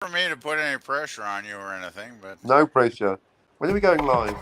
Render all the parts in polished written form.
For me to put any pressure on you or anything, but No pressure. When are we going live?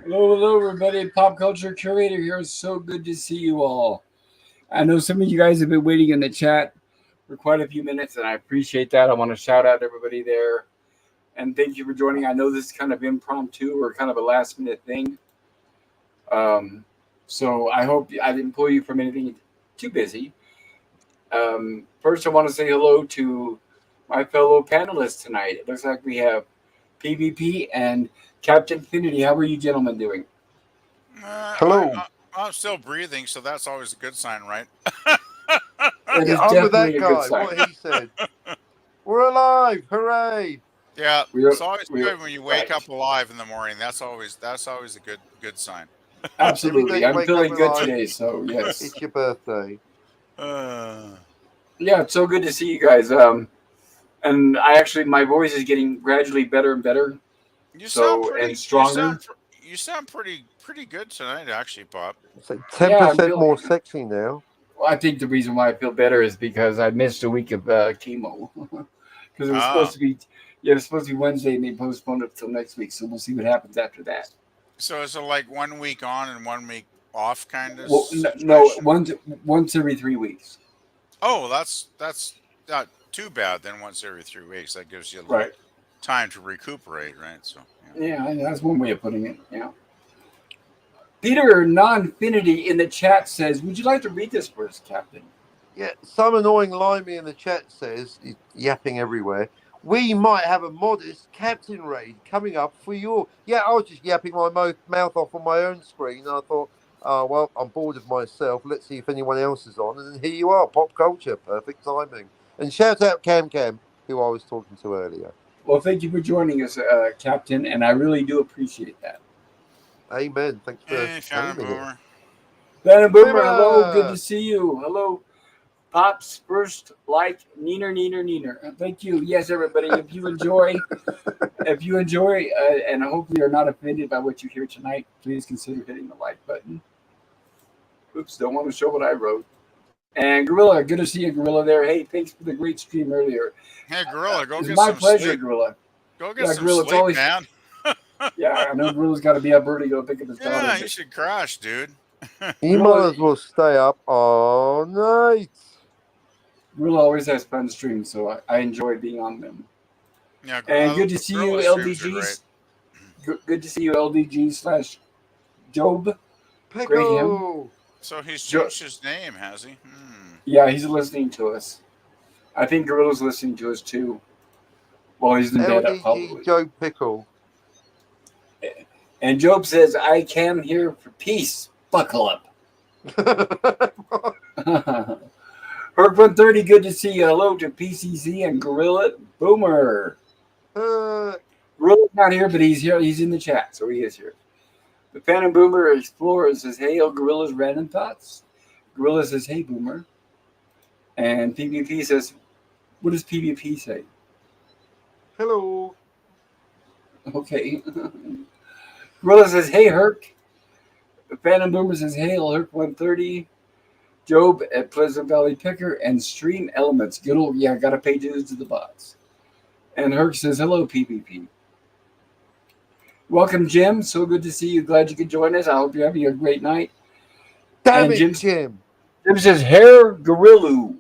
Hello, everybody. Pop Culture Curator here. It's so good to see you all. I know some of you guys have been waiting in the chat for quite a few minutes, and I appreciate that. I want to shout out everybody there, and thank you for joining. I know this is kind of impromptu or kind of a last-minute thing, so I hope I didn't pull you from anything too busy. First, I want to say hello to my fellow panelists tonight. It looks like we have PvP and Captain Infinity. How are you gentlemen doing? Hello. I'm still breathing, so that's always a good sign, right? It Yeah, is I'm with that definitely a good guy. sign. What he said. We're alive! Hooray! Yeah, We're, it's always we're good when you wake right. up alive in the morning. That's always a good sign. Every day Absolutely. you I'm wake up feeling good alive, today, so yes. it's your birthday. Yeah, it's so good to see you guys. And my voice is getting gradually better and better. you sound So and pretty. stronger. You sound pretty good tonight, actually, Pop. It's like Yeah, I'm 10% feeling. more sexy now. Well, I think the reason why I feel better is because I missed a week of chemo because it was supposed Ah, to be. Yeah, it was supposed to be Wednesday, and they postponed it till next week. So we'll see what happens after that. so is it like 1 week on and 1 week off kind of Well, no, situation? once every 3 weeks. Oh, that's not too bad. Then once every 3 weeks, that gives you a little Right. time to recuperate, right? So yeah. Yeah, that's one way of putting it. Yeah. Peter Nonfinity in the chat says, "Would you like to read this for us, Captain?" Yeah, some annoying limey in the chat says, he's yapping everywhere, we might have a modest captain raid coming up for you. Yeah, I was just yapping my mouth off on my own screen, and I thought, oh, well, I'm bored of myself. Let's see if anyone else is on. And then here you are, pop culture. Perfect timing. And shout out Cam, who I was talking to earlier. Well, thank you for joining us, Captain, and I really do appreciate that. Amen. Thanks for Hey, Shannon having me here. Boomer. Ben and Boomer, hello, good to Boomer! see you. Hello, Pops, first like neener. Thank you. Yes, everybody, if you enjoy, and hopefully are not offended by what you hear tonight, please consider hitting the like button. Oops, don't want to show what I wrote. And Gorilla, good to see you, Gorilla. There. Hey, thanks for the great stream earlier. Hey, Gorilla, go It's get my some pleasure, sleep. Gorilla. Go get Yeah, some Gorilla, it's sleep, always. man. Yeah, I know Gorilla's got to be up early to go pick up his daughter. Yeah, you But should crash, dude. You Gorilla, might as well stay up all night. Gorilla always has fun streams, so I enjoy being on them. Yeah, And good to see you, Gorilla streams are great. LDGs. Good to see you, LDG / Job. Great him. Pickle! So he's changed his name, has he? Yeah, he's listening to us. I think Gorilla's listening to us too. While he's in bed, probably. LDG Joe Pickle. And Job says, "I came here for peace. Buckle up." Herc 130, good to see you. Hello to PCC and Gorilla Boomer. Gorilla's not here, but he's here. He's in the chat, so he is here. The Phantom Boomer Explorer says, "Hey, Gorilla's random thoughts." Gorilla says, "Hey, Boomer." And PvP says, "What does PvP say?" Hello. Okay. Gorilla says, "Hey, Herc." The Phantom Boomer says, "Hey, Herc 130. Job at Pleasant Valley Picker and Stream Elements. Good old, yeah, got to pay dues to the bots." And Herc says, "Hello, PvP. Welcome, Jim. So good to see you. Glad you could join us. I hope you're having a great night." Damn and it, Jim. Jim says, "Hair Gorilla."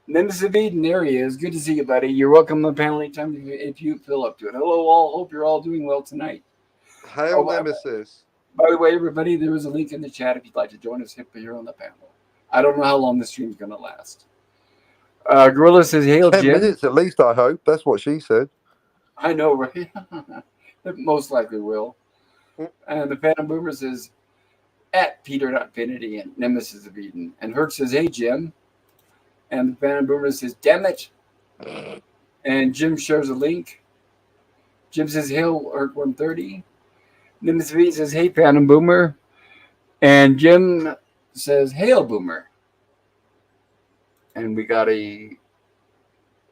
Nemesis of Eden, there he is. Good to see you, buddy. You're welcome on the panel anytime if you feel up to it. Hello, all. Hope you're all doing well tonight. Hail Nemesis. By the way, everybody, there is a link in the chat if you'd like to join us here on the panel. I don't know how long the stream's going to last. Gorilla says, hail, 10 Jim. minutes at least, I hope. That's what she said. I know, right? It most likely will. And the Phantom Boomer says, at Peter.Finity and Nemesis of Eden. And Herc says, hey, Jim. And the Phantom Boomer says, damn it. And Jim shares a link. Jim says, hail, Herc 130. Nemesis of Eden says, hey, Phantom Boomer. And Jim says, hail, Boomer. And we got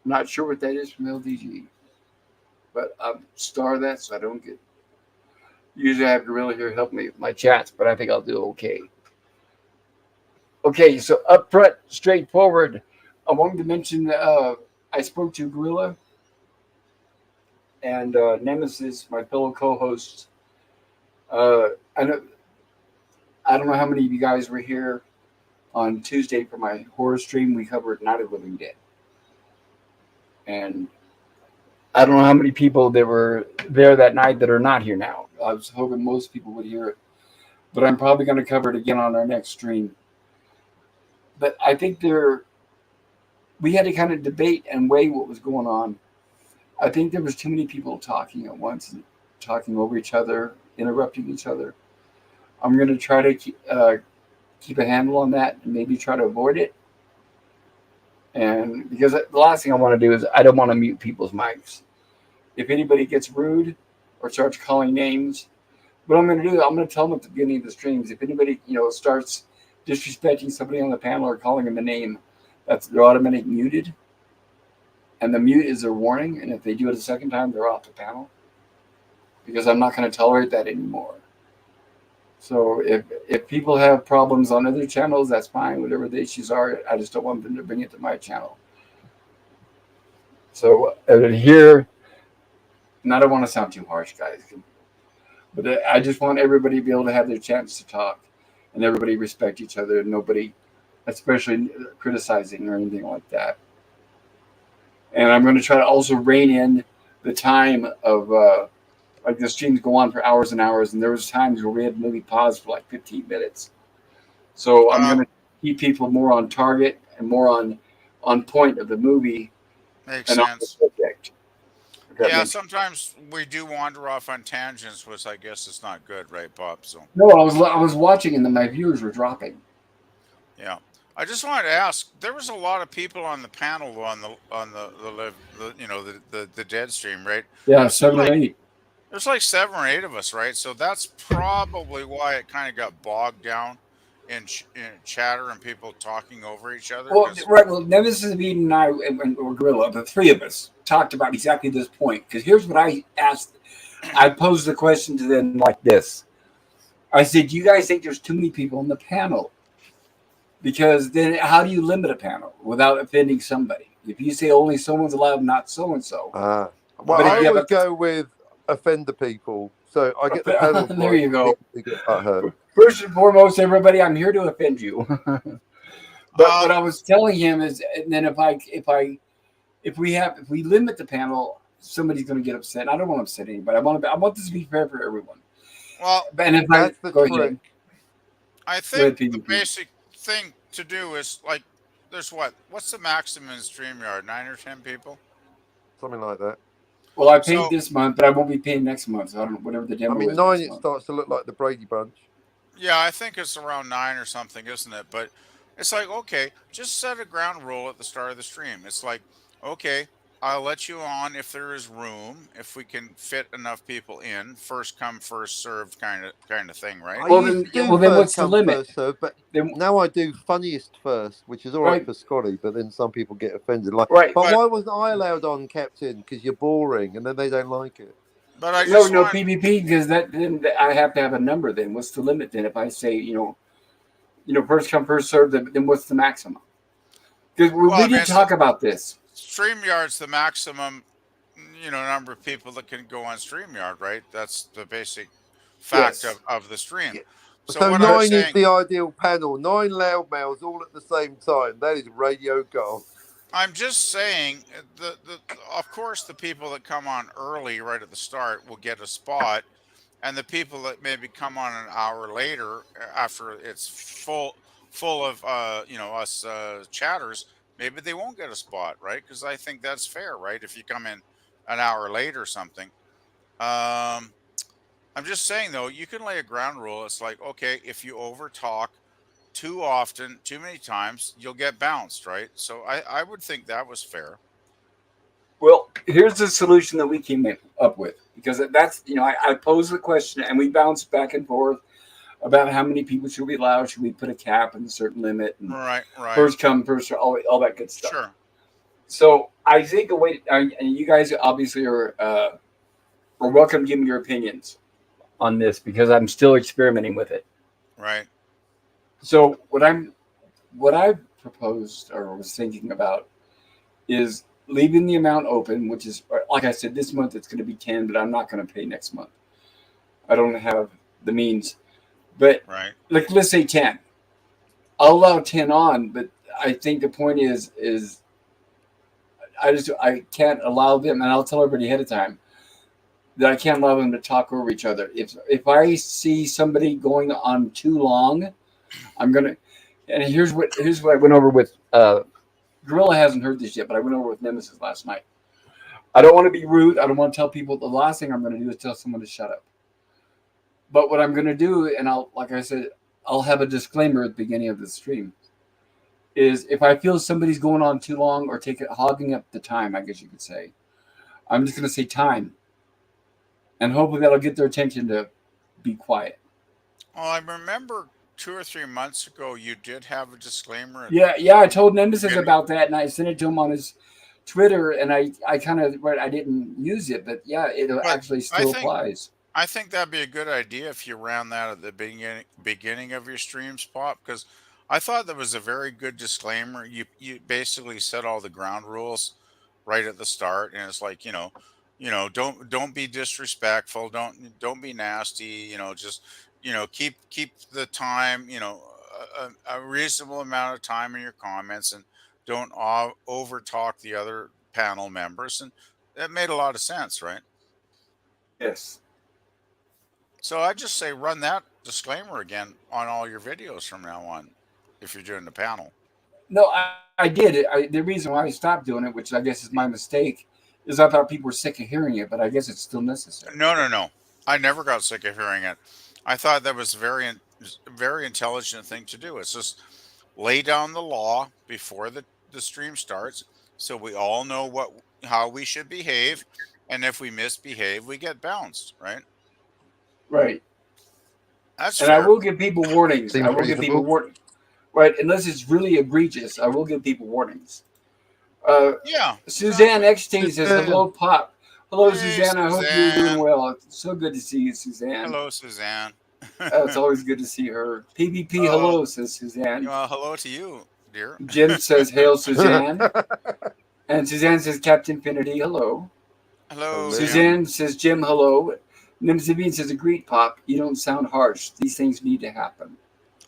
not sure what that is from LDG. But I'll star that so I don't get. Usually I have Gorilla here help me with my chats, but I think I'll do okay. Okay, so up front, straightforward. I wanted to mention I spoke to Gorilla and Nemesis, my fellow co-hosts. I don't know how many of you guys were here on Tuesday for my horror stream. We covered Night of the Living Dead. And I don't know how many people that were there that night that are not here now. I was hoping most people would hear it. But I'm probably going to cover it again on our next stream. But I think we had to kind of debate and weigh what was going on. I think there was too many people talking at once and talking over each other, interrupting each other. I'm going to try to keep a handle on that and maybe try to avoid it. And because the last thing I want to do is I don't want to mute people's mics. If anybody gets rude or starts calling names, what I'm going to do, I'm going to tell them at the beginning of the streams. If anybody, starts disrespecting somebody on the panel or calling them a name, they're automatically muted. And the mute is their warning. And if they do it a second time, they're off the panel. Because I'm not going to tolerate that anymore. So if people have problems on other channels, that's fine. Whatever the issues are, I just don't want them to bring it to my channel. So here, and I don't want to sound too harsh, guys, but I just want everybody to be able to have their chance to talk and everybody respect each other and nobody, especially criticizing or anything like that. And I'm going to try to also rein in the time of, like the streams go on for hours and hours, and there was times where we had maybe paused for like 15 minutes. So I'm going to keep people more on target and more on point of the movie. Makes sense. Yeah, sometimes we do wander off on tangents, which I guess is not good, right, Bob? So no, I was watching, and then my viewers were dropping. Yeah, I just wanted to ask. There was a lot of people on the panel on the Dead stream, right? Yeah, 7 or 8. There's like 7 or 8 of us, right? So that's probably why it kind of got bogged down in chatter and people talking over each other. Well, right. Well, Nemesis of Eden and I, or Gorilla, the three of us, talked about exactly this point. Because here's what I asked. I posed the question to them like this. I said, do you guys think there's too many people on the panel? Because then how do you limit a panel without offending somebody? If you say only someone's allowed, not so-and-so. Well, I would go with offender people. So I get the panel. There you go. Hurt. First and foremost, everybody, I'm here to offend you. But what I was telling him is, and then if we limit the panel, somebody's going to get upset. I don't want to upset anybody. I want this to be fair for everyone. Well, and if that's the trick. I think the basic thing to do is like, there's what's the maximum in StreamYard? 9 or 10 people, something like that. Well, I paid this month, but I won't be paying next month. So I don't know, whatever the demo is. 9, it starts to look like the Brady Bunch. Yeah, I think it's around 9 or something, isn't it? But it's like, okay, just set a ground rule at the start of the stream. It's like, okay, I'll let you on if there is room, if we can fit enough people in, first come, first served kind of thing, right? Well, then what's the limit? First served, but now I do funniest first, which is all right for Scotty, but then some people get offended. Like, but why wasn't I allowed on, Captain? Because you're boring, and then they don't like it. But I just no PvP, because then I have to have a number. Then what's the limit? Then if I say first come, first served, then what's the maximum? Because we did talk about this. StreamYard's the maximum, number of people that can go on StreamYard, right? That's the basic fact of the stream. Yeah. So 9 is the ideal panel. 9 loud males all at the same time. That is radio gold. I'm just saying the of course the people that come on early right at the start will get a spot, and the people that maybe come on an hour later after it's full of us chatters, maybe they won't get a spot, right? Because I think that's fair, right? If you come in an hour late or something. Um, I'm just saying though, you can lay a ground rule. It's like, okay, if you over talk too often, too many times, you'll get bounced, right? So I would think that was fair. Well, here's the solution that we came up with because that's I posed the question and we bounced back and forth about how many people should we allow, should we put a cap and a certain limit, and Right, right. first come first serve, all that good stuff. Sure. So I think a way, and you guys obviously are welcome to give me your opinions on this because I'm still experimenting with it. Right. So what I proposed or was thinking about is leaving the amount open, which is like I said, this month it's going to be 10, but I'm not going to pay next month. I don't have the means, but Right. like let's say 10. I'll allow 10 on, but I think the point is I can't allow them, and I'll tell everybody ahead of time that I can't allow them to talk over each other. If I see somebody going on too long, I'm gonna. And here's what I went over with. Gorilla hasn't heard this yet, but I went over with Nemesis last night. I don't want to be rude. I don't want to tell people. The last thing I'm going to do is tell someone to shut up. But what I'm going to do, and like I said, I'll have a disclaimer at the beginning of the stream. Is if I feel somebody's going on too long or hogging up the time, I guess you could say, I'm just going to say time, and hopefully that'll get their attention to be quiet. Well, I remember 2 or 3 months ago you did have a disclaimer at Yeah. I told the Nemesis beginning. about that, and I sent it to him on his Twitter, and I kind of I didn't use it, but yeah, it But actually I still think applies. I think that'd be a good idea if you ran that at the beginning of your stream spot, because I thought that was a very good disclaimer. You basically set all the ground rules right at the start, and it's like, don't be disrespectful, don't be nasty, just keep the time, a reasonable amount of time in your comments, and don't over talk the other panel members, and that made a lot of sense, right? Yes. So I just say run that disclaimer again on all your videos from now on, if you're doing the panel. No, I did it. The reason why I stopped doing it, which I guess is my mistake, is I thought people were sick of hearing it, but I guess it's still necessary. No, no, no. I never got sick of hearing it. I thought that was very intelligent thing to do. It's just lay down the law before the stream starts, so we all know how we should behave, and if we misbehave, we get bounced. Right? Right. That's And I fair. will give people warnings. I Seems will give people reasonable. warning. Right, unless it's really egregious, I will give people warnings. Uh, Yeah, Suzanne exactly. Eckstein says, "Hello, Pop. Hello, Hey, Suzanne. I hope you're doing Suzanne. well. It's so good to see you, Suzanne. Hello, Suzanne. It's always good to see her. PvP, Oh, hello," says Suzanne. hello to you, dear. Jim says, "Hail, Suzanne." And Suzanne says, "Captain Infinity, hello." Hello, Hello. Jim. Suzanne says, "Jim, hello." Nimzibin says, "Agreed, Pop. You don't sound harsh. These things need to happen."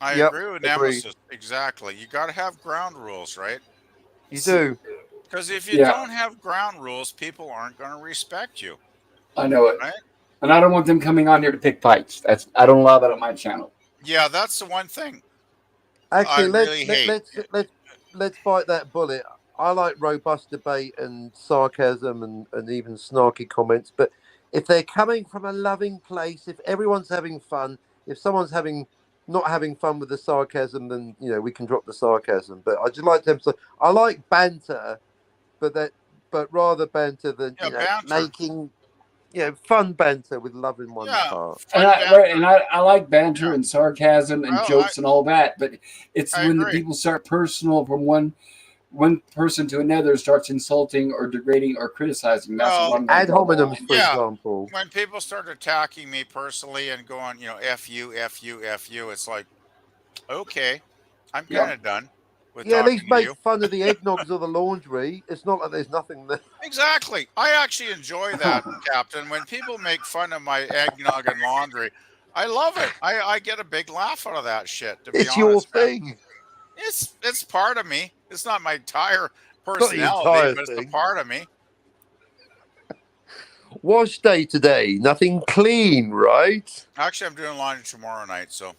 I Yep, agree with agreed. Nemesis. Exactly. You got to have ground rules, right? You S- do. Because if you Yeah, don't have ground rules, people aren't going to respect you, I know it. right? And I don't want them coming on here to pick fights. I don't allow that on my channel. Yeah, that's the one thing I Actually, really hate. let's bite that bullet. I like robust debate and sarcasm and even snarky comments, but if they're coming from a loving place, if everyone's having fun, if someone's having not having fun with the sarcasm, then we can drop the sarcasm. But I just like to emphasize I like banter, but rather banter than Yeah, banter. making fun banter with love in one's Yeah, heart. And fun I like banter Yeah, and sarcasm and well, jokes and all that, but it's I when the agree. people start personal from one person to another, starts insulting or degrading or criticizing. That's what Well, I'm going to Ad draw the hominems, line. for yeah, example. when people start attacking me personally and going, F you, F you, F you, it's like, okay, I'm kind Yeah. of done with Yeah, at talking least to make you. fun of the eggnogs or the laundry. It's not like there's nothing there. Exactly. I actually enjoy that, Captain. When people make fun of my eggnog and laundry, I love it. I get a big laugh out of that shit, to be It's your honest, man. thing. It's part of me. It's not my entire Not the personality, entire but it's a thing. part of me. Wash day today. Nothing clean, right? Actually, I'm doing laundry tomorrow night, so.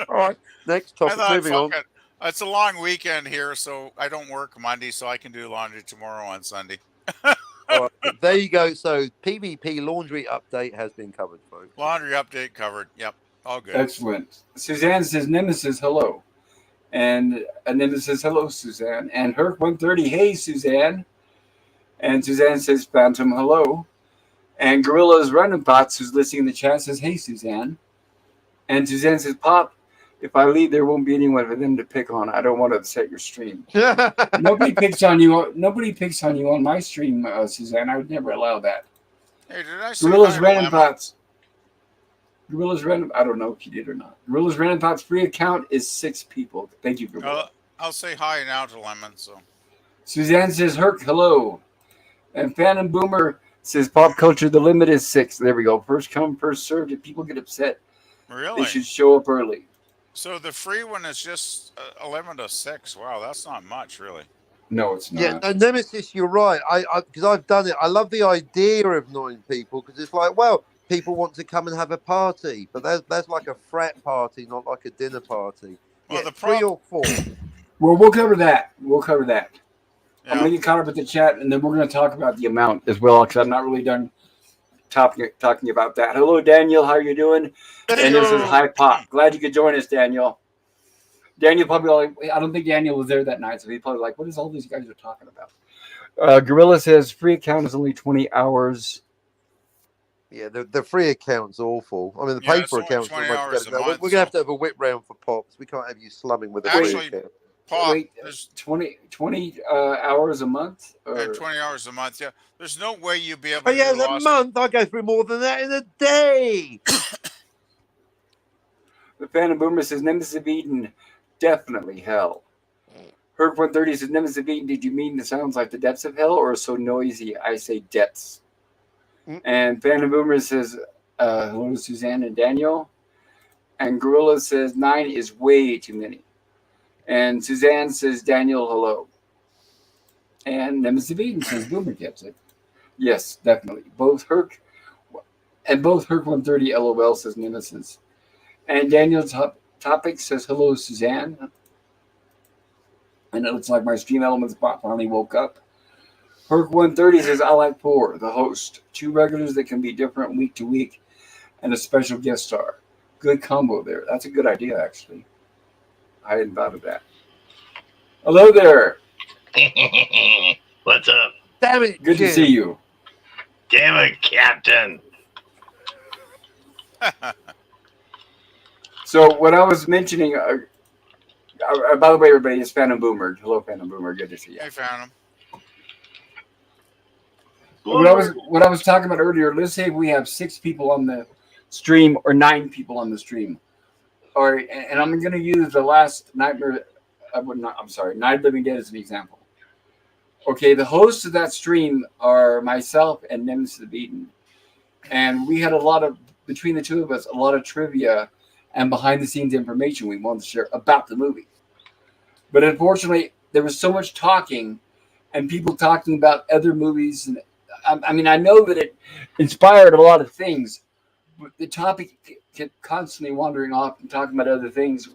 All right. Next I topic. thought, Moving fuck on. it. It's a long weekend here, so I don't work Monday, so I can do laundry tomorrow on Sunday. All right. There you go. So PvP laundry update has been covered, folks. Laundry update covered. Yep, all good. Excellent. Suzanne says, Nemesis, hello. And Nemesis, hello, Suzanne. And Herc130, hey, Suzanne. And Suzanne says, Phantom, hello. And Gorilla's Random Pots, who's listening in the chat, says, hey, Suzanne. And Suzanne says, Pop, if I leave, there won't be anyone for them to pick on. I don't want to upset your stream. Nobody picks on you. Nobody picks on you on my stream, Suzanne. I would never allow that. Hey, did I say Gorilla's hi to Random Lemon? Pots. Gorilla's Random. I don't know if you did or not. Gorilla's Random Pots free account is 6 people. Thank you, Gorilla. I'll say hi now to Lemon. So Suzanne says, Herc, hello. And Phantom Boomer says, pop culture, the limit is 6. There we go. First come, first served. If people get upset, really, they should show up early. So the free one is just 11 to 6. Wow, that's not much, really. No, it's not. Yeah, no, Nemesis, you're right. I because I've done it. I love the idea of 9 people because it's like, well, people want to come and have a party, but that's like a frat party, not like a dinner party. Well, Yeah, the 3 or 4. Well, we'll cover that. We'll cover that. Yeah. I'm going to get caught up with the chat, and then we're going to talk about the amount as well, because I'm not really done talking about that. Hello, Daniel. How are you doing? Daniel says, hi, Pop. Glad you could join us, Daniel. Daniel probably, I don't think Daniel was there that night, so he's probably like, what is all these guys are talking about? Gorilla says, free account is only 20 hours. Yeah, the free account's awful. I mean, the Yeah, pay it's for only account's 20 much hours better. a We're month, going to have so- to have a whip round for Pops. We can't have you slumming with a Actually, free account. Pop, Wait, there's 20 hours a month? Or... 20 hours a month. Yeah, there's no way you'd be able Oh to yeah, do a month. I go through more than that in a day. The Phantom Boomer says, Nemesis of Eden, definitely hell. Herc130 says, Nemesis of Eden, did you mean it sounds like the depths of hell or so noisy? I say depths. And Phantom Boomer says, hello to Suzanne and Daniel. And Gorilla says, 9 is way too many. And Suzanne says, Daniel, hello. And Nemesis of Eden says, Boomer gets it. Yes, definitely. Both Herc130 LOL says Nemesis. And Daniel Topic says, hello, Suzanne. And it looks like my stream elements bot finally woke up. Herc130 says, I like 4, the host. 2 regulars that can be different week to week, and a special guest star. Good combo there. That's a good idea, actually. I hadn't thought of that. Hello there. What's up? Damn it. Good Jim. to see you. Damn it, Captain. So what I was mentioning, by the way, everybody, it's Phantom Boomer. Hello, Phantom Boomer. Good to see you. Hey, Phantom. What I was talking about earlier, let's say we have 6 people on the stream or 9 people on the stream. And I'm going to use the last Night of Living Dead as an example. Okay, the hosts of that stream are myself and Nemesis of Eden. And we had between the two of us, a lot of trivia and behind the scenes information we wanted to share about the movie. But unfortunately, there was so much talking and people talking about other movies. And I mean, I know that it inspired a lot of things, but the topic kept constantly wandering off and talking about other things.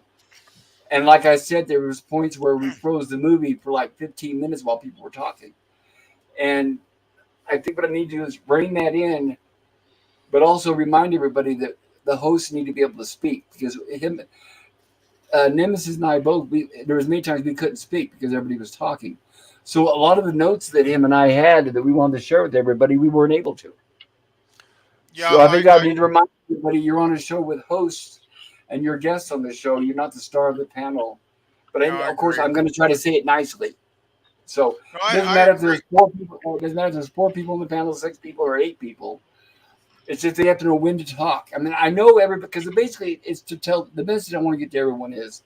And like I said, there was points where we froze the movie for like 15 minutes while people were talking. And I think what I need to do is bring that in, but also remind everybody that the hosts need to be able to speak, because Nemesis and I both, there was many times we couldn't speak because everybody was talking. So a lot of the notes that him and I had that we wanted to share with everybody, we weren't able to. Yeah, so I think I need to remind everybody you're on a show with hosts and your guests on the show. You're not the star of the panel. But of course, I'm going to try to say it nicely. So it doesn't matter if there's 4 people. It doesn't matter if there's 4 people in the panel, 6 people, or 8 people. It's just they have to know when to talk. I mean, I know because basically it's to tell the message I want to get to everyone is,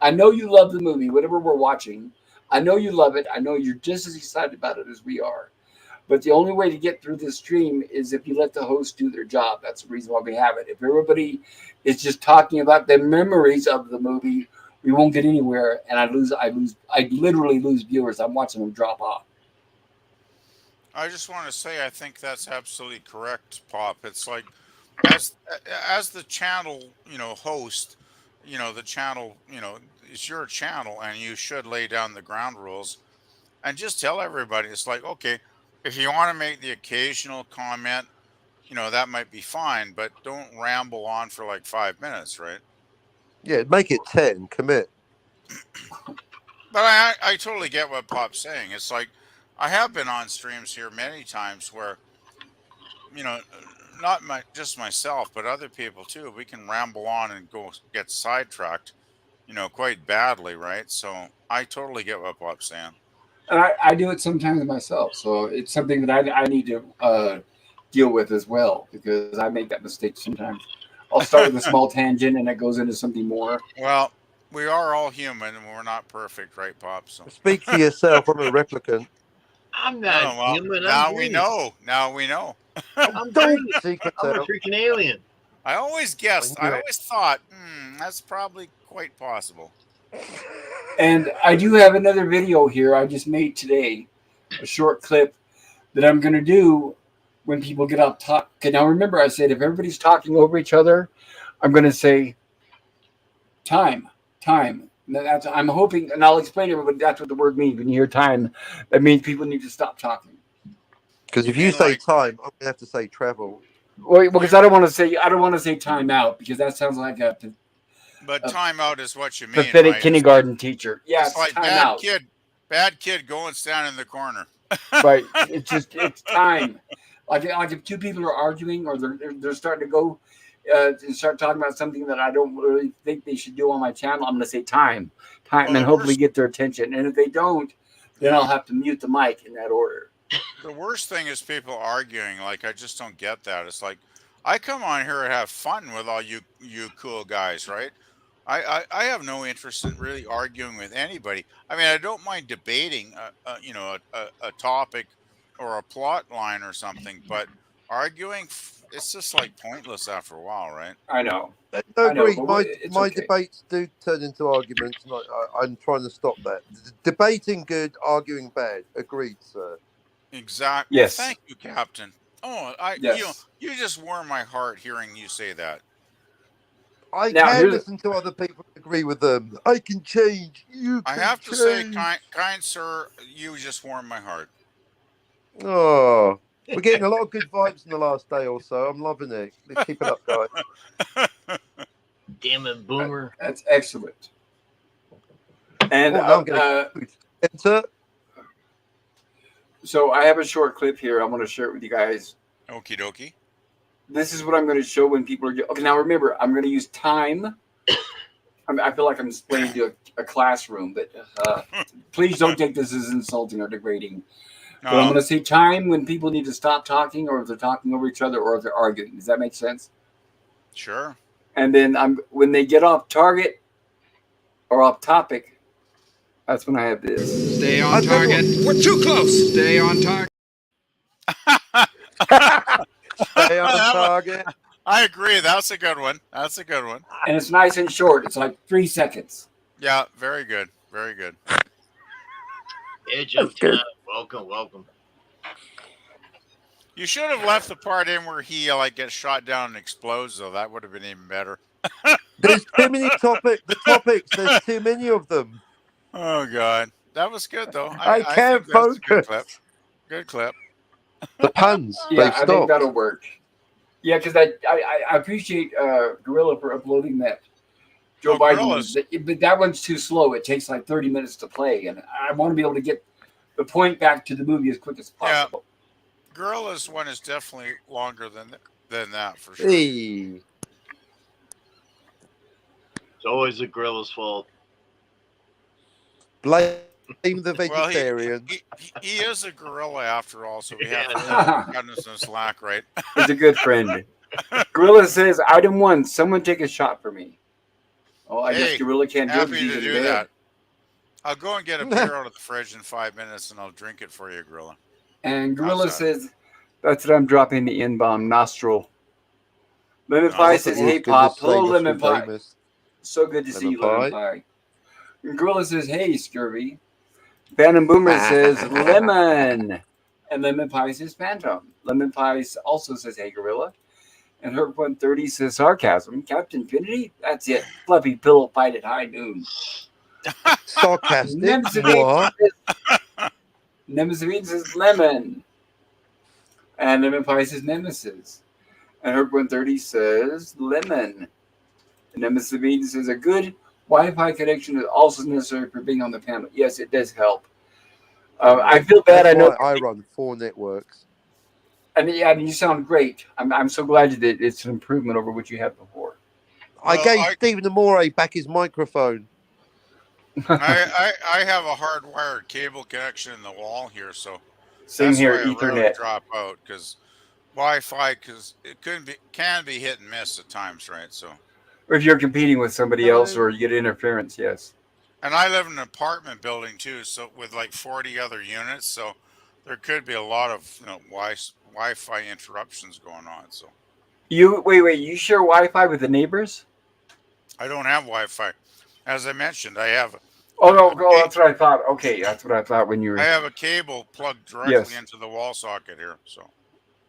I know you love the movie, whatever we're watching. I know you love it. I know you're just as excited about it as we are. But the only way to get through this stream is if you let the host do their job. That's the reason why we have it. If everybody is just talking about their memories of the movie we won't get anywhere, and I literally lose viewers. I'm watching them drop off. I just want to say I think that's absolutely correct, Pop. It's like as as the channel, host, the channel, it's your channel and you should lay down the ground rules and just tell everybody it's like, okay, if you want to make the occasional comment, that might be fine, but don't ramble on for like 5 minutes, right? Yeah, make it 10. Commit. But I totally get what Pop's saying. It's like I have been on streams here many times where, you know, not just myself, but other people too. We can ramble on and go get sidetracked, quite badly, right? So I totally get what Pop's saying. And I do it sometimes myself, so it's something that I need to deal with as well, because I make that mistake sometimes. I'll start with a small tangent and it goes into something more. Well, we are all human and we're not perfect, right, Pop? So Speak for yourself. I'm a replicant. I'm not oh, well, human. now I'm we green. know. Now we know. I'm Don't green. secret I'm a out. freaking alien. I always guessed. I I knew it. always thought, that's probably quite possible. And I do have another video here I just made today, a short clip that I'm going to do when people get up talk. Okay, now remember I said if everybody's talking over each other, I'm going to say time. I'm hoping, and I'll explain to everybody that's what the word means. When you hear time, that means people need to stop talking. Because You if you mean say like- time, I'm gonna have to say travel. Well, because I don't want to say time out, because that sounds like a But timeout is what you mean, pathetic right? kindergarten teacher. Yeah, It's like time bad out. bad kid, go and stand in the corner. Right. It's time. Like if two people are arguing or they're starting to go and start talking about something that I don't really think they should do on my channel, I'm going to say time, Well, and the hopefully worst- get their attention. And if they don't, then I'll have to mute the mic in that order. The worst thing is people arguing. Like I just don't get that. It's like I come on here and have fun with all you cool guys, right? I have no interest in really arguing with anybody. I mean, I don't mind debating, a topic or a plot line or something, but arguing, it's just like pointless after a while, right? I know. No, I know, agree. but it's My okay. debates do turn into arguments, and I'm trying to stop that. Debating good, arguing bad. Agreed, sir. Exactly. Yes. Thank you, Captain. Oh, Yes. you just warm my heart hearing you say that. I Now, can here's- listen to other people and agree with them. I can change. You I can have to say, change. kind sir, you just warm my heart. Oh, we're getting a lot of good vibes in the last day or so. I'm loving it. Keep it up, guys. Damn it, Boomer. That's excellent. And Oh, now I'm getting enter. so I have a short clip here. I want to share it with you guys. Okie dokie. This is what I'm going to show when people are. Okay, now remember, I'm going to use time. I feel like I'm explaining to a classroom, but please don't take this as insulting or degrading. But I'm going to say time when people need to stop talking, or if they're talking over each other, or if they're arguing. Does that make sense? Sure. And then when they get off target or off topic, that's when I have this. Stay on target. We're too close. Stay on target. Stay on target. I agree. That's a good one. That's a good one. And it's nice and short. It's like 3 seconds. Yeah, very good. Very good. Edge of time. Welcome. You should have left the part in where he like gets shot down and explodes, though. That would have been even better. There's too many topics. There's too many of them. Oh God, that was good though. I can't think that's a good focus. clip. Good clip. The puns. Yeah, They've I think stopped. that'll work. Yeah, because I appreciate Gorilla for uploading that Joe Oh, Biden Gorilla's- one, but that one's too slow. It takes like 30 minutes to play, and I want to be able to get the point back to the movie as quick as Yeah. possible. Gorilla's one is definitely longer than that for sure. Hey. It's always the gorilla's fault. Blame the Well, vegetarian. he is a gorilla after all, so we have to Yeah. cut him some slack, right? He's a good friend. Gorilla says, item 1, someone take a shot for me. Oh, I guess Hey, Gorilla can't do it. Happy to do that. I'll go and get a beer out of the fridge in 5 minutes, and I'll drink it for you, Gorilla. And Gorilla How's that? says, that's what I'm dropping the N-bomb nostril. Lemon Oh, Pie that's says, a hey, Good to Pop. say Hello, what's Lemon your Pie. famous. So good to see you, Lemon Lemon Pie. Pie. Gorilla says, hey, Scurvy. Phantom Boomer says, lemon. And Lemon Pie says, Phantom. Lemon Pie also says, hey, Gorilla. And Herb 130 says, sarcasm. Captain Infinity? That's it. Fluffy pillow fight at high noon. Sarcastic. Nemesis What? says, lemon. And Lemon Pie says, nemesis. And Herb 130 says, lemon. And Nemesis says, a good Wi-Fi connection is also necessary for being on the panel. Yes, it does help. I feel bad. That's I know. why I run 4 networks. And yeah, you sound great. I'm so glad that it's an improvement over what you had before. I gave Stephen Amore back his microphone. I have a hardwired cable connection in the wall here, so Same that's here, why I Ethernet. rarely drop out, because Wi-Fi, because it can be hit and miss at times, right? So, or if you're competing with somebody else, or you get interference, yes. And I live in an apartment building too, so with like 40 other units, so there could be a lot of Wi-Fi interruptions going on. So you wait, you share Wi-Fi with the neighbors? I don't have Wi-Fi, as I mentioned. I have. Oh no, that's what I thought. Okay, that's what I thought when you were. I have a cable plugged directly into the wall socket here. So.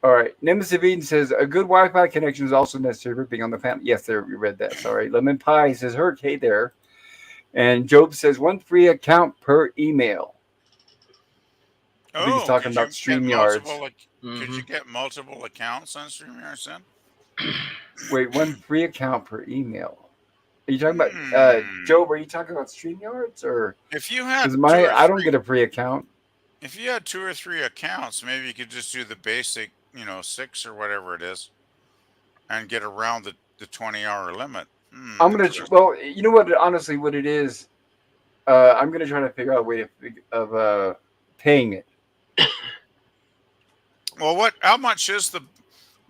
All right. Nemesis of Eden says a good Wi-Fi connection is also necessary for being on the panel. Yes, there we read that. Sorry. Lemon Pie says, "Herc, hey there," and Job says 1 free account per email. I think he's talking about StreamYards. Could you get multiple accounts on StreamYards then? Wait, 1 free account per email. Are you talking about Job? Are you talking about StreamYards or? If you had, I don't get a free account. If you had 2 or 3 accounts, maybe you could just do the basic, 6 or whatever it is, and get around the 20-hour limit. I'm gonna. Well, you know what? Honestly, what it is, I'm gonna try to figure out a way of paying it. Well, how much is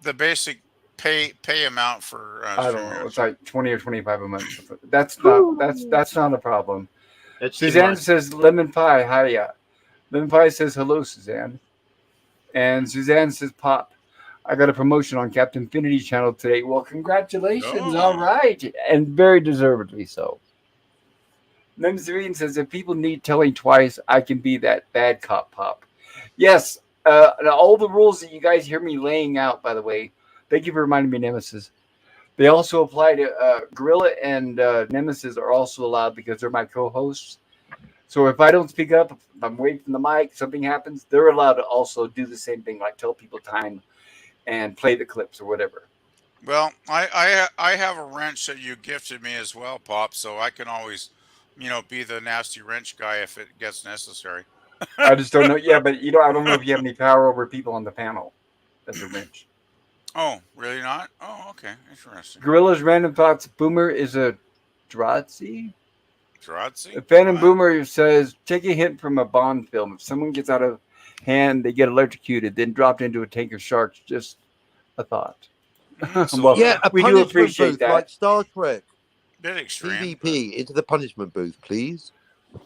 the basic pay amount for? I don't know. It's like 20 or 25 a month. That's not a problem. Suzanne says lemon pie. Hiya. Lemon pie says hello, Suzanne. And Suzanne says pop. I got a promotion on Captain Infinity channel today. Well, congratulations. All right. And very deservedly so. Memzarine says if people need telling twice, I can be that bad cop pop. Yes. All the rules that you guys hear me laying out, by the way, thank you for reminding me, Nemesis. They also apply to Gorilla and Nemesis are also allowed because they're my co-hosts. So if I don't speak up, if I'm waiting from the mic, something happens, they're allowed to also do the same thing, like tell people time and play the clips or whatever. Well, I have a wrench that you gifted me as well, Pop, so I can always, be the nasty wrench guy if it gets necessary. I just don't know. Yeah, but I don't know if you have any power over people on the panel as a wrench. Oh, really not? Oh, okay. Interesting. Gorilla's Random Thoughts Boomer is a Drazi? Drazi? Phantom Boomer says, take a hint from a Bond film. If someone gets out of hand, they get electrocuted, then dropped into a tank of sharks. Just a thought. Well, yeah, we do appreciate booth, that. Like Star Trek. Bit extreme. PvP, into the punishment booth, please.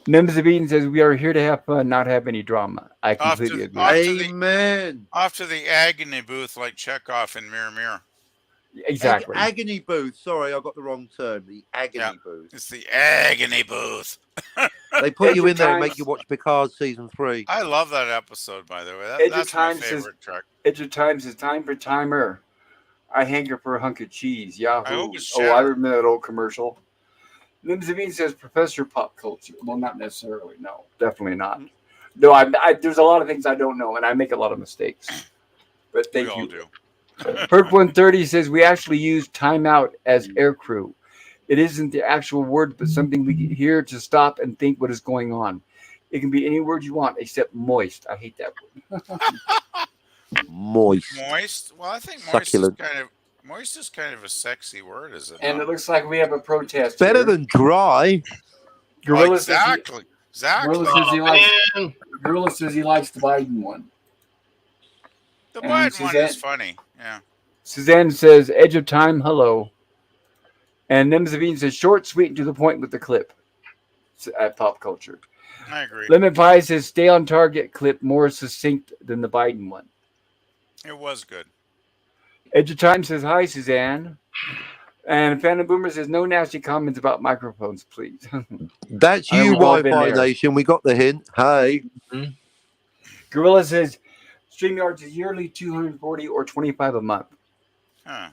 Nemesis of Eden says, we are here to have fun, not have any drama. I completely agree. Amen. Off to the agony booth like Chekhov in Mirror Mirror. Exactly. Agony booth. Sorry, I got the wrong term. The agony booth. It's the agony booth. They put you in there and make you watch Picard season 3. I love that episode, by the way. That's my favorite track. Edge of Time says, time for timer. I hanker for a hunk of cheese. Yahoo. I remember that old commercial. Nimzavine says Professor Pop Culture. Well, not necessarily. No, definitely not. No, there's a lot of things I don't know, and I make a lot of mistakes. But thank you. We all do. Perk 130 says we actually use timeout as air crew. It isn't the actual word, but something we hear to stop and think what is going on. It can be any word you want except moist. I hate that word. Moist. Moist? Well, I think Succulent. moist is kind of a sexy word, is it? And it looks like we have a protest. Better here. than dry. Gorilla exactly. Gorilla says he likes the Biden one. The Biden one is funny. Yeah. Suzanne says, Edge of Time, hello. And Nemzavine says, short, sweet, and to the point with the clip at Pop Culture. I agree. Lemon Pie says, stay on target clip, more succinct than the Biden one. It was good. Edge of Time says, hi, Suzanne. And Phantom Boomer says, no nasty comments about microphones, please. That's I know you, we've all been Wi-Fi there. Nation. We got the hint. Hey. Gorilla says, StreamYards is yearly $240 or $25 a month. Huh.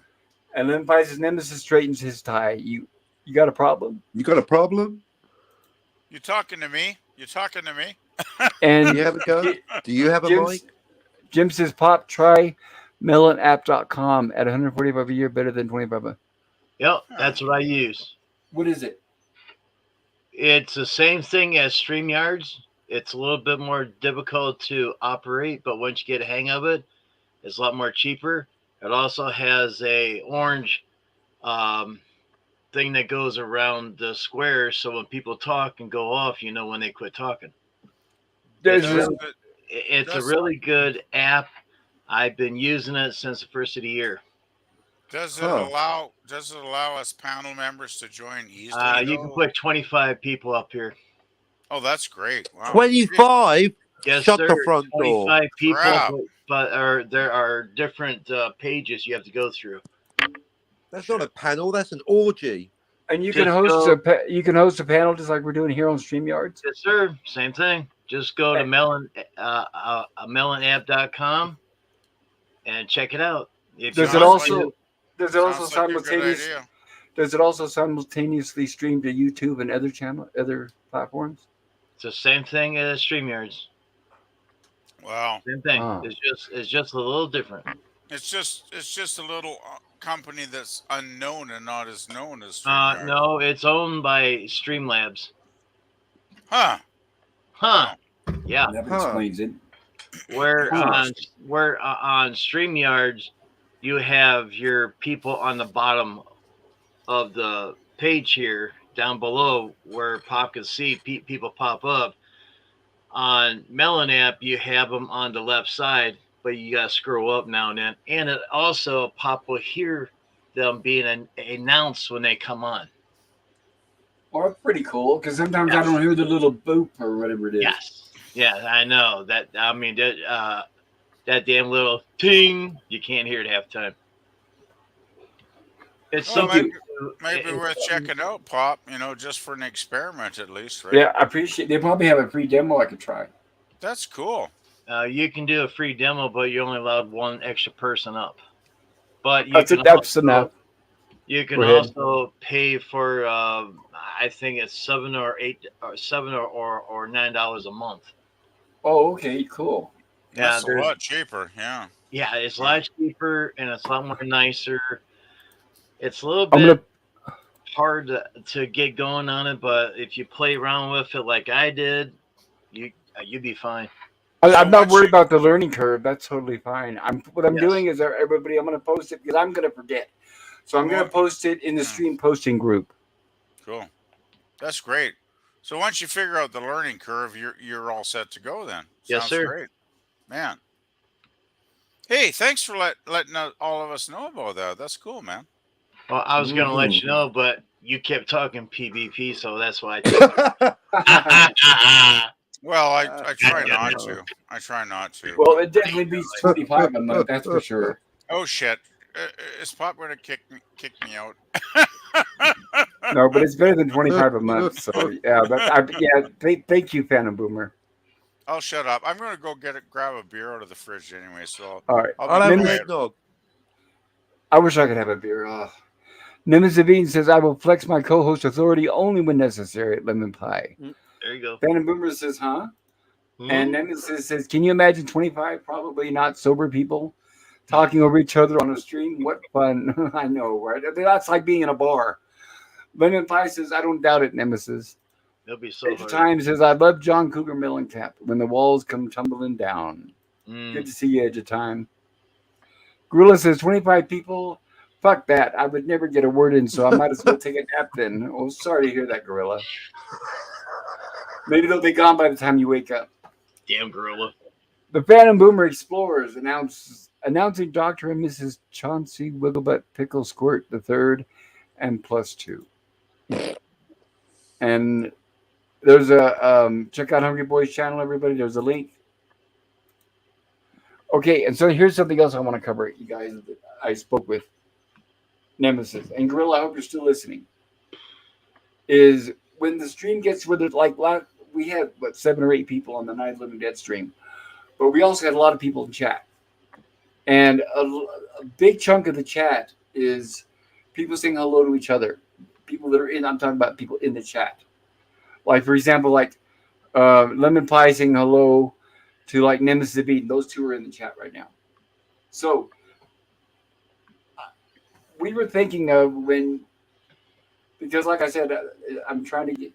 And then Vice's Nemesis straightens his tie. You got a problem? You got a problem? You talking to me? You talking to me? And Do you have a go? Do you have a mic? Jim says, Pop, try melonapp.com at $145 a year, better than $25 a month. Yep, that's what I use. What is it? It's the same thing as StreamYards. It's a little bit more difficult to operate, but once you get a hang of it, it's a lot more cheaper. It also has a orange thing that goes around the square, so when people talk and go off, you know when they quit talking. It's a really good app. I've been using it since the first of the year. Does it allow us panel members to join easily? You can put 25 people up here. Oh, that's great. Wow. 25? Yes, Shut sir. the front 25 door. people, Crap. but there are different pages you have to go through. That's not a panel. That's an orgy. And you Just can host a panel just like we're doing here on StreamYards. Yes, sir. Same thing. Just go to melonapp.com and check it out. Does it also simultaneously stream to YouTube and other platforms? It's the same thing as StreamYards. Wow. Same thing. Wow. It's just a little different. It's just a little company that's unknown and not as known as StreamYard. No, it's owned by Streamlabs. Huh. Huh. Yeah. That explains it. Where on StreamYards, you have your people on the bottom of the page here, down below, where Pop can see people pop up. On Melon app, you have them on the left side, but you got to scroll up now and then. And it also, Pop will hear them being announced when they come on. Well, that's pretty cool, because sometimes I don't hear the little boop or whatever it is. Yes. Yeah, I know. That damn little ting, you can't hear it half the time. It's maybe worth checking out, Pop, just for an experiment at least, right? Yeah, I appreciate it. They probably have a free demo I could try. That's cool. You can do a free demo, but you're only allowed one extra person up. But that's enough. You can also pay for I think it's $7 or $9 a month. Oh, okay, cool. Yeah, that's a lot cheaper. Yeah. Yeah, it's a lot cheaper and it's a lot more nicer. It's a little bit hard to get going on it, but if you play around with it like I did, you'd be fine. I'm not worried about the learning curve. That's totally fine. What I'm doing is, everybody, I'm going to post it because I'm going to forget. So I'm going to post it in the stream posting group. Cool. That's great. So once you figure out the learning curve, you're all set to go then. Yes, sir. Great. Man. Hey, thanks for letting all of us know about that. That's cool, man. Well, I was going to let you know, but you kept talking PvP, so that's why Well, I try not to. I try not to. Well, it definitely beats 25 a month, that's for sure. Oh, shit. Is Pop going to kick me out? No, but it's better than 25 a month. So, yeah. Thank you, Phantom Boomer. I'll shut up. I'm going to go grab a beer out of the fridge anyway. So all right. I'll have a dog. I wish I could have a beer. Nimbus Zavine says, I will flex my co-host authority only when necessary at Lemon Pie. There you go. Phantom Boomer says, huh? Mm-hmm. And Nemesis says, can you imagine 25 probably not sober people talking over each other on a stream? What fun. I know, right? That's like being in a bar. Lemon Pie says, I don't doubt it, Nemesis. It'll be so hard. Time says, I love John Cougar Mellencamp when the walls come tumbling down. Good to see you, Edge of Time. Gorilla says, 25 people. Fuck that. I would never get a word in, so I might as well take a nap then. Oh, sorry to hear that, Gorilla. Maybe they'll be gone by the time you wake up. Damn Gorilla. The Phantom Boomer Explorers announcing Dr. and Mrs. Chauncey Wigglebutt Pickle Squirt III and +2. And there's a check out Hungry Boys channel, everybody. There's a link. Okay, and so here's something else I want to cover, you guys, that I spoke with. Nemesis, and Gorilla, I hope you're still listening, is when the stream gets where there's like we had 7 or 8 people on the Night of the Living Dead stream, but we also had a lot of people in chat, and a big chunk of the chat is people saying hello to each other. People that are in, I'm talking about people in the chat. Like, for example, like Lemon Pie saying hello to like Nemesis the Beat. Those two are in the chat right now. So we were thinking of because like I said, I'm trying to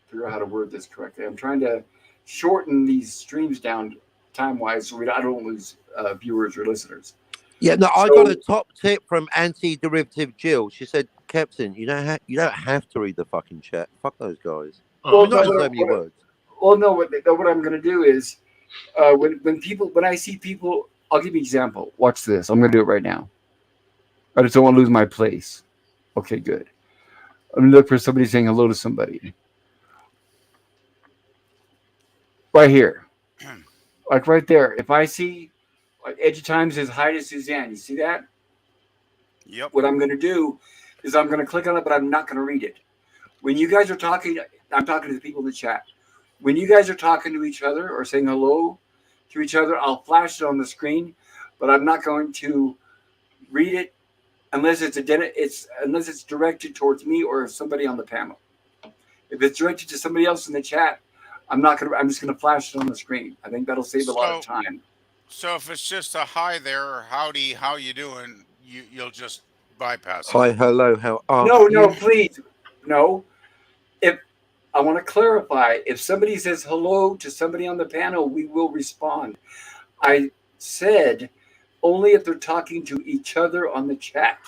figure out how to word this correctly. I'm trying to shorten these streams down time-wise so I don't lose viewers or listeners. Yeah, no, I got a top tip from Anti-Derivative Jill. She said, Captain, you don't have to read the fucking chat. Fuck those guys. Well, not so many words. Well, no, what I'm going to do is when I see people, I'll give you an example. Watch this. I'm going to do it right now. I just don't want to lose my place. Okay, good. I'm going to look for somebody saying hello to somebody. Right here. Like right there. If I see, like Edge of Time says hi to Suzanne. You see that? Yep. What I'm going to do is I'm going to click on it, but I'm not going to read it. When you guys are talking, I'm talking to the people in the chat. When you guys are talking to each other or saying hello to each other, I'll flash it on the screen, but I'm not going to read it unless it's directed towards me or somebody on the panel. If it's directed to somebody else in the chat, I'm just gonna flash it on the screen. I think that'll save a lot of time. So if it's just a hi there or howdy, how you doing, you'll just bypass it. Hi, hello, how are you? No, please. No. If I want to clarify, if somebody says hello to somebody on the panel, we will respond. I said only if they're talking to each other on the chat.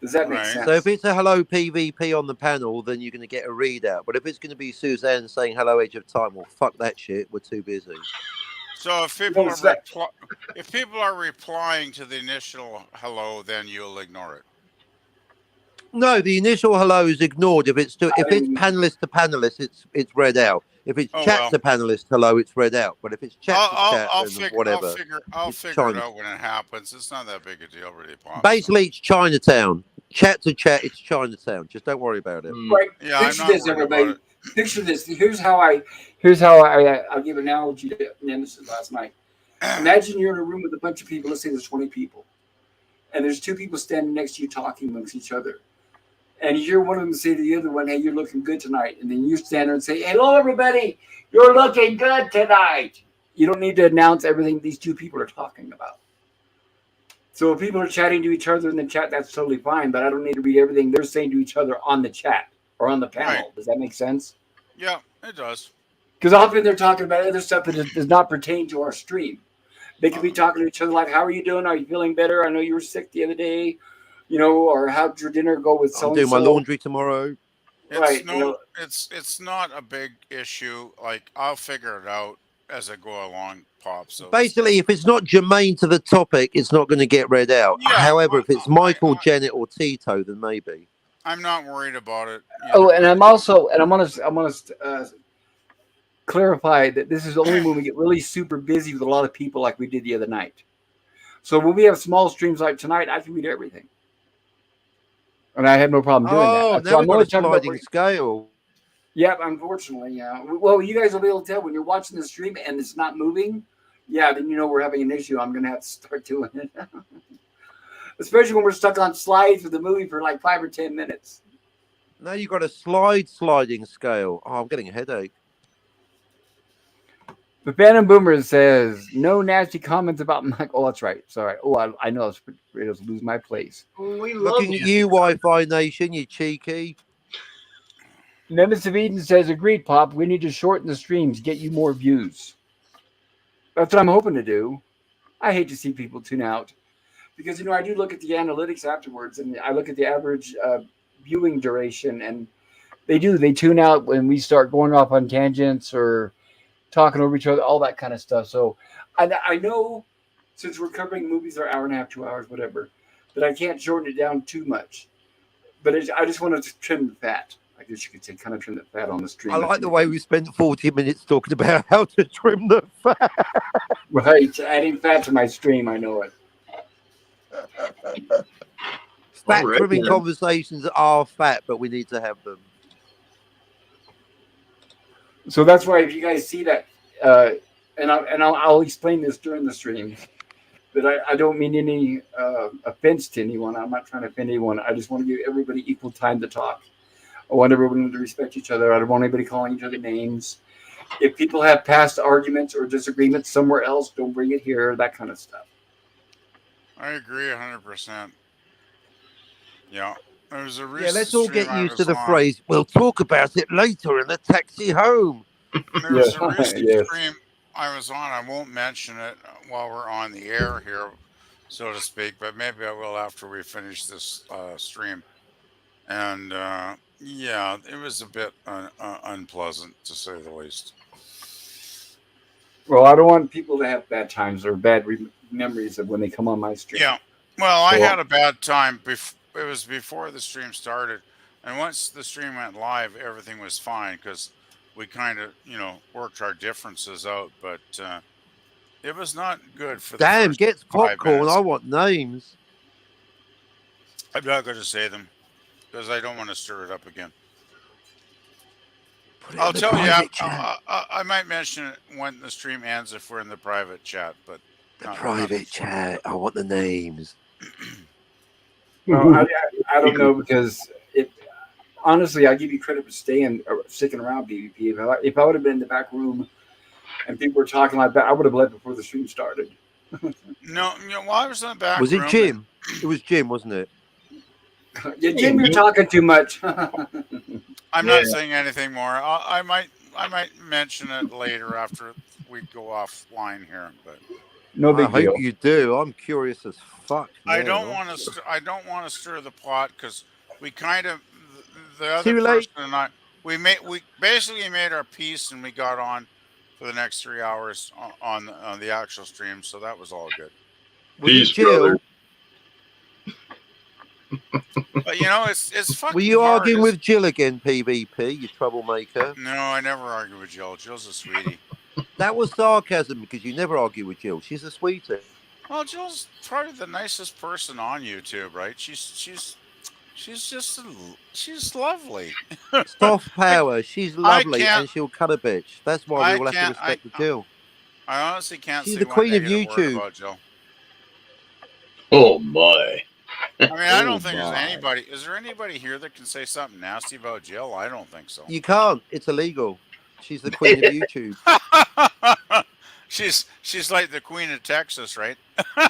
Does that make sense? So if it's a hello PvP on the panel, then you're going to get a readout. But if it's going to be Suzanne saying hello Edge of Time, well, fuck that shit. We're too busy. So if people are replying to the initial hello, then you'll ignore it. No, the initial hello is ignored. If it's panelist to panelist, it's read out. If it's chat to panelist, hello, it's read out. But if it's chat to chat, I'll figure it out when it happens. It's not that big a deal, really. Basically, it's Chinatown. Chat to chat, it's Chinatown. Just don't worry about it. Right. Yeah, Picture this, everybody. Picture this. Here's how I'll give an analogy to Nemesis last night. Imagine you're in a room with a bunch of people. Let's say there's 20 people, and there's 2 people standing next to you talking amongst each other. And you hear one of them say to the other one, "Hey, you're looking good tonight." And then you stand there and say, "Hello, everybody. You're looking good tonight." You don't need to announce everything these 2 people are talking about. So if people are chatting to each other in the chat, that's totally fine. But I don't need to read everything they're saying to each other on the chat or on the panel. Right. Does that make sense? Yeah, it does. Because often they're talking about other stuff that does not pertain to our stream. They could be talking to each other like, "How are you doing? Are you feeling better? I know you were sick the other day. You know, or how'd your dinner go with so-and-so? I'm doing my laundry tomorrow." It's not a big issue. Like, I'll figure it out as I go along, Pop. So basically, if it's not germane to the topic, it's not going to get read out. Yeah, However, if it's Michael, Janet, or Tito, then maybe. I'm not worried about it. And I'm gonna clarify that this is only when we get really super busy with a lot of people, like we did the other night. So when we have small streams like tonight, I can read everything. And I have no problem doing that. Now we've got a sliding scale. Yeah, unfortunately, yeah. Well, you guys will be able to tell when you're watching the stream and it's not moving. Yeah, then you know we're having an issue. I'm going to have to start doing it. Especially when we're stuck on slides with the movie for like 5 or 10 minutes. Now you've got a sliding scale. Oh, I'm getting a headache. The Phantom Boomer says, "No nasty comments about Mike." Oh, that's right. Sorry. Oh, I know I was ready to lose my place. Looking at you, Wi-Fi Nation, you cheeky. Nemesis of Eden says, "Agreed, Pop. We need to shorten the streams, get you more views." That's what I'm hoping to do. I hate to see people tune out because, I do look at the analytics afterwards, and I look at the average viewing duration, and they tune out when we start going off on tangents or talking over each other, all that kind of stuff. So I know, since we're covering movies that are hour and a half, 2 hours, whatever, that I can't shorten it down too much. But I just wanted to trim the fat. I guess you could say kind of trim the fat on the stream. I like the way we spent 40 minutes talking about how to trim the fat. Right. Adding fat to my stream, I know it. Fat Alright, trimming then. conversations are fat, but we need to have them. So that's why if you guys see that, I'll explain this during the stream. But I don't mean any offense to anyone. I'm not trying to offend anyone. I just want to give everybody equal time to talk. I want everyone to respect each other. I don't want anybody calling each other names. If people have past arguments or disagreements somewhere else, don't bring it here. That kind of stuff. I agree 100%. Yeah. There was a Yeah, recent let's all stream get I used to was the on. phrase, we'll talk about it later in the taxi home. There Yeah. was a recent Yes. stream I was on. I won't mention it while we're on the air here, so to speak, but maybe I will after we finish this stream. And yeah, it was a bit unpleasant to say the least. Well, I don't want people to have bad times or bad memories of when they come on my stream. Yeah. Well, I So had a bad time. It was before the stream started, and once the stream went live, everything was fine because we kind of, worked our differences out. But it was not good for the Damn, first gets 5 minutes. popcorn. I want names. I'm not going to say them because I don't want to stir it up again. Put it I'll in the tell you. private chat. I might mention it when the stream ends if we're in the private chat, but The not private before. chat. I want the names. well, I don't know because honestly, I give you credit for sticking around, BVP. If I would have been in the back room and people were talking like that, I would have left before the stream started. No, while I was in the back Was it room, Jim? It was Jim, wasn't it? Yeah, Jim, you're talking too much. I'm Yeah. not saying anything more. I might mention it later after we go offline here, but No I big deal. hope you do. I'm curious as fuck I don't now. want to. I don't want to stir the pot because we kind of the other Too late. person and I we basically made our peace and we got on for the next 3 hours on the actual stream, so that was all good. Was Peace, it Jill? But it's fucking Were you hard. arguing with Jill again, PvP, you troublemaker? No, I never argue with Jill. Jill's a sweetie. That was sarcasm because you never argue with Jill. She's a sweetie. Well, Jill's probably the nicest person on YouTube, right? She's just she's lovely. Soft power. She's I lovely can't. and she'll cut a bitch. That's why we I all have to can't. respect the Jill. I honestly can't She's say the one queen of negative word YouTube. about Jill. Oh my. I mean, I Oh don't think there's my. anybody. Is there anybody here that can say something nasty about Jill? I don't think so. You can't. It's illegal. She's the queen of YouTube. she's like the queen of Texas, right? I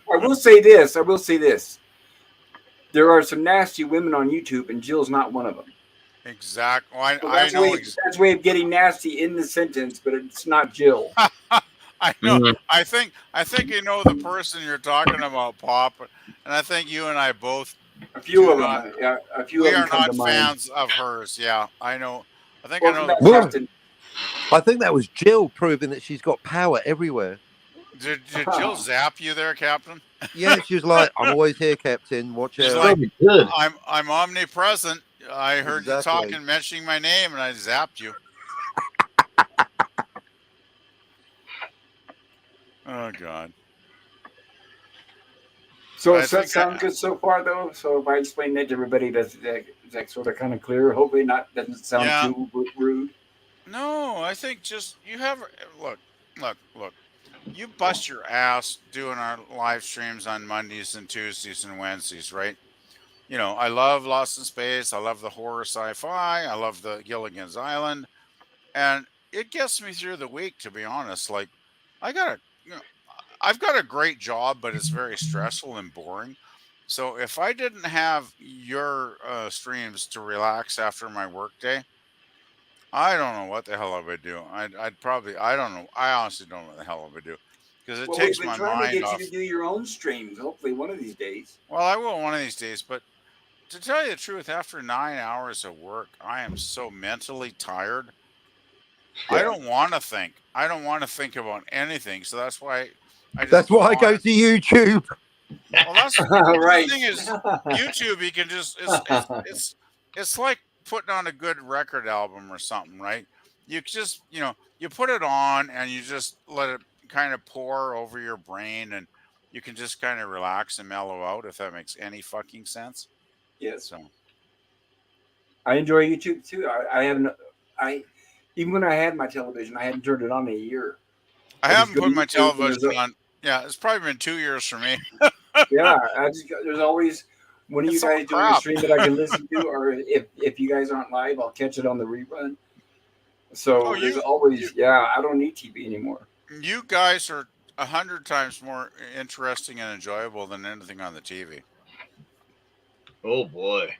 will say this. There are some nasty women on YouTube, and Jill's not one of them. Exactly. Well, So I know. that's a way of getting nasty in the sentence, but it's not Jill. I know. Mhm. I think you know the person you're talking about, Pop, and I think you and I both. A few Do of not- them. Yeah, a few We of them are come not to mind. fans of hers. Yeah, I know. I think Well, I know that's the Whoa. Justin. I think that was Jill proving that she's got power everywhere. Did Jill zap you there, Captain? Yeah, she was like, I'm always here, Captain. Watch She's out. like, Probably good. I'm omnipresent. I heard you Exactly. talking, mentioning my name, and I zapped you. Oh God. So I does that think sound good so far, though? So if I explain that to everybody, is that sort of kind of clear? Hopefully, not doesn't sound Yeah. too rude. No, I think just you have look. You bust your ass doing our live streams on Mondays and Tuesdays and Wednesdays, right? I love Lost in Space. I love the horror sci-fi. I love the Gilligan's Island, and it gets me through the week. To be honest, like I got a, I've got a great job, but it's very stressful and boring. So if I didn't have your streams to relax after my workday, I don't know what the hell I would do. I'd probably, I don't know. I honestly don't know what the hell I would do because it Well, we've takes been my trying to mind get off. you to do your own streams. Hopefully, one of these days. Well, I will one of these days, but to tell you the truth, after 9 hours of work, I am so mentally tired. I Yeah. don't want to think. I don't want to think about anything. So that's why I just That's why I on. go to YouTube. Well, that's Right. the thing is YouTube. You can just it's like putting on a good record album or something, right? You just you put it on and you just let it kind of pour over your brain, and you can just kind of relax and mellow out, if that makes any fucking sense. Yes, So I enjoy YouTube too. I haven't. I even when I had my television, I hadn't turned it on in a year. I I just haven't go to put my YouTube and television on. Yeah, it's probably been 2 years for me. yeah, there's always one of you It's all guys doing a crap. stream that I can listen to, or if you guys aren't live, I'll catch it on the rerun. Oh, So there's you always yeah. I don't need TV anymore. you guys are 100 times more interesting and enjoyable than anything on the TV. Oh boy.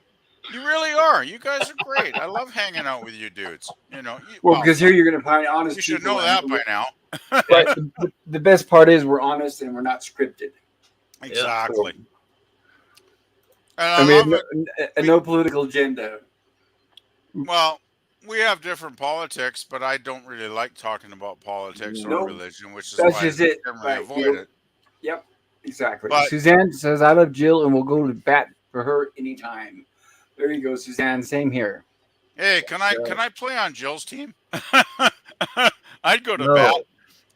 You really are. You guys are great. I love hanging out with you dudes. Well, Well, because here you're going to find you honest should people, know and that by now. but the best part is we're honest and we're not scripted. Exactly. So, And I I mean, love it. no political agenda. Well, we have different politics, but I don't really like talking about politics or No, religion, which is that's why I just it. generally Right? avoid it. Yep. Exactly. But Suzanne says, "I love Jill, and we'll go to bat for her anytime." There you go, Suzanne. Same here. hey, can I So, can I play on Jill's team? I'd go to bat.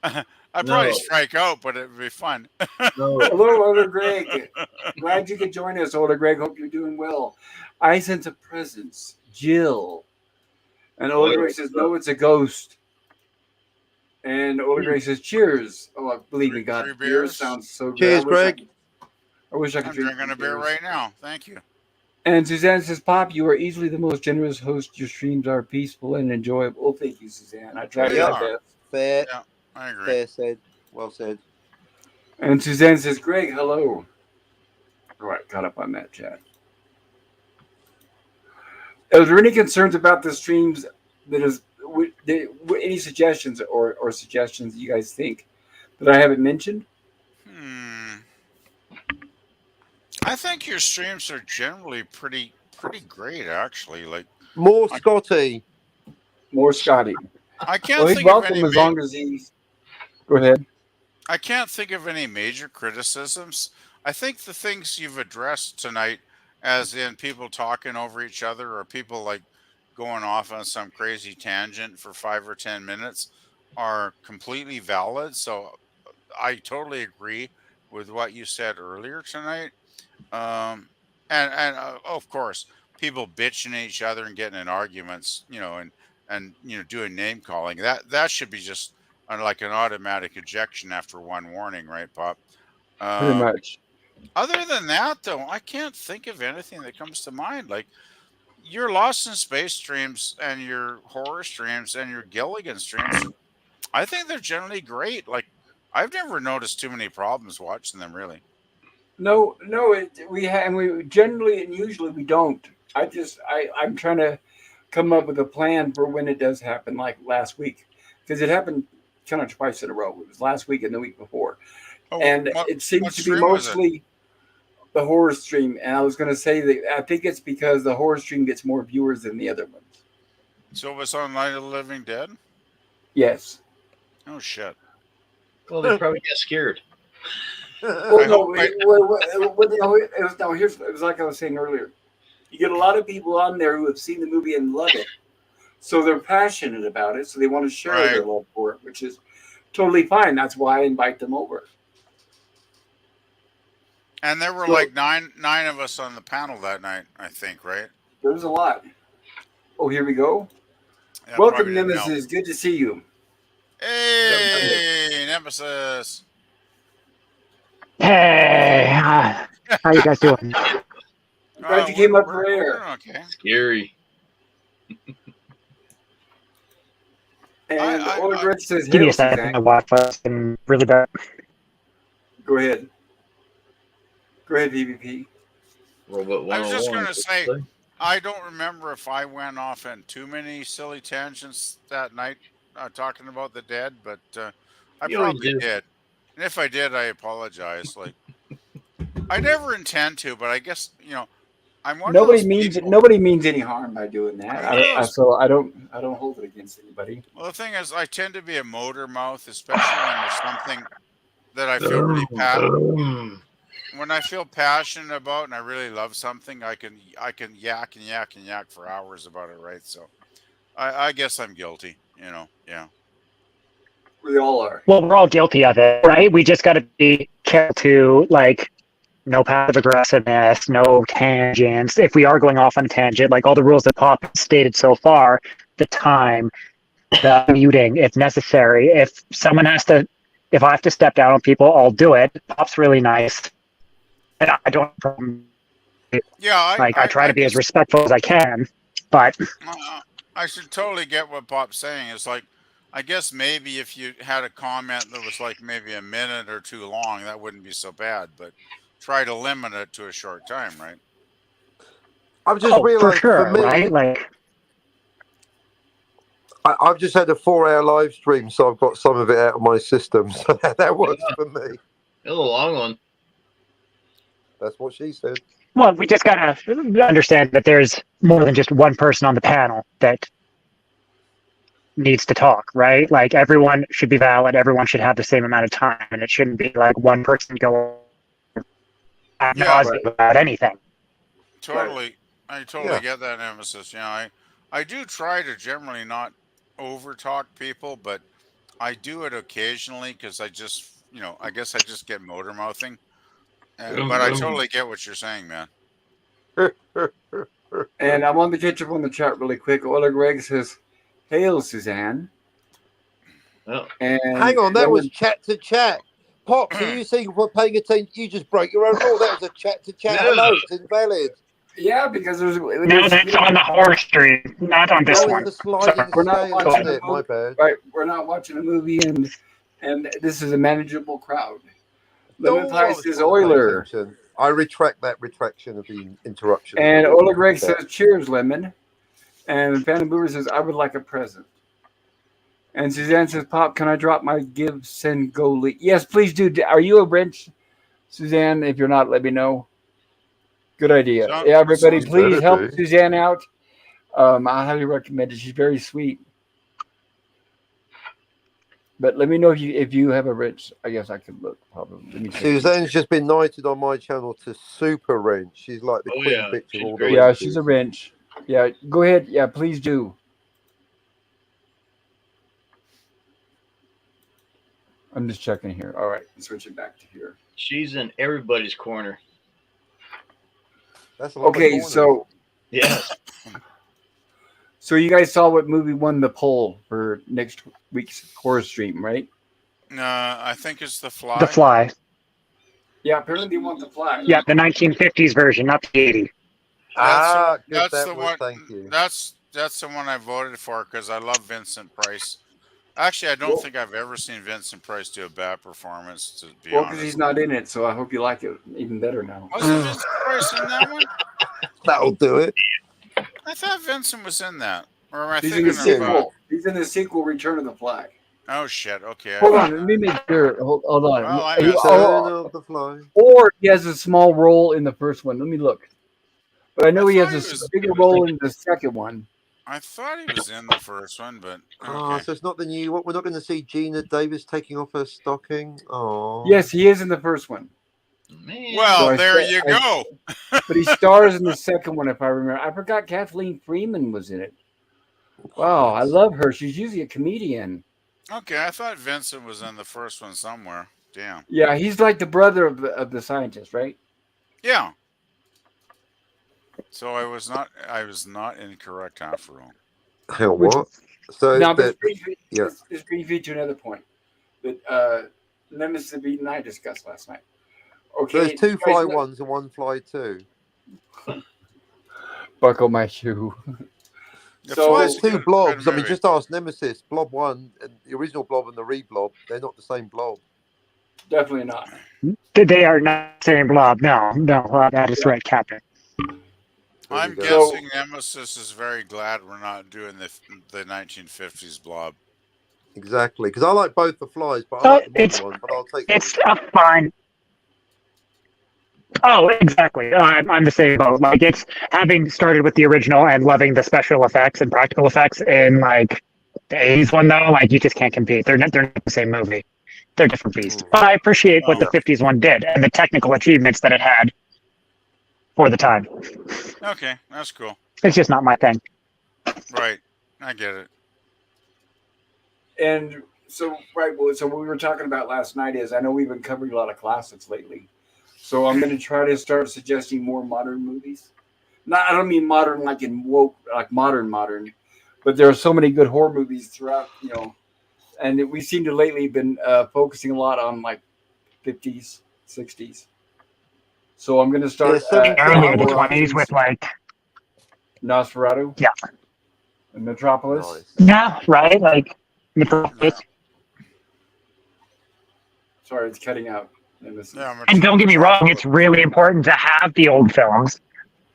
No. I'd probably No. strike out, but it'd be fun. No. hello, Older Greg. Glad you could join us, Older Greg. Hope you're doing well. I sense a presence, Jill. And Oh Older yeah. Greg says, "No, it's a ghost." And Older Greg says, "Cheers." Oh, I believe me, God, Three beer beers. sounds so good. Cheers, Greg. I wish I could I'm drink drinking some a beer beers. right now. Thank you. And Suzanne says, "Pop, you are easily the most generous host. Your streams are peaceful and enjoyable." Oh, thank you, Suzanne. I try They my Yep. are. best. Fair, Yeah, I agree. fair said. Well said. And Suzanne says, "Greg, hello." All right, caught up on that chat. Are there any concerns about the streams? Any suggestions or suggestions you guys think that I haven't mentioned? Hmm. I think your streams are generally pretty great, actually. Like More I, Scotty. More Scotty. I Well, can't he's think of any welcome as long as he's. Go ahead. I can't think of any major criticisms. I think the things you've addressed tonight, as in people talking over each other or people like going off on some crazy tangent for 5 or 10 minutes, are completely valid. So I totally agree with what you said earlier tonight. Um, and of course, people bitching at each other and getting in arguments, and doing name calling. That should be just like an automatic ejection after one warning, right, Pop? Pretty Um, much. Other than that, though, I can't think of anything that comes to mind. Like your Lost in Space streams and your horror streams and your Gilligan streams, I think they're generally great. Like I've never noticed too many problems watching them, really. No, no, we generally and usually we don't. I'm trying to come up with a plan for when it does happen, like last week, because it happened kind of twice in a row. It was last week and the week before, Oh, and it what seems to be stream was it? mostly the horror stream. And I was going to say that I think it's because the horror stream gets more viewers than the other ones. So it was on Night of the Living Dead? Yes. Oh shit! Well, they probably get scared. Well, I hope. no, it was like I was saying earlier. You get a lot of people on there who have seen the movie and love it. So they're passionate about it. So they want to share Right. their love for it, which is totally fine. That's why I invite them over. And there were So like nine of us on the panel that night, I think, right? there's a lot. Oh, here we go. Yeah, Welcome, probably didn't help. Nemesis. Good to see you. Hey, Nemesis. Hey, how you guys doing? Glad you came up for We're air. okay. Scary. And Older Greg says, Give me "Hey, a second. Suzanne." My Wi-Fi's been really bad. Go ahead. Go ahead, VVP. Robot 101. I was just gonna say, Say? I don't remember if I went off on too many silly tangents that night talking about the dead, but I You always probably do. did. And if I did, I apologize. Like I never intend to, but I guess I'm one of those people. Nobody means any harm by doing that. I'm one of those. So I don't hold it against anybody. Well, the thing is, I tend to be a motor mouth, especially when there's something that I feel really when I feel passionate about and I really love something. I can yak and yak and yak for hours about it, right? So I guess I'm guilty. Yeah. We all are. Well, we're all guilty of it, right? We just got to be careful to like no passive aggressiveness, no tangents. If we are going off on a tangent, like all the rules that Pop stated so far, the time, the muting, if necessary. If someone has to, if I have to step down on people, I'll do it. Pop's really nice. And I don't, Yeah, like, I try I to be as guess respectful as I can, but I should totally get what Pop's saying. It's like, I guess maybe if you had a comment that was like maybe a minute or two long, that wouldn't be so bad. But try to limit it to a short time, right? I've just oh, for realised for sure, right? me, Like, I've just had a 4-hour live stream, so I've got some of it out of my system. So that works for me. A little long one. That's what she said. well, we just gotta understand that there's more than just one person on the panel that needs to talk, right? Like everyone should be valid, everyone should have the same amount of time, and it shouldn't be like one person go ad Yeah, nauseam about anything. totally. I totally Yeah. get that emphasis. Yeah, I do try to generally not over talk people, but I do it occasionally because I just, I guess I just get motor mouthing. But I totally get what you're saying, man. And I want to catch up on the chat really quick. Ola Greg says, "Hail, Suzanne." Oh. And Hang on, that then was chat to chat. Pops, are you saying for paying attention? You just broke your own rule. That was a chat to chat. No. Hello, it's invalid. yeah, because No, that's on the horror stream, not on this Oh, one. it's the sliding We're not scale, watching isn't it? My bad. right. We're not watching a movie, and this is a manageable crowd. No, Lemon I Pie was says trying to pay Euler, attention. I retract that retraction of the interruption. and Ola Greg says, "Cheers, Lemon." And Phantom Boomer says, "I would like a present." And Suzanne says, "Pop, can I drop my give send go lead?" Yes, please do. Are you a wrench, Suzanne? If you're not, let me know. Good idea. So- Yeah, everybody, so- please help Better do. Suzanne out. I highly recommend it. She's very sweet. But let me know if you have a wrench. I guess I could look. Probably. Let me check. Suzanne's just been knighted on my channel to Super Wrench. She's like the Oh, queen yeah. bitch of She's all the great. Yeah, wrenches. she's a wrench. Yeah, go ahead. Yeah, please do. I'm just checking here. All right, switch it back to here. She's in everybody's corner. That's a lot of Okay, corners. Yes. so you guys saw what movie won the poll for next week's horror stream, right? I think it's The Fly. The Fly. Yeah, apparently they want the flag. Yeah, the 1950s version, not the 80s. good, That's that the was- one. Thank you. That's the one I voted for because I love Vincent Price. Actually, I don't think I've ever seen Vincent Price do a bad performance. To be Well, because honest, he's not in it, so I hope you like it even better now. wasn't Vincent Price in that one? That'll do it. I thought Vincent was in that. Or am I He's in the thinking of? sequel. He's in the sequel, Return of the Flag. Oh shit! Okay. Hold on, let me make sure. Hold on. Well, I missed Turn of the Fly. Or he has a small role in the first one. Let me look. But I know he thought has he a was- bigger role in the second one. I thought he was in the first one, but Oh, okay. so it's not the new one. We're not going to see Gina Davis taking off her stocking. Oh, Yes, he is in the first one. Man. Well, So I there said- you go. But he stars in the second one, if I remember. I forgot Kathleen Freeman was in it. Wow, I love her. She's usually a comedian. Okay, I thought Vincent was in the first one somewhere. Damn. Yeah, he's like the brother of the scientist, right? Yeah. So I was not incorrect after all. Hang on, Which- what? So Now, that, yeah. this brings me to another point that Nemesis Beat and I discussed last night. Okay, there's two you guys fly know- ones and one fly two. Buckle my shoe. The So- Fly's There's a two good blobs. I mean, movie. just ask Nemesis. Blob 1, and the original blob and the re-blob, they're not the same blob. Definitely not. They are not the same blob. No, that is right, Captain. There I'm you go. guessing Nemesis is very glad we're not doing the 1950s blob. Exactly, because I like both the flies, but I So like the modern it's- one. But I'll take It's a fine. Oh, exactly. I'm the same boat. Like, it's having started with the original and loving the special effects and practical effects in like the 80s one though. Like, you just can't compete. They're not the same movie. They're different beasts. But I appreciate what the 50s one did and the technical achievements that it had for the time. Okay, that's cool. It's just not my thing. Right, I get it. And so right. Well, so what we were talking about last night is I know we've been covering a lot of classics lately, so I'm going to try to start suggesting more modern movies. Not, I don't mean modern like in woke, like modern, but there are so many good horror movies throughout, and we seem to lately been focusing a lot on like 50s, 60s. So I'm going to Yeah, start Earlier the more 20s with like, Nosferatu yeah, and Metropolis. nice. yeah, right, like Metropolis. Sorry, it's cutting out. And don't get me wrong, it's really important to have the old films.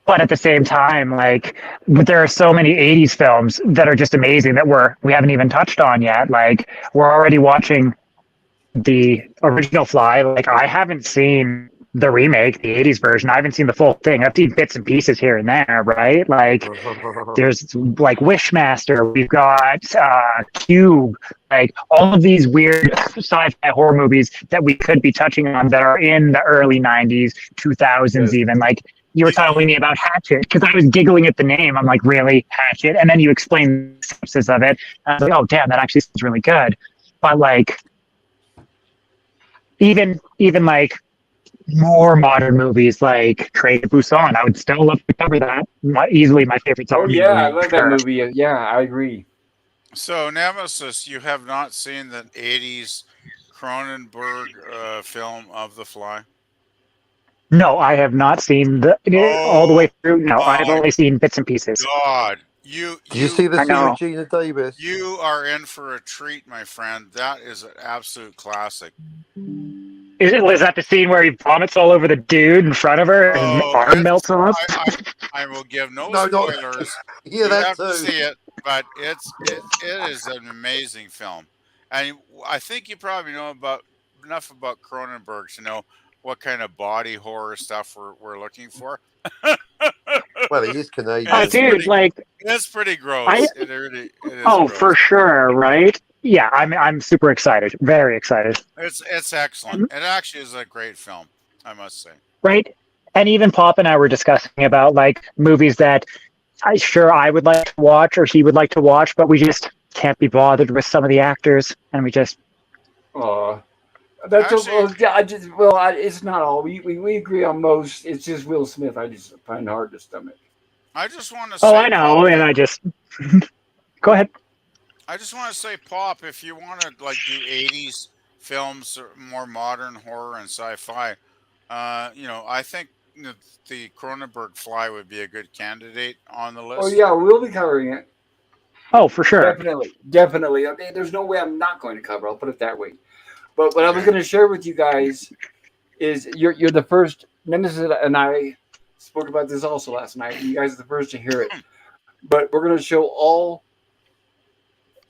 But at the same time, like there are so many 80s films that are just amazing that we haven't even touched on yet. Like we're already watching the original Fly. Like I haven't seen the remake, the 80s version. I haven't seen the full thing. I've seen bits and pieces here and there, right? Like there's like Wishmaster, we've got Cube, like all of these weird sci-fi horror movies that we could be touching on that are in the early 90s, 2000s even. Like you were telling me about Hatchet because I was giggling at the name. I'm like, really, Hatchet? And then you explain the synopsis of it. And I was like, oh, damn, that actually sounds really good. But like, even like more modern movies like Train to Busan, I would still love to cover that. Easily my favorite Oh zombie yeah, movie. I love that movie. Yeah, I agree. So, Nemesis, you have not seen the 80s Cronenberg film of The Fly? No, I have not seen all the way through. No, I've only seen bits and pieces. God, Did you see the scene with Gina Davis? You are in for a treat, my friend. That is an absolute classic. Was that the scene where he vomits all over the dude in front of her and his arm melts off? I will give no spoilers. Yeah, you that have too. to see it, but it is an amazing film, and I think you probably know enough about Cronenberg to know what kind of body horror stuff we're looking for. Well, he is Canadian. Oh, dude, it's pretty gross. It is gross. Gross. For sure, right? Yeah, I'm super excited, very excited. It's excellent. It actually is a great film, I must say. Right, and even Pop and I were discussing about like movies that I would like to watch or he would like to watch, but we just can't be bothered with some of the actors, and we just. That's it's not all. We agree on most. It's just Will Smith. I just find hard to stomach. I just want to say. Oh, I know, and I just. Go ahead. I just want to say, Pop, if you want to like do 80s films, or more modern horror and sci-fi, I think the Cronenberg Fly would be a good candidate on the list. Oh yeah, we'll be covering it. Oh, for sure. Definitely. I mean, there's no way I'm not going to cover. I'll put it that way. But what I was going to share with you guys is you're the first. Nemesis and I spoke about this also last night. You guys are the first to hear it. But we're going to show all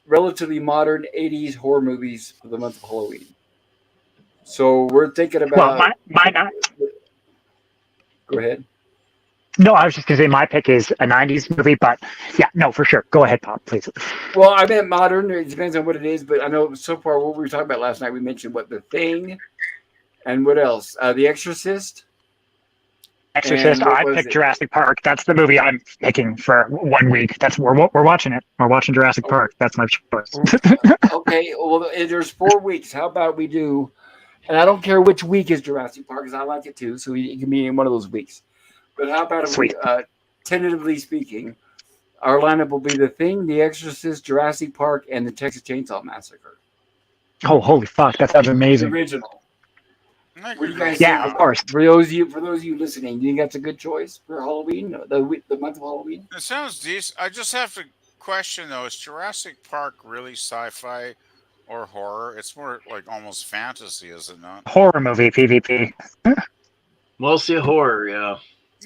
relatively modern 80s horror movies for the month of Halloween. So we're thinking about. Well, my not. Go ahead. No, I was just going to say my pick is a 90s movie, but yeah, no, for sure. Go ahead, Pop, please. Well, I meant modern. It depends on what it is, but I know so far what we were talking about last night, we mentioned The Thing and what else? The Exorcist. Exorcist. I picked Jurassic Park. That's the movie I'm picking for 1 week. We're watching it. We're watching Jurassic Park. That's my choice. Okay, well, there's 4 weeks. How about we do, and I don't care which week is Jurassic Park because I like it too, so it can be in one of those weeks. But how about if we, tentatively speaking, our lineup will be The Thing, The Exorcist, Jurassic Park, and the Texas Chainsaw Massacre. Oh, holy fuck! That sounds amazing. The original. What do you guys think? Of course. For those of you listening, do you think that's a good choice for Halloween, the month of Halloween? It sounds decent. I just have to question though: is Jurassic Park really sci-fi or horror? It's more like almost fantasy, is it not? Horror movie, PvP. Mostly horror, yeah.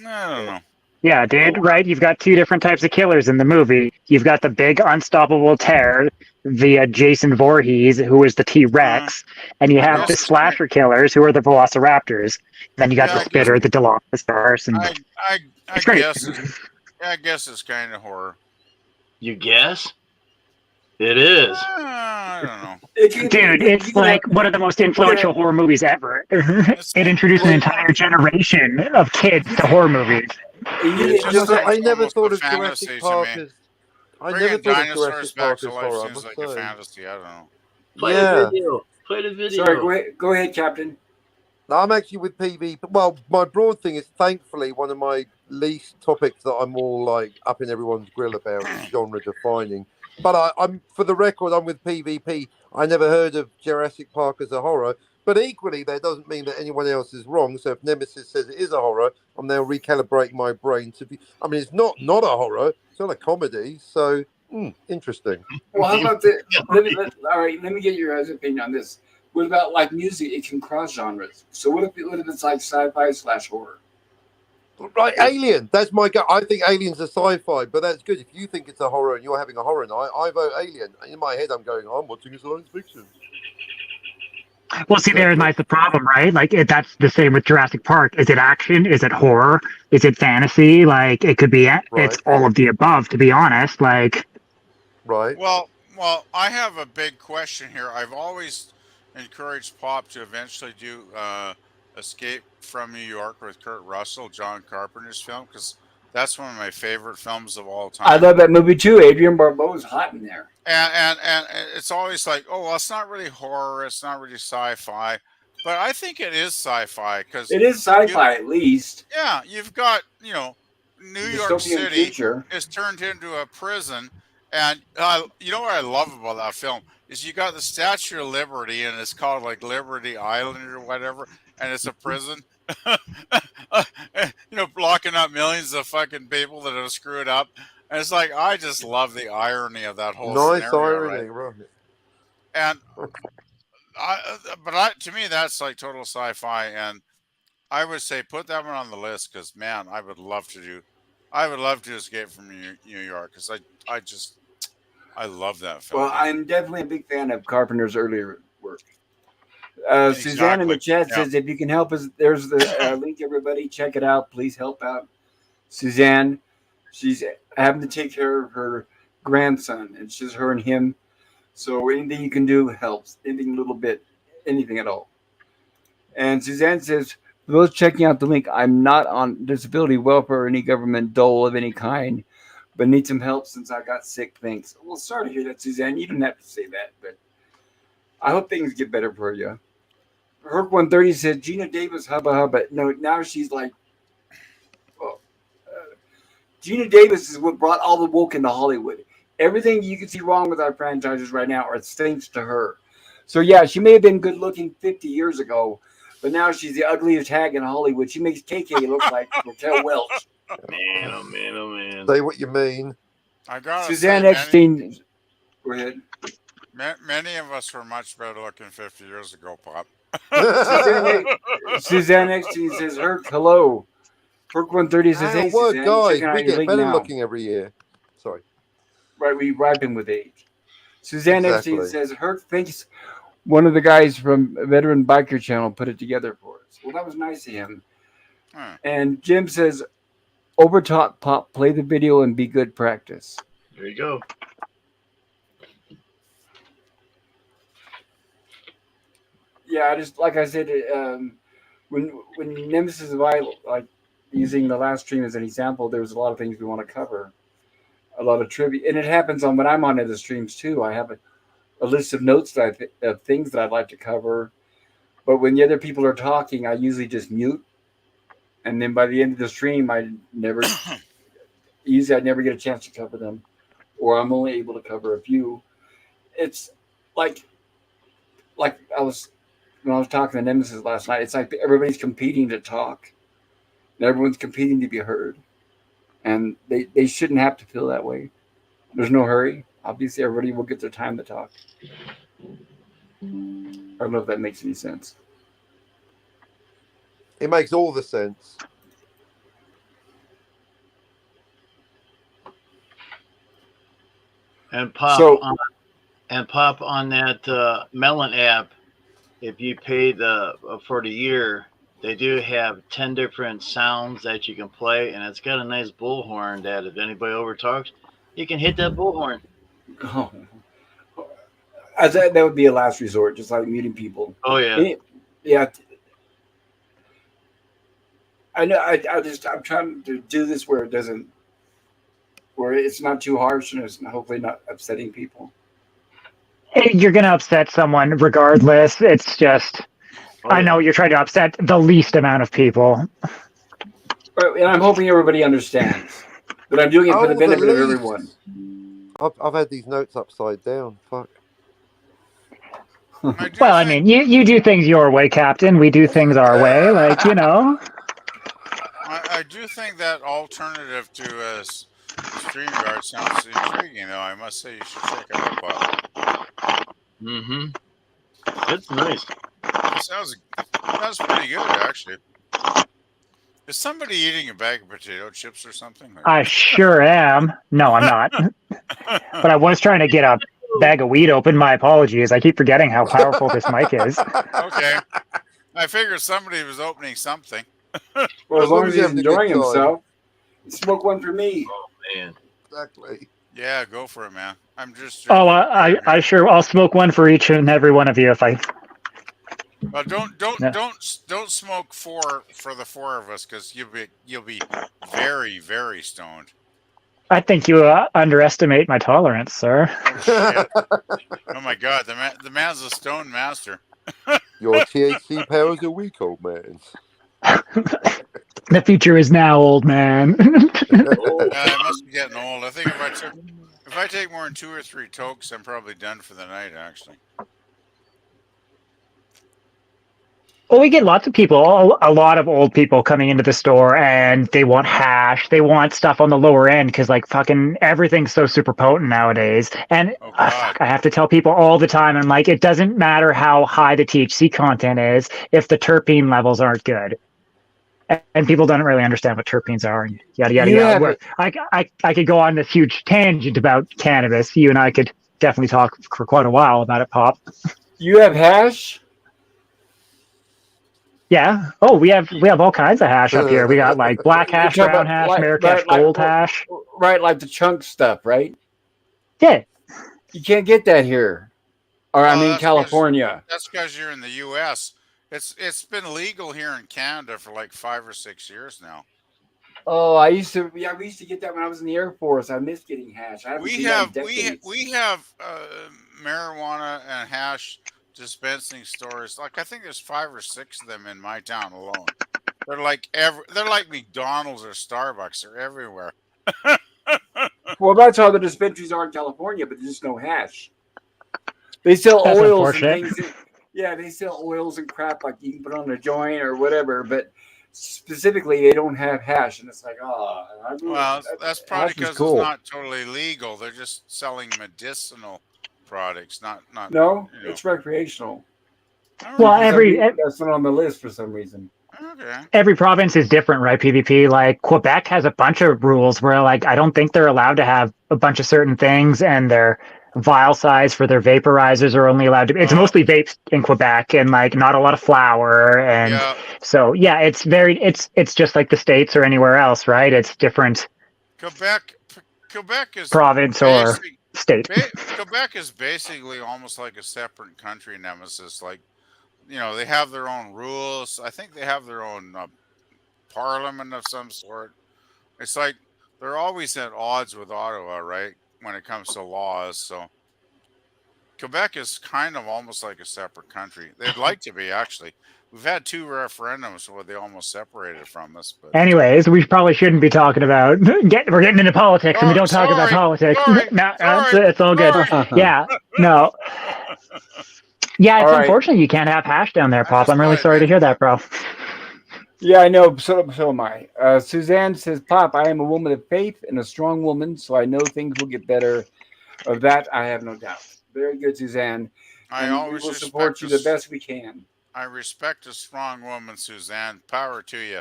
I don't know. Yeah, dude, right? You've got two different types of killers in the movie. You've got the big unstoppable terror via Jason Voorhees, who is the T-Rex, and you have the slasher killers, who are the Velociraptors. Then you got the Spitter, the Dilophosaurus, and I guess it's kind of horror. You guess? It is. I don't know. Dude, it's like one of the most influential horror movies ever. It introduced an entire generation of kids to horror movies. I never thought of Jurassic Park as. I never thought of Jurassic Park as horror. Seems like a fantasy. I don't know. Play the video. Play the video. Sorry, go ahead, Captain. No, I'm actually with PvP. Well, my broad thing is thankfully one of my least topics that I'm all like up in everyone's grill about is genre defining. But I'm for the record, I'm with PvP. I never heard of Jurassic Park as a horror, but equally that doesn't mean that anyone else is wrong. So if Nemesis says it is a horror, I'm now recalibrating my brain to be. I mean, it's not a horror. It's not a comedy. So interesting. Well, how about the? All right, let me get your guys' opinion on this. What about like music? It can cross genres. So what if it's like sci-fi / horror? Right, Alien. That's my go. I think Alien's a sci-fi, but that's good. If you think it's a horror and you're having a horror night, I vote Alien. In my head, I'm going, I'm watching a science fiction. Well, see, therein lies the problem, right? Like, that's the same with Jurassic Park. Is it action? Is it horror? Is it fantasy? Like, it could be, it's all of the above, to be honest. Like, right. Well, I have a big question here. I've always encouraged Pop to eventually do Escape from New York with Kurt Russell, John Carpenter's film, because that's one of my favorite films of all time. I love that movie too. Adrian Barbeau's hot in there. And it's always like, oh, well, it's not really horror, it's not really sci-fi, but I think it is sci-fi because it is sci-fi at least. Yeah, you've got New York City is turned into a prison, and you know what I love about that film is you got the Statue of Liberty, and it's called like Liberty Island or whatever, and it's a prison. Blocking up millions of fucking people that have screwed up. And it's like, I just love the irony of that whole scenario. Irony, right? And to me, that's like total sci-fi. And I would say put that one on the list because, man, I would love to Escape from New York because I love that film. Well, I'm definitely a big fan of Carpenter's earlier work. Suzanne in the chat says, if you can help us, there's the link, everybody. Check it out. Please help out Suzanne. She's having to take care of her grandson. It's just her and him. So anything you can do helps. Anything a little bit, anything at all. And Suzanne says, for those checking out the link, I'm not on disability welfare or any government dole of any kind, but need some help since I got sick. Thanks. Well, sorry to hear that, Suzanne. You don't have to say that, but I hope things get better for you. Herc 130 said Gina Davis hubba hubba. No, now she's like, Gina Davis is what brought all the woke into Hollywood. Everything you can see wrong with our franchises right now are thanks to her. So yeah, she may have been good looking 50 years ago, but now she's the ugliest hag in Hollywood. She makes KK look like Raquel Welch. Man, oh man, oh man. Say what you mean. I got Suzanne Epstein. Go ahead. Many of us were much better looking 50 years ago, Pop. Suzanne Epstein says, Herc, hello. Herc 130 says, hey, what, Suzanne, guys, we get better looking every year. Sorry. Right, we ripen with age. Suzanne Epstein says, Herc, thanks. One of the guys from Veteran Biker Channel put it together for us. Well, that was nice of him. And Jim says, Overtalk Pop, play the video and be good practice. There you go. Yeah, I just like I said, when Nemesis Vital, like using the last stream as an example, there was a lot of things we want to cover, a lot of trivia, and it happens on when I'm on the streams too. I have a list of notes of things that I'd like to cover, but when the other people are talking, I usually just mute, and then by the end of the stream, I'd never get a chance to cover them, or I'm only able to cover a few. It's like when I was talking to Nemesis last night, it's like everybody's competing to talk. And everyone's competing to be heard. And they shouldn't have to feel that way. There's no hurry. Obviously, everybody will get their time to talk. I don't know if that makes any sense. It makes all the sense. And Pop on that Melon app, if you pay for the year, they do have 10 different sounds that you can play, and it's got a nice bullhorn that if anybody overtalks, you can hit that bullhorn. Oh. That would be a last resort, just like muting people. Oh yeah. Yeah. I know. I'm trying to do this where it's not too harsh and it's hopefully not upsetting people. You're going to upset someone regardless. It's just, I know you're trying to upset the least amount of people. And I'm hoping everybody understands that I'm doing it for the benefit of everyone. I've had these notes upside down. Fuck. Well, I mean, you do things your way, Captain. We do things our way. Like, you know. I do think that alternative to StreamYard sounds intriguing, though. I must say you should check it out, Bob. Mm-hmm. It's nice. It sounds pretty good, actually. Is somebody eating a bag of potato chips or something? I sure am. No, I'm not. But I was trying to get a bag of weed open. My apologies. I keep forgetting how powerful this mic is. Okay. I figured somebody was opening something. Well, as long as he's enjoying himself, smoke one for me. Oh, man. Exactly. Yeah, go for it, man. I'm just. Oh, I sure. I'll smoke one for each and every one of you if I. Well, don't smoke four for the four of us because you'll be very, very stoned. I think you underestimate my tolerance, sir. Oh, shit. Oh my God, the man's a stone master. Your THC powers are weak, old man. The future is now, old man. I must be getting old. I think if I take more than 2 or 3 tokes, I'm probably done for the night. Actually. Well, we get lots of people, a lot of old people coming into the store, and they want hash. They want stuff on the lower end because, like, fucking everything's so super potent nowadays. And I have to tell people all the time, I'm like, it doesn't matter how high the THC content is if the terpene levels aren't good. And people don't really understand what terpenes are, and yada yada yada. I could go on this huge tangent about cannabis. You and I could definitely talk for quite a while about it, Pop. You have hash? Yeah. Oh, we have all kinds of hash up here. We got like black hash, brown hash, Marrakesh gold hash. Right, like the chunk stuff, right? Yeah. You can't get that here. Or I mean California. That's because you're in the U.S. It's been legal here in Canada for like 5 or 6 years now. Oh, we used to get that when I was in the Air Force. I missed getting hash. We have marijuana and hash dispensing stores. Like I think there's 5 or 6 of them in my town alone. They're like McDonald's or Starbucks. They're everywhere. Well, that's how the dispensaries are in California, but there's just no hash. They sell oils and things. Yeah, they sell oils and crap like you can put on a joint or whatever, but specifically they don't have hash, and it's like, well, that's probably because it's not totally legal. They're just selling medicinal products, not. No, it's recreational. Well, that's not on the list for some reason. Okay. Every province is different, right? PvP. Like Quebec has a bunch of rules where, like, I don't think they're allowed to have a bunch of certain things, and their vial size for their vaporizers are only allowed to. It's mostly vapes in Quebec, and like not a lot of flour, and so yeah, it's just like the States or anywhere else, right? It's different. Quebec is province or state. Quebec is basically almost like a separate country, Nemesis. Like, they have their own rules. I think they have their own parliament of some sort. It's like they're always at odds with Ottawa, right? When it comes to laws. So Quebec is kind of almost like a separate country. They'd like to be, actually. We've had 2 referendums where they almost separated from us. But anyways, we probably shouldn't be talking about. We're getting into politics, and we don't talk about politics. It's all good. Yeah, no. Yeah, it's unfortunate you can't have hash down there, Pop. I'm really sorry to hear that, bro. Yeah, I know. So am I. Suzanne says, Pop, I am a woman of faith and a strong woman, so I know things will get better. Of that, I have no doubt. Very good, Suzanne. We will support you the best we can. I respect a strong woman, Suzanne. Power to you.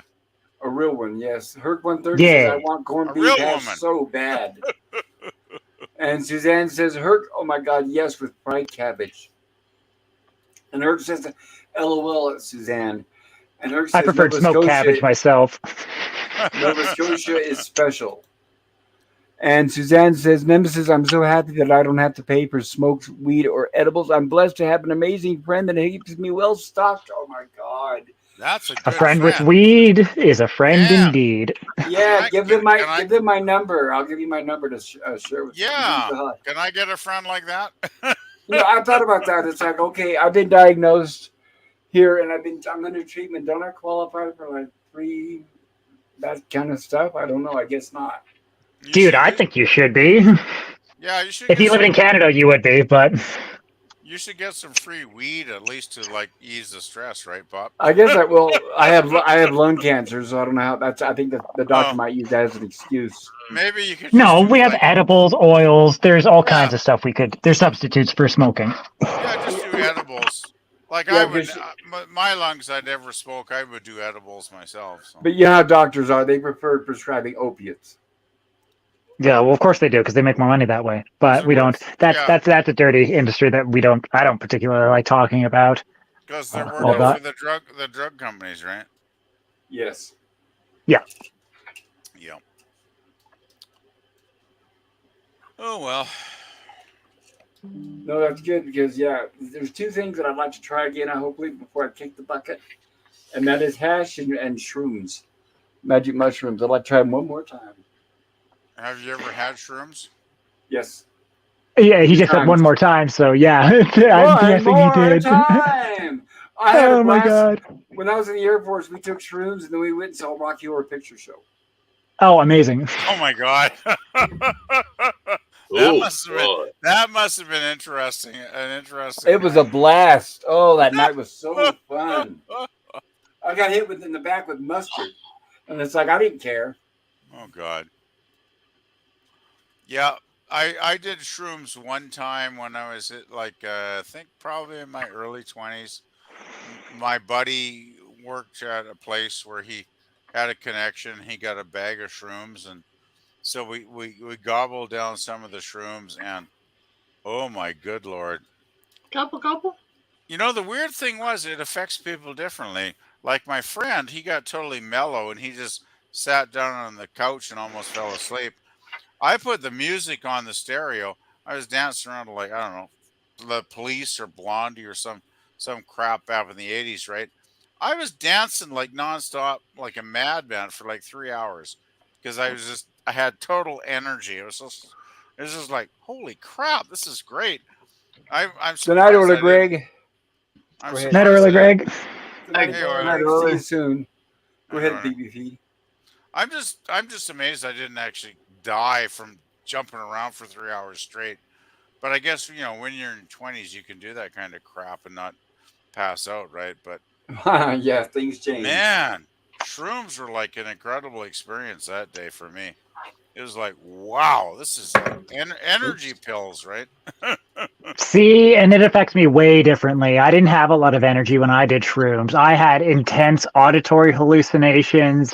A real one, yes. Herc 130 says, I want corned beef hash so bad. And Suzanne says, Herc, oh my God, yes, with fried cabbage. And Herc says, LOL at Suzanne. And Herc says, I prefer smoked cabbage myself. Nova Scotia is special. And Suzanne says, Nemesis, I'm so happy that I don't have to pay for smoked weed or edibles. I'm blessed to have an amazing friend that keeps me well stocked. Oh my God. That's a good friend with weed is a friend indeed. Yeah, give them my number. I'll give you my number to share with you. Yeah. Can I get a friend like that? I thought about that. It's like, okay, I've been diagnosed here, and I'm under treatment. Don't I qualify for like 3 that kind of stuff? I don't know. I guess not. Dude, I think you should be. Yeah, you should. If you lived in Canada, you would be, but you should get some free weed at least to like ease the stress, right, Bob? I guess I will. I have lung cancer, so I don't know how that's. I think the doctor might use that as an excuse. Maybe you could. No, we have edibles, oils. There's all kinds Yeah. of stuff we could. There's substitutes for smoking. Yeah, just do edibles. Like Yeah, I would, 'cause- my lungs, I'd never smoke. I would do edibles myself. So. But you know how doctors are. They prefer prescribing opiates. Yeah, well, of course they do because they make more money that way. But we don't. That's a dirty industry that we don't. I don't particularly like talking about. Because they're all working that. for the drug companies, right? Yes. Yeah. Yeah. Oh well. No, that's good because there's 2 things that I'd like to try again. Hopefully before I kick the bucket, and that is hash and shrooms, magic mushrooms. I'd like to try them one more time. Have you ever had shrooms? Yes. Yeah, he just said one more time. So yeah, I'm guessing he did. Time. I had Oh a my blast. god. When I was in the Air Force, we took shrooms and then we went and saw Rocky Horror Picture Show. Oh, amazing. Oh my god. That must have been interesting. An interesting. It was a blast. Oh, that night was so fun. I got hit in the back with mustard, and it's like I didn't care. Oh god. Yeah, I did shrooms one time when I was at I think probably in my early 20s. My buddy worked at a place where he had a connection. He got a bag of shrooms, and so we gobbled down some of the shrooms, and oh my good lord. Couple. You know, the weird thing was it affects people differently. Like my friend, he got totally mellow and he just sat down on the couch and almost fell asleep. I put the music on the stereo. I was dancing around to I don't know, the Police or Blondie or some crap back in the 80s, right? I was dancing like nonstop, like a madman for like 3 hours because I had total energy. It was just like, holy crap, this is great. I'm Good night, Orla Greg. Night, Orla Greg. See you soon. Go ahead, BBP. I'm just amazed I didn't actually die from jumping around for 3 hours straight. But I guess when you're in your 20s, you can do that kind of crap and not pass out, right? But yeah, things change. Man, shrooms were like an incredible experience that day for me. It was like, wow, this is like energy pills, right? See, and it affects me way differently. I didn't have a lot of energy when I did shrooms. I had intense auditory hallucinations,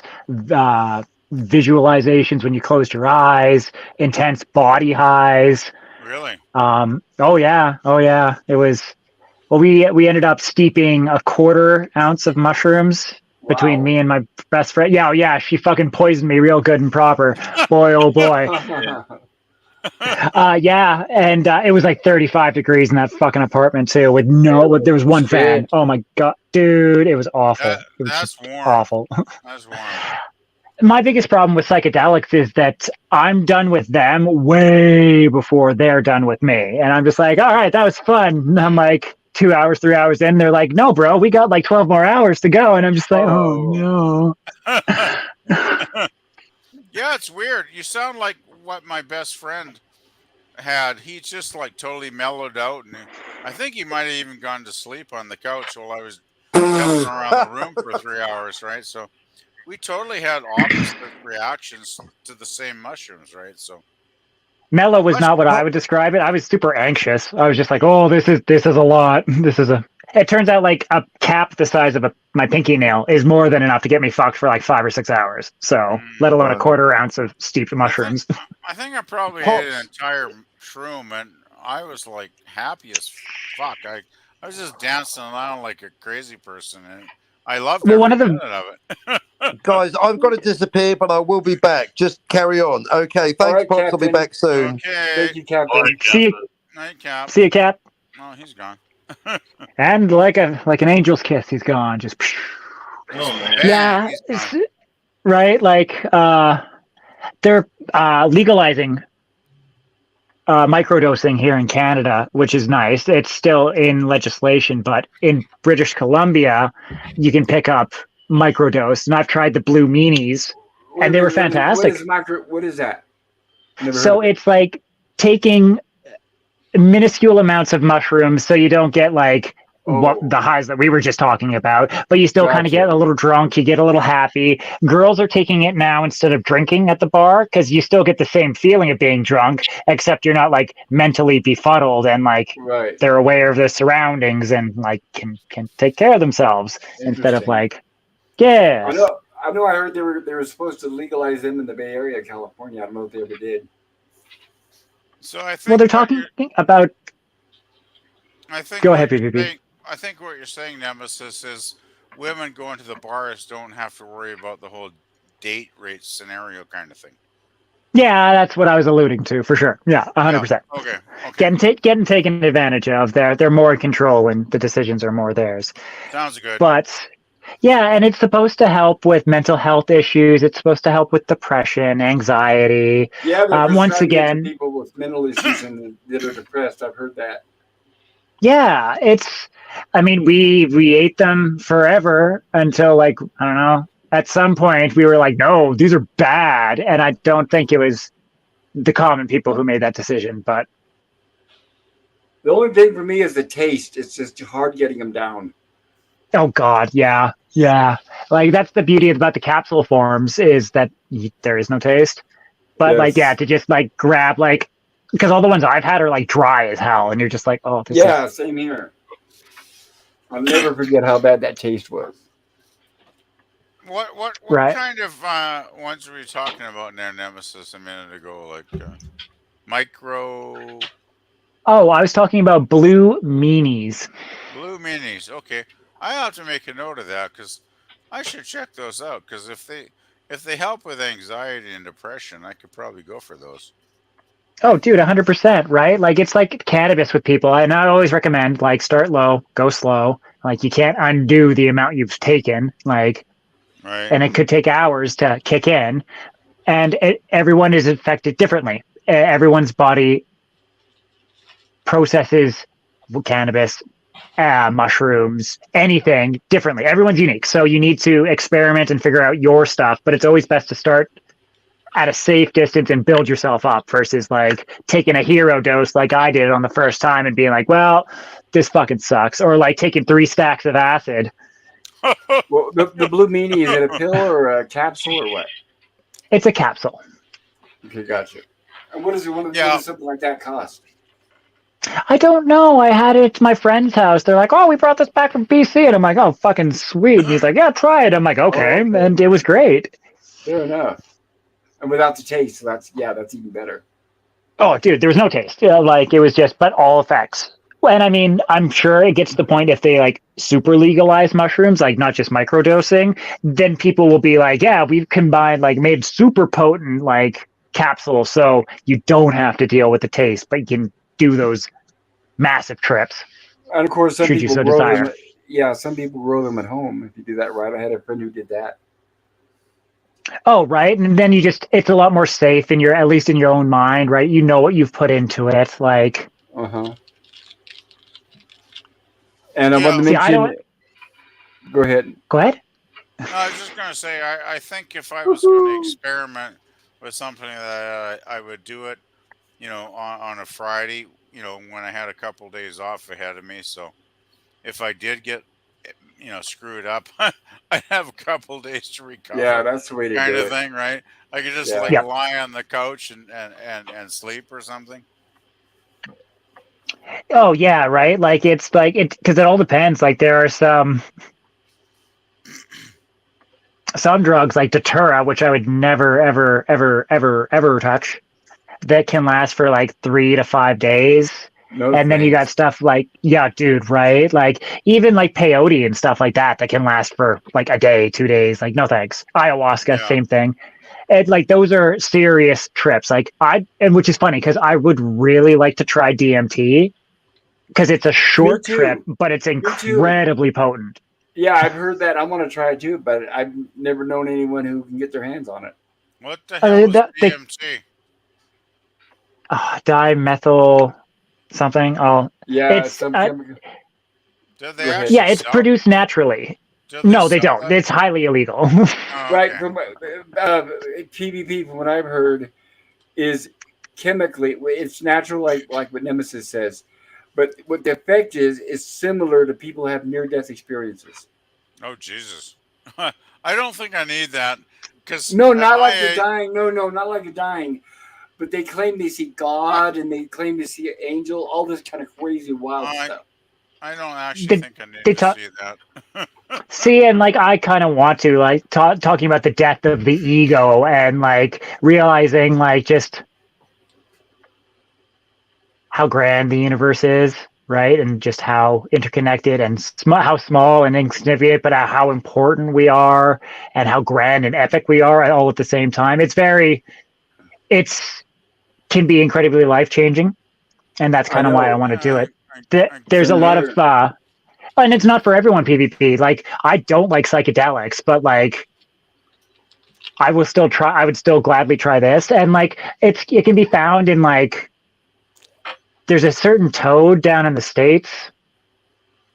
visualizations when you closed your eyes, intense body highs. Really? Oh yeah. It was. Well, we ended up steeping a 1/4 ounce of mushrooms between me and my best friend. Yeah, she fucking poisoned me real good and proper. Boy, oh boy. And it was like 35 degrees in that fucking apartment too. There was one fan. Oh my god, dude, it was awful. It was That's warm. awful. That's warm. My biggest problem with psychedelics is that I'm done with them way before they're done with me, and I'm just like, all right, that was fun. And I'm like 2 hours, 3 hours in, they're like, no, bro, we got like 12 more hours to go, and I'm just like, oh no. Yeah, it's weird. You sound like what my best friend had. He just like totally mellowed out, and I think he might have even gone to sleep on the couch while I was jumping around the room for 3 hours, right? So we totally had opposite reactions to the same mushrooms, right? So Mellow was not what I would describe it. I was super anxious. I was just like, oh, this is a lot. It turns out like a cap the size of my pinky nail is more than enough to get me fucked for like 5 or 6 hours. So let alone a 1/4 ounce of steeped mushrooms. I think I probably ate an entire shroom, and I was like happy as fuck. I was just dancing around like a crazy person, and I loved every minute of it. Guys, I've got to disappear, but I will be back. Just carry on. Okay, thanks, right, Pops. I'll be Captain. back soon. Okay. Thank you, Captain. See you, Night, Cap. see you, Cap. Oh, he's gone. And like an angel's kiss, he's gone. Just Oh man. yeah, he's gone. right. Like they're legalizing microdosing here in Canada, which is nice. It's still in legislation, but in British Columbia, you can pick up microdose. And I've tried the blue meanies, and they were fantastic. What is that? Never So it's like taking minuscule amounts of mushrooms, so you don't get like what the highs that we were just talking about, but you still kind of get a little drunk, you get a little happy. Girls are taking it now instead of drinking at the bar because you still get the same feeling of being drunk, except you're not like mentally befuddled and like they're aware of their surroundings and like can take care of themselves instead of like I know. I heard they were supposed to legalize them in the Bay Area, California. I don't know if they ever did. So I think. Well, they're talking about. I think. Go ahead, PPP. I think what you're saying, Nemesis, is women going to the bars don't have to worry about the whole date rate scenario kind of thing. Yeah, that's what I was alluding to for sure. Yeah, 100%. Okay. Getting taken advantage of. They're more in control and the decisions are more theirs. Sounds good. But yeah, and it's supposed to help with mental health issues. It's supposed to help with depression, anxiety. Yeah, once again, people with mental issues and that are depressed. I've heard that. Yeah, I mean, we ate them forever until like, I don't know, at some point we were like, no, these are bad. And I don't think it was the common people who made that decision, but. The only thing for me is the taste. It's just hard getting them down. Oh God. Yeah. Yeah. Like that's the beauty about the capsule forms is that there is no taste, but like, yeah, to just like grab like, because all the ones I've had are like dry as hell, and you're just like, oh, same here. I'll never forget how bad that taste was. What kind of ones were you talking about in there, Nemesis, a minute ago? Like micro. Oh, I was talking about blue meanies. Blue minis. Okay, I have to make a note of that because I should check those out. Because if they help with anxiety and depression, I could probably go for those. Oh, dude, 100%, right? Like, it's like cannabis with people. And I always recommend, like, start low, go slow. Like, you can't undo the amount you've taken. Like, and it could take hours to kick in. And everyone is affected differently. Everyone's body processes cannabis, mushrooms, anything differently. Everyone's unique. So you need to experiment and figure out your stuff. But it's always best to start at a safe distance and build yourself up versus like taking a hero dose like I did on the first time and being like, well, this fucking sucks. Or like taking 3 stacks of acid. Well, the blue meanie, is it a pill or a capsule or what? It's a capsule. Okay, gotcha. And what does something like that cost? I don't know. I had it at my friend's house. They're like, oh, we brought this back from BC. And I'm like, oh, fucking sweet. And he's like, yeah, try it. I'm like, okay. And it was great. Fair enough. And without the taste, that's even better. Oh, dude, there was no taste. Like it was just, but all effects. And I mean, I'm sure it gets to the point if they like super legalize mushrooms, like not just microdosing, then people will be like, yeah, we've combined, like made super potent like capsules. So you don't have to deal with the taste, but you can do those massive trips. And of course, some should people you so desire. Some people grow them at home if you do that right. I had a friend who did that. Oh, right. And then it's a lot more safe and you're at least in your own mind, right? You know what you've put into it. Like, And I wanted to mention, go ahead. Go ahead. No, I was just going to say, I think if I was going to experiment with something that I would do it, on a Friday, when I had a couple days off ahead of me. So if I did get, screwed up, I'd have a couple days to recover. Yeah, that's the way to do it. Kind of thing, right? I could just lie on the couch and sleep or something. Oh yeah, right. Like it's like because it all depends. Like there are some drugs like Datura, which I would never ever touch, that can last for like 3 to 5 days. Then you got stuff like, yeah, dude, right? Like even like peyote and stuff like that can last for like a day, 2 days. Like, no thanks. Ayahuasca, same thing. And like those are serious trips. Like which is funny because I would really like to try DMT because it's a short trip, but it's incredibly potent. Yeah, I've heard that. I want to try it too, but I've never known anyone who can get their hands on it. What the hell is DMT? dimethyl something. It's some chemical. Do they Go ahead. actually yeah, it's sell? produced naturally. Do they No, they sell don't. that? It's highly illegal. Oh, Right, okay. from PvP, from what I've heard, is chemically it's natural, like what Nemesis says, but what the effect is similar to people who have near death experiences. Oh Jesus. I don't think I need that because No, at not my like you're age, dying. No, not like you're dying. But they claim they see God and they claim to see an angel, all this kind of crazy wild I stuff. I don't actually they, think I need they to talk. see that. See, and like I kind of want to like talking about the death of the ego and like realizing like just how grand the universe is, right? And just how interconnected and how small and insignificant, but how important we are and how grand and epic we are all at the same time. It's can be incredibly life changing, and that's I kind of why I know. want to do Yeah, it. There's a Same lot of, here. and it's not for everyone. PvP. Like I don't like psychedelics, but like I will still try. I would still gladly try this, and like it can be found in like there's a certain toad down in the States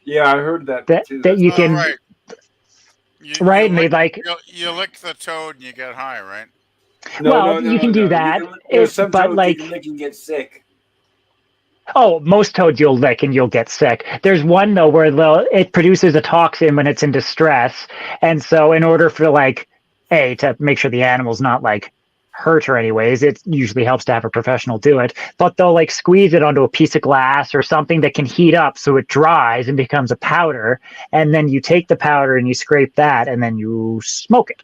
Yeah, I heard that too. that That's you oh can, right. You right, and they lick like, you lick the toad and you get high, right? no, you can do no. that, There's some but toads you can like, lick and get sick. oh, most toads you'll lick and you'll get sick. There's one though where it produces a toxin when it's in distress, and so in order for like to make sure the animal's not like hurt or anyways, it usually helps to have a professional do it. But they'll like squeeze it onto a piece of glass or something that can heat up so it dries and becomes a powder, and then you take the powder and you scrape that, and then you smoke it.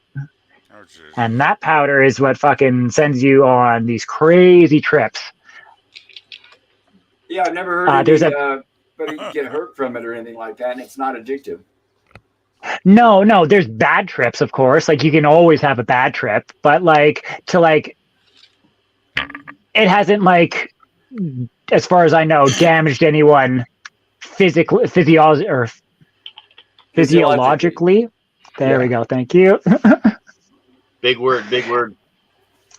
Oh Jesus. And that powder is what fucking sends you on these crazy trips. Yeah, I've never heard There's any a but you get hurt from it or anything like that, and it's not addictive. no, there's bad trips, of course. Like you can always have a bad trip, but like to like it hasn't like, as far as I know, damaged anyone physically, or Physiologically. physiologically. There we Yeah. go. Thank you. Big word, big word.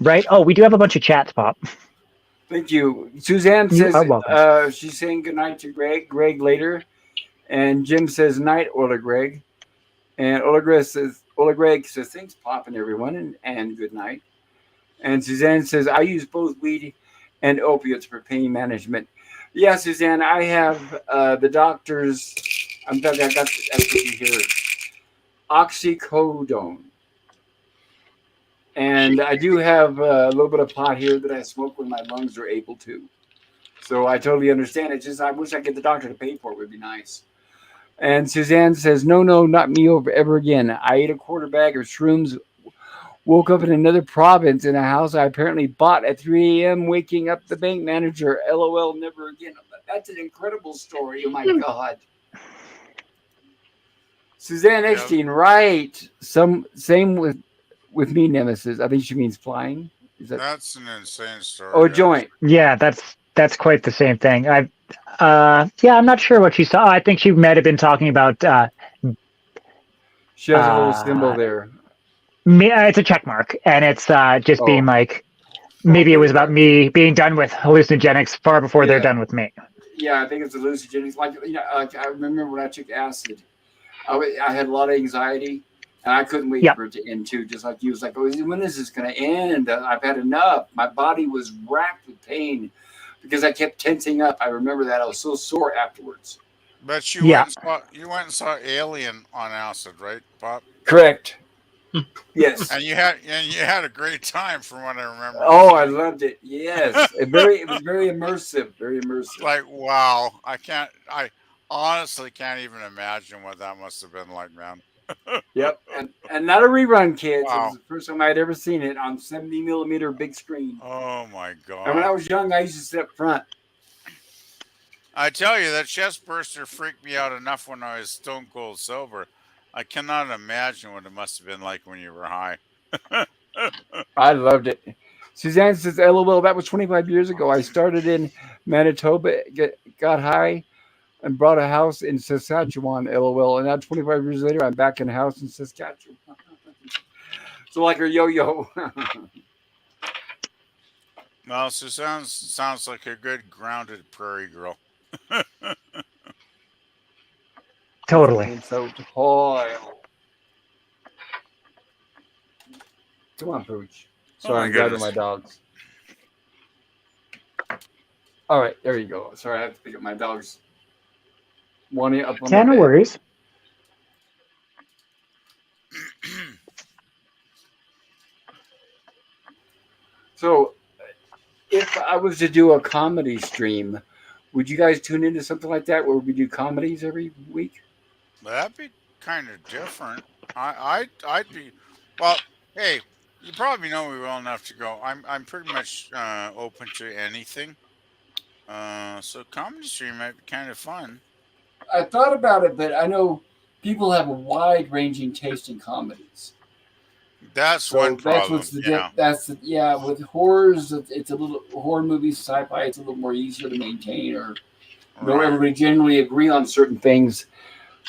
Right. Oh, we do have a bunch of chats, Pop. Thank you. Suzanne You says are welcome. she's saying good night to Greg later. And Jim says night, Ola Greg. And Ola Greg says thanks, Pop and everyone, and good night. And Suzanne says, I use both weed and opiates for pain management. Yeah, Suzanne, I have the doctor's, I got that's here, oxycodone. And I do have a little bit of pot here that I smoke when my lungs are able to. So I totally understand. It's just I wish I could get the doctor to pay for it. Would be nice. And Suzanne says, no, not me ever again. I ate a quarter bag of shrooms, woke up in another province in a house I apparently bought at 3 a.m., waking up the bank manager. LOL, never again. That's an incredible story. Oh, my God. Suzanne Yeah, Eckstein, right. Same with me, Nemesis. I think she means flying. Is that? that's an insane story. Oh, joint. Yeah, that's quite the same thing. Yeah, I'm not sure what she saw. I think she might have been talking about. She has a little symbol there. It's a check mark, and it's just being like, maybe it was about me being done with hallucinogenics far before they're done with me. Yeah, I think it's hallucinogenics. Like I remember when I took acid, I had a lot of anxiety, and I couldn't wait for it to end too. Just like you was like, oh, when is this going to end? I've had enough. My body was racked with pain because I kept tensing up. I remember that I was so sore afterwards. But you went and saw Alien on acid, right, Pop? Correct. Yes. And you had a great time from what I remember. Oh, I loved it. Yes. It was very immersive. Very immersive. Like wow. I honestly can't even imagine what that must have been like, man. Yep. And not a rerun, kids. Wow. It was the first time I'd ever seen it on 70 millimeter big screen. Oh my God. And when I was young, I used to sit up front. I tell you, that chest burster freaked me out enough when I was stone cold sober. I cannot imagine what it must have been like when you were high. I loved it. Suzanne says, LOL, that was 25 years ago. I started in Manitoba, got high, and bought a house in Saskatchewan, LOL. And now 25 years later, I'm back in a house in Saskatchewan. So like her yo-yo. Well, so sounds like a good grounded prairie girl. Totally. It's so toil. Come on, Pooch. Oh Sorry, my I'm gathering my goodness. dogs. All right, there you go. Sorry, I have to pick up my dogs. One up on the Yeah, no bed. worries. So, if I was to do a comedy stream, would you guys tune into something like that where we do comedies every week? That'd be kind of different. I'd be well. Hey, you probably know me well enough to go. I'm pretty much open to anything. So comedy stream might be kind of fun. I thought about it, but I know people have a wide ranging taste in comedies. That's one So that's problem. what's the Yeah. that's the, yeah, with horrors it's a little horror movies, sci-fi, it's a little more easier to maintain, or Right. everybody generally agree on certain things.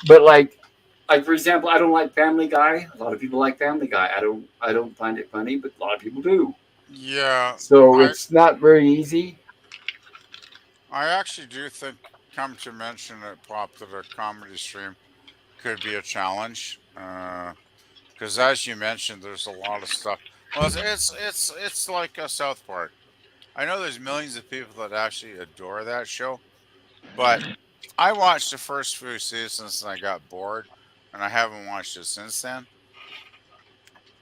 But like for example, I don't like Family Guy. A lot of people like Family Guy. I don't find it funny, but a lot of people do. Yeah. So I it's not very easy. I actually do think, come to mention it, Pop, that a comedy stream could be a challenge. Because as you mentioned, there's a lot of stuff. Well, it's like a South Park. I know there's millions of people that actually adore that show, but I watched the first few seasons and I got bored, and I haven't watched it since then.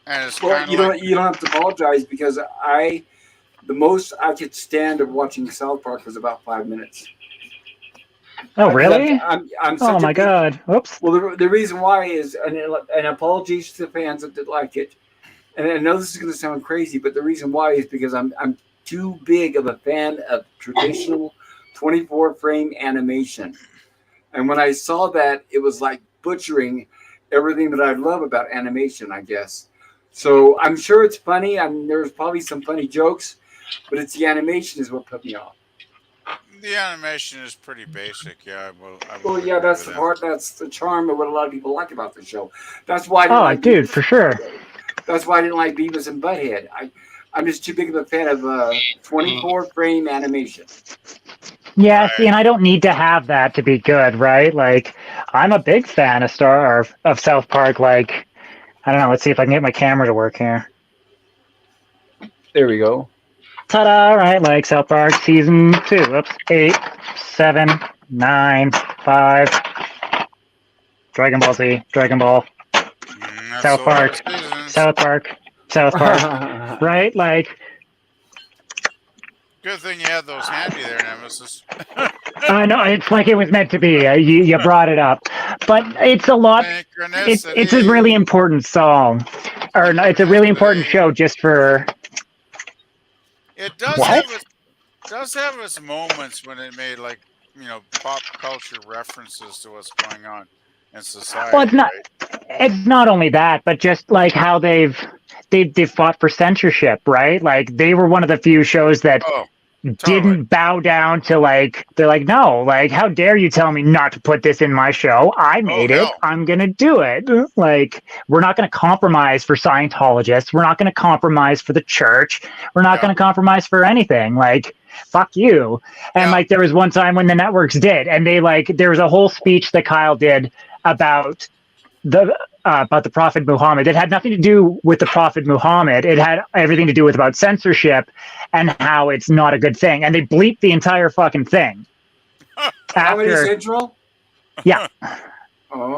And it's Well, kind of like, you don't have to apologize because I the most I could stand of watching South Park was about 5 minutes. Oh, Because really? I'm Oh such a my big God. Whoops. well the reason why is and apologies to the fans that did like it, and I know this is going to sound crazy, but the reason why is because I'm too big of a fan of traditional 24 frame animation, and when I saw that, it was like butchering everything that I love about animation, I guess. So I'm sure it's funny. There's probably some funny jokes, but it's the animation is what put me off. the animation is pretty basic. Yeah, I Well, will yeah, agree that's with the that. part. That's the charm of what a lot of people like about the show. That's why I didn't Oh, like dude, for Beavis. sure. That's why I didn't like Beavis and Butthead. I'm just too big of a fan of 24 frame animation. Yeah, see, Right. and I don't need to have that to be good, right? Like, I'm a big fan of of South Park. Like, I don't know. Let's see if I can get my camera to work here. There we go. Ta-da! Right, like South Park season 2. Oops, 8, 7, 9, 5. Dragon Ball Z, Dragon Ball, That's a South lot of Park, seasons. South Park, South Park. Right, like Good thing you had those handy there, Nemesis. I know it's like it was meant to be. You brought it up, but it's a lot. It's a really Synchronicity. important song, or no, it's a really important show Synchronicity. just for It what? does have its moments when it made, like, pop culture references to what's going on in Well, society, right? it's not only that, but just like how they've fought for censorship, right? Like they were one of the few shows that Oh, totally. didn't bow down to like they're like no, like how dare you tell me not to put this in my show? I Oh made it, hell. I'm gonna do it. Like we're not gonna compromise for Scientologists, we're not gonna compromise for the church, we're not Yeah. gonna compromise for anything. Like fuck you. And Yeah. like there was one time when the networks did, and they like there was a whole speech that Kyle did about the Prophet Muhammad. It had nothing to do with the Prophet Muhammad. It had everything to do with about censorship and how it's not a good thing. And they bleeped the entire fucking thing Comedy after. Central. Yeah,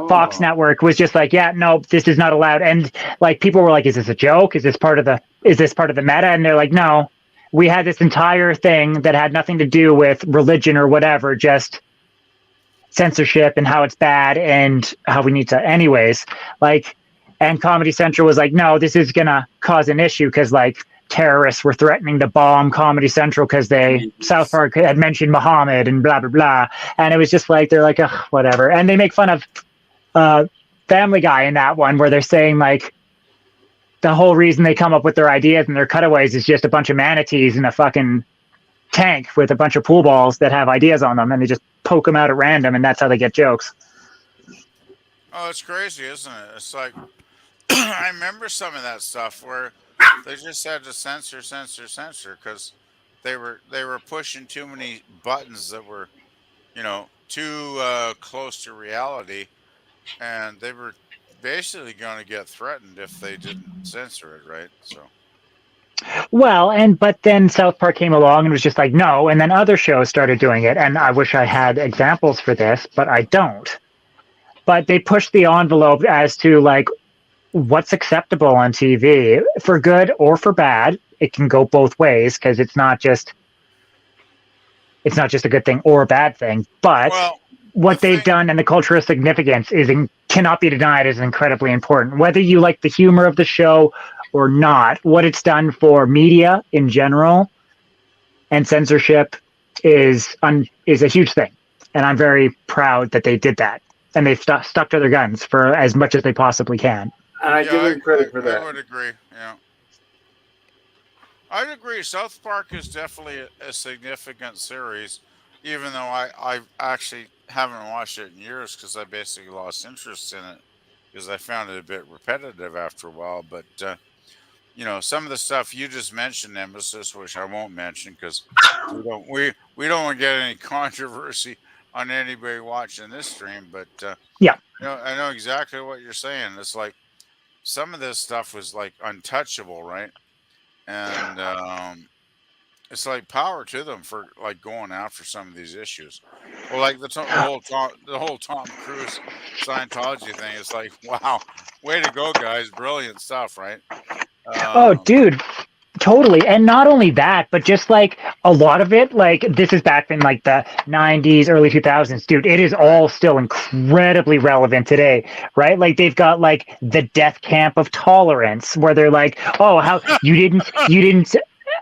Fox Oh, Network was just like, yeah, no, this is not allowed. And like people were like, is this a joke? Is this part of the meta? And they're like, no, we had this entire thing that had nothing to do with religion or whatever, just censorship and how it's bad and how we need to anyways like and Comedy Central was like no, this is gonna cause an issue because like terrorists were threatening to bomb Comedy Central because South jeez. Park had mentioned Muhammad and blah blah blah, and it was just like they're like ugh, whatever. And they make fun of uh Family Guy in that one where they're saying like the whole reason they come up with their ideas and their cutaways is just a bunch of manatees in a fucking tank with a bunch of pool balls that have ideas on them, and they just poke them out at random, and that's how they get jokes. Oh, it's crazy, isn't it? It's like I remember some of that stuff where they just had to censor, censor, censor because they were pushing too many buttons that were, too close to reality, and they were basically going to get threatened if they didn't censor it, right? So Well, but then South Park came along and was just like, no, and then other shows started doing it, and I wish I had examples for this, but I don't. But they pushed the envelope as to like what's acceptable on TV for good or for bad. It can go both ways because it's not just a good thing or a bad thing. But well, the what they've thing, done and the cultural significance cannot be denied is incredibly important. Whether you like the humor of the show or not, what it's done for media in general and censorship is a huge thing, and I'm very proud that they did that and they stuck to their guns for as much as they possibly can. And I yeah, give I, them credit for I, I that. would agree. Yeah, I'd agree. South Park is definitely a significant series, even though I actually haven't watched it in years because I basically lost interest in it because I found it a bit repetitive after a while. But some of the stuff you just mentioned, Nemesis, which I won't mention because we don't want to get any controversy on anybody watching this stream. But Yeah. I know exactly what you're saying. It's like some of this stuff was like untouchable, right? And it's like power to them for like going after some of these issues. Well, like the whole Tom Cruise Scientology thing. It's like, wow, way to go, guys! Brilliant stuff, right? Oh, Um, dude, totally. And not only that, but just like a lot of it, like this is back in like the 90s, early 2000s, dude, it is right. all still incredibly relevant today, right? Like they've got like the death camp of tolerance where they're like, oh, how you didn't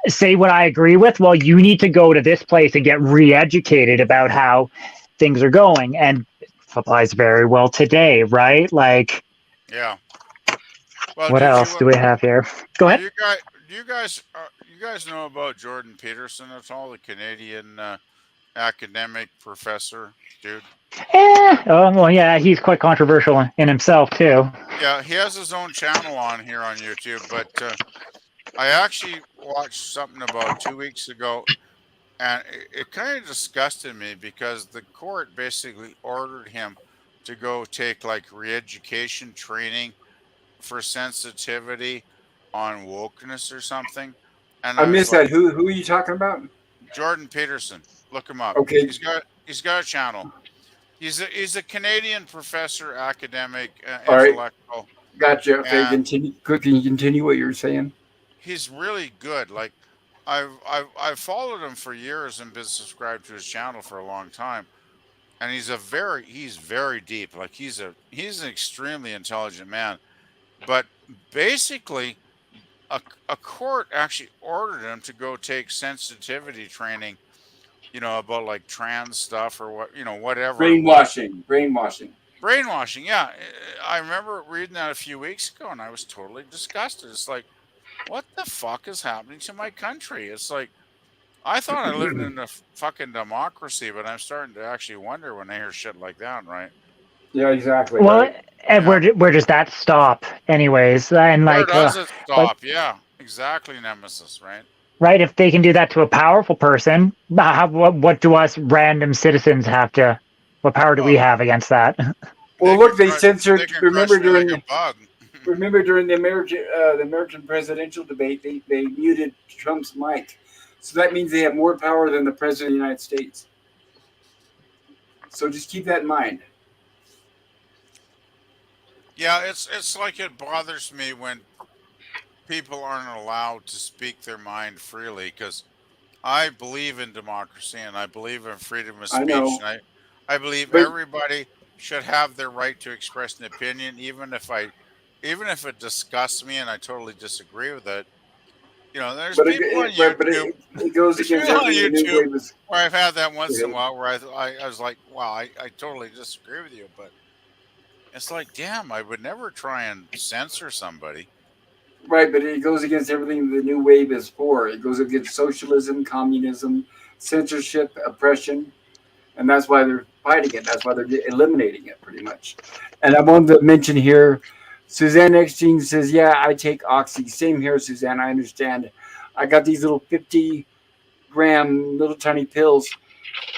say what I agree with? Well, you need to go to this place and get re-educated about how things are going. And it applies very well today, right? Like, Yeah. Well, what did else you? do we have here? Go Are ahead. you guys? Do you guys know about Jordan Peterson at all? The Canadian academic professor, dude. Oh, well, yeah, he's quite controversial in himself too. Yeah, he has his own channel on here on YouTube, but I actually watched something about 2 weeks ago, and it kind of disgusted me because the court basically ordered him to go take like re-education training for sensitivity on wokeness or something. And I I was missed like, that. Who are you talking about? Jordan Peterson, look him up. Okay, He's got a channel. He's a Canadian professor, academic, all right, intellectual, gotcha. Okay, and continue. Can you continue what you're saying? he's really good. Like I've followed him for years and been subscribed to his channel for a long time. And he's very deep. Like he's an extremely intelligent man. But basically, a court actually ordered him to go take sensitivity training, about like trans stuff or whatever it was. Brainwashing, brainwashing. Brainwashing, yeah. I remember reading that a few weeks ago, and I was totally disgusted. It's like, what the fuck is happening to my country? It's like I thought I lived in a fucking democracy, but I'm starting to actually wonder when I hear shit like that, right? Yeah, exactly. Well, Right. and Yeah. where does that stop, anyways? And Where like, does it like, stop? Yeah, exactly, Nemesis, right? right? If they can do that to a powerful person, what do us random citizens have to? What power do we Well, have against that? Well, they look, can they crush they censored. can crush me like a bug. Remember during the American presidential debate, they muted Trump's mic. So that means they have more power than the president of the United States. So just keep that in mind. Yeah, it's like it bothers me when people aren't allowed to speak their mind freely because I believe in democracy and I believe in freedom of I speech know, and I believe but everybody should have their right to express an opinion even if it disgusts me and I totally disagree with it. There's people on YouTube. it goes There's against people on everything the new YouTube wave is. where I've had that once in a while where I was like, wow, I totally disagree with you, but it's like, damn, I would never try and censor somebody. Right, but it goes against everything the new wave is for. It goes against socialism, communism, censorship, oppression, and that's why they're fighting it. That's why they're eliminating it, pretty much. And I wanted to mention here, Suzanne Eckstein says, "Yeah, I take Oxy. Same here, Suzanne. I understand. I got these little 50 gram little tiny pills.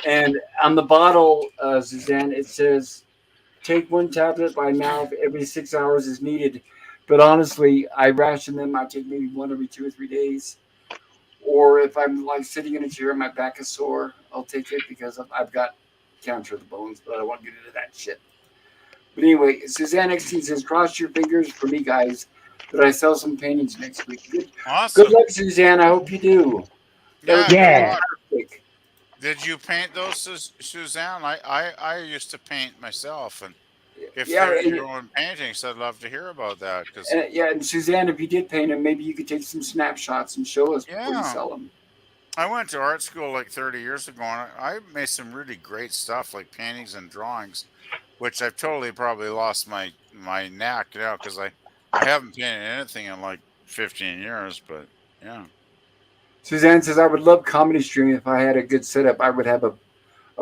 And on the bottle, Suzanne, it says, take one tablet by mouth every 6 hours as needed. But honestly, I ration them. I take maybe one every 2 or 3 days. Or if I'm like sitting in a chair and my back is sore, I'll take it because I've got cancer of the bones, but I don't want to get into that shit. But anyway, Suzanne XT says, cross your fingers for me, guys, that I sell some paintings next week. Good Awesome. luck, Suzanne. I hope you do. Yeah, good Yeah. luck. Fantastic. Did you paint those, Suzanne? I used to paint myself, and if Yeah, they're your own paintings, I'd love to hear about that. Because and Suzanne, if you did paint them, maybe you could take some snapshots and show us before you yeah, sell them. I went to art school like 30 years ago, and I made some really great stuff like paintings and drawings, which I've totally probably lost my knack now because I haven't painted anything in like 15 years. But yeah, Suzanne says, I would love comedy streaming if I had a good setup. I would have a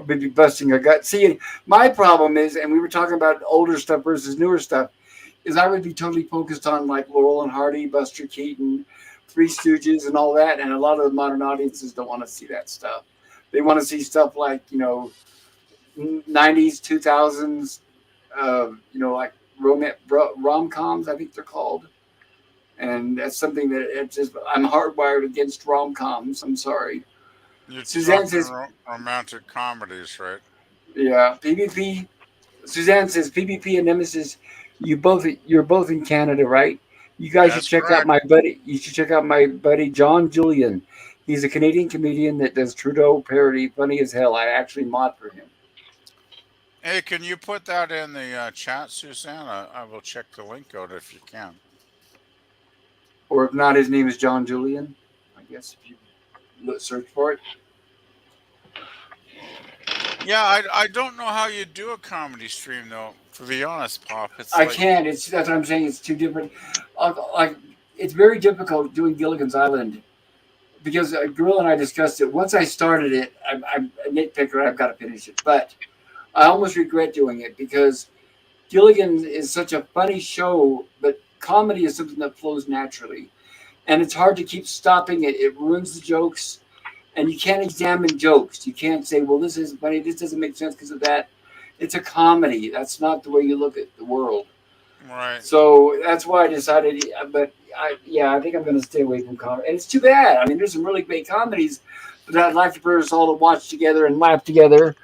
be busting a gut. See, my problem is, and we were talking about older stuff versus newer stuff, is I would be totally focused on like Laurel and Hardy, Buster Keaton, Three Stooges, and all that. And a lot of the modern audiences don't want to see that stuff. They want to see stuff like, 90s, 2000s, like rom coms, I think they're called. And that's something that I'm hardwired against rom coms. I'm sorry. you're Suzanne talking says, romantic comedies, right? yeah, PvP. Suzanne says, PvP and Nemesis, you're both in Canada, right? You guys should That's check out correct. my buddy. You should check out my buddy John Julian. He's a Canadian comedian that does Trudeau parody, funny as hell. I actually mod for him. Hey, can you put that in the chat, Suzanne? I will check the link out if you can. Or if not, his name is John Julian. I guess if you search for it. Yeah, I don't know how you do a comedy stream though. To be honest, Pop, it's I like can't. That's what I'm saying. It's too different. Like it's very difficult doing Gilligan's Island because Gorilla and I discussed it. Once I started it, I'm a nitpicker. I've got to finish it, but I almost regret doing it because Gilligan is such a funny show, but comedy is something that flows naturally, and it's hard to keep stopping it. It ruins the jokes, and you can't examine jokes. You can't say, "Well, this isn't funny. This doesn't make sense because of that." It's a comedy. That's not the way you look at the world. right. So that's why I decided. But I think I'm going to stay away from comedy. And it's too bad. I mean, there's some really great comedies that I'd like for us all to watch together and laugh together.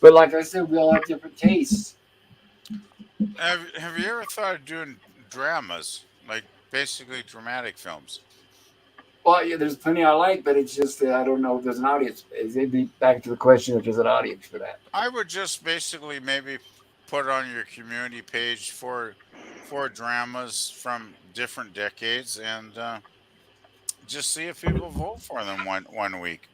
But like I said, we all have different tastes. Have you ever thought of doing dramas, like basically dramatic films? Well, yeah, there's plenty I like, but it's just that I don't know if there's an audience. It'd be back to the question if there's an audience for that. I would just basically maybe put on your community page for dramas from different decades and just see if people vote for them one week.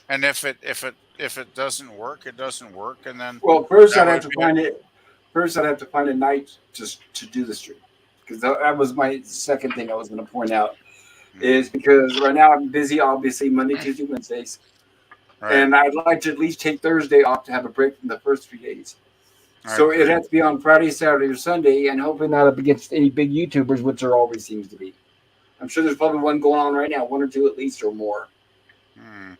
And if it doesn't work, it doesn't work, and then Well, first that I'd have would to be it. find it. First, I'd have to find a night to do the stream because that was my second thing I was going to point out. Mhm. Is because right now I'm busy, obviously Monday, Tuesday, Wednesdays, Right, and I'd like to at least take Thursday off to have a break from the first 3 days. I So it'd agree. have to be on Friday, Saturday, or Sunday, and hopefully not up against any big YouTubers, which there always seems to be. I'm sure there's probably one going on right now, one or two at least or more. Hmm.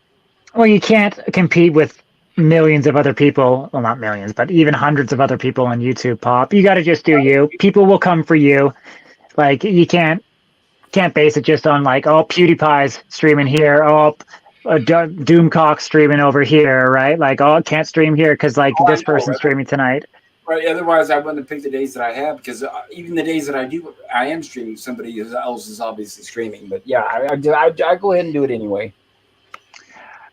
Well, you can't compete with millions of other people. Well, not millions, but even hundreds of other people on YouTube, Pop. You got to just do you. People will come for you. Like you can't base it just on like, oh, PewDiePie's streaming here, oh, Doomcock streaming over here, right? Like, oh, I can't stream here because like Oh, I this know, person's streaming tonight. right? Otherwise, I wouldn't have picked the days that I have because even the days that I am streaming. Somebody else is obviously streaming. But yeah, I go ahead and do it anyway.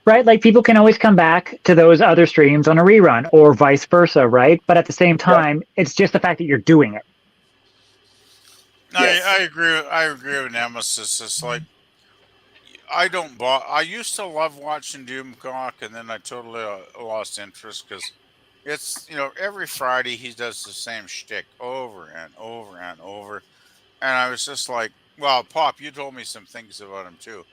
Right? Like people can always come back to those other streams on a rerun or vice versa, right? But at the same Yep. time, it's just the fact that you're doing it. Yes. I agree. I agree with Nemesis. It's like I used to love watching Doomcock, and then I totally lost interest because it's every Friday he does the same shtick over and over and over, and I was just like, well, Pop, you told me some things about him too,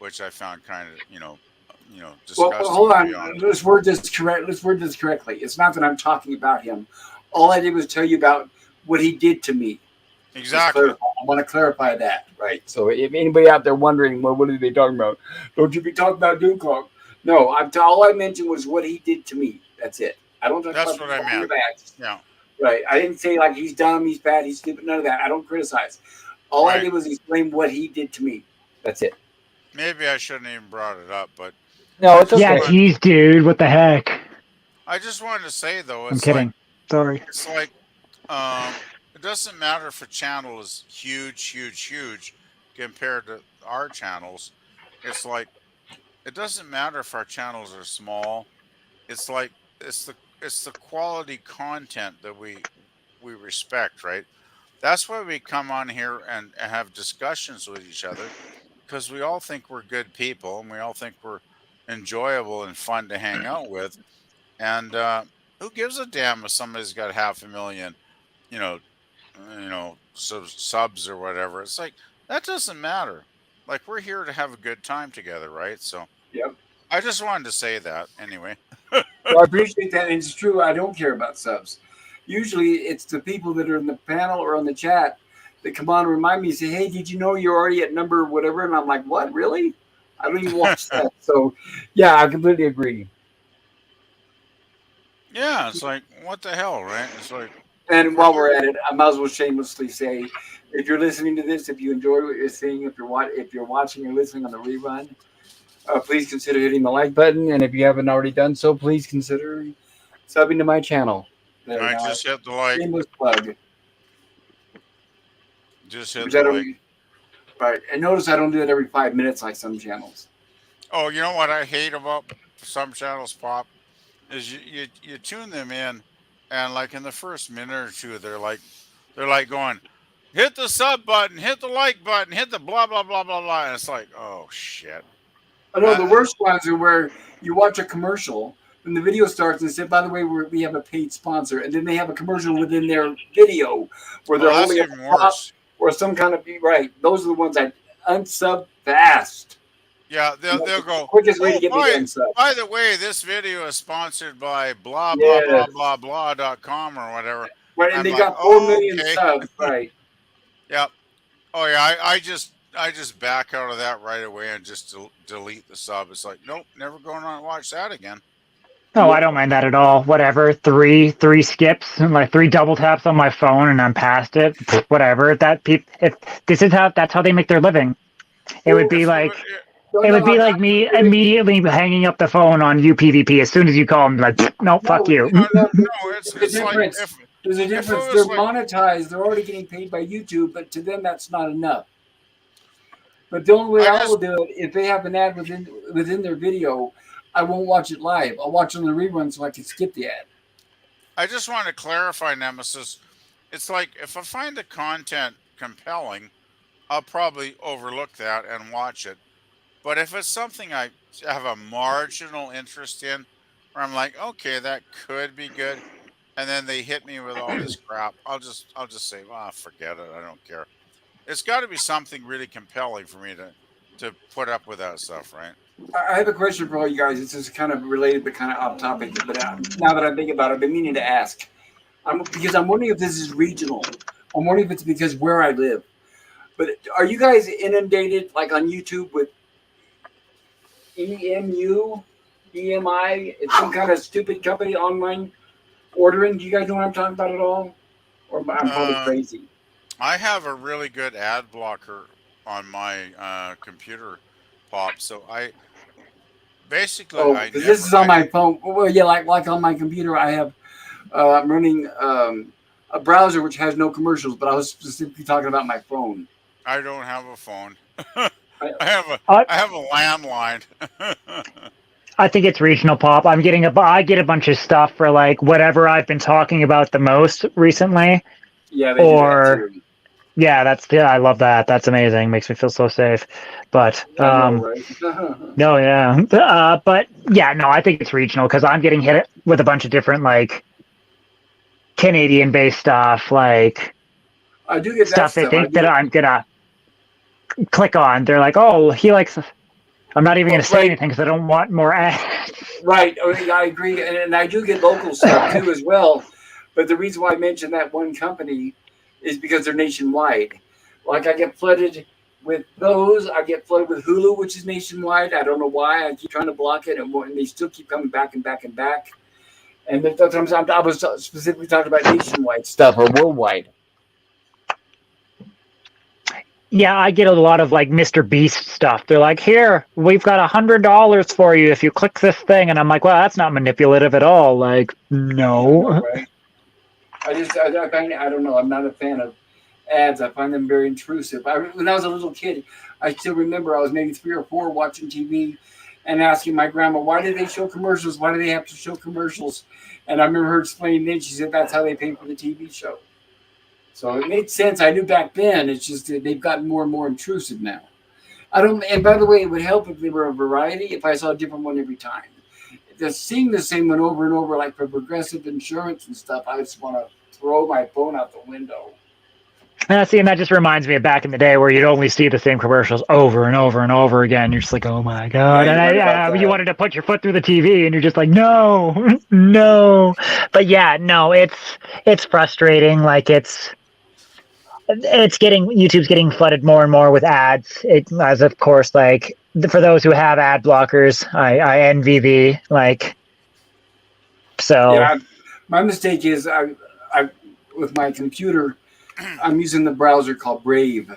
which I found kind of Well, disgusting hold to be on. honest. Let's word this correct. Let's word this correctly. It's not that I'm talking about him. All I did was tell you about what he did to me. Exactly. I want to clarify that, right? So if anybody out there wondering, well, what are they talking about? Don't you be talking about Doomcock? No, all I mentioned was what he did to me. That's it. I don't talk That's about what I people behind meant. their backs. Yeah. Right. I didn't say like he's dumb, he's bad, he's stupid. None of that. I don't criticize. All I Right. did was explain what he did to me. That's it. Maybe I shouldn't even brought it up, but No, I it's just Yeah, okay. want geez, dude. What the heck? I just wanted to say though, I'm kidding. Sorry. it's like it doesn't matter if a channel is huge, huge, huge compared to our channels. It's like it doesn't matter if our channels are small. It's like it's the quality content that we respect, right? That's why we come on here and have discussions with each other because we all think we're good people and we all think we're enjoyable and fun to hang out with. And who gives a damn if somebody's got 500,000, you know, subs or whatever? It's like that doesn't matter. Like we're here to have a good time together, right? So Yep. I just wanted to say that anyway. Well, I appreciate that. And it's true. I don't care about subs. Usually it's the people that are in the panel or on the chat that come on and remind me, say, hey, did you know you're already at number whatever? And I'm like, what? Really? I don't even watch that. So, yeah, I completely agree. Yeah, it's like what the hell, right? It's like And we're while we're here. at it, I might as well shamelessly say, if you're listening to this, if you enjoy what you're seeing, if you're watching or listening on the rerun, please consider hitting the like button. And if you haven't already done so, please consider subbing to my channel. There I now, just hit the like. shameless plug. Just hit Which the I like. don't. Right, and notice I don't do it every 5 minutes like some channels. Oh, you know what I hate about some channels, Pop, is you tune them in, and like in the first minute or two, they're like going, hit the sub button, hit the like button, hit the blah blah blah blah blah, and it's like, oh shit. I know the Uh, worst ones are where you watch a commercial and the video starts and say, by the way, we have a paid sponsor, and then they have a commercial within their video where oh, they're that's holding up even a prop worse. or some kind of right. Those are the ones I unsub fast. Yeah, And that's they'll the go. quickest way to Oh, get me to unsub. by the way, this video is sponsored by blah blah blah Yes. blah blah.com or whatever. Right, and I'm they like, got 4 million okay, subs. Right. yeah. Oh yeah, I just back out of that right away and just delete the sub. It's like, nope, never going on and watch that again. Oh, I Yep. don't mind that at all. Whatever. Three skips, like three double taps on my phone, and I'm past it. Whatever. If this is how that's how they make their living. It would Well, be If you, like no, it no, would be I'm like not me kidding. immediately hanging up the phone on UPVP as soon as you call them. Like, no, fuck No, you. no, there's a it's like difference. There's a if it difference. They're was like, monetized. They're already getting paid by YouTube, but to them that's not enough. But the only way I I will just do it, if they have an ad within their video, I won't watch it live. I'll watch it on the rerun so I can skip the ad. I just want to clarify, Nemesis. It's like if I find the content compelling, I'll probably overlook that and watch it. But if it's something I have a marginal interest in, where I'm like, okay, that could be good, and then they hit me with all this crap, I'll just say, well, forget it. I don't care. It's got to be something really compelling for me to put up with that stuff, right? I have a question for all you guys. This is kind of related, but kind of off topic. But now that I'm thinking about it, I've been meaning to ask. Because I'm wondering if this is regional. I'm wondering if it's because where I live. But are you guys inundated, like on YouTube, with EMU, EMI? It's some kind of stupid company online ordering. Do you guys know what I'm talking about at all? Or I'm probably Um, crazy. I have a really good ad blocker on my computer, Pop. So I basically Oh, because this is on I my phone. Well, yeah, like on my computer, I have I'm running a browser which has no commercials, but I was specifically talking about my phone. I don't have a phone. I, I, I have a landline. I think it's regional pop. I get a bunch of stuff for like whatever I've been talking about the most recently, yeah, they do that or too. yeah, I love that. That's amazing. Makes me feel so safe. But I know, right? no, yeah, but yeah, no, I think it's regional because I'm getting hit with a bunch of different like Canadian-based stuff, like I do get that stuff they stuff. I think do that get I'm gonna click on. They're like, oh, he likes. I'm not even gonna say right, anything because I don't want more ads. right. I agree, and I do get local stuff too as well. But the reason why I mentioned that one company is because they're nationwide. Like I get flooded with those, I get flooded with Hulu, which is nationwide. I don't know why. I keep trying to block it, and they still keep coming back and back and back. And sometimes I was specifically talking about nationwide stuff or worldwide. Yeah, I get a lot of like Mr. Beast stuff. They're like, "Here, we've got $100 for you if you click this thing," and I'm like, "Well, that's not manipulative at all." Like, no. Right? I don't know. I'm not a fan of ads. I find them very intrusive. When I was a little kid, I still remember I was maybe 3 or 4 watching TV and asking my grandma, "Why do they show commercials? Why do they have to show commercials?" And I remember her explaining then. She said that's how they pay for the TV show. So it made sense. I knew back then. It's just that they've gotten more and more intrusive now. I don't. And by the way, it would help if they were a variety. If I saw a different one every time. Just seeing the same one over and over, like for Progressive Insurance and stuff, I just want to throw my phone out the window. See, and that just reminds me of back in the day where you'd only see the same commercials over and over and over again. You're just like, "Oh my god!" Yeah, And you wanted to put your foot through the TV, and you're just like, "No, no." But yeah, no, it's frustrating. Like YouTube's getting flooded more and more with ads. As of course, like for those who have ad blockers, I envy thee. Like, so yeah, my mistake is I with my computer, I'm using the browser called Brave,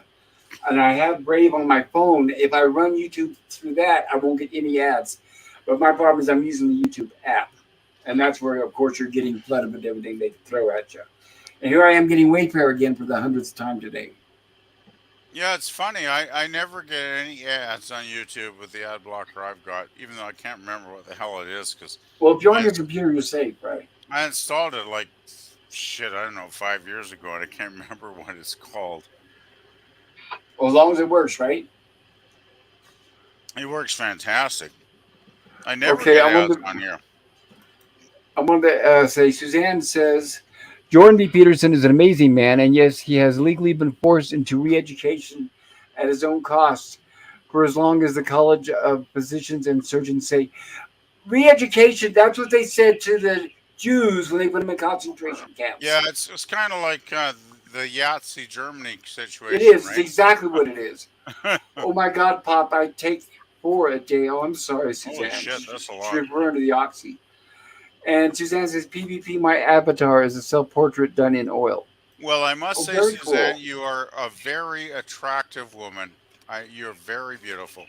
and I have Brave on my phone. If I run YouTube through that, I won't get any ads. But my problem is I'm using the YouTube app, and that's where, of course, you're getting flooded with everything they throw at you. And here I am getting Wayfair again for the 100th time today. Yeah, it's funny. I never get any ads on YouTube with the ad blocker I've got, even though I can't remember what the hell it is. Because well, if you're on your computer, you're safe, right? I installed it like shit. I don't know, 5 years ago, and I can't remember what it's called. Well, as long as it works, right? It works fantastic. I never get ads on here. I wanted to say, Suzanne says, Jordan B. Peterson is an amazing man, and yes, he has legally been forced into re-education at his own cost for as long as the College of Physicians and Surgeons say. Re-education, that's what they said to the Jews when they put them in concentration camps. Yeah, it's kind of like the Yahtzee Germany situation. It is. Right? It's exactly what it is. Oh my God, Pop, I take 4 a day. Oh, I'm sorry, Suzanne. Holy shit, that's a lot. She referred to the oxy. And Suzanne says, PvP, my avatar is a self-portrait done in oil. Well, I must say, Suzanne, cool. You are a very attractive woman. You're very beautiful.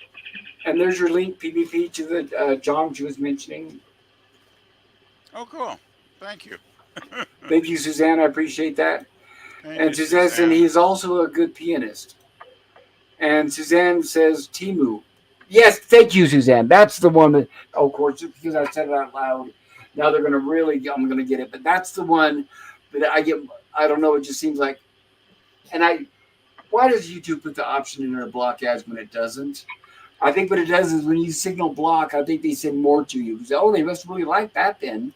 And there's your link, PvP, to the John she was mentioning. Oh, cool. Thank you. Thank you, Suzanne. I appreciate that. And Suzanne said he is also a good pianist. And Suzanne says, Timu. Yes, thank you, Suzanne. That's the one that, of course, just because I said it out loud, now they're going to I'm going to get it. But that's the one that I get, I don't know, it just seems like, why does YouTube put the option in there to block ads when it doesn't? I think what it does is when you signal block, I think they send more to you. Oh, they must really like that then.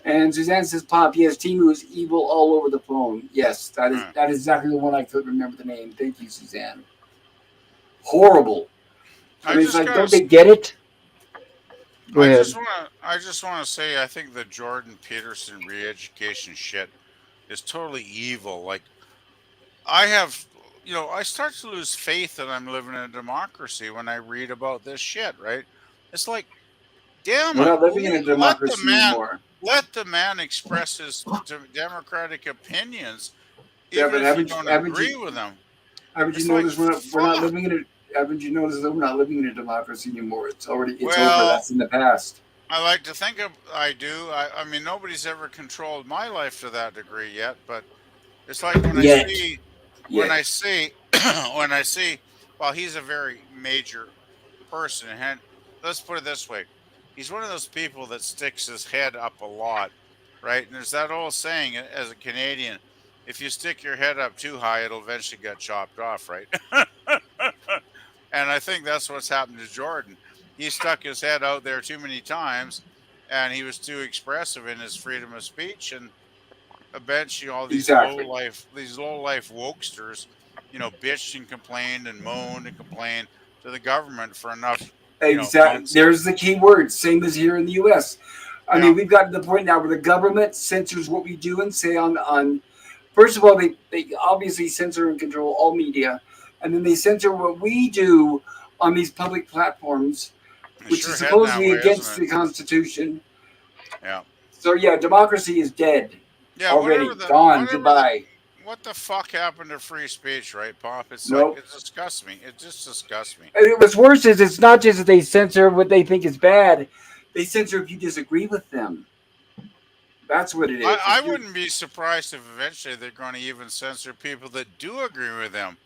And Suzanne says, Pop, yes, Timu is evil all over the phone. Yes, that is exactly the one I couldn't remember the name. Thank you, Suzanne. Horrible. I mean, it's like, don't they get it? Go ahead. I just want to say, I think the Jordan Peterson re-education shit is totally evil. Like, I start to lose faith that I'm living in a democracy when I read about this shit, right? It's like, damn it. We're not living in a democracy anymore. Let the man express his democratic opinions, even if you don't agree with them. Haven't you noticed we're not living in a haven't you noticed that we're not living in a democracy anymore? It's over. That's in the past. I like to think I do. I mean, nobody's ever controlled my life to that degree yet, but it's like when I see, well, he's a very major person, and let's put it this way. He's one of those people that sticks his head up a lot, right? And there's that old saying as a Canadian, if you stick your head up too high, it'll eventually get chopped off, right? And I think that's what's happened to Jordan. He stuck his head out there too many times, and he was too expressive in his freedom of speech, and eventually all these low life wokesters, bitched and complained and moaned and complained to the government for enough. Exactly. There's the key word. Same as here in the U.S. I mean, we've gotten to the point now where the government censors what we do and say on. First of all, they obviously censor and control all media. and then they censor what we do on these public platforms, It's which sure is heading that supposedly way, against isn't the it? Constitution. Yeah. So yeah, democracy is dead Yeah, already, gone, whatever the goodbye. what the fuck happened to free speech, right, Pop? It's like Nope. it disgusts me. It just disgusts me. And what's worse is it's not just that they censor what they think is bad; they censor if you disagree with them. That's what it is. I If you wouldn't be surprised if eventually they're going to even censor people that do agree with them.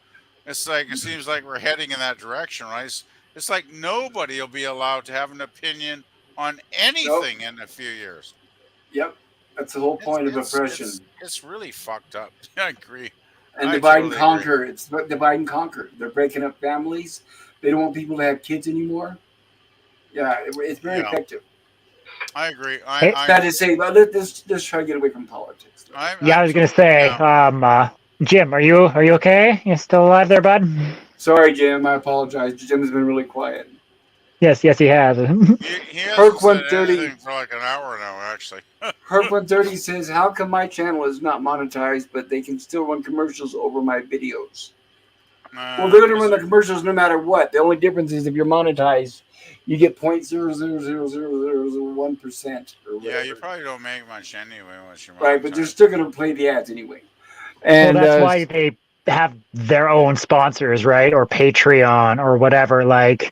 It's like it seems like we're heading in that direction, right? It's like nobody will be allowed to have an opinion on nope, anything in a few years. yep, that's the whole It's point of it's oppression. it's it's really fucked up. I agree. And I divide and totally agree. conquer. It's divide and conquer. They're breaking up families. They don't want people to have kids anymore. Yeah, it's very Yeah, effective. I agree. Hey, Sad to say, but let's try to get away from politics. yeah, I I'm was gonna told. say, Yeah. Jim, are you okay? You still alive there, bud? Sorry, Jim. I apologize. Jim has been really quiet. Yes, yes, he has. He hasn't Herc said 130. anything for like an hour now, actually. Herc 130 says, "How come my channel is not monetized, but they can still run commercials over my videos?" Well, they're going to run the commercials no matter what. The only difference is if you're monetized, you get 0.0000001% or whatever. Yeah, you probably don't make much anyway once you're Right, but they're monetized. still going to play the ads anyway. Well, And that's why they have their own sponsors, right? Or Patreon or whatever. Like,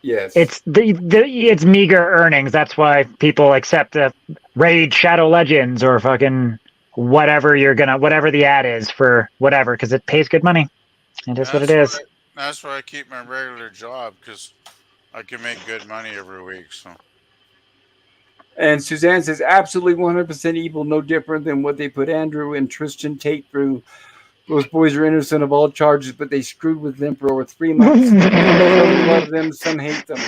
yes, it's it's meager earnings. That's why people accept the Raid Shadow Legends or fucking whatever whatever the ad is for whatever, because it pays good money. It is what it is. That's why I keep my regular job, because I can make good money every week. So And Suzanne says, absolutely 100% evil, no different than what they put Andrew and Tristan Tate through. Those boys are innocent of all charges, but they screwed with them for over 3 months. Some love them, some hate them.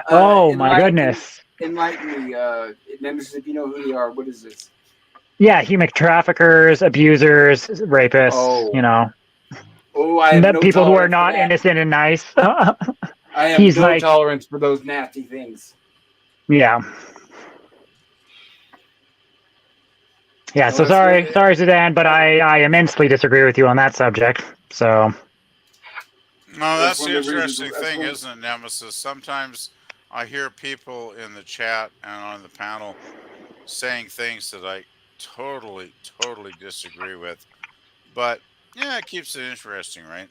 Oh my goodness. Enlighten me, Nemesis, if you know who they are. What is this? Yeah, human traffickers, abusers, rapists, Oh. I have no people who are not innocent and nice. I have He's no tolerance for those nasty things. Yeah. Yeah, so sorry, Suzanne, but I immensely disagree with you on that subject. So. No, that's the interesting thing, isn't it, Nemesis? Sometimes I hear people in the chat and on the panel saying things that I totally disagree with. But yeah, it keeps it interesting, right?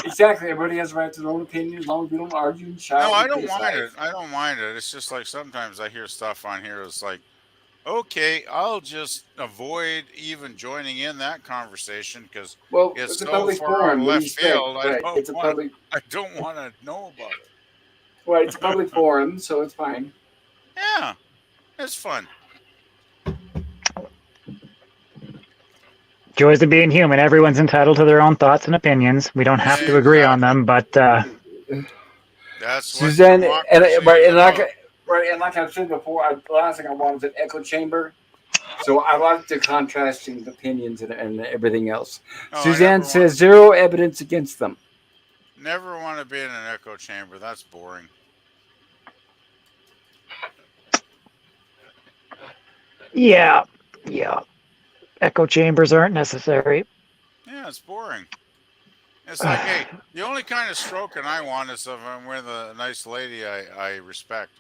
Exactly. Everybody has a right to their own opinion as long as we don't argue and shout. No, I don't mind it. I don't mind it. It's just like sometimes I hear stuff on here. It's like, okay, I'll just avoid even joining in that conversation because it's so far out left field. Right. I don't want to know about it. Well, it's a public forum, so it's fine. Yeah, it's fun. Joys of being human. Everyone's entitled to their own thoughts and opinions. We don't have to agree on them, but that's Suzanne, and like I've said before, the last thing I want is an echo chamber. So I like the contrasting opinions and everything else. Suzanne says 0 evidence against them. Never want to be in an echo chamber. That's boring. Yeah. Echo chambers aren't necessary. Yeah, it's boring. It's like, hey, the only kind of stroking I want is if I'm with a nice lady I respect.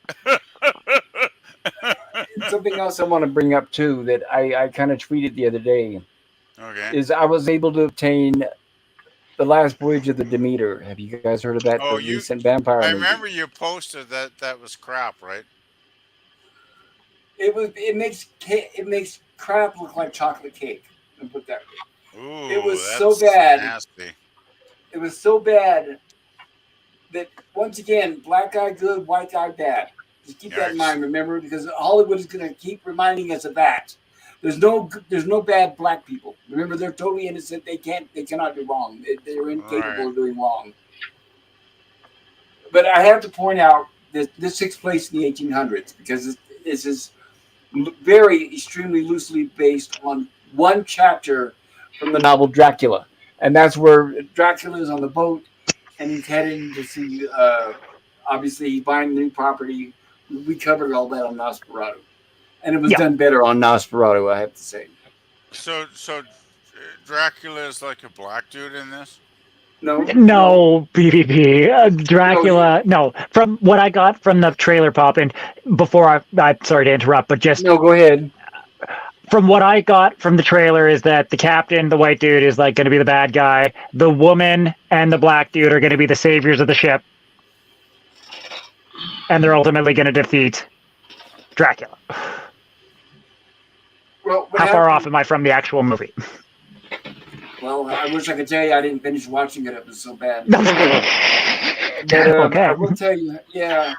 Something else I want to bring up too that I kind of tweeted the other day. Okay. Is I was able to obtain The Last Voyage of the Demeter. Have you guys heard of that? Oh, the recent vampire movie? remember you posted that was crap, right? It makes crap look like chocolate cake. And put that. Ooh, it was so bad. Nasty. It was so bad that once again, black guy good, white guy bad. Just keep that in mind, remember, because Hollywood is going to keep reminding us of that. There's no bad black people. Remember, they're totally innocent. They cannot do wrong. They're incapable of doing wrong. But I have to point out that this takes place in the 1800s because this is very extremely loosely based on one chapter from the novel Dracula, and that's where Dracula is on the boat and he's heading to see. Obviously, he's buying new property. We covered all that on Nosferatu, and it was done better on Nosferatu, I have to say. So Dracula is like a black dude in this. No, no, No, PvP. no. Dracula. No, from what I got from the trailer pop, and before I'm sorry to interrupt, but just No, go ahead. from what I got from the trailer is that the captain, the white dude, is like going to be the bad guy. The woman and the black dude are going to be the saviors of the ship, and they're ultimately going to defeat Dracula. Well, what How far off happened? am I from the actual movie? Well, I wish I could tell you I didn't finish watching it. It was so bad. But I Okay. will tell you, yeah.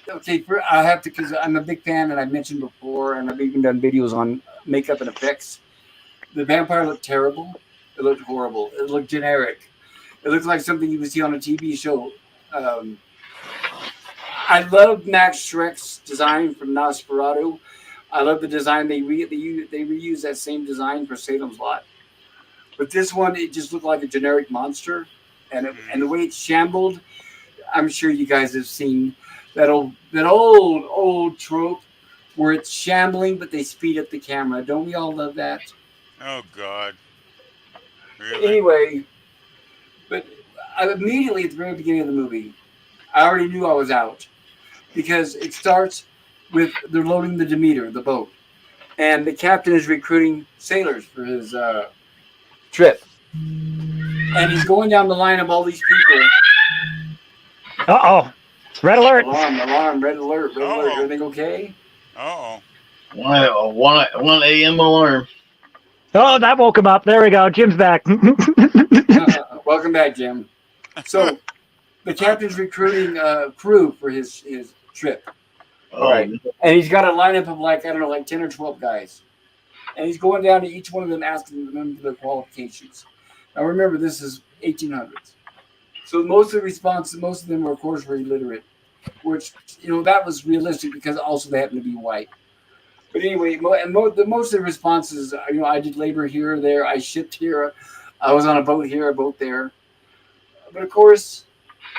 Okay, I have to because I'm a big fan, and I mentioned before, and I've even done videos on makeup and effects. The vampire looked terrible. It looked horrible. It looked generic. It looked like something you would see on a TV show. Um, I love Max Schreck's design from Nosferatu. I love the design they reuse that same design for Salem's Lot. But this one, it just looked like a generic monster, and the Mm. way it's shambled, I'm sure you guys have seen that old trope where it's shambling, but they speed up the camera. Don't we all love that? Oh God, really? Anyway, but immediately at the very beginning of the movie, I already knew I was out because it starts with they're loading the Demeter, the boat, and the captain is recruiting sailors for his trip, and he's going down the line of all these people. Uh-oh. Red alert. Alarm! Alarm! Red alert! Red alert! Oh, Everything okay? oh, 1 a.m. alarm. Oh, that woke him up. There we go. Jim's back. Welcome back, Jim. So the captain's recruiting crew for his trip. All right, and he's got a lineup of like I don't know, like 10 or 12 guys, and he's going down to each one of them asking them for their qualifications. Now remember, this is 1800s, so most of the responses, most of them were of course very illiterate, which that was realistic because also they happen to be white. But anyway, most of the responses, I did labor here or there, I shipped here, I was on a boat here, a boat there. But of course,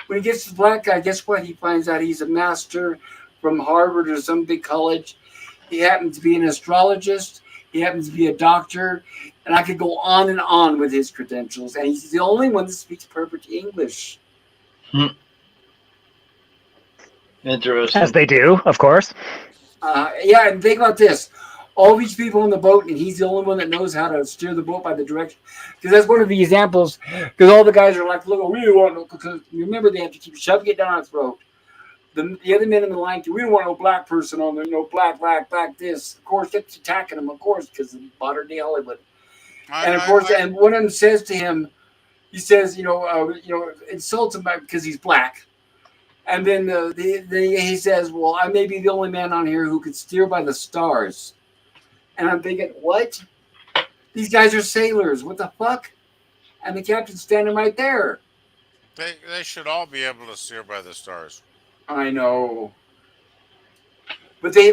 when he gets to the black guy, guess what? He finds out he's a master from Harvard or some big college. He happens to be an astrologist. He happens to be a doctor. And I could go on and on with his credentials. And he's the only one that speaks perfect English. Interesting. As they do, of course. Yeah, and think about this. All these people on the boat, and he's the only one that knows how to steer the boat by the direction. Because that's one of the examples. Because all the guys are like, look, we don't want no. Because remember, they have to keep shoving it down our throat. The other men in the line, we don't want no black person on there, black, this. Of course, it's attacking him, of course, because of modern day Hollywood. And of course, and one of them says to him, he says, insults him because he's black. And then he says, well, I may be the only man on here who could steer by the stars. And I'm thinking, what? These guys are sailors. What the fuck? And the captain's standing right there. they should all be able to steer by the stars. I know. But they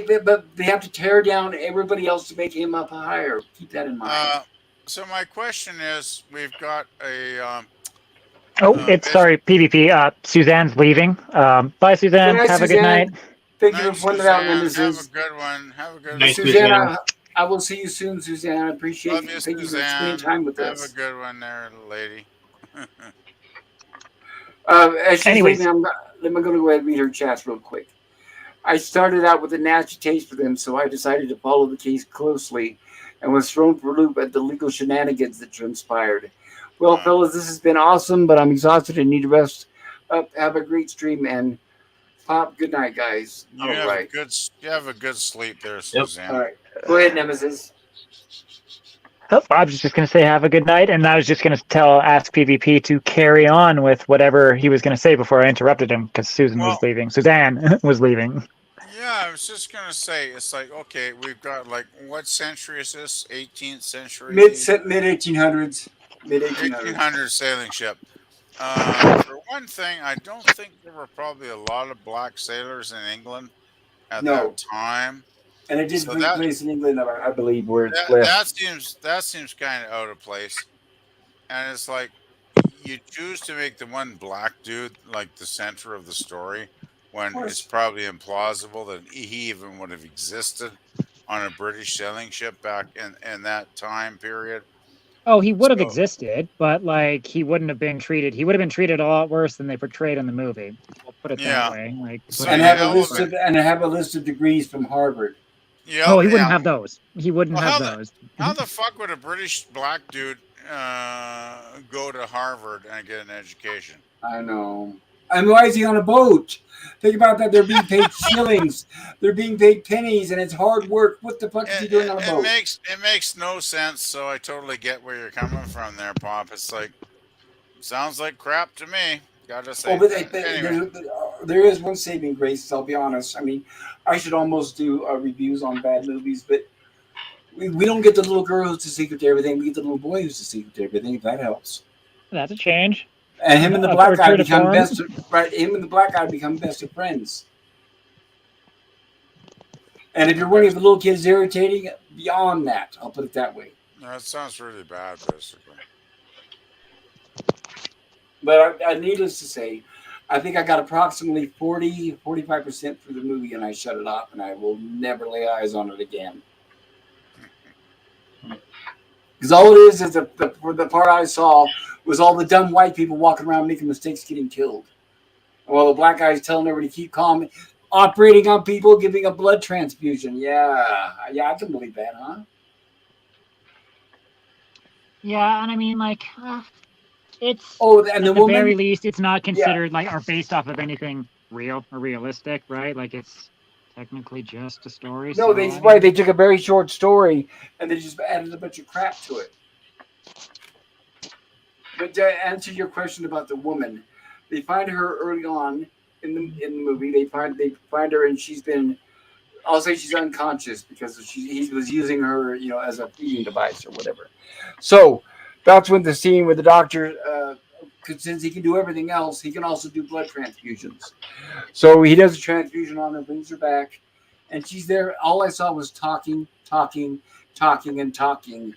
have to tear down everybody else to make him up higher. Keep that in mind. So my question is, we've got a Oh, it's sorry, PvP. Suzanne's leaving. Bye, Suzanne. Good night, Have a good Suzanne. night. Thank you night, for pointing it out, Suzanne. Nemesis. Have a good one. Have a good Nice, one. Suzanne, I will see you soon, Suzanne. I appreciate Love you. you, Thank you for Suzanne. spending time with Have a us. good one there, lady. As she's Anyways. leaving, let me go ahead and read her chats real quick. I started out with a nasty taste for them, so I decided to follow the case closely and was thrown for a loop at the legal shenanigans that transpired. Well, fellas, this has been awesome, but I'm exhausted and need to rest up. Have a great stream and Pop. Good night, guys. You have a good sleep there, Suzanne. All right. Go ahead, Nemesis. Oh, I was just going to say have a good night, and I was just going to ask PvP to carry on with whatever he was going to say before I interrupted him because Suzanne was leaving. Yeah, I was just gonna say, it's like, okay, we've got like, what century is this? 18th century. Mid 1800s. Mid 1800 sailing ship. For one thing, I don't think there were probably a lot of black sailors in England at that time. And it did take place in England, I believe, where it's left. That seems kind of out of place. And it's like, you choose to make the one black dude like the center of the story when it's probably implausible that he even would have existed on a British sailing ship back in that time period. Oh, he would have So existed, but like he wouldn't have been treated. He would have been treated a lot worse than they portrayed in the movie. We'll put it that yeah, way. Like to so put it And you have a mildly. list elevate. of and have a list of degrees from Harvard. Yep, Oh, he wouldn't yeah. have those. He wouldn't Well, have those. how the fuck would a British black dude go to Harvard and get an education? I know. And why is he on a boat? Think about that. They're being paid shillings. They're being paid pennies, and it's hard work. What the fuck is he doing on a boat? It makes no sense. So I totally get where you're coming from there, Pop. It's like sounds like crap to me. Gotta Oh, say. but Anyway, there is one saving grace. I'll be honest. I mean, I should almost do reviews on bad movies, but we don't get the little girl who's the secret to everything. We get the little boy who's the secret to everything. If that helps. That's a change. And him and the A black guy return to become form. best. Right, him and the black guy become best of friends. And if you're wondering if the little kid's irritating, beyond that, I'll put it that way. that sounds really bad, basically. But needless to say, I think I got approximately 45% through the movie, and I shut it off, and I will never lay eyes on it again. Because all it is the part I saw was all the dumb white people walking around making mistakes, getting killed. While the black guy's telling everybody to keep calm, operating on people, giving a blood transfusion. Yeah, I can believe that, huh? Yeah, and I mean, like, it's Oh, and at the the very woman. least, it's not Yeah. considered like or based off of anything real or realistic, right? Like it's technically just a story. No, So they I right. mean, They took a very short story and they just added a bunch of crap to it. But to answer your question about the woman, they find her early on in the movie. They find her and she's been. I'll say she's unconscious because he was using her, as a feeding device or whatever. So that's when the scene where the doctor, since he can do everything else, he can also do blood transfusions. So he does a transfusion on her, brings her back, and she's there. All I saw was talking, talking, talking, and talking.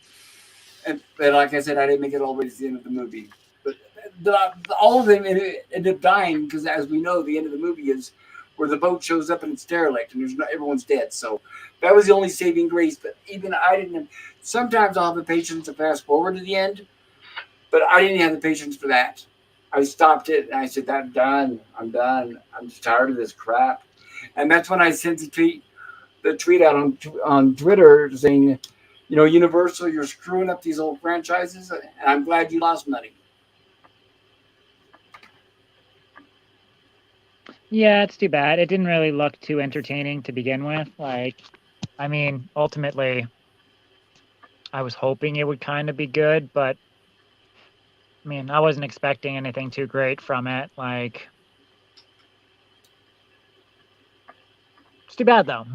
And like I said, I didn't make it all the way to the end of the movie. But all of them ended up dying because, as we know, the end of the movie is where the boat shows up and it's derelict and everyone's dead. So that was the only saving grace. But even I didn't. Sometimes I'll have the patience to fast forward to the end, but I didn't have the patience for that. I stopped it and I said, "I'm done. I'm done. I'm just tired of this crap." And that's when I sent the tweet out on Twitter saying, Universal, you're screwing up these old franchises, and I'm glad you lost money. yeah, it's too bad. It didn't really look too entertaining to begin with. Like, I mean, ultimately, I was hoping it would kind of be good, but I mean, I wasn't expecting anything too great from it. Like, it's too bad though.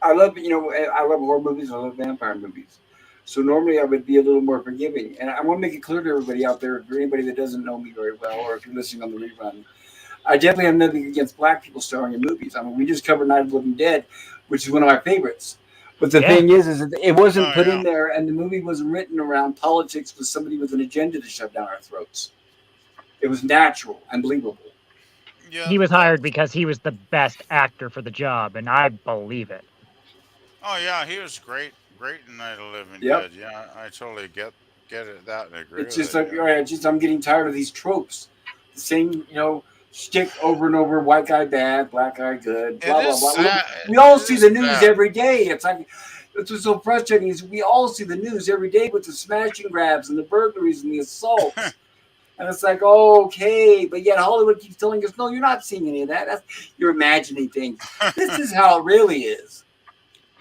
I love horror movies. I love vampire movies. So normally I would be a little more forgiving. And I want to make it clear to everybody out there, for anybody that doesn't know me very well, or if you're listening on the rerun, I definitely have nothing against black people starring in movies. I mean, we just covered Night of the Living Dead, which is one of my favorites. But the Yeah. thing is that it wasn't Oh put yeah, in there, and the movie wasn't written around politics with somebody with an agenda to shove down our throats. It was natural and believable. yeah. He was That. hired because he was the best actor for the job, and I believe it. Oh yeah, he was great, great in Night of the Living Yep. Dead. Yeah, I totally get it that and agree It's with just it. like, Yeah. all right, I'm getting tired of these tropes. The same, shtick over and over. White guy bad, black guy good. It Blah is blah blah. Look, sad. we all It see is the news sad. every day. It's like it's what's so frustrating is we all see the news every day with the smash and grabs and the burglaries and the assaults. And it's like, oh, okay, but yet Hollywood keeps telling us, no, you're not seeing any of that. You're imagining things. This is how it really is.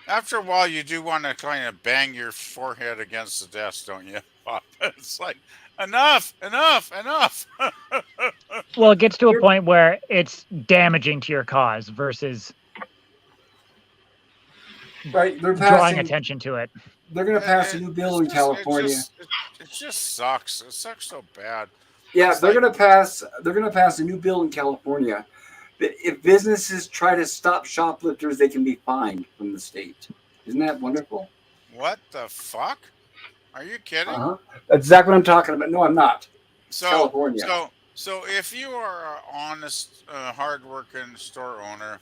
After a while, you do want to kind of bang your forehead against the desk, don't you? Pop? It's like enough, enough, enough. Well, it gets to a They're point where it's damaging to your cause versus right. They're drawing passing. attention to it. They're going to pass a new bill in California. It just sucks. It sucks so bad. Yeah, It's like, they're gonna pass a new bill in California that if businesses try to stop shoplifters, they can be fined from the state. Isn't that wonderful? what the fuck? Are you Uh kidding? huh. That's exactly what I'm talking about. No, I'm not. It's So, California. so if you are an honest, hardworking store owner,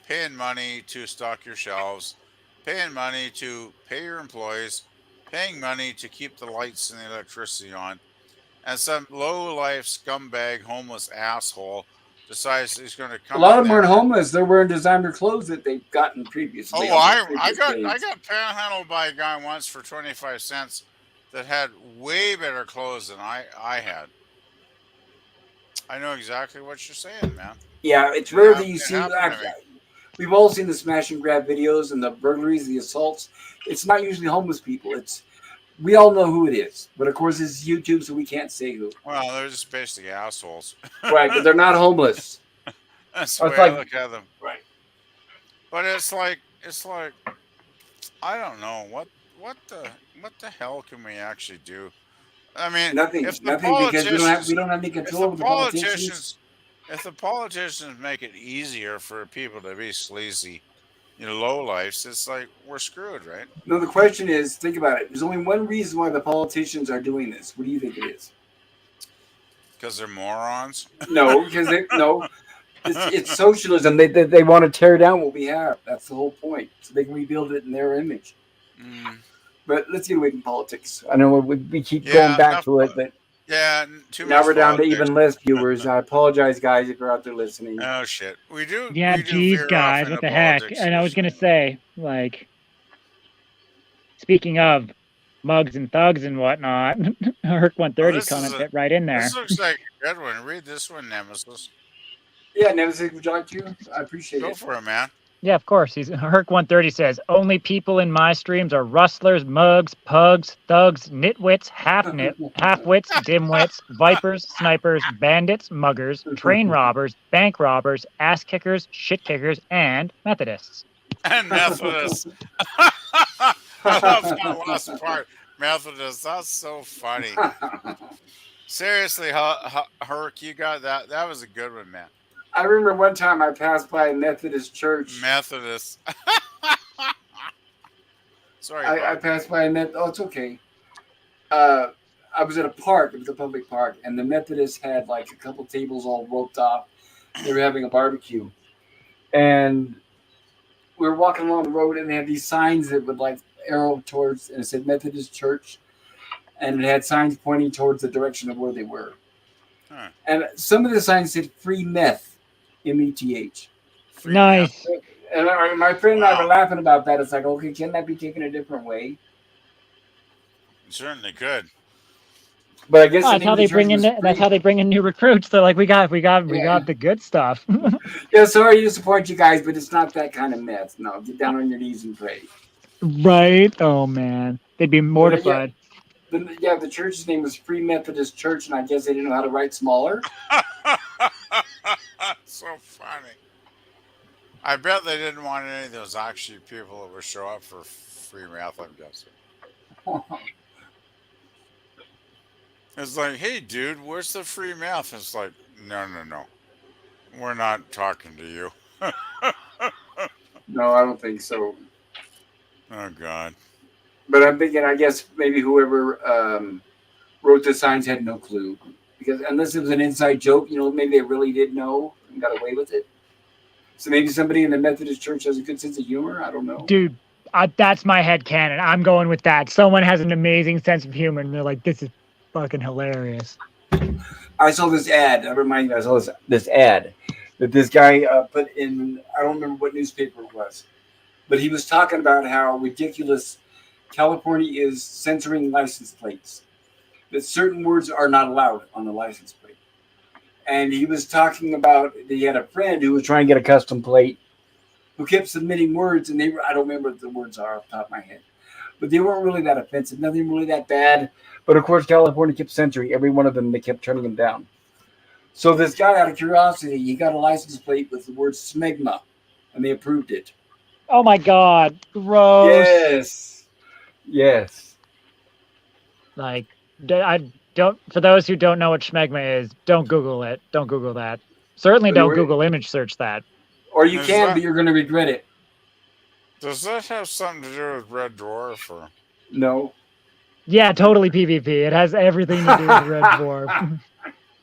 paying money to stock your shelves, paying money to pay your employees, paying money to keep the lights and the electricity on, and some low life scumbag homeless asshole decides he's going to A come lot in of them aren't there. homeless. They're wearing designer clothes that they've gotten previously Oh, on their I previous got I page. got panhandled by a guy once for 25 cents that had way better clothes than I had. I know exactly what you're saying, man. Yeah, it's rare that you It see. happened to me. We've all seen the smash and grab videos and the burglaries, the assaults. It's not usually homeless people. It's we all know who it is, but of course it's YouTube, so we can't say who. Well, they're just basically assholes. Right, but they're not homeless. That's the It's way I like look at them. right, But it's like I don't know what the hell can we actually do? I mean, nothing, if the nothing, because we politicians don't have any if control the over the politicians. politicians if the politicians make it easier for people to be sleazy, low lifes, it's like we're screwed, right? No, the question is, think about it. There's only one reason why the politicians are doing this. What do you think it is? Because they're morons. No, because it's socialism. They want to tear down what we have. That's the whole point, so they can rebuild it in their image. Mm, But let's get away from politics. I know we keep going yeah, back enough. to it, but Yeah, too now much we're down to politics. even less viewers. I apologize, guys, if you're out there listening. Oh shit, Yeah, we do geez, veer off guys, what into the heck? politics And I was gonna occasionally. say, like, speaking of mugs and thugs and whatnot, Herc Oh, 130 commented right in this there. looks like a good one. Read this one, Nemesis. Yeah, Nemesis, would you like to? I appreciate Go it. for it, man. Yeah, of course. He's Herc 130 says only people in my streams are rustlers, mugs, pugs, thugs, nitwits, half-wits, dimwits, vipers, snipers, bandits, muggers, train robbers, bank robbers, ass kickers, shit kickers, and Methodists. And Methodist. I love that last part. Methodist. That's so funny. Seriously, Herc, you got that. That was a good one, man. I remember one time I passed by a Methodist church. Methodist. Sorry, I Bob. passed by a Met. Oh, it's okay. I was at a park. It was a public park, and the Methodists had like a couple tables all roped off. They were having a barbecue, and we were walking along the road, and they had these signs that would like arrow towards, and it said Methodist Church, and it had signs pointing towards the direction of where they were. Huh. And some of the signs said free meth, METH. Free Nice. meth. And my friend and I were Wow. laughing about that. It's like, okay, can that be taken a different way? Certainly could. But I guess Oh, the that's name how of the they church bring in. was That's free. how they bring in new recruits. They're like, we got Yeah. the good stuff. Yeah, sorry to support you guys, but it's not that kind of meth. No, get down on your knees and pray. Right? Oh man, they'd be mortified. The church's name was Free Methodist Church, and I guess they didn't know how to write smaller. So funny. I bet they didn't want any of those actually people that would show up for free meth, I'm guessing. It's like, hey, dude, where's the free meth? It's like, no. We're not talking to you. No, I don't think so. Oh, God. But I'm thinking, I guess maybe whoever wrote the signs had no clue. Because unless it was an inside joke, maybe they really did know and got away with it. So maybe somebody in the Methodist church has a good sense of humor. I don't know. Dude, that's my head canon. I'm going with that. Someone has an amazing sense of humor, and they're like, "This is fucking hilarious." I saw this ad. That reminds me. I saw this ad that this guy put in. I don't remember what newspaper it was, but he was talking about how ridiculous California is censoring license plates. That certain words are not allowed on the license plate. And he was talking about he had a friend who was trying to get a custom plate who kept submitting words, and I don't remember what the words are off the top of my head, but they weren't really that offensive, nothing really that bad. But of course, California kept censoring every one of them. They kept turning them down. So this guy, out of curiosity, he got a license plate with the word smegma, and they approved it. Oh my god, gross. Yes. Like, I don't. For those who don't know what schmegma is, don't Google it. Don't Google that. Certainly don't Google image search that. Or you can, but you're going to regret it. Does that have something to do with Red Dwarf? Or? No. Yeah, totally PvP. It has everything to do with Red Dwarf.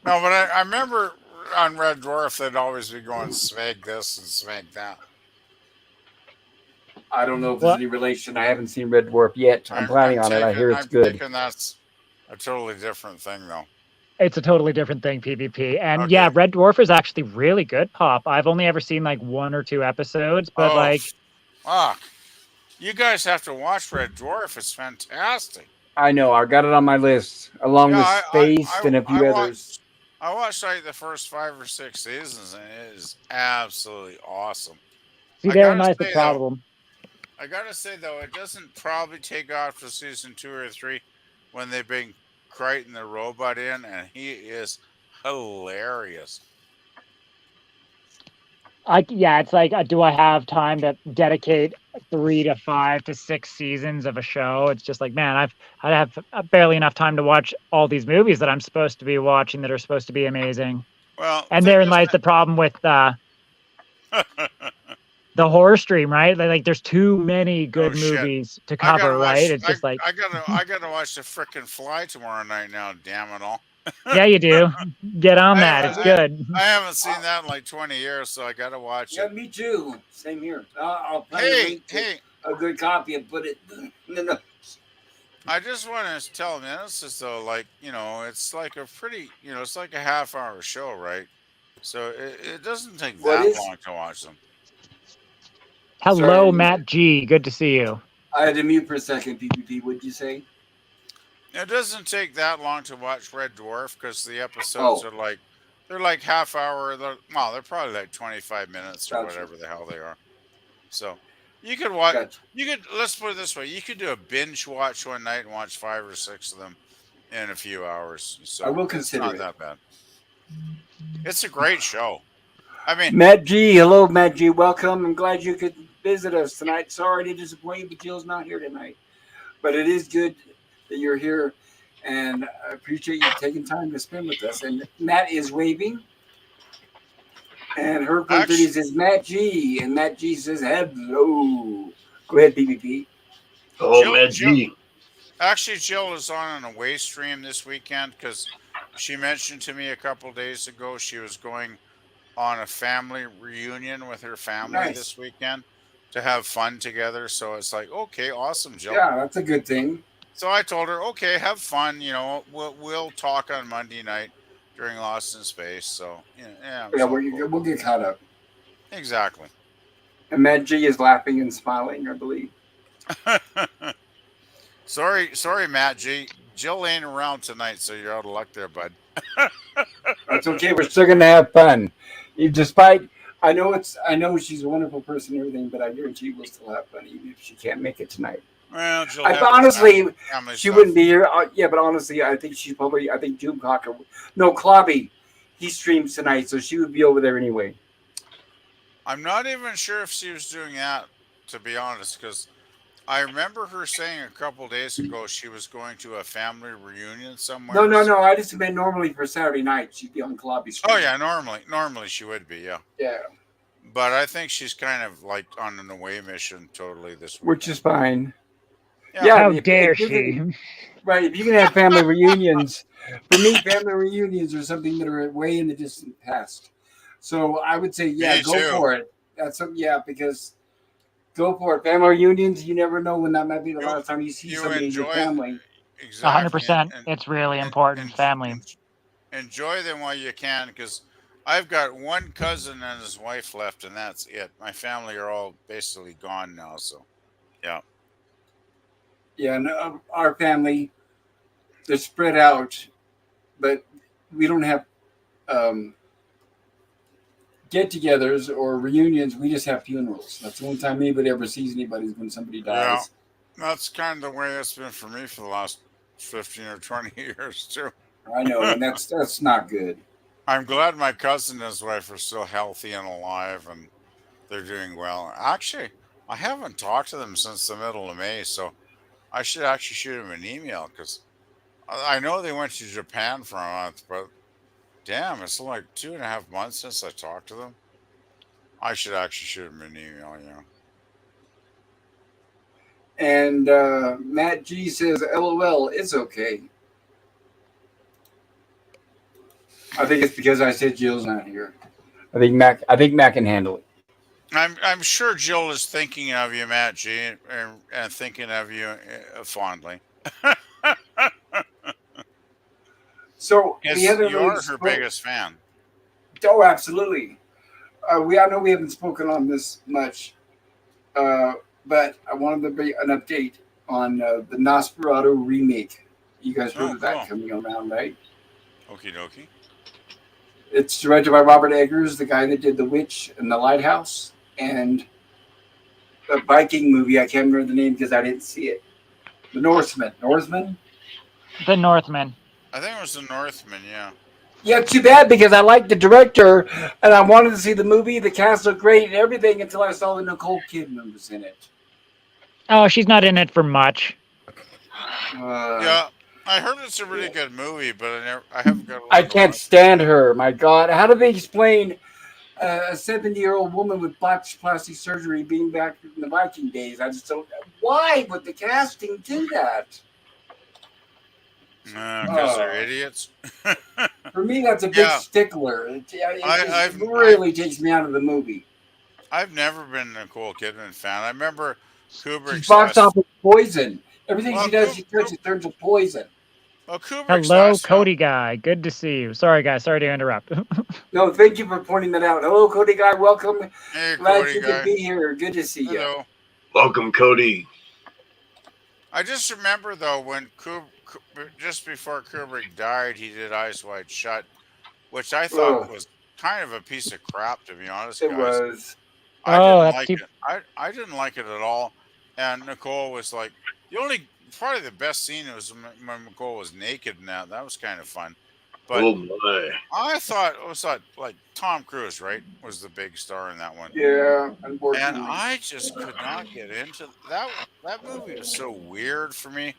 No, but I remember on Red Dwarf they'd always be going smeg this and smeg that. I don't know if there's any relation. I haven't seen Red Dwarf yet. I'm planning on it. I hear it's I'm good. thinking that's a totally different thing, though. It's a totally different thing, PvP. And Okay. yeah, Red Dwarf is actually really good, Pop. I've only ever seen like 1 or 2 episodes, but Oh, like, fuck. You guys have to watch Red Dwarf. It's fantastic. I know. I got it on my list, along Yeah, with Spaced and a few others. I watched like the first 5 or 6 seasons, and it is absolutely awesome. see, I therein gotta lies the say though, problem. it doesn't probably take off to season 2 or 3 when they bring Crichton the robot in, and he is hilarious. Yeah, it's like, do I have time to dedicate 3 to 5 to 6 seasons of a show? It's just like, man, I have barely enough time to watch all these movies that I'm supposed to be watching that are supposed to be amazing. Well, And they're therein just lies the problem with the horror stream, right? Like, there's too many oh good shit. movies to cover, right? It's just like, I gotta watch the frickin' Fly tomorrow night now. Damn it all! yeah, you do. Get on I, that. It's good. I haven't seen that in like 20 years, so I gotta watch Yeah, it. me too. Same here. I'll find a link to a good copy and put it in the notes. I just want to tell Nemesis though, like, it's like a pretty, it's like a half-hour show, right? So it doesn't take that long to watch them. Hello, Sorry. Matt G. Good to see you. I had to mute for a second. PPP, what'd you say? It doesn't take that long to watch Red Dwarf because the episodes are like they're like half hour. They're probably like 25 minutes or whatever the hell they are. So you could watch. You could let's put it this way: you could do a binge watch one night and watch 5 or 6 of them in a few hours. So I will consider it's not that bad. It's a great show. I mean, Matt G. Hello, Matt G. Welcome. I'm glad you could visit us tonight. Sorry to disappoint you, but Jill's not here tonight. But it is good that you're here, and I appreciate you taking time to spend with us. And Matt is waving, and her country says Matt G, and Matt G says hello. Go ahead, PPP. Oh, Matt G. Actually, Jill is on an away stream this weekend because she mentioned to me a couple days ago she was going on a family reunion with her family this weekend to have fun together. So it's like, okay, awesome, Jill. Yeah, that's a good thing. So I told her, okay, have fun. We'll talk on Monday night during Lost in Space. So yeah, we'll get caught up. Exactly. And Matt G is laughing and smiling, I believe. sorry, Matt G. Jill ain't around tonight, so you're out of luck there, bud. That's okay. We're still gonna have fun. Despite, I know she's a wonderful person and everything, but I guarantee we'll still have fun even if she can't make it tonight. Well, honestly, she wouldn't be here. Yeah, but honestly, I think Doomcocker. No, Clobby. He streams tonight, so she would be over there anyway. I'm not even sure if she was doing that, to be honest, because I remember her saying a couple days ago she was going to a family reunion somewhere. No. I just meant normally for Saturday night she'd be on Clobby's stream. Oh yeah, normally she would be, yeah. Yeah. But I think she's kind of like on an away mission totally this week. Which is fine. Yeah, how dare she? Right, if you can have family reunions, for me, family reunions are something that are way in the distant past. So I would say, go for it. Because go for it. Family reunions, you never know when that might be the last time you see somebody in your family. Exactly. 100%. It's really important. Family. Enjoy them while you can, because I've got one cousin and his wife left, and that's it. My family are all basically gone now, so yeah. Yeah, and our family, they're spread out, but we don't have get-togethers or reunions. We just have funerals. That's the only time anybody ever sees anybody is when somebody dies. Yeah, that's kind of the way it's been for me for the last 15 or 20 years too. I know, and that's not good. I'm glad my cousin and his wife are still healthy and alive, and they're doing well. Actually, I haven't talked to them since the middle of May, so I should actually shoot them an email, because I know they went to Japan for a month, but damn, it's like 2.5 months since I talked to them. I should actually shoot them an email, And Matt G says, LOL, it's okay. I think it's because I said Jill's not here. I think Mac can handle it. I'm sure Jill is thinking of you, Matt G, and thinking of you fondly. So we Yes, haven't you really are her spoke. biggest fan. Oh, absolutely. I know we haven't spoken on this much, uh, but I wanted to be an update on the Nosferatu remake. You guys heard Oh, of that cool. coming around, right? Okie dokie. It's directed by Robert Eggers, the guy that did The Witch and The Lighthouse, and a Viking movie. I can't remember the name because I didn't see it. The Norseman. Norseman? The Northman. I think it was the Northman. Yeah. Yeah, too bad because I liked the director and I wanted to see the movie. The cast looked great and everything until I saw that Nicole Kidman was in it. Oh, she's not in it for much. Uh, Yeah. I heard it's a really good movie, but I haven't got I around to can't watching it stand yet. her. My God, how do they explain a 70-year-old woman with botched plastic surgery being back in the Viking days? I just don't. Why would the casting do that? Because they're Uh, idiots. for me, that's a big Yeah. stickler. It I, just I've I've really takes me out of the movie. I've never been a Nicole Kidman fan. I remember She's Kubrick's box last. office poison. Everything Well, she does, she touches turns to poison. Kubrick's Hello, last film. Cody guy. Good to see you. Sorry, guys. Sorry to interrupt. No, thank you for pointing that out. Hello, Cody guy. Welcome. Hey, Glad Cody you could guy. be here. Good to see you. Hello. Welcome, Cody. I just remember though when just before Kubrick died, he did Eyes Wide Shut, which I thought Ugh, was kind of a piece of crap, to be honest, it guys. was. I Oh, didn't that's like too. it. I didn't like it at all. And Nicole was like the only probably the best scene was when Nicole was naked and that was kind of fun. But Oh my. I thought it was like Tom Cruise, right, was the big star in that one. Yeah, And unfortunately. I just could not get into that. That movie was so weird for me.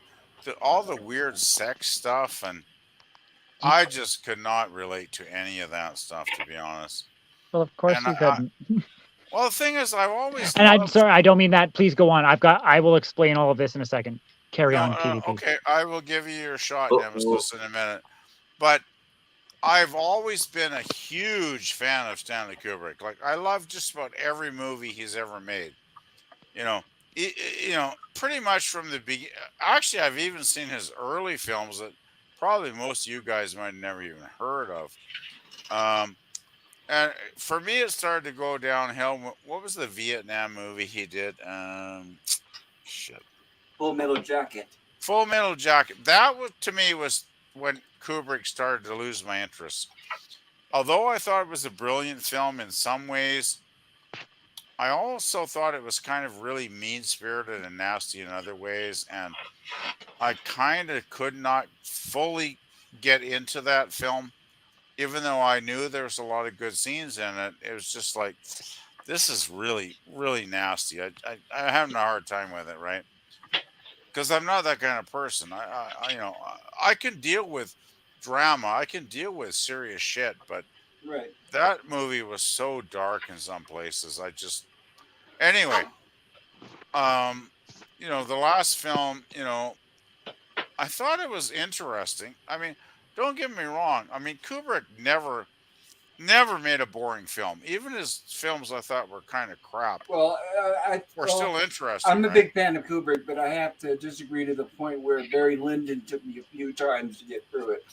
All the weird sex stuff, and I just could not relate to any of that stuff, to be honest. Well, of course And you couldn't. well, the thing is, I've always And I'm loved. sorry, I don't mean that. Please go on. I will explain all of this in a second. Carry No, on, PvP. okay, I will give you your shot, Uh-oh. Nemesis, in a minute. But I've always been a huge fan of Stanley Kubrick. Like, I love just about every movie he's ever made. You know, pretty much from the beginning. Actually, I've even seen his early films that probably most of you guys might have never even heard of. Um, and for me, it started to go downhill. What was the Vietnam movie he did? Shit, Full Metal Jacket. Full Metal Jacket. That was to me was when Kubrick started to lose my interest. Although I thought it was a brilliant film in some ways, I also thought it was kind of really mean spirited and nasty in other ways. And I kind of could not fully get into that film, even though I knew there was a lot of good scenes in it. It was just like, this is really, really nasty. I'm having a hard time with it, right? Because I'm not that kind of person. I can deal with drama. I can deal with serious shit, but Right. that movie was so dark in some places. Anyway, um, the last film, I thought it was interesting. I mean, don't get me wrong. I mean, Kubrick never made a boring film. Even his films I thought were kind of crap Well, were still interesting, I'm a right? big fan of Kubrick, but I have to disagree to the point where Barry Lyndon took me a few times to get through it.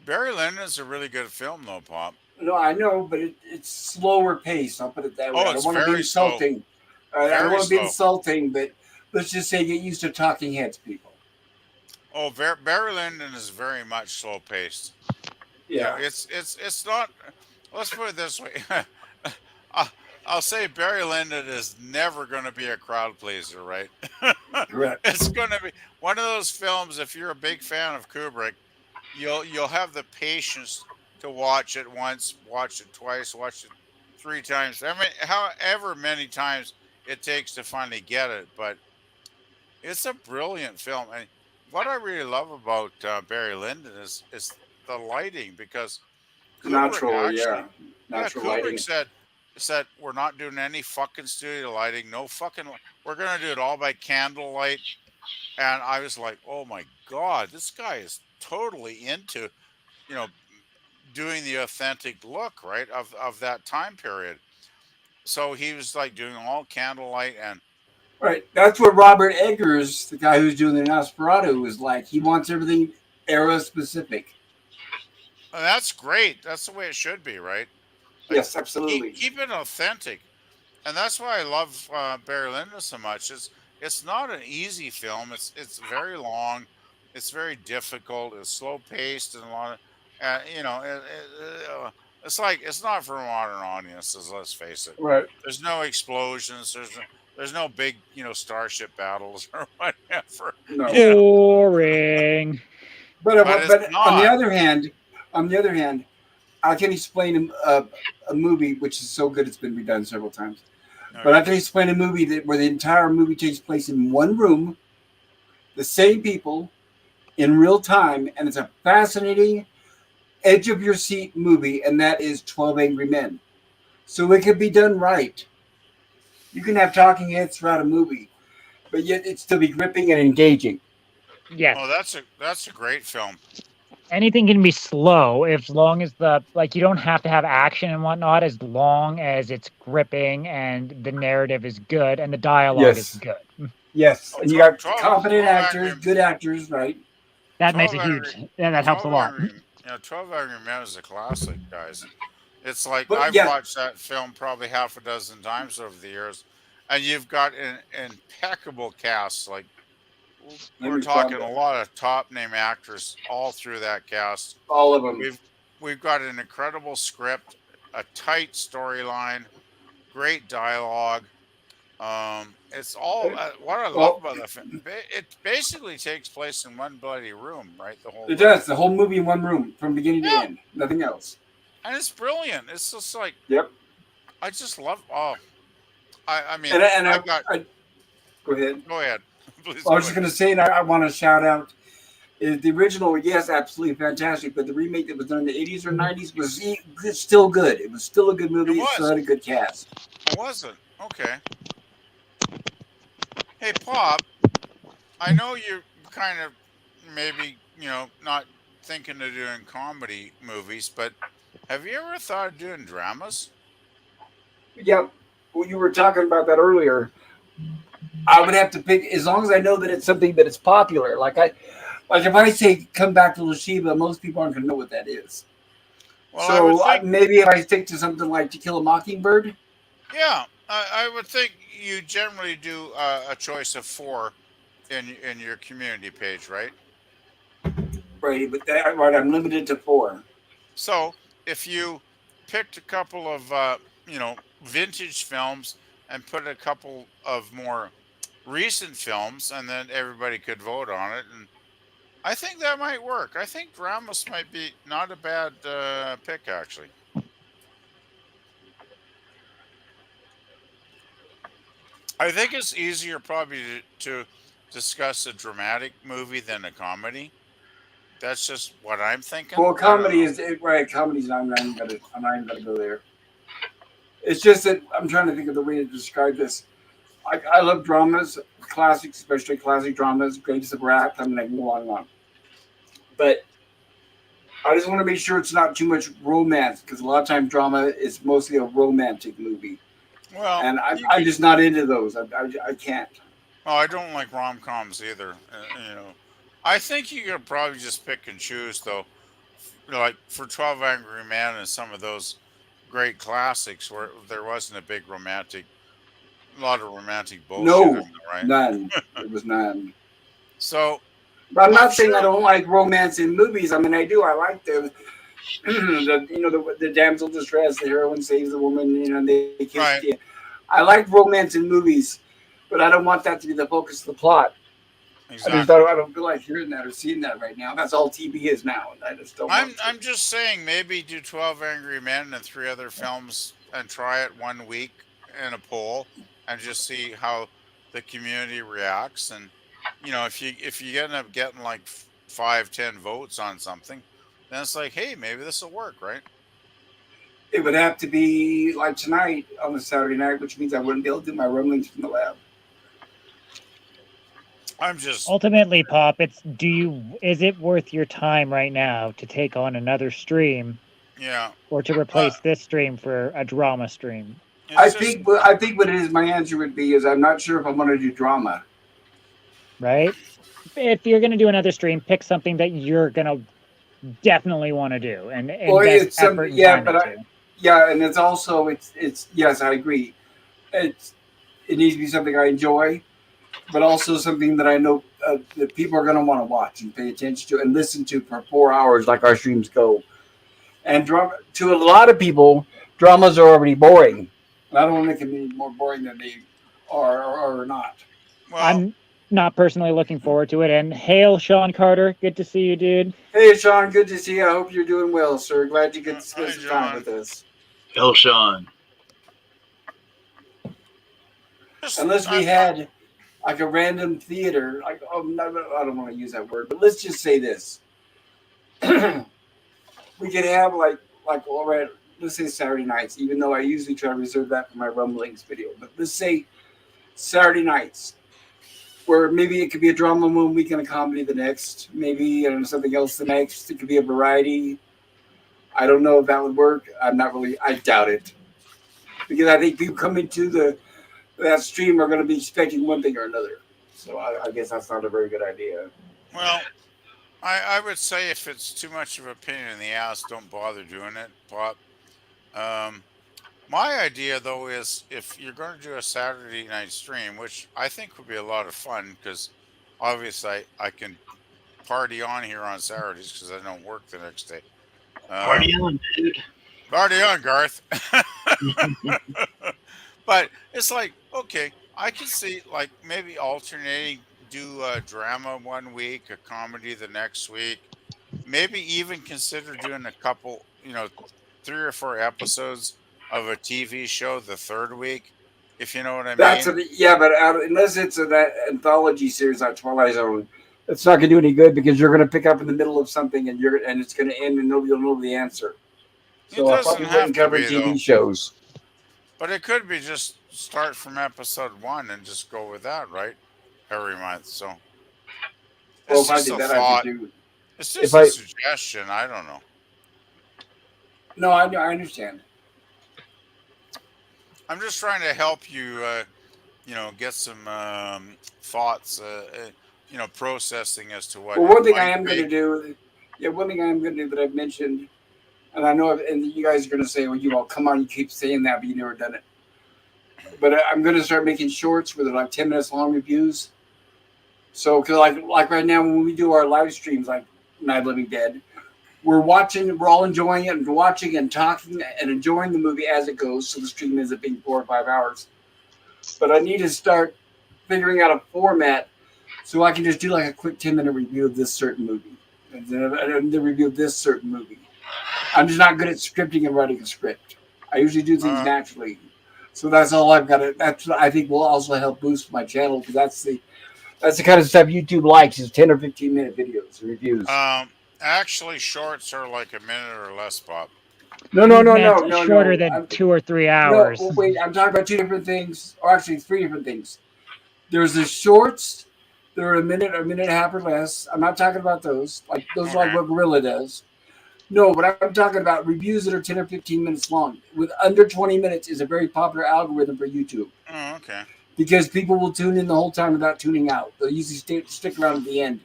Barry Lyndon's a really good film, though, Pop. No, I know, but it's slower pace. I'll put it that way. Oh, I don't it's want to be very slow, insulting. I don't very want to be slow. insulting, but let's just say get used to talking heads, people. Oh, Barry Lyndon is very much slow paced. Yeah, It's not. Let's put it this way. I- I'll say Barry Lyndon is never going to be a crowd pleaser, right? correct. It's going to be one of those films. If you're a big fan of Kubrick, you'll have the patience to watch it once, watch it twice, watch it three times. I mean, however many times it takes to finally get it. But it's a brilliant film, and what I really love about Barry Lyndon is the lighting because Kubrick Natural, actually, yeah, yeah, natural Kubrick lighting. said we're not doing any fucking studio lighting, no fucking. We're gonna do it all by candlelight, and I was like, oh my god, this guy is totally into you know doing the authentic look right of that time period. so he was like doing all candlelight, and Right. That's what Robert Eggers, the guy who's doing the Nosferatu, was like. He wants everything era specific. that's great. That's the way it should be, right? Like Yes, absolutely. keep it authentic, and that's why I love Barry Lyndon so much. It's not an easy film. It's very long. It's very difficult. It's slow paced and a lot of, it's like it's not for modern audiences. Let's face it. Right. There's no explosions. There's no big starship battles or whatever. No. You know, Boring. But but it's but on the not. other hand, I can explain a movie which is so good it's been redone several times. But I Okay. can explain a movie where the entire movie takes place in one room, the same people, in real time, and it's a fascinating, edge of your seat movie, and that is 12 Angry Men. So it can be done right. You can have talking heads throughout a movie, but yet it still be gripping and engaging. Yes. Oh, that's a great film. Anything can be slow as long as you don't have to have action and whatnot as long as it's gripping and the narrative is good and the dialogue is Yes. good. Yes, Oh, and you got 12, competent 12 actors, angry good actors, right? That makes 12 a angry huge that helps a 12 lot. angry 12 angry men is a classic, guys. It's like But I've yeah, watched that film probably half a dozen times over the years, and you've got an impeccable cast. Like we're Henry talking Fonda, a lot of top name actors all through that cast. all of them. We've we've got an incredible script, a tight storyline, great dialogue. It's all what I love Well, about the film. It basically takes place in one bloody room, right? The whole it movie. does the whole movie in one room from beginning to Yeah, end, nothing else. and it's brilliant. It's just like Yep. I just love. Oh, I mean, And I've got. I go ahead. Go ahead, please I was go just ahead. going to say, and I want to shout out the original. Yes, absolutely fantastic, but the remake that was done in the 80s or 90s was still good. It was still a good It movie. It still was. had a good cast. It wasn't okay. Hey, Pop. I know you're kind of maybe not thinking of doing comedy movies, but have you ever thought of doing dramas? Yeah, well, you were talking about that earlier. I would have to pick as long as I know that it's something that is popular. Like if I say "Come Back to Lashiba," most people aren't going to know what that is. Well, I would So think. maybe if I stick to something like "To Kill a Mockingbird," Yeah, I would think you generally do a choice of four in your community page, right? right? But right, I'm limited to four. So if you picked a couple of vintage films and put a couple of more recent films, and then everybody could vote on it, and I think that might work. I think dramas might be not a bad pick, actually. I think it's easier probably to discuss a dramatic movie than a comedy. That's just what I'm thinking. Well, I don't comedy know. is right. Comedy's I'm not even gonna go there. It's just that I'm trying to think of the way to describe this. I love dramas, classics, especially classic dramas, greatest of rap. I mean, I can go on and on. But I just want to make sure it's not too much romance because a lot of times drama is mostly a romantic movie, Well, and you I'm could. just not into those. I can't. Oh, I don't like rom coms either. I think you could probably just pick and choose though. Like for 12 Angry Men and some of those great classics where there wasn't a big a lot of romantic bullshit in No, there, right? none. There was none. So But I'm I'm not saying I sure. don't like romance in movies. I mean, I do. I like the damsel distress, the heroine saves the woman, and they kiss at the Right, end. I like romance in movies, but I don't want that to be the focus of the plot. exactly. I don't feel like hearing that or seeing that right now. That's all TV is now, and I just don't I'm want to. I'm just saying maybe do 12 Angry Men and three other films and try it one week in a poll and just see how the community reacts. And if you end up getting like 5, 10 votes on something, then it's like, hey, maybe this will work, right? It would have to be like tonight on a Saturday night, which means I wouldn't be able to do my rumblings from the lab. I'm just Ultimately, Pop, is it worth your time right now to take on another stream yeah. or to Uh, replace this stream for a drama stream? It's just I think what it is. My answer would be is I'm not sure if I want to do drama. right? If you're going to do another stream, pick something that you're going to definitely want to do and Well, invest it's effort something. and Yeah, time but into. yeah, and it's also it's yes, I agree. It's it needs to be something I enjoy, but also something that I know that people are going to want to watch and pay attention to and listen to for 4 hours, like our streams go. And drama to a lot of people, dramas are already boring. And I don't want to make them any more boring than they are or not. well. I'm not personally looking forward to it. And hail, Sean Carter. Good to see you, dude. Hey, Sean, good to see you. I hope you're doing well, sir. Glad you could spend Hi, some time John. with us. Hell, Sean. Just Unless we had like a random theater, like oh, no, I don't want to use that word, but let's just say this: we could have like all right, let's say Saturday nights. Even though I usually try to reserve that for my Rumblings video, but let's say Saturday nights, where maybe it could be a drama one week and a comedy the next, maybe something else the next. It could be a variety. I don't know if that would work. I'm not really. I doubt it because I think people coming to the that stream are going to be expecting one thing or another. So I guess that's not a very good idea. well. I would say if it's too much of a pain in the ass, don't bother doing it. But um, my idea though is if you're going to do a Saturday night stream, which I think would be a lot of fun because obviously I can party on here on Saturdays because I don't work the next day. Party Um, on, dude. Party on, Garth. But it's like, okay, I can see like maybe alternating, do a drama one week, a comedy the next week. Maybe even consider doing a couple, 3 or 4 episodes of a TV show the third week, if you know what I That's mean. yeah, but unless it's an anthology series like Twilight Zone, it's not going to do any good because you're going to pick up in the middle of something and it's going to end and nobody will know the answer. It So I doesn't probably have wouldn't to cover be though, TV shows. but it could be just start from episode one and just go with that, right? Every month. So Well, it's if I just did a that, I could thought. do. It's If just a I suggestion. I don't know. no, I understand. I'm just trying to help you, get some thoughts, processing as to what Well, it one thing I might am going be. to do, yeah, one thing I am going to do that I've mentioned, and I know, and you guys are going to say, "Well, you all come on, you keep saying that, but you never done it." But I'm going to start making shorts where they're like 10 minutes long reviews. So, cause like right now when we do our live streams, like Night of the Living Dead, we're watching, we're all enjoying it and watching and talking and enjoying the movie as it goes. So the stream ends up being 4 or 5 hours. But I need to start figuring out a format so I can just do like a quick 10-minute review of this certain movie and then the review of this certain movie. I'm just not good at scripting and writing a script. I usually do things Uh, naturally. So that's all I've got. That's what I think will also help boost my channel because that's the kind of stuff YouTube likes is 10 or 15 minute videos reviews. Actually, shorts are like a minute or less, Pop. No, no, You no, no, meant no, shorter no. than 2 or 3 hours. No. Well, wait, I'm talking about two different things, or actually three different things. There's the shorts that are a minute and a half or less. I'm not talking about those. Like those are like Okay. what Gorilla does. No, but I'm talking about reviews that are 10 or 15 minutes long. With under 20 minutes is a very popular algorithm for YouTube Oh, okay. because people will tune in the whole time without tuning out. They'll usually stick around at the end.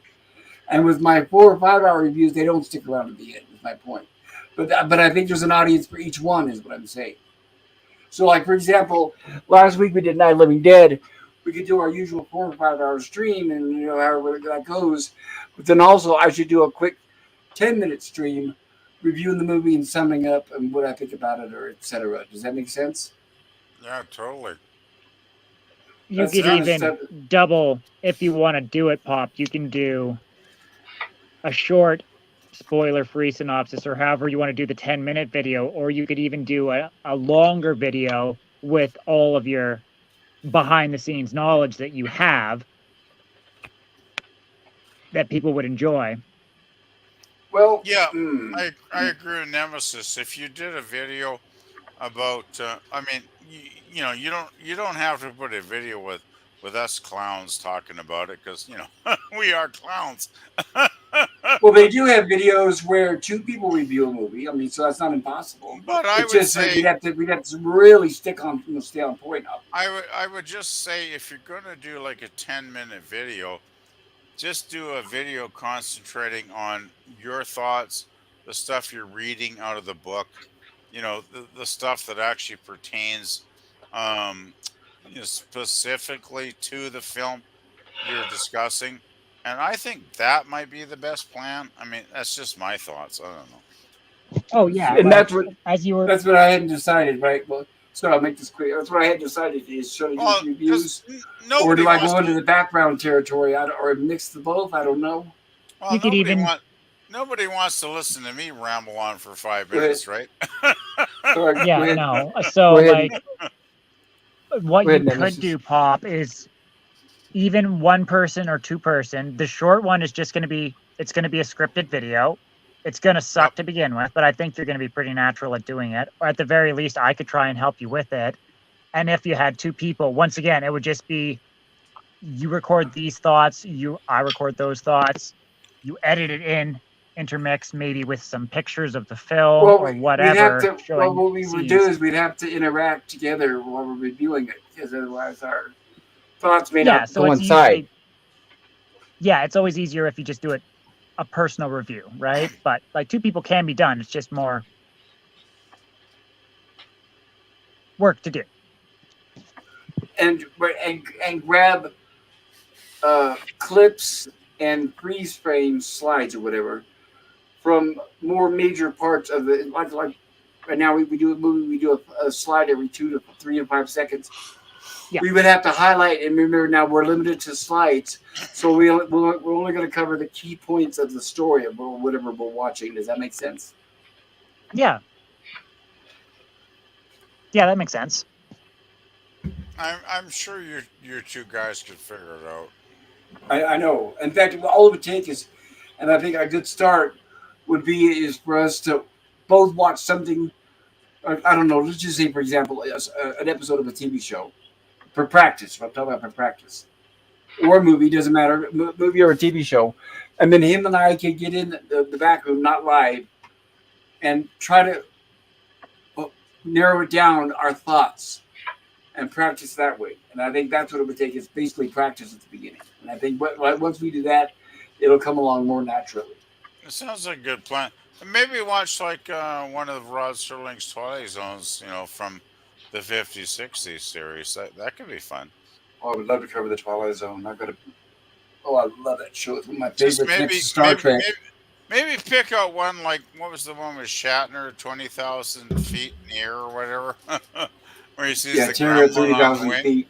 And with my 4 or 5 hour reviews, they don't stick around at the end. Is my point. But I think there's an audience for each one. Is what I'm saying. So, like for example, last week we did Night of the Living Dead. We could do our usual 4 or 5 hour stream, and however that goes. But then also, I should do a quick 10-minute stream reviewing the movie and summing up and what I think about it, or etc. Does that make sense? Yeah, totally. You That's the could Yeah. kind of even stuff. double if you want to do it, Pop. You can do a short spoiler free synopsis or however you want to do the 10-minute video, or you could even do a longer video with all of your behind the scenes knowledge that you have that people would enjoy. Well, Yeah, mm, I agree with Nemesis. If you did a video about, I mean, you don't have to put a video with us clowns talking about it because we are clowns. Well, they do have videos where two people review a movie. I mean, so that's not impossible. But I It's would just that say we'd have to really stick on, stay on point up. I would just say if you're gonna do like a 10-minute video, just do a video concentrating on your thoughts, the stuff you're reading out of the book, the stuff that actually pertains, um, specifically to the film you're discussing. And I think that might be the best plan. I mean, that's just my thoughts. I don't know. Oh yeah, And like that's what I hadn't decided, right? Well, so I'll make this clear. That's what I hadn't decided is should I use Well, because reviews or nobody do I wants go to. into the background territory or mix the both? I don't know. Well, you could even nobody wants to listen to me ramble on for 5 Go ahead. minutes, right? Sorry, go yeah ahead. no. Go So ahead. like what Go ahead, you could Nemesis. do, Pop, is even one person or two person. The short one is just going to be it's going to be a scripted video. It's going to suck Yep. to begin with, but I think you're going to be pretty natural at doing it. Or at the very least, I could try and help you with it. And if you had two people, once again, it would just be you record these thoughts, I record those thoughts, you edit it in, intermix maybe with some pictures of the film Well, or we'd have whatever. to. Well, Showing what we would do scenes. is we'd have to interact together while we're reviewing it, because otherwise our thoughts may Yeah, not so it's coincide. usually it's always easier if you just do it a personal review, right? But like two people can be done. It's just more work to do. And grab clips and freeze frame slides or whatever from more major parts of the like right now we do a movie, we do a slide every 2 to 3 to 5 seconds. Yeah. We would have to highlight, and remember now we're limited to slides, so we're only going to cover the key points of the story of whatever we're watching. Does that make sense? Yeah, that makes sense. I'm sure you two guys could figure it out. I know. In fact, all it would take is, and I think a good start would be is for us to both watch something. I don't know. Let's just say, for example, an episode of a TV show for practice. I'm talking about for practice, or a movie, doesn't matter, movie or a TV show, and then him and I can get in the back room, not live, and try to narrow it down our thoughts and practice that way. And I think that's what it would take is basically practice at the beginning. And I think once we do that, it'll come along more naturally. It sounds like a good plan. And maybe watch like one of Rod Serling's Twilight Zones, from the 50s, 60s series. That could be fun. Oh, I would love to cover the Twilight Zone. I love that show. It's one of my Just favorites next to Star Trek. Maybe pick out one like what was the one with Shatner, 20,000 feet in the air or whatever, where he sees the Terror gremlin on the 30,000 wing. feet.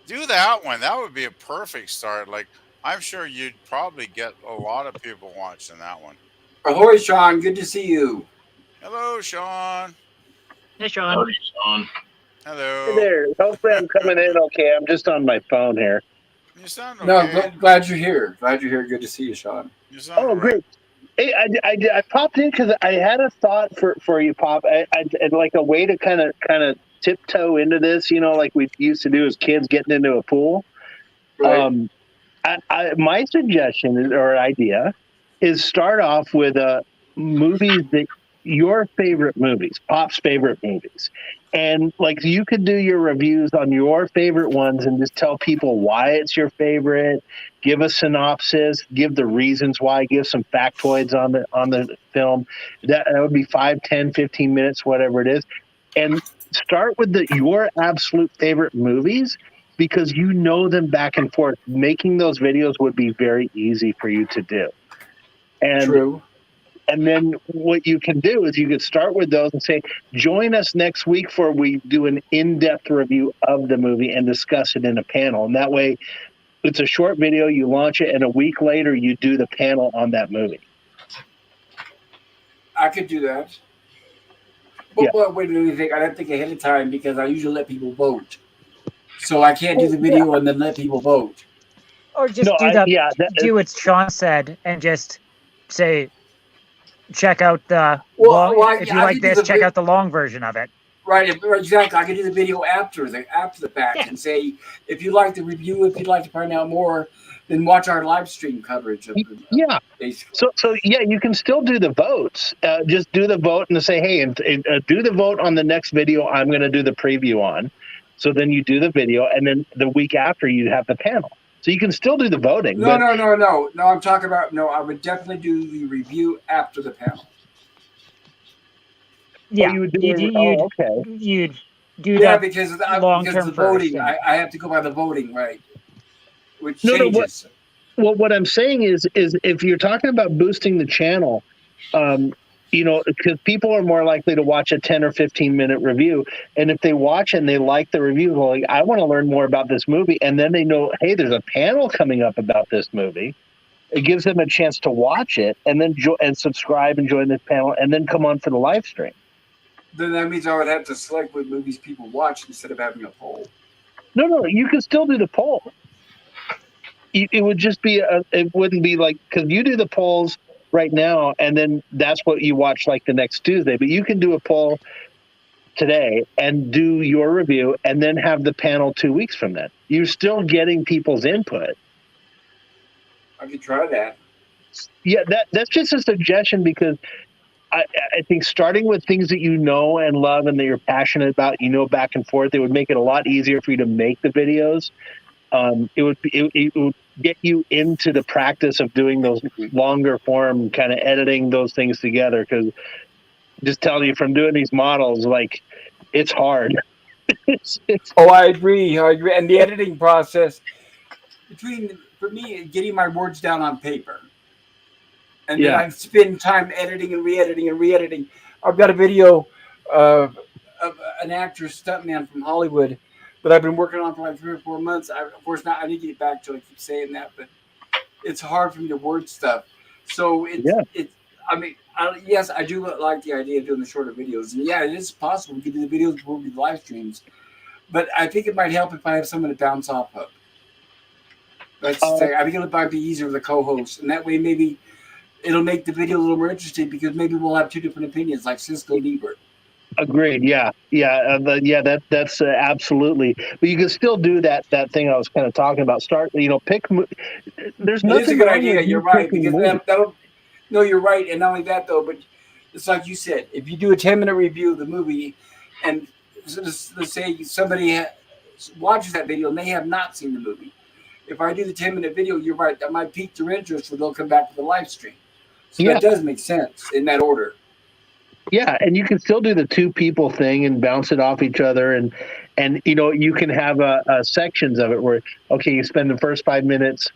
Do that one. That would be a perfect start. Like I'm sure you'd probably get a lot of people watching that one. Ahoy, Sean. Good to see you. Hello, Sean. Hey, Sean. Howdy, Sean. Hello. Hey there. Hopefully I'm coming in okay. I'm just on my phone here. You sound okay. No, glad you're here. Glad you're here. Good to see you, Sean. You sound Oh, all right. great. Hey, I popped in because I had a thought for you, Pop. I'd like a way to kind of tiptoe into this, like we used to do as kids getting into a pool. Right. My suggestion or idea is start off with movies that your favorite movies, Pop's favorite movies. And like you could do your reviews on your favorite ones and just tell people why it's your favorite, give a synopsis, give the reasons why, give some factoids on the film. That would be 5, 10, 15 minutes, whatever it is. And start with your absolute favorite movies because you know them back and forth. Making those videos would be very easy for you to do. And True. And then what you can do is you can start with those and say, join us next week for we do an in-depth review of the movie and discuss it in a panel. And that way it's a short video, you launch it, and a week later you do the panel on that movie. I could do that. But wait a minute, I don't think ahead of time because I usually let people vote. So I can't do the video and then let people vote. Or just do what Sean said and just say, check out the if you like this, check out the long version of it. Right, exactly. I can do the video after the fact and say, if you like the review, if you'd like to find out more, then watch our live stream coverage of the Yeah. basically. So yeah, you can still do the votes. Just do the vote and say, hey, and do the vote on the next video I'm going to do the preview on. So then you do the video, and then the week after you have the panel. So you can still do the voting. No, but no. I'm talking about I would definitely do the review after the panel. Yeah, you would do okay. You'd do Yeah, that because long because term the first. voting, And I have to go by the voting, right? Which No, changes. Well, what I'm saying is if you're talking about boosting the channel, because people are more likely to watch a 10 or 15-minute review, and if they watch and they like the review, they're like, I want to learn more about this movie, and then they know, hey, there's a panel coming up about this movie. It gives them a chance to watch it and then and subscribe and join this panel, and then come on for the live stream. Then that means I would have to select what movies people watch instead of having a poll. No, you can still do the poll. It would just be it wouldn't be like, because you do the polls right now and then that's what you watch like the next Tuesday, but you can do a poll today and do your review and then have the panel 2 weeks from then. You're still getting people's input. I could try that. Yeah, that's just a suggestion, because I think starting with things that you know and love and that you're passionate about, back and forth, it would make it a lot easier for you to make the videos. It would get you into the practice of doing those longer form kind of editing those things together, because just telling you from doing these models, like, it's hard. Oh, I agree. And the editing process for me, getting my words down on paper, and then I spend time editing and re-editing. I've got a video of an actor stuntman from Hollywood that I've been working on for like 3 or 4 months. Of course, not. I need to get back to it. I keep saying that, but it's hard for me to word stuff. So it's. I mean, yes, I do like the idea of doing the shorter videos. And yeah, it is possible we could do the videos before we do live streams. But I think it might help if I have someone to bounce off of. I think it might be easier with a co-host, and that way maybe it'll make the video a little more interesting, because maybe we'll have 2 different opinions, like Cisco and Ebert. Agreed. Yeah. That's absolutely. But you can still do that thing I was kind of talking about. Start, pick. There's nothing. It's a good idea. You're right, because No, you're right, and not only that though, but it's like you said. If you do a 10-minute review of the movie, and let's say somebody watches that video and they have not seen the movie, if I do the 10-minute video, you're right, that might pique their interest, or they'll come back to the live stream. So that does make sense in that order. Yeah, and you can still do the 2 people thing and bounce it off each other, and you can have sections of it where, okay, you spend the first 5 minutes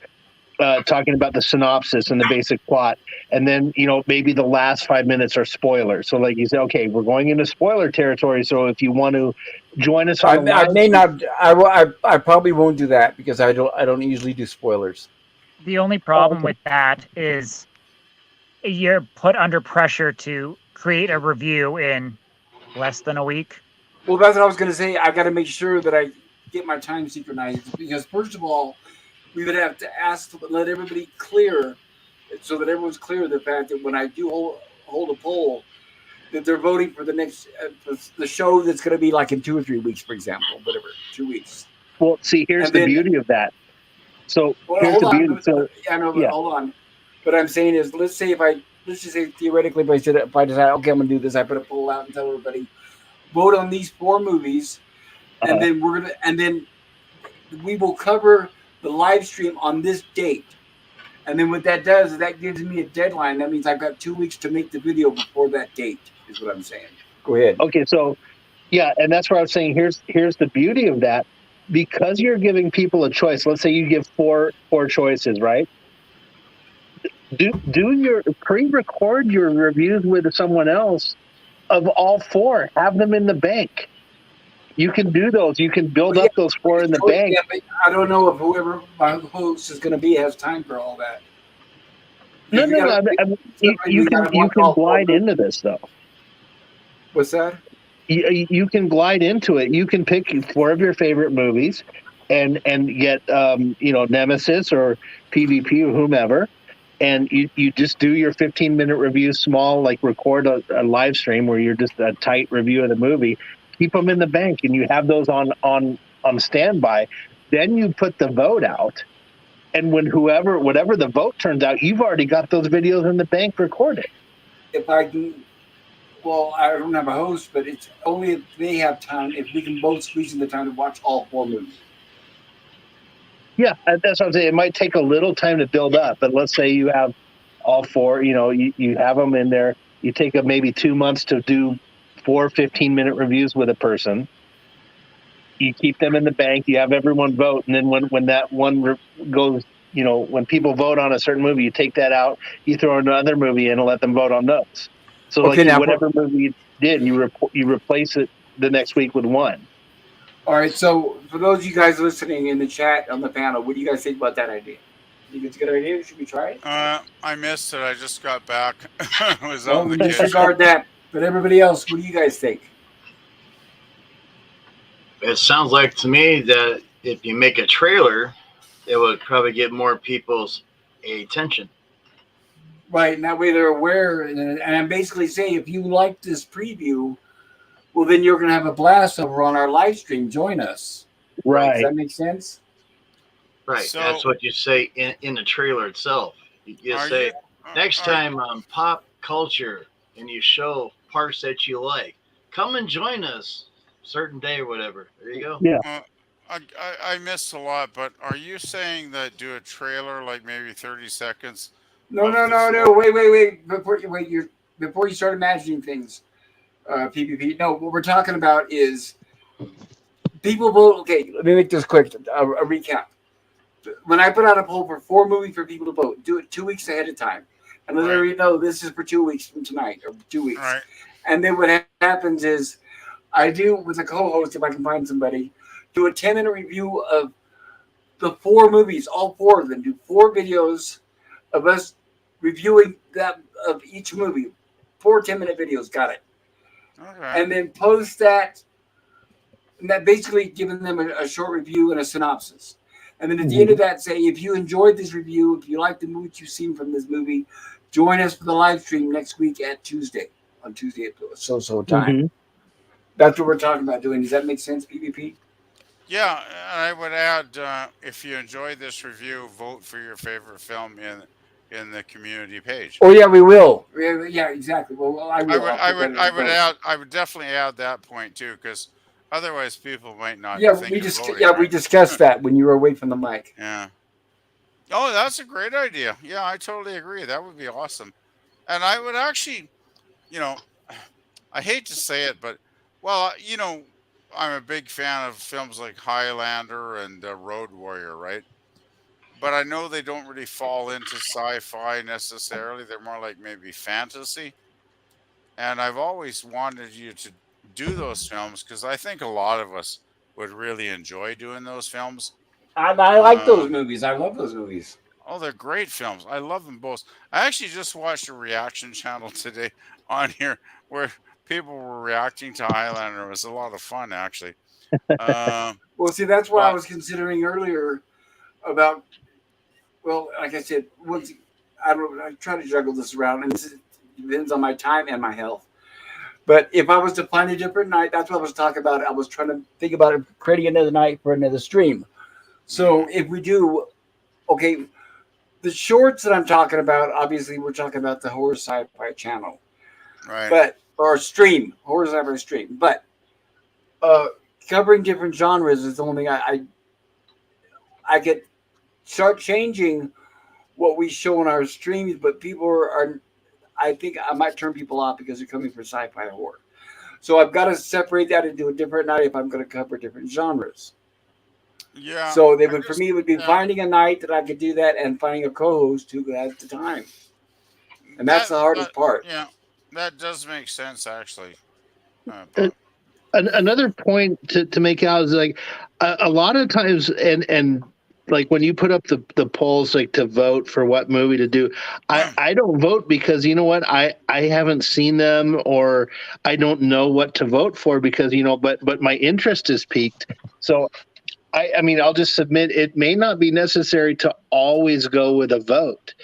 talking about the synopsis and the basic plot, and then maybe the last 5 minutes are spoilers. So like you say, okay, we're going into spoiler territory, so if you want to join us on I may not. I probably won't do that, because I don't usually do spoilers. The only problem with that is you're put under pressure to create a review in less than a week. Well, that's what I was going to say. I got to make sure that I get my time synchronized, because first of all, we would have to let everybody clear, so that everyone's clear of the fact that when I do hold a poll, that they're voting for the next the show that's going to be like in 2 or 3 weeks, for example, whatever, 2 weeks. Well, see, here's the beauty of that. So here's the beauty. Hold on. What I'm saying is, let's just say theoretically, if I decide, okay, I'm going to do this, I put a poll out and tell everybody, vote on these 4 movies, and then we will cover the live stream on this date. And then what that does is that gives me a deadline. That means I've got 2 weeks to make the video before that date, is what I'm saying. Go ahead. Okay, so yeah, and that's where I was saying, here's the beauty of that. Because you're giving people a choice. Let's say you give four choices, right? Do your pre-record your reviews with someone else of all 4. Have them in the bank. You can do those. You can build up those 4 in the bank. Yeah, but I don't know if whoever my host is going to be has time for all that. No. You can glide into this though. What's that? You can glide into it. You can pick 4 of your favorite movies, and get Nemesis or PvP or whomever, and you just do your 15-minute review, small, like record a live stream where you're just a tight review of the movie. Keep them in the bank, and you have those on standby. Then you put the vote out, And when whatever the vote turns out, you've already got those videos in the bank recorded. If I can, well, I don't have a host, but it's only if they have time, if we can both squeeze in the time to watch all 4 movies. Yeah, that's what I'm saying. It might take a little time to build up, but let's say you have all 4, you have them in there. You take maybe 2 months to do 4 15-minute reviews with a person. You keep them in the bank. You have everyone vote, and then when that one goes, when people vote on a certain movie, you take that out. You throw another movie in and let them vote on those. So, Okay, now whatever movie you did, you replace it the next week with one. All right. So, for those of you guys listening in the chat on the panel, what do you guys think about that idea? You think it's a good idea? Should we try it? I missed it. I just got back. I was out Well, with we the kids. disregard that. But everybody else, what do you guys think? It sounds like to me that if you make a trailer, it would probably get more people's attention. Right, and that way they're aware. And I'm basically saying, if you like this preview, well, then you're going to have a blast over on our live stream. Join us. Right. Does that make sense? Right. So- That's what you say in the trailer itself. You Are say, you- next are- time on Pop Culture, and you show parts that you like, come and join us certain day or whatever. There you go. Yeah. I missed a lot, but are you saying that do a trailer like maybe 30 seconds? No. Wait. Before you start imagining things, PPP. No, what we're talking about is people vote. Okay, let me make this quick. A recap. When I put out a poll for 4 movies for people to vote, do it 2 weeks ahead of time, and let everybody know this is for 2 weeks from tonight or 2 weeks. Right. And then what happens is, I do with a co-host, if I can find somebody, do a 10-minute review of the 4 movies, all 4 of them. Do 4 videos of us reviewing that of each movie. 4 10-minute videos, got it. Okay. And then post that, and that basically giving them a short review and a synopsis. And then at the end of that, say, if you enjoyed this review, if you like the movie you've seen from this movie, join us for the live stream next week on Tuesday at so time. Mm-hmm. That's what we're talking about doing. Does that make sense, PvP? Yeah, and I would add, if you enjoyed this review, vote for your favorite film in the community page. Oh yeah, we will. Yeah, exactly. Well, I will. I would definitely add that point too, because otherwise people might not. Yeah, think we you're just voting, right? we discussed that when you were away from the mic. Yeah. Oh, that's a great idea. Yeah, I totally agree. That would be awesome. And I would actually, I hate to say it, but well, I'm a big fan of films like Highlander and Road Warrior, right? But I know they don't really fall into sci-fi necessarily. They're more like maybe fantasy. And I've always wanted you to do those films because I think a lot of us would really enjoy doing those films. I like those movies. I love those movies. Oh, they're great films. I love them both. I actually just watched a reaction channel today on here where people were reacting to Highlander. It was a lot of fun, actually. Well, see, that's what I was considering earlier about. Well, like I said, I try to juggle this around, and this depends on my time and my health. But if I was to find a different night, that's what I was talking about. I was trying to think about it, creating another night for another stream. So if we do, okay, the shorts that I'm talking about, obviously we're talking about the horror sci-fi channel, right? Or stream, horror sci-fi stream. But covering different genres is the only thing I could start changing what we show on our streams, but people are I think I might turn people off because they're coming for sci-fi horror. So I've got to separate that into a different night if I'm going to cover different genres. Yeah. So for me, it would be finding a night that I could do that and finding a co-host who has the time. And that's the hardest part. Yeah, that does make sense, actually. Another point to make out is like a lot of times, and like when you put up the polls like to vote for what movie to do, I don't vote because you know what, I haven't seen them or I don't know what to vote for because but my interest is piqued. So I mean, I'll just submit it may not be necessary to always go with a vote.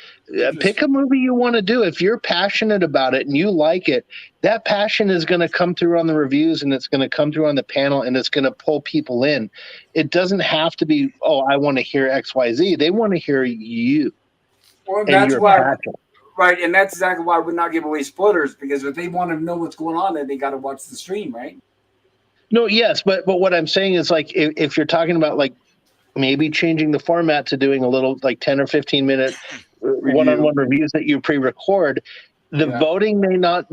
Pick a movie you want to do. If you're passionate about it and you like it, that passion is going to come through on the reviews and it's going to come through on the panel and it's going to pull people in. It doesn't have to be, oh, I want to hear XYZ. They want to hear you. Well, and that's your why, passion. right? And that's exactly why I would not give away spoilers, because if they want to know what's going on, then they got to watch the stream, right? No, yes, but what I'm saying is, like, if you're talking about, like, maybe changing the format to doing a little, like, 10 or 15 minute one-on-one reviews that you pre-record, the voting may not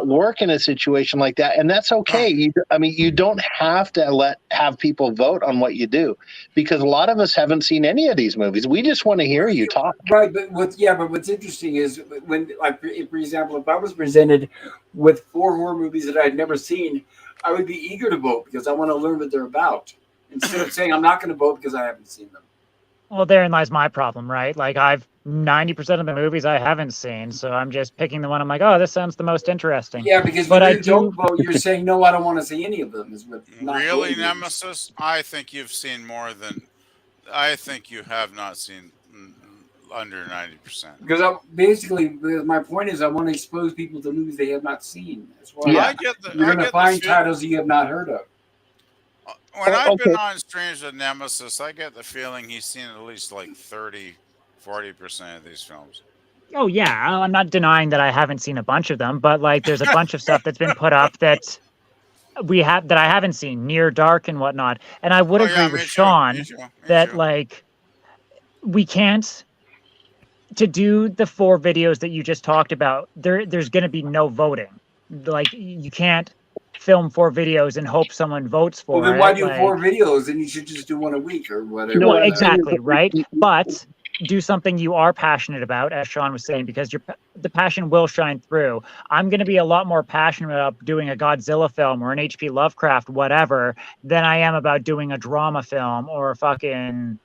work in a situation like that, and that's okay. You don't have to have people vote on what you do, because a lot of us haven't seen any of these movies. We just want to hear you talk. Right, but what's interesting is when, like, for example, if I was presented with 4 horror movies that I'd never seen, I would be eager to vote because I want to learn what they're about, instead of saying I'm not going to vote because I haven't seen them. Well, therein lies my problem, right? Like, 90% of the movies I haven't seen, so I'm just picking the one I'm like, oh, this sounds the most interesting. Yeah, because but when you don't vote, you're saying, no, I don't want to see any of them. Is what really, Nemesis? I think you've seen more than. I think you have not seen under 90%. Because my point is, I want to expose people to movies they have not seen. That's why you're going to find titles you have not heard of. When I've been on Strange with Nemesis, I get the feeling he's seen at least like 30-40% of these films. Oh yeah, I'm not denying that I haven't seen a bunch of them, but like there's a bunch of stuff that's been put up that I haven't seen, Near Dark and whatnot. And I would agree with Sean that like we can't, to do the 4 videos that you just talked about, there's going to be no voting. Like, you can't film 4 videos and hope someone votes for it. Well, then why do 4 videos? Then you should just do one a week or whatever. No, exactly, right? But do something you are passionate about, as Sean was saying, because the passion will shine through. I'm going to be a lot more passionate about doing a Godzilla film or an H.P. Lovecraft, whatever, than I am about doing a drama film or fucking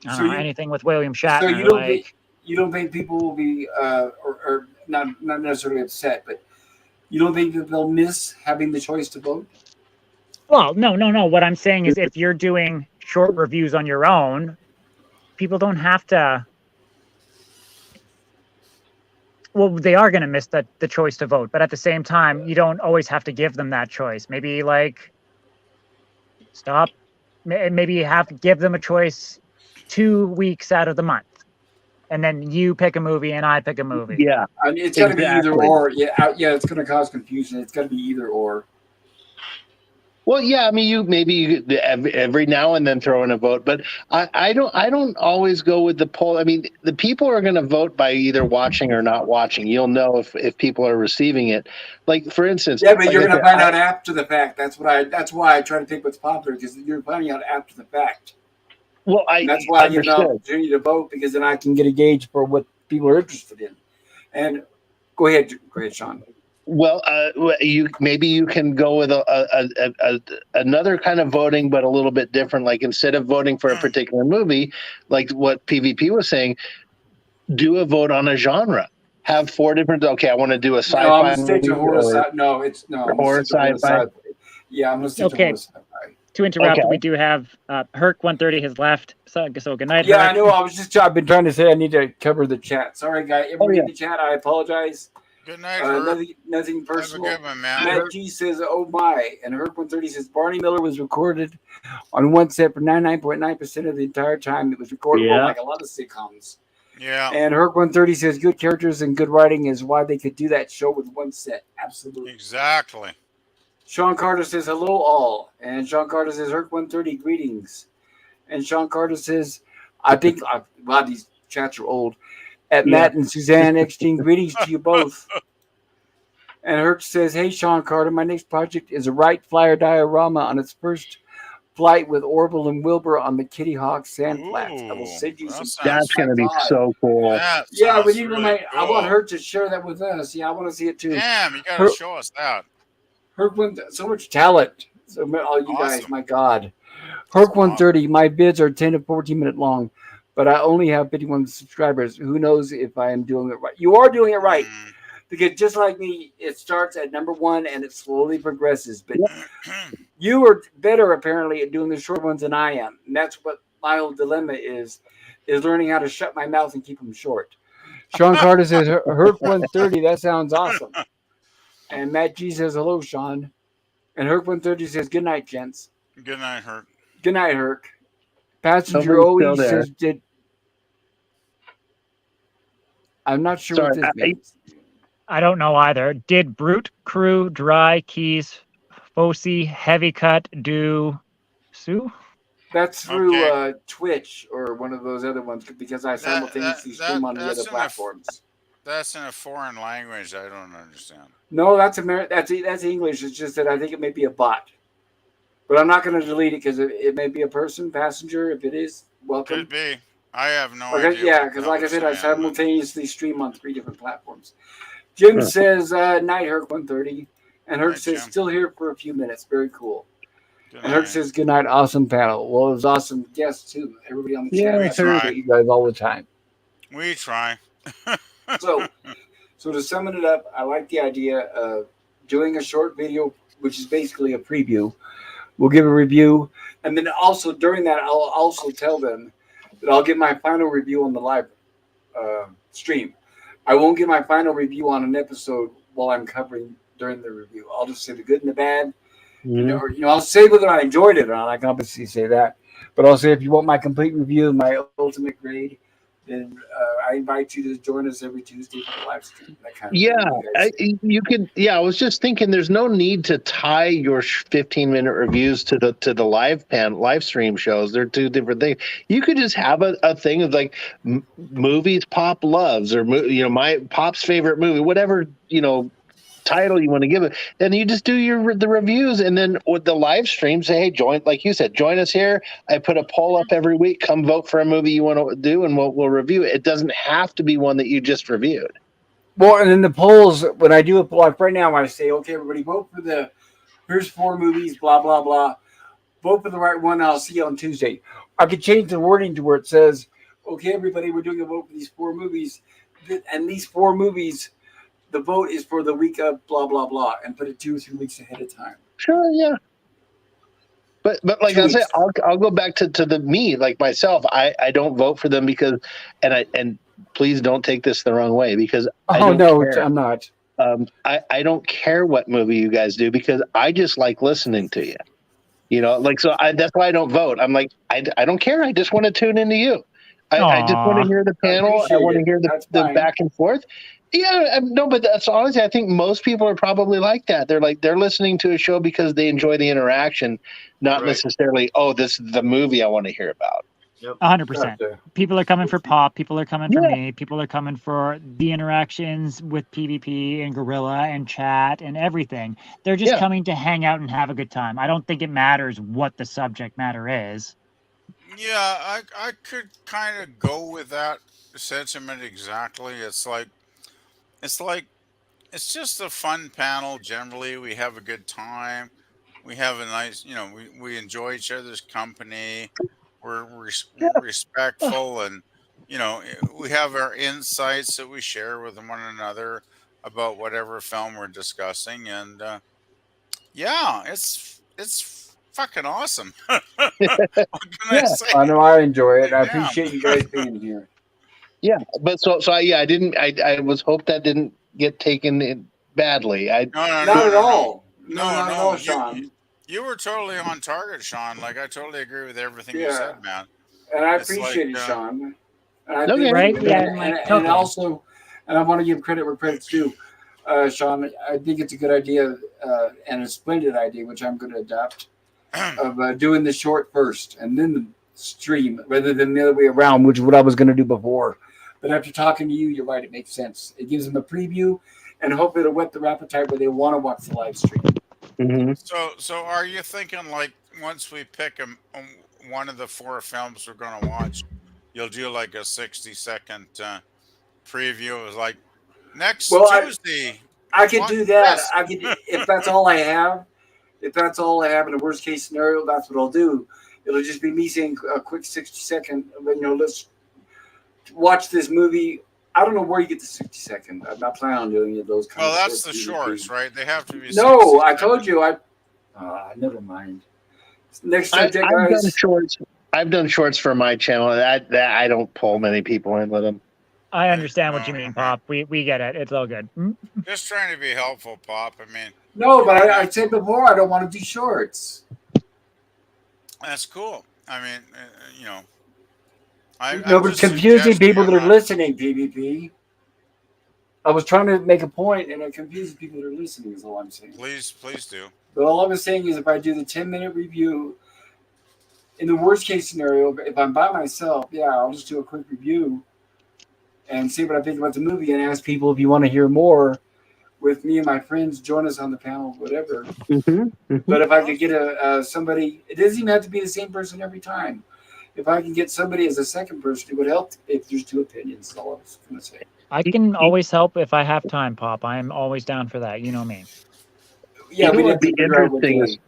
anything with William Shatner. So you don't think people will be, or not necessarily upset, but you don't think that they'll miss having the choice to vote? Well, no. What I'm saying is, if you're doing short reviews on your own, people don't have to. Well, they are going to miss the choice to vote, but at the same time, you don't always have to give them that choice. Maybe like stop. Maybe you have to give them a choice 2 weeks out of the month, and then you pick a movie and I pick a movie. Yeah, I mean, it's got to be either or. Yeah, it's going to cause confusion. It's got to be either or. Well, yeah, I mean, you every now and then throw in a vote, but I don't always go with the poll. I mean, the people are going to vote by either watching or not watching. You'll know if people are receiving it. Like, for instance, yeah, but you're going to find out after the fact. That's why I try to think what's popular, because you're finding out after the fact. Well, that's why I give an opportunity to vote, because then I can get a gauge for what people are interested in. And go ahead, Sean. Well, you can go with another kind of voting, but a little bit different. Like, instead of voting for a particular movie, like what PvP was saying, do a vote on a genre. Have 4 different. Okay, I want to do a sci-fi. No, I'm going to stick to horror. Horror sci-fi. Yeah, I'm going to stick to horror sci-fi. To interrupt, we do have Herc 130 has left. So good night. Yeah, Herc. I know. I've been trying to say I need to cover the chat. Sorry, guys. Everybody in the chat, I apologize. Good night, nothing personal. Have a good one, man. Matt G says, "Oh my," and Herc 130 says, "Barney Miller was recorded on one set for 99.9% of the entire time it was recorded." Yeah. Like a lot of sitcoms. Yeah. And Herc 130 says, "Good characters and good writing is why they could do that show with one set." Absolutely. Exactly. Sean Carter says, "Hello all," and Sean Carter says, "Herc 130 greetings," and Sean Carter says, "I think a lot of these chats are old." Matt and Suzanne Eckstein, greetings to you both. And Herc says, "Hey, Sean Carter, my next project is a Wright Flyer diorama on its first flight with Orville and Wilbur on the Kitty Hawk sand flats. I will send you some." That's going to be so cool. Yeah, we need to remind. I want Herc to share that with us. Yeah, I want to see it too. Damn, you got to show us that. Herc, so much talent. So, all you guys, my God. Herc 130, my vids are 10 to 14 minute long, but I only have 51 subscribers. Who knows if I am doing it right? You are doing it right. Because just like me, it starts at number 1 and it slowly progresses. But You are better apparently at doing the short ones than I am, and that's what my whole dilemma is learning how to shut my mouth and keep them short. Sean Carter says, Herc 130, that sounds awesome. And Matt G says, hello, Sean. And Herc 130 says, good night, gents. Good night, Herc. Good night, Herc. Passenger Somebody's OE still there. says, I'm not sure Sorry, what this means. I don't know either. Did Brute, Crew, Dry, Keys, Fosi, Heavy Cut do Sue? That's through Okay. Twitch or one of those other ones because I simultaneously stream on the other platforms. That's in a foreign language I don't understand. No, that's that's English. It's just that I think it may be a bot. But I'm not going to delete it because it may be a person, passenger. If it is, welcome. Could be. I have no Okay, idea. yeah, because like I said, I simultaneously stream on 3 different platforms. Jim says, night, Herc 130. And Herc says, Jim. still here for a few minutes. Very cool. Good And Herc night. says, good night, awesome panel. Well, it was awesome guests, too. Everybody on the chat. We I appreciate try. you guys all the time. We try. So to sum it up, I like the idea of doing a short video, which is basically a preview. We'll give a review. And then also during that, I'll also tell them that I'll give my final review on the live stream. I won't give my final review on an episode while I'm covering during the review. I'll just say the good and the bad. Mm-hmm. I'll say whether I enjoyed it or not. I can obviously say that. But I'll say if you want my complete review, my ultimate grade, then I invite you to join us every Tuesday for the live stream. That kind of thing. You could. Yeah, I was just thinking. There's no need to tie your 15-minute reviews to the live stream shows. They're two different things. You could just have a thing of like movies Pop loves, or my Pop's favorite movie, whatever title you want to give it, and you just do the reviews, and then with the live stream say, hey, join, like you said, join us here. I put a poll up every week. Come vote for a movie you want to do, and we'll review it. It doesn't have to be one that you just reviewed. Well, and then the polls, when I do a poll, like right now, I say, okay, everybody vote for here's 4 movies, blah, blah, blah. Vote for the right one. I'll see you on Tuesday. I could change the wording to where it says, okay, everybody, we're doing a vote for these 4 movies, and these 4 movies, the vote is for the week of blah, blah, blah, and put it 2 or 3 weeks ahead of time. Sure, yeah. But like I said, I'll go back to the me, like myself. I don't vote for them because, and please don't take this the wrong way, because I'm not. I don't care what movie you guys do, because I just like listening to you. That's why I don't vote. I'm like, I don't care. I just want to tune into you. I just want to hear the panel. I want to hear the back and forth. Yeah, no, but that's honestly, I think most people are probably like that. They're listening to a show because they enjoy the interaction, not necessarily, this is the movie I want to hear about. 100%. People are coming for Pop. People are coming for me. People are coming for the interactions with PvP and Gorilla and chat and everything. They're just coming to hang out and have a good time. I don't think it matters what the subject matter is. Yeah, I could kind of go with that sentiment exactly. It's just a fun panel. Generally, we have a good time. We have a nice, we enjoy each other's company. We're respectful, and we have our insights that we share with one another about whatever film we're discussing, and yeah, it's fucking awesome. What can I say? I know, I enjoy it. I appreciate you guys being here. Yeah, but I was hope that didn't get taken in badly. Not at all, Sean. You were totally on target, Sean. Like, I totally agree with everything you said, man. And I appreciate it, Sean. And And also, and I want to give credit where credit's due. Sean, I think it's a good idea and a splendid idea, which I'm going to adopt, of doing the short first and then the stream rather than the other way around, which is what I was going to do before. But after talking to you, you're right. It makes sense. It gives them a preview and hope it'll whet their appetite where they want to watch the live stream. Mm-hmm. So are you thinking, like, once we pick one of the 4 films we're going to watch, you'll do like a 60-second preview? It was like next Tuesday. I could do that. I could, if that's all I have. If that's all I have in the worst case scenario, that's what I'll do. It'll just be me saying a quick 60-second. Let's watch this movie. I don't know where you get the 60-second. I'm not planning on doing any of those kinds of. Well, that's the shorts, right? They have to be. No, I told you. Never mind. Next subject, I've done guys. shorts. I've done shorts for my channel. That I don't pull many people in with them. I understand what you mean, Pop. We get it. It's all good. Just trying to be helpful, Pop. I mean, No, you but don't I have said before I don't want to do shorts. that's cool. I mean, No, I'm but just confusing suggesting. people I'm that are not. listening, PvP. I was trying to make a point, and it confuses people that are listening. Is all I'm saying. Please do. But all I was saying is, if I do the 10-minute review, in the worst case scenario, if I'm by myself, yeah, I'll just do a quick review and see what I think about the movie, and ask people if you want to hear more with me and my friends. Join us on the panel, whatever. But if I could get somebody, it doesn't even have to be the same person every time. If I can get somebody as a second person, it would help if there's two opinions. That's all I was going to say. I can always help if I have time, Pop. I'm always down for that. You know me. Yeah, You know we'd what have would to be figure out what interesting is day.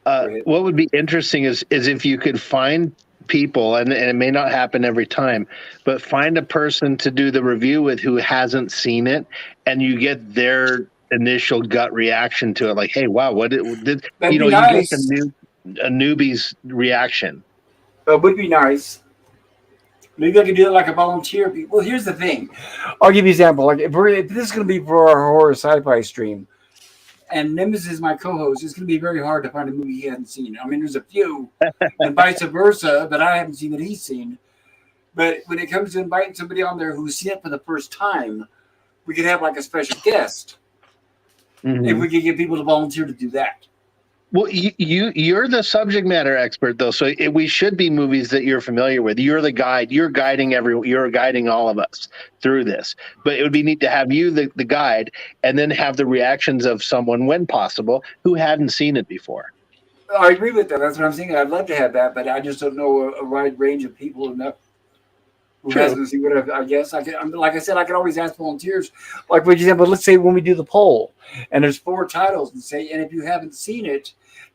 Go ahead. what would be interesting is if you could find people, and it may not happen every time, but find a person to do the review with who hasn't seen it, and you get their initial gut reaction to it, like, hey, wow, what did That'd be you get nice. a newbie's reaction. It would be nice. Maybe I could do it like a volunteer. Well, here's the thing. I'll give you an example. Like if this is going to be for our horror sci-fi stream, and Nemesis is my co-host, it's going to be very hard to find a movie he hasn't seen. I mean, there's a few, and vice versa, but I haven't seen that he's seen. But when it comes to inviting somebody on there who's seen it for the first time, we could have like a special guest if we could get people to volunteer to do that. Well, you're the subject matter expert, though, so we should be movies that you're familiar with. You're the guide. You're guiding all of us through this. But it would be neat to have you, the guide, and then have the reactions of someone, when possible, who hadn't seen it before. I agree with that. That's what I'm saying. I'd love to have that, but I just don't know a wide range of people enough who True. hasn't seen what I guess. Like I said, I can always ask volunteers. Like, for example, let's say when we do the poll, and there's 4 titles, and if you haven't seen it,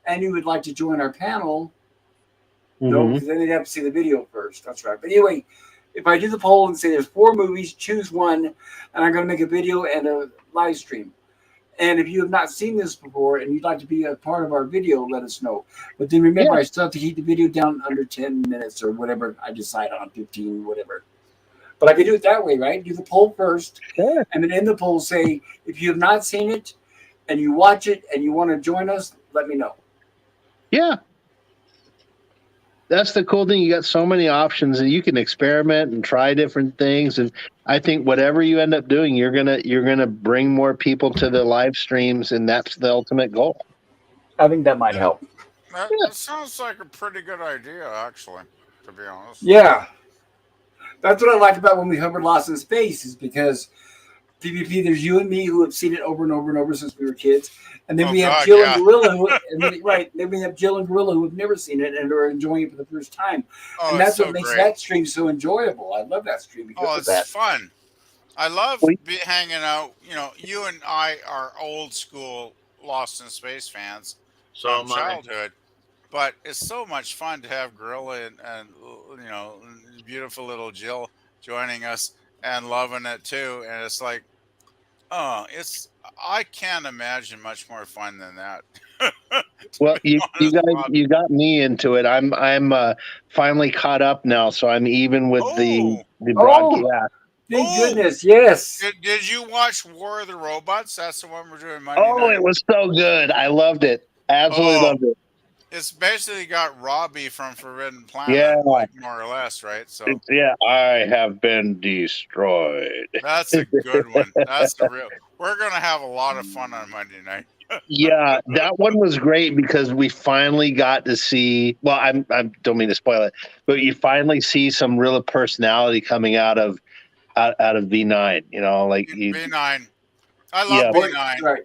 and you would like to join our panel, no, because then they'd have to see the video first. That's right. But anyway, if I do the poll and say there's 4 movies, choose one, and I'm going to make a video and a live stream. And if you have not seen this before and you'd like to be a part of our video, let us know. But then remember, I still have to keep the video down under 10 minutes or whatever I decide on, 15, whatever. But I can do it that way, right? Do the poll first. Sure. And then in the poll say, if you have not seen it and you watch it and you want to join us, let me know. Yeah. That's the cool thing. You got so many options, and you can experiment and try different things. And I think whatever you end up doing, you're gonna bring more people to the live streams, and that's the ultimate goal. I think that might help. That sounds like a pretty good idea, actually, to be honest. Yeah. That's what I like about when we covered Lost in Space, is because PvP, there's you and me who have seen it over and over and over since we were kids. And then we have Jill and Gorilla, then we have Jill and Gorilla who have never seen it and are enjoying it for the first time. And that's what makes that stream so enjoyable. I love that stream because of that. It's fun. I love hanging out. You and I are old school Lost in Space fans from childhood, but it's so much fun to have Gorilla and beautiful little Jill joining us and loving it too. And it's like, I can't imagine much more fun than that. Well, you got me into it. I'm finally caught up now, so I'm even with the broadcast. Thank goodness, yes. Did you watch War of the Robots? That's the one we're doing Monday night. It was so good. I loved it. Absolutely loved it. It's basically got Robbie from Forbidden Planet, more or less, right? So I have been destroyed. That's a good one. That's the real. We're gonna have a lot of fun on Monday night. Yeah, that one was great because we finally got to see. Well, I don't mean to spoil it, but you finally see some real personality coming out of V9. V9. I love V9. Right.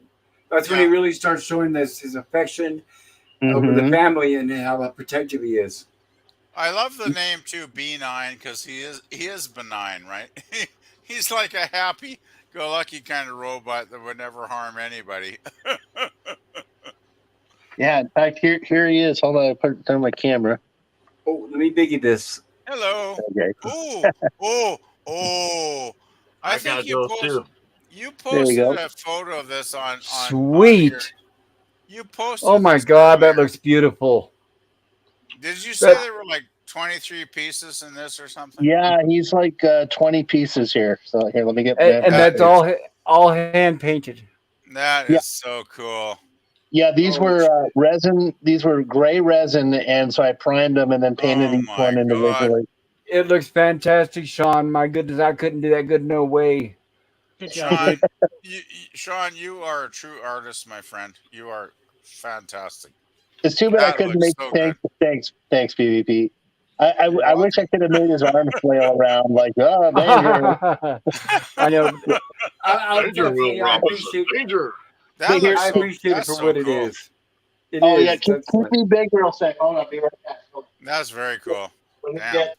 That's when he really starts showing his affection over the family and how protective he is. I love the name too, B9, because he is benign, right? He's like a happy-go-lucky kind of robot that would never harm anybody. Yeah, in fact, here he is. Hold on, I turn my camera. Oh, let me biggie this. Hello. Okay. Oh! I think you posted a photo of this on Sweet. You posted Oh my this God, that earlier. looks beautiful. Did you say That, there were like 23 pieces in this or something? Yeah, he's like 20 pieces here. So here, let me get and that. that's all hand painted. That Yeah, is so cool. yeah. These Holy were shit. resin. These were gray resin, and so I primed them and then painted Oh each my one God. individually. It looks fantastic, Sean. My goodness, I couldn't do that good. No way. Good job, Sean, dude. Sean, you are a true artist, my friend. You are fantastic. It's too bad I That couldn't looks make. so good. Thanks, PvP. You're I wish I welcome. could have made his arm flail around like, oh, danger. I know. I'll Danger, Will definitely. I Robinson. appreciate. Danger. Hey, That here. looks I so. appreciate it That's for so what it cool. is. It Oh yeah, is keep excellent. me big real sec. Hold on, be right back. That's very cool. Let me Damn. get.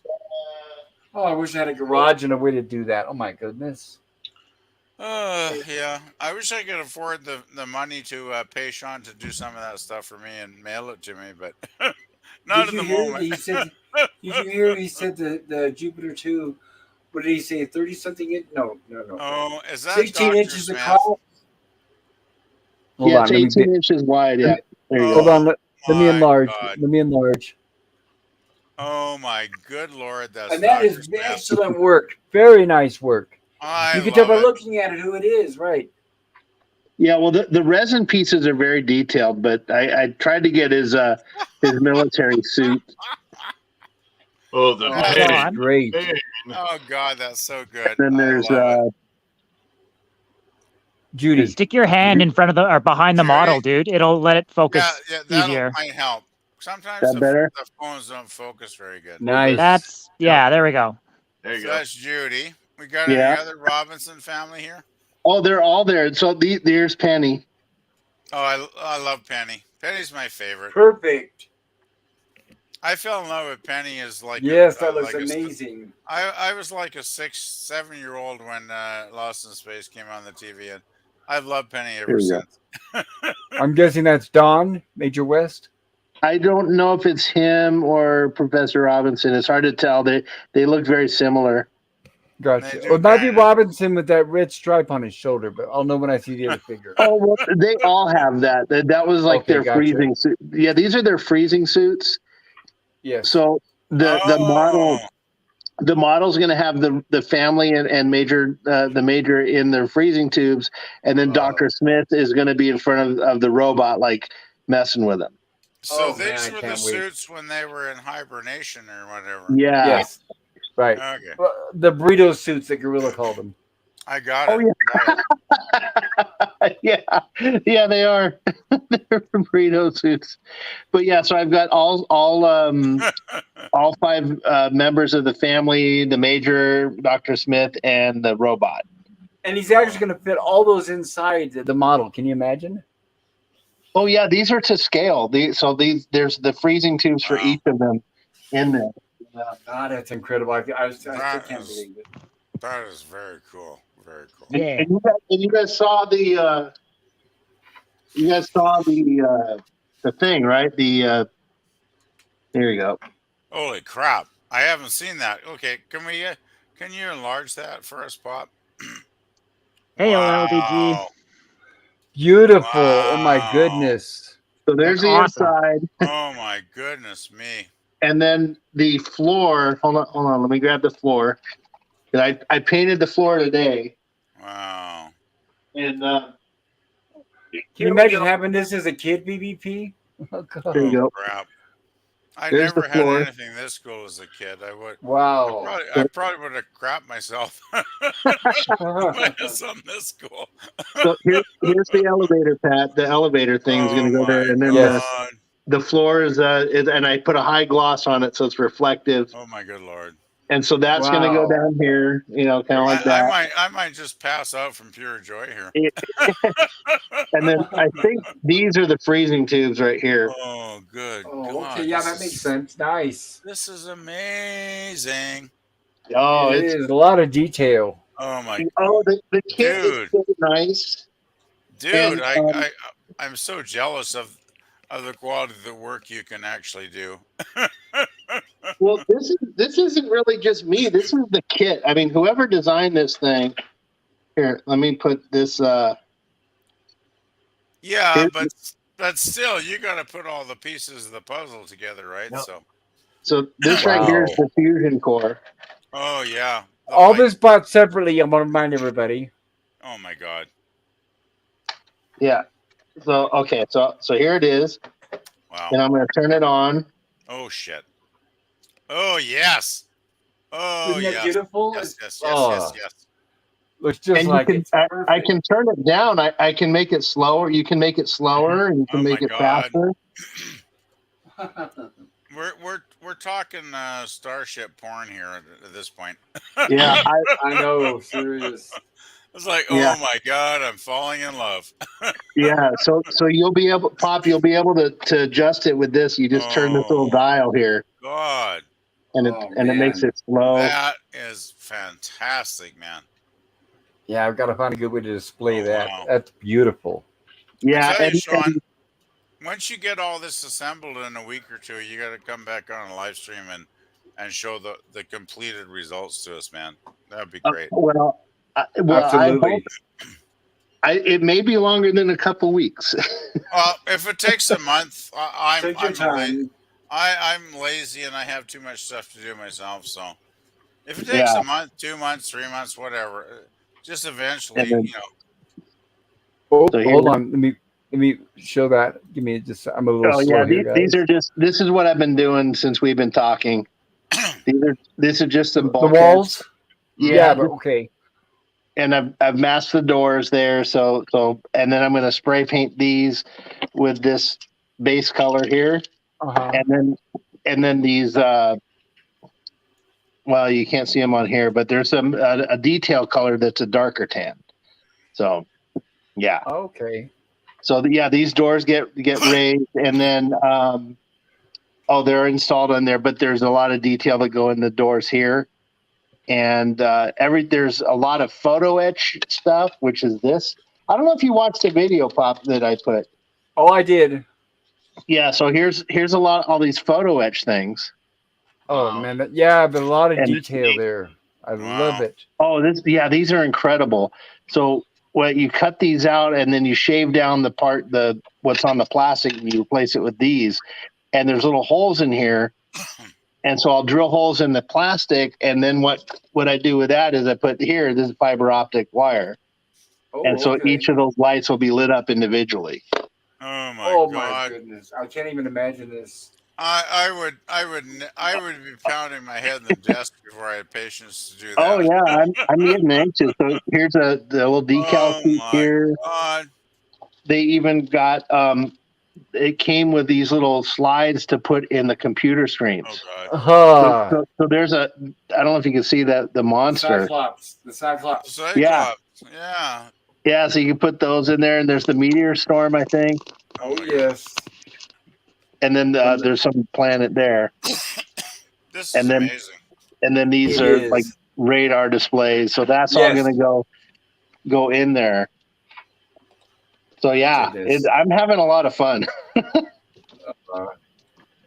Oh, I wish I had a garage and a way to do that. Oh my goodness. Yeah. I wish I could afford the money to pay Sean to do some of that stuff for me and mail it to me, but not Did at you the hear that moment. he said? Did you hear he said the Jupiter 2? What did he say? 30 something inch? No, no, no. Oh, is that 16 Dr. inches Smith? across. Hold Yeah, on. it's Let me 18 get. inches wide. Let Yeah, me, there you hold go. Oh on. Let me my enlarge. God. Let me enlarge. Oh my good Lord, that's And that Dr. is Smith. excellent work. Very nice work. I You can tell love by it. looking at it who it is, right? Yeah, well, the resin pieces are very detailed, but I tried to get his military suit. Oh, the Oh, That's, Go that's on. great. pain. oh God, that's so good. Then I there's love it. Judy. Stick your hand in front of the or behind the Judy, model, dude. It'll let it yeah, focus yeah, that'll easier. might help. Sometimes that better. the phones don't focus very good. Nice. That's yeah. There we go. There you So go. that's Judy. We got any Yeah. other Robinson family here? Oh, they're all there. So there's Penny. Oh, I love Penny. Penny's my favorite. Perfect. I fell in love with Penny as like Yes, that looks amazing. I was like a 7 year old when Lost in Space came on the TV, and I've loved Penny There ever you go. since. I'm guessing that's Don, Major West. I don't know if it's him or Professor Robinson. It's hard to tell. They look very similar. Gotcha. They Or do it might be kind of. Robinson with that red stripe on his shoulder, but I'll know when I see the other figure. Oh, well, they all have that. That was like Okay, their gotcha. freezing suit. Yeah, these are their freezing suits. Yes. So Oh, the model's going to have the family and major the major in their freezing tubes, and then Dr. Smith is going to be in front of the robot, like messing with him. so Oh man, I these were the can't wait. suits when they were in hibernation or whatever. Yeah. Yes. Right. Okay, Well, the burrito suits that Gorilla called them. I got Oh it. Got it. yeah. Yeah, they are. They're burrito suits. But yeah, so I've got all five members of the family, the major, Dr. Smith, and the robot. And he's actually going to fit all those inside the model. Can you imagine? Oh yeah, these are to scale. There's the freezing tubes for Wow, each of them in there. God, that's incredible. I still that can't is believe it. that is very cool. Very cool. Yeah. And you guys saw the the thing, right? There you go. Holy crap! I haven't seen that. Okay, can you enlarge that for us, Pop? Hey, OLDG. Wow! Beautiful. Oh my Wow! goodness. So there's That's the awesome. inside, Oh my goodness me! and then the floor. Hold on. Let me grab the floor. I painted the floor today, Wow! and Can you here we imagine go. having this as a kid, BBP? Oh, God. There you Oh go. crap! I There's the never had floor. anything this cool as a kid. Wow. I probably would have crapped myself if I had something this cool. So here's the elevator pad. The elevator thing's Oh going to go there, my and then Yes. god! the floor is, and I put a high gloss on it so it's reflective, Oh my good lord! and so that's going to go Wow. down here, kind of like that. I might just pass out from pure joy here. And then I think these are the freezing tubes right here. Oh good Oh, okay. god! Yeah, that makes sense. Nice. This is amazing. Oh, It it's is a lot of detail. Oh my the kit is dude, so nice, dude! and I'm so jealous of the quality of the work you can actually do. well, this isn't really just me. This is the kit. I mean, whoever designed this thing. Here, let me put this. Yeah, Here, but But still, you got to put all the pieces of the puzzle together, right? Yep. So, So this right here is the fusion core. oh yeah, the All light. this bought separately. I'm gonna remind everybody. Oh my God! Yeah. So okay, so here it is, Wow. and I'm going to turn it on. Oh shit. Oh yes. Oh Isn't that yes. beautiful? Yes. It's, Yes. Yes. Yes. Yes. looks just And you like can it's I perfect. can turn it down. I can make it slower. You can make it slower, and you can Oh my make it God. faster. We're talking starship porn here at this point. Yeah, I know, serious. It's like, yeah, oh my God, I'm falling in love. yeah. So you'll be able, Pop. You'll be able to adjust it with this. You just turn this little Oh dial here, God, and Oh it makes man. it slow. that is fantastic, man. Yeah, I've got to find a good way to display Oh that. wow. That's beautiful. I Yeah, tell you, Sean, and once you get all this assembled in a week or two, you got to come back on a live stream and show the completed results to us, man. That'd be great. I hope Absolutely. it may be longer than a couple weeks. If it takes a month, Take your time. I'm lazy and I have too much stuff to do myself. So if it takes Yeah, a month, 2 months, 3 months, whatever, just eventually, and then Oh, so here. hold on. Let me show that. Give me just. I'm a little Oh slow yeah, here, these guys. are just. This is what I've been doing since we've been talking. This is just some The bulkheads. walls. Yeah, but okay. and I've masked the doors there. So and then I'm going to spray paint these with this base color here, Uh-huh. and then these. Well, you can't see them on here, but there's a detail color that's a darker tan. So yeah. Okay. So yeah, these doors get raised, and then they're installed on there, but there's a lot of detail that go in the doors here, and there's a lot of photo etch stuff, which is this. I don't know if you watched the video, Pop, that I put. Oh, I did. Yeah, so here's all these photo etch things. Oh Wow. man, yeah, but a lot of And detail there. I love Wow. it. these are incredible. So you cut these out, and then you shave down what's on the plastic, and you replace it with these. And there's little holes in here, and so I'll drill holes in the plastic, and then what I do with that is I put here this is fiber optic wire, and so okay. each of those lights will be lit up individually. Oh my Oh my God. goodness, I can't even imagine this. I would be pounding my head in the desk before I had patience to do Oh that. yeah, I'm getting anxious. So here's the little decal Oh sheet my here. God. They even got it came with these little slides to put in the computer Oh screens. God. So there's I don't know if you can see that the monster. The Cyclops. Cyclops. Yeah. Yeah, so you can put those in there, and there's the meteor storm, I think, Oh Oh my yes. and then there's some planet there, This is and then amazing. these It are is. like radar displays. So that's all Yes. going to go in there. So yeah, It is. I'm having a lot of fun.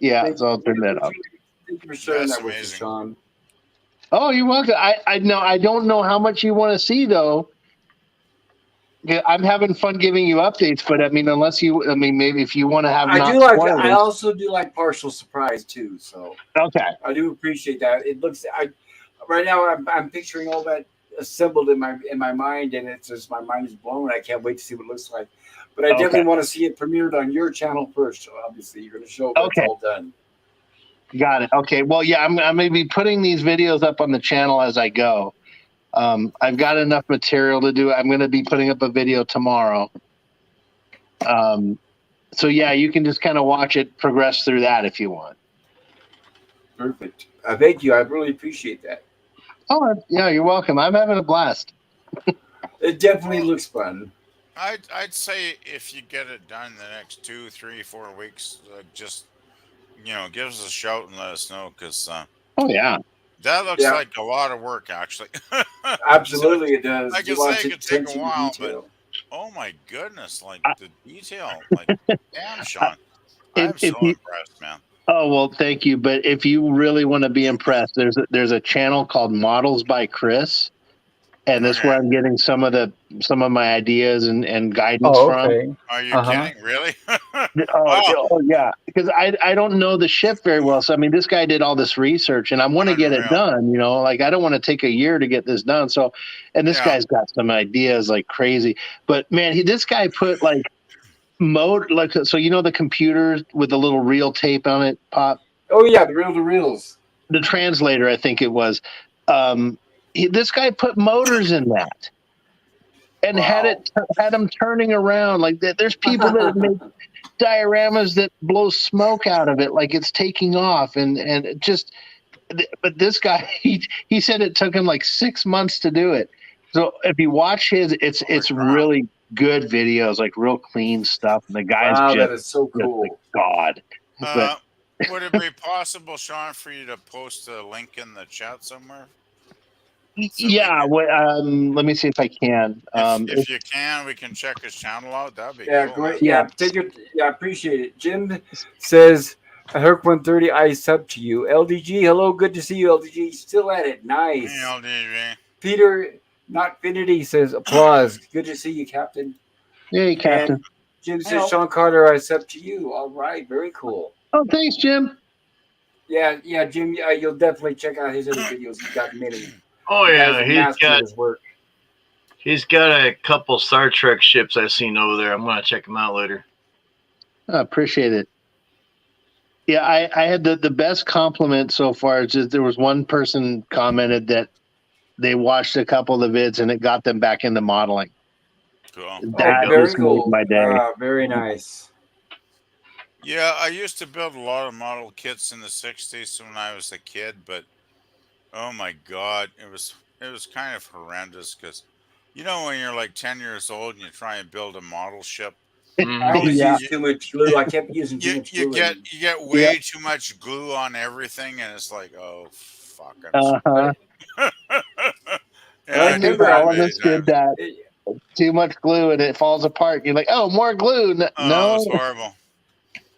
Yeah, Thank so I'll turn that up. Thank you for sharing That's that with us, amazing. Sean. Oh, you're welcome. I know. I don't know how much you want to see though. Yeah, I'm having fun giving you updates, but I mean, maybe if you want to have I also do like partial surprise too. So Okay. I do appreciate that. It looks. Right now I'm picturing all that assembled in my mind, and it's just my mind is blown. I can't wait to see what it looks like. But I definitely want to see it premiered on your channel first. So obviously, you're going to show when it's all done. Got it. Okay. Well, yeah, I'm going to be putting these videos up on the channel as I go. I've got enough material to do. I'm going to be putting up a video tomorrow. So yeah, you can just kind of watch it progress through that if you want. Perfect. Thank you. I really appreciate that. Oh yeah, you're welcome. I'm having a blast. It definitely looks fun. I'd say if you get it done the next 2, 3, 4 weeks, just give us a shout and let us know because oh yeah, that looks like a lot of work actually. Absolutely, it does. Like I say, it could take a while, but oh my goodness, like the detail, like damn, Sean, I'm so impressed, man. Oh well, thank you. But if you really want to be impressed, there's a channel called Models by Chris, and that's where Okay. I'm getting some of my ideas and guidance Oh, from. okay. Are you Uh-huh. kidding? Really? Oh, Wow. oh yeah, because I don't know the ship very well. So I mean, this guy did all this research, and I want to get it Unreal. done. Like I don't want to take a year to get this done. So, and this Yeah. guy's got some ideas like crazy. But man, this guy put like mode like so the computers with the little reel tape on it, Pop, Oh yeah, the reel to reels. the translator, I think it was. This guy put motors in that and Wow. had them turning around like that. There's people that make dioramas that blow smoke out of it like it's taking off and it just but this guy he said it took him like 6 months to do it. So if you watch his Holy it's crap. really good videos, like real clean stuff, and the guy's Wow, that just is so a cool. god. But Would it be possible, Sean, for you to post a link in the chat somewhere so we yeah, can, let me see if I can. if you can, we can check his channel out. That'd be Yeah, cool, man. great. Yeah, take your. Yeah, I appreciate it. Jim says, Herc 130, I sub to you. LDG, hello, good to see you, LDG. Still at it. Hey, Nice. LDV. Peter, not Finity, says, applause. Good to see you, Captain. Hey, And Captain. Jim says, Hello. Sean Carter, I sub to you. All right, very cool. Oh, thanks, Jim. Yeah, Jim, you'll definitely check out his other videos. He's got many. Oh The yeah, guy's a master at his work. he's got a couple Star Trek ships I've seen over there. I'm gonna check them out later. I appreciate it. Yeah, I had the best compliment so far. Is just there was one person commented that they watched a couple of the vids and it got them back into modeling. Cool. That very just made cool. my day. Very nice. Yeah, I used to build a lot of model kits in the '60s when I was a kid, but oh my God, it was kind of horrendous because, when you're like 10 years old and you try and build a model ship, I always Yeah. use too much glue. I kept using too you much you glue. get you get way too much glue on everything, and it's like, oh fuck, I'm Uh-huh. yeah, I I do remember that All of many us did times. that. Too much glue and it falls apart. You're like, oh, more glue. Oh, it was No. horrible.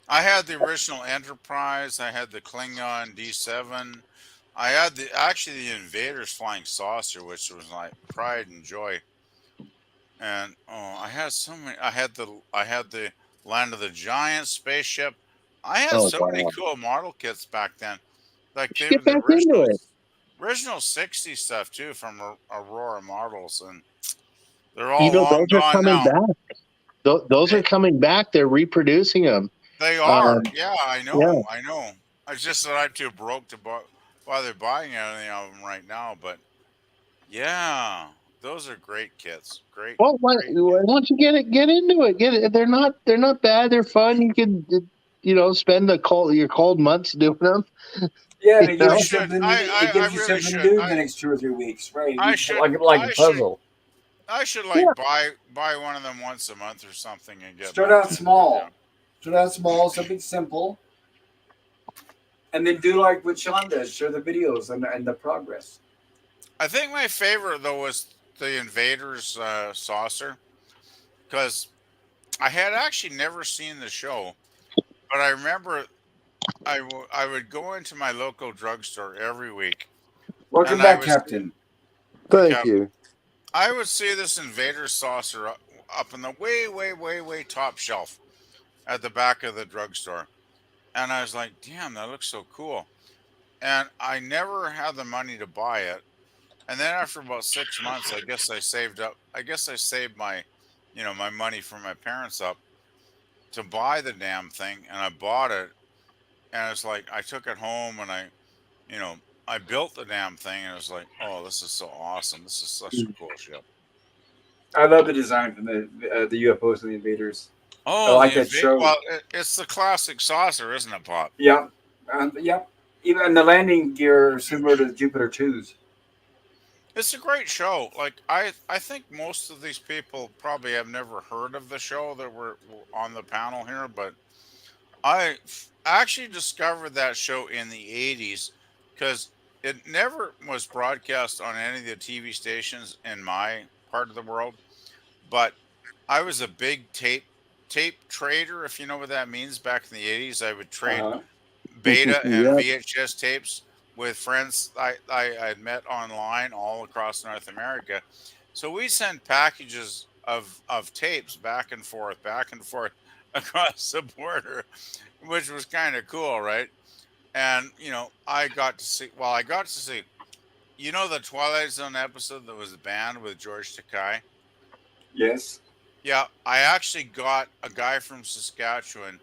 I had the original Enterprise. I had the Klingon D7. I had the Invaders Flying Saucer, which was like pride and joy. And I had so many. I had the Land of the Giants spaceship. I had Oh, so many wow. cool model kits back then. Like Just they were get the back into it. original '60s stuff too from Aurora Models, and they're all long Those are gone coming now. back. Those are coming back. They're reproducing them. They are. Um, Yeah, I yeah. know. I know. It's just that I'm too broke to bother buying anything of them right now. But yeah, those are great kits. Great, Well, great why kits. don't you get into it? Get it. They're not bad. They're fun. You can spend your cold months doing them. Yeah, and You it gives I you know. should. something. It I gives you really something to should. do in the next 2 or 3 weeks, right? I should. Like a puzzle. I should Yeah. like buy one of them once a month or something and get Start back out into it. small. Start out small, something simple, and then do like what Sean does: share the videos and the progress. I think my favorite though was the Invaders saucer because I had actually never seen the show, but I remember I would go into my local drugstore every week, Welcome and I back, was Captain. Thank you. I would see this Invader saucer up in the way, way, way, way top shelf at the back of the drugstore, and I was like, "Damn, that looks so cool." And I never had the money to buy it. And then after about 6 months, I guess I saved up. I guess I saved my money from my parents up to buy the damn thing, and I bought it. And it's like I took it home and you know, I built the damn thing, and it was like, oh, this is so awesome. This is such a cool ship. I love the design from the UFOs and the invaders. I Oh, like that show. well, it's the classic saucer, isn't it, Pop? Yeah, yep. Even the landing gear is similar to the Jupiter 2s. It's a great show. Like I think most of these people probably have never heard of the show that were on the panel here, but actually discovered that show in the '80s because it never was broadcast on any of the TV stations in my part of the world. But I was a big tape trader, if you know what that means. Back in the '80s, I would trade Uh-huh. beta and Yep. VHS tapes with friends I met online all across North America. So we sent packages of tapes back and forth across the border, which was kind of cool, right? And I got to see. Well, I got to see. The Twilight Zone episode that was banned with George Takei. Yes. Yeah, I actually got a guy from Saskatchewan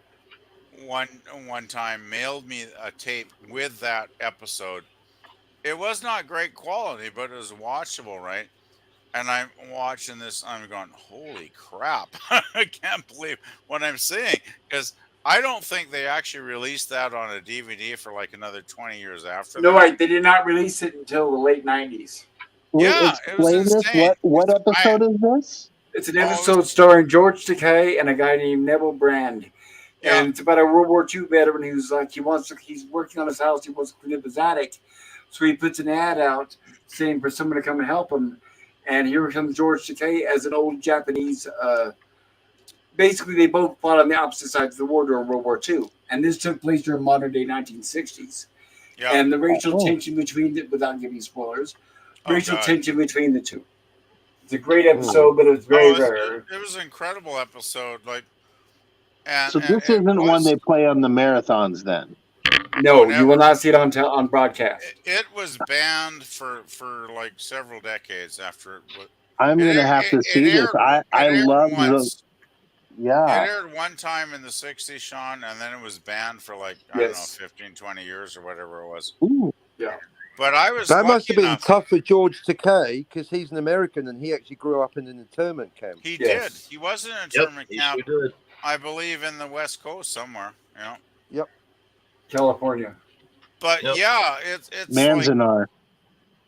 one time mailed me a tape with that episode. It was not great quality, but it was watchable, right? And I'm watching this, I'm going, holy crap. I can't believe what I'm seeing. Because I don't think they actually released that on a DVD for like another 20 years after No, that. right. They did not release it until the late 90s. Yeah, it was Explain this. insane. What I episode is this? It's an oh, it was, episode starring George Takei and a guy named Neville Brand. yeah, And it's about a World War II veteran who's like, he's working on his house, he wants to clean up his attic. So he puts an ad out saying for someone to come and help him. And here comes George Takei as an old Japanese. Basically, they both fought on the opposite sides of the war during World War II. And this took place during modern day 1960s. yeah. And the racial tension between it, without giving spoilers, Oh racial God. tension between the two. It's a great episode, but it's very rare. It was an incredible episode. Like, and, So and this it isn't one was they play on the marathons then. No, you never. will not see it on broadcast. It was banned for like several decades after it. I'm It gonna aired, have to see this. it I aired love the once. It yeah. aired one time in the 60s, Sean, and then it was banned for like, I don't know, Yes. 15, 20 years or whatever it was. Ooh. Yeah. But I was That must lucky have been enough. tough for George Takei because he's an American and he actually grew up in an internment camp. He Yes. did. He was in an Yep, internment he camp, sure did. I believe, in the West Coast somewhere. California. But Yep. yeah, it's like Manzanar.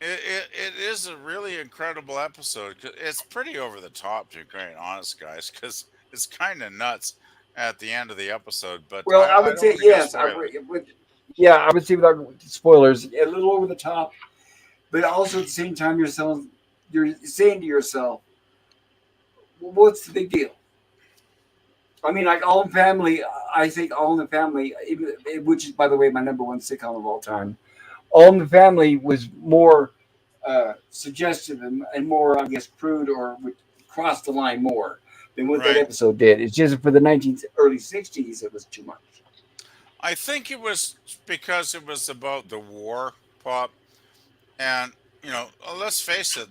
it is a really incredible episode. It's pretty over the top, to be quite honest, guys, because it's kind of nuts at the end of the episode. But Well, I I would don't say want to get yes. spoiled. I would say without spoilers, a little over the top, but also at the same time, you're saying to yourself, well, "What's the big deal?" I mean, like All in Family. I think All in the Family, which is, by the way, my number one sitcom of all time. All in the Family was more suggestive and more, I guess, crude or would cross the line more than what that Right. episode did. It's just for the early 60s, it was too much. I think it was because it was about the war, Pop, and let's face it.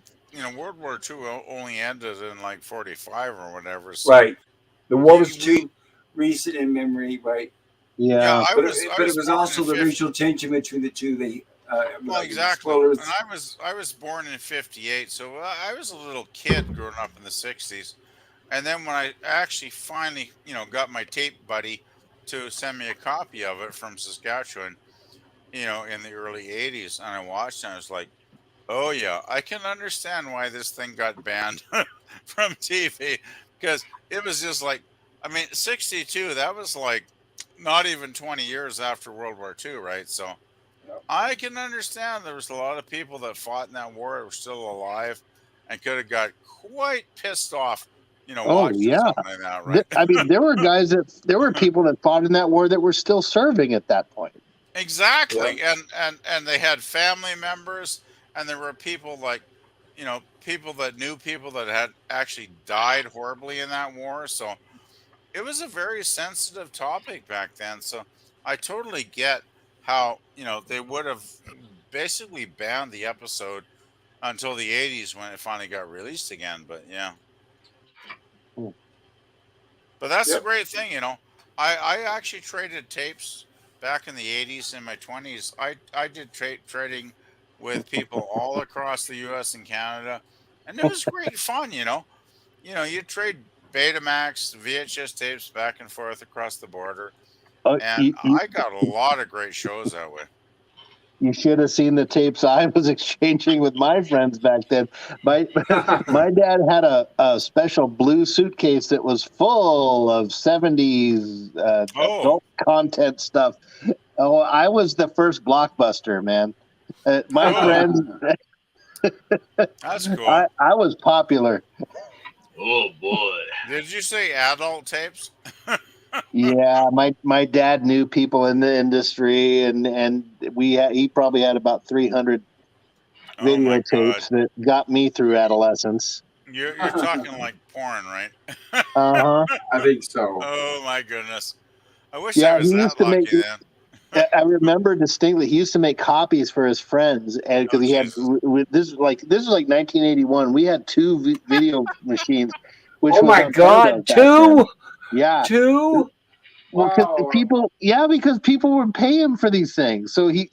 World War II only ended in like 45 or whatever. So Right. The war was we too recent in memory, right? yeah, Yeah. I But was it was born also in the 50. racial tension between the two. Well, exactly. Spoilers. And I was born in 58, so I was a little kid growing up in the 60s. And then when I actually finally, got my tape buddy to send me a copy of it from Saskatchewan, in the early 80s, and I watched it, and I was like, oh yeah, I can understand why this thing got banned from TV, because it was just like, I mean, 62, that was like not even 20 years after World War II, right? So I can understand there was a lot of people that fought in that war that were still alive and could have got quite pissed off, Oh watching yeah. something like that, right? I mean, there were people that fought in that war that were still serving at that point. Exactly. And they had family members, and there were people like, people that knew people that had actually died horribly in that war. So it was a very sensitive topic back then. So I totally get how, they would have basically banned the episode until the 80s when it finally got released again. But yeah. Hmm. But that's the Yep. great thing, I actually traded tapes back in the 80s in my 20s. I did trading with people all across the US and Canada, and it was great fun, you trade Betamax, VHS tapes back and forth across the border, and I got a lot of great shows that way. You should have seen the tapes I was exchanging with my friends back then. My dad had a special blue suitcase that was full of 70s adult content stuff. Oh, I was the first Blockbuster, man. My Oh. friends, That's cool. I was popular. Oh boy. Did you say adult tapes? Yeah, my dad knew people in the industry, and he probably had about 300 Oh my God. videotapes that got me through adolescence. You're talking like porn, right? Uh-huh. I think so. Oh my goodness. I wish I Yeah, he was that used to make. lucky then. I remember distinctly. He used to make copies for his friends, and Oh because he had Jesus. this is like 1981. We had two video machines, which Oh was my unheard of God, back then. two? Yeah, Two? well, because Wow. because people would pay him for these things, so he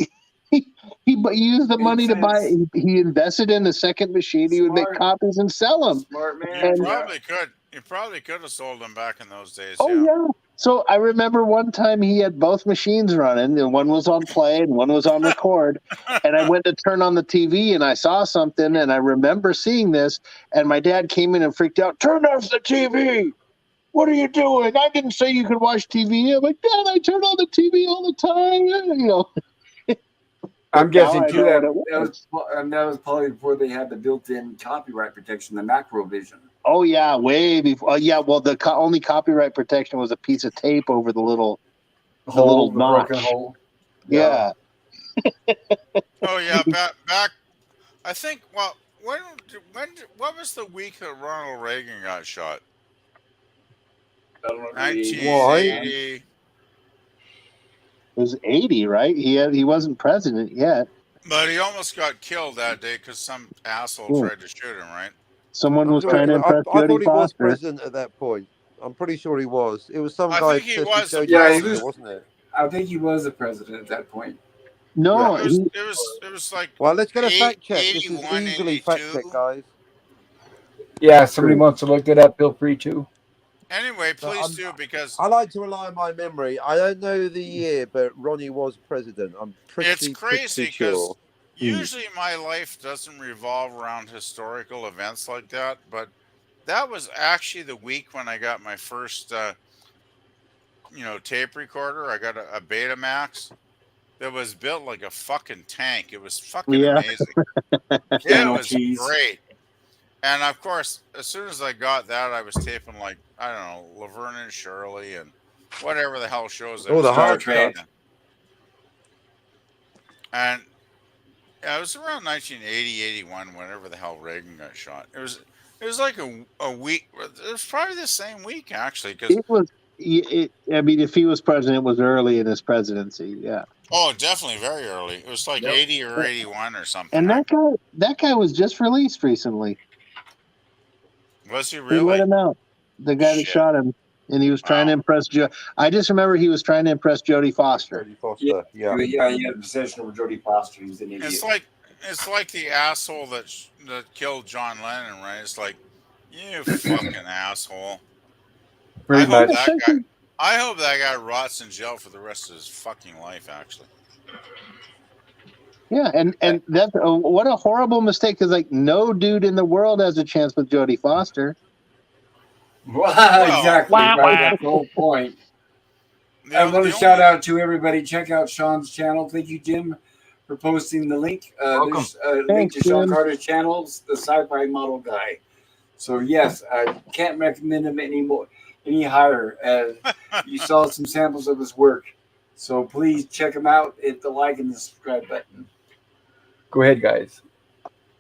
used the money Makes to buy. sense. He invested in the second machine. He would make Smart. copies and sell them. Smart You man. And Yeah. probably could. You probably could have sold them back in those days, oh yeah. yeah. So I remember one time he had both machines running, and one was on play and one was on record. And I went to turn on the TV and I saw something, and I remember seeing this, and my dad came in and freaked out. Turn off the TV. What are you doing? I didn't say you could watch TV. I'm like, Dad, I turn on the TV all the time. You know. I'm Now guessing I too know what that it was. that was probably before they had the built-in copyright protection, the macro vision. Oh yeah, way before. Yeah, well, the only copyright protection was a piece of tape over the little The broken notch. hole. Yeah. Oh yeah, back I think well what was the week that Ronald Reagan got shot? I don't know. Why? 1980. It was 80, right? He wasn't president yet. But he almost got killed that day because some asshole Yeah. tried to shoot him, right? Someone was I trying to impress Jodie thought he was Foster. president at that point. I'm pretty sure he was. It was some I guy think he obsessed with was the Jodie Yeah, he Foster, president. was. wasn't it? I think he was the president at that point. No, Yeah. It was like Well, let's get a fact check. This is 81, easily fact 82. check, guys. Yeah, somebody wants to look that up. Feel free to. Anyway, So please do because I like to rely on my memory. I don't know the year, but Ronnie was president. I'm it's pretty crazy sure. because usually my life doesn't revolve around historical events like that, but that was actually the week when I got my first tape recorder. I got a Betamax that was built like a fucking tank. It was fucking Yeah. amazing. It Piano was keys. great. And of course, as soon as I got that, I was taping like I don't know, Laverne and Shirley and whatever the hell shows I Oh, was the Star hard Trek. stuff. And yeah, it was around 1980, 81, whenever the hell Reagan got shot. It was like a week. It was probably the same week actually, because It was. I mean, if he was president, it was early in his presidency. Yeah. oh, definitely very early. It was like Yep. 80 or 81 or something. And that guy was just released recently. Was he They let really? him out. The guy that Shit. shot him, and he was trying to Wow. impress Joe. I just remember he was trying to impress Jodie Foster. Jodie Foster. Yeah. Yeah, he had a obsession with Jodie Foster. He's an idiot. It's like the asshole that killed John Lennon, right? It's like you fucking asshole. Pretty much. I hope that guy rots in jail for the rest of his fucking life. Actually, Yeah, and that's what a horrible mistake. Because like no dude in the world has a chance with Jodie Foster. Exactly. Wah, Right. wah. That's the whole point. The- I want the to shout only- out to everybody. Check out Sean's channel. Thank you, Jim, for posting the link. There's a link Thanks, to Sean Jim. Carter's channel, the sci-fi model guy. So yes, I can't recommend him any higher. You saw some samples of his work, so please check him out. Hit the like and the subscribe button. Go ahead, guys.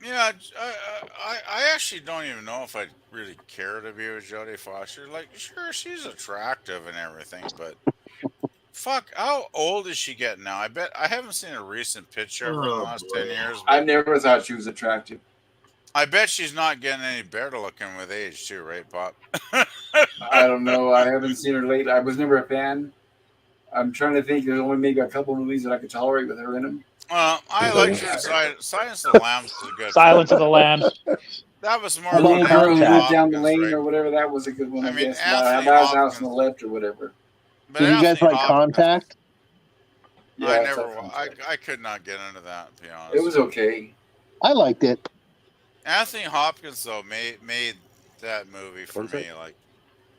Yeah, I actually don't even know if I'd really care to be with Jodie Foster. Like, sure, she's attractive and everything, but fuck, how old is she getting now? I bet I haven't seen a recent picture of her in the last 10 years. I But never thought she was attractive. I bet she's not getting any better looking with age, too, right, Pop? I don't know. I haven't seen her lately. I was never a fan. I'm trying to think. There's only maybe a couple movies that I could tolerate with her in them. I liked her in Silence of the Lambs was a good Silence film. of the Lambs. That was more The like little girl who Anthony lived down the Hopkins, lane right? or whatever, that was a good one, I mean, guess. Anthony That house on Hopkins. the left or whatever. But Did you guys Anthony like Hopkins, Contact? Yeah, I it's never. like I could not get into that. To be honest, It was okay. I liked it. Anthony Hopkins though made that movie for Was me. it? Like,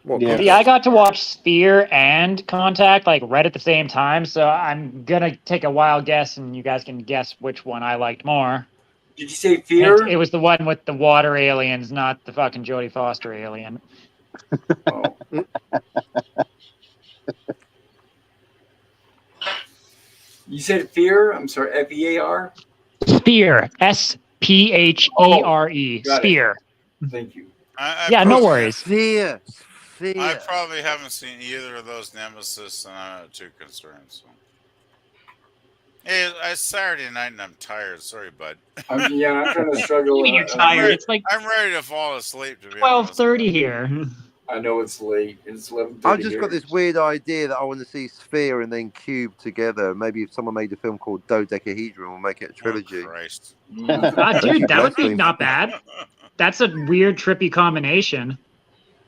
What? Yeah. See, I got to watch Sphere and Contact like right at the same time, so I'm gonna take a wild guess, and you guys can guess which one I liked more. Did you say And Fear? it was the one with the water aliens, not the fucking Jodie Foster alien. Oh. You said fear? I'm sorry, F-E-A-R? Spear. S-P-H-E-R-E. got it. Spear. Thank you. Yeah, no worries. Fear. I probably haven't seen either of those Nemesis, and I'm not too concerned. So. Hey, it's Saturday night and I'm tired. Sorry, bud. I'm trying to struggle. You're tired. It's like I'm ready to fall asleep. To be 12:30 here. I know it's late. It's 11:30. I've just got this weird idea that I want to see Sphere and then Cube together. Maybe if someone made a film called Dodecahedron, we'll make it a trilogy. Oh, Christ. Dude, that would be not bad. That's a weird, trippy combination.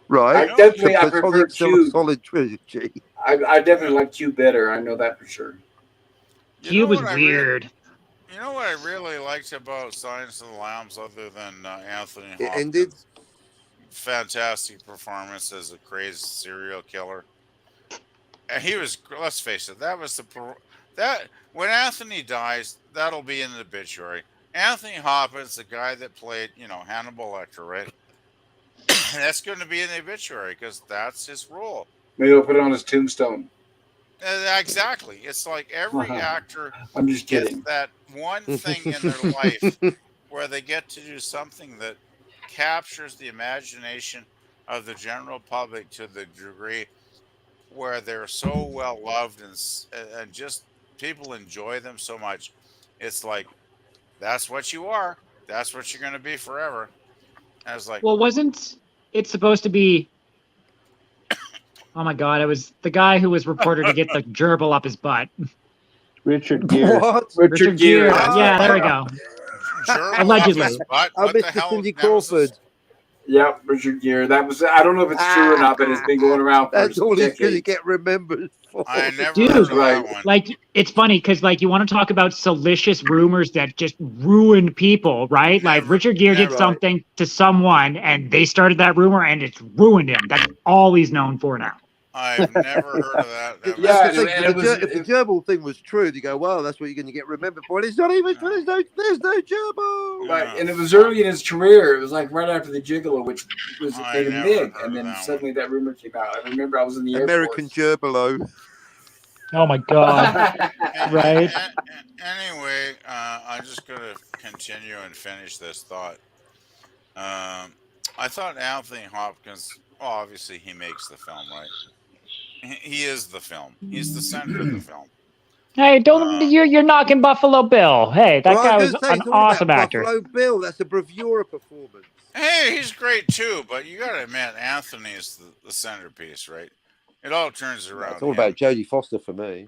Right? I prefer Cube. Solid trilogy. I definitely like Cube better. I know that for sure. Cube was weird. You know what I really liked about Silence of the Lambs, other than Anthony Hopkins? It ended. Fantastic performance as a crazy serial killer. And he was. Let's face it. That was that when Anthony dies, that'll be in the obituary. Anthony Hopkins, the guy that played, Hannibal Lecter, right? That's going to be in the obituary because that's his role. Maybe they'll put it on his tombstone. Exactly. It's like every actor I'm just gets kidding. that one thing in their life where they get to do something that captures the imagination of the general public to the degree where they're so well loved and just people enjoy them so much. It's like, that's what you are. That's what you're going to be forever. And I was like, well, wasn't it supposed to be? Oh my God! It was the guy who was reported to get the gerbil up his butt. Richard Gere. What? Richard Gere. Yeah, there we go. Allegedly. Mr. Cindy Crawford. Yeah, Richard Gere. That was. I don't know if it's true or not, but it's been going around for That's all he's going to decades. get remembered for. I never Dude, heard of that one. like it's funny because like you want to talk about salacious rumors that just ruined people, right? Like Richard Gere did something to someone and they started that rumor and it's ruined him. That's all he's known for now. I've never heard of that. If the gerbil thing was true, they go, well, that's what you're going to get remembered for. And it's not even, there's no gerbil. Right, and it was early in his career. It was like right after the Gigolo, which was made him big, and then suddenly that rumor came out. I remember I was in the American gerbilo. Oh my God! Right. Anyway, I'm just going to continue and finish this thought. I thought Anthony Hopkins, obviously he makes the film, right? He is the film. He's the center of the film. Hey, you're knocking Buffalo Bill. Hey, that guy was an awesome actor. Buffalo Bill, that's a bravura performance. Hey, he's great too, but you got to admit, Anthony is the centerpiece, right? It all turns around. It's all about Jodie Foster for me.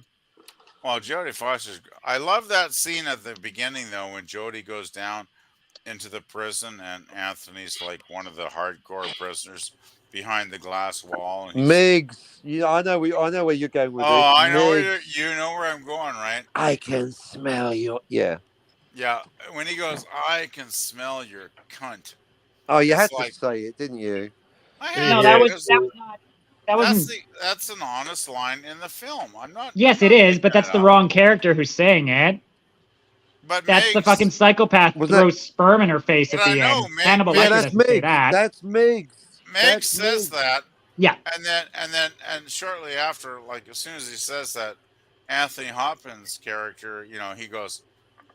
Well, Jodie Foster's. I love that scene at the beginning though, when Jodie goes down into the prison and Anthony's like one of the hardcore prisoners behind the glass wall. And Miggs, I know where you're going with this. Oh, I know Miggs, you know where I'm going, right? I can smell your. Yeah. Yeah, when he goes, I can smell your cunt. Oh, you had like, to say it, didn't you? I had No, that was not. That wasn't. That's an honest line in the film. I'm not. Yes, it is, but that's the wrong character who's saying it. But that's Miggs, the fucking psychopath who throws sperm in her face at the end. Hannibal Lecter doesn't say that. That's Miggs. Miggs says that. Yeah. And shortly after, like as soon as he says that, Anthony Hopkins' character, he goes,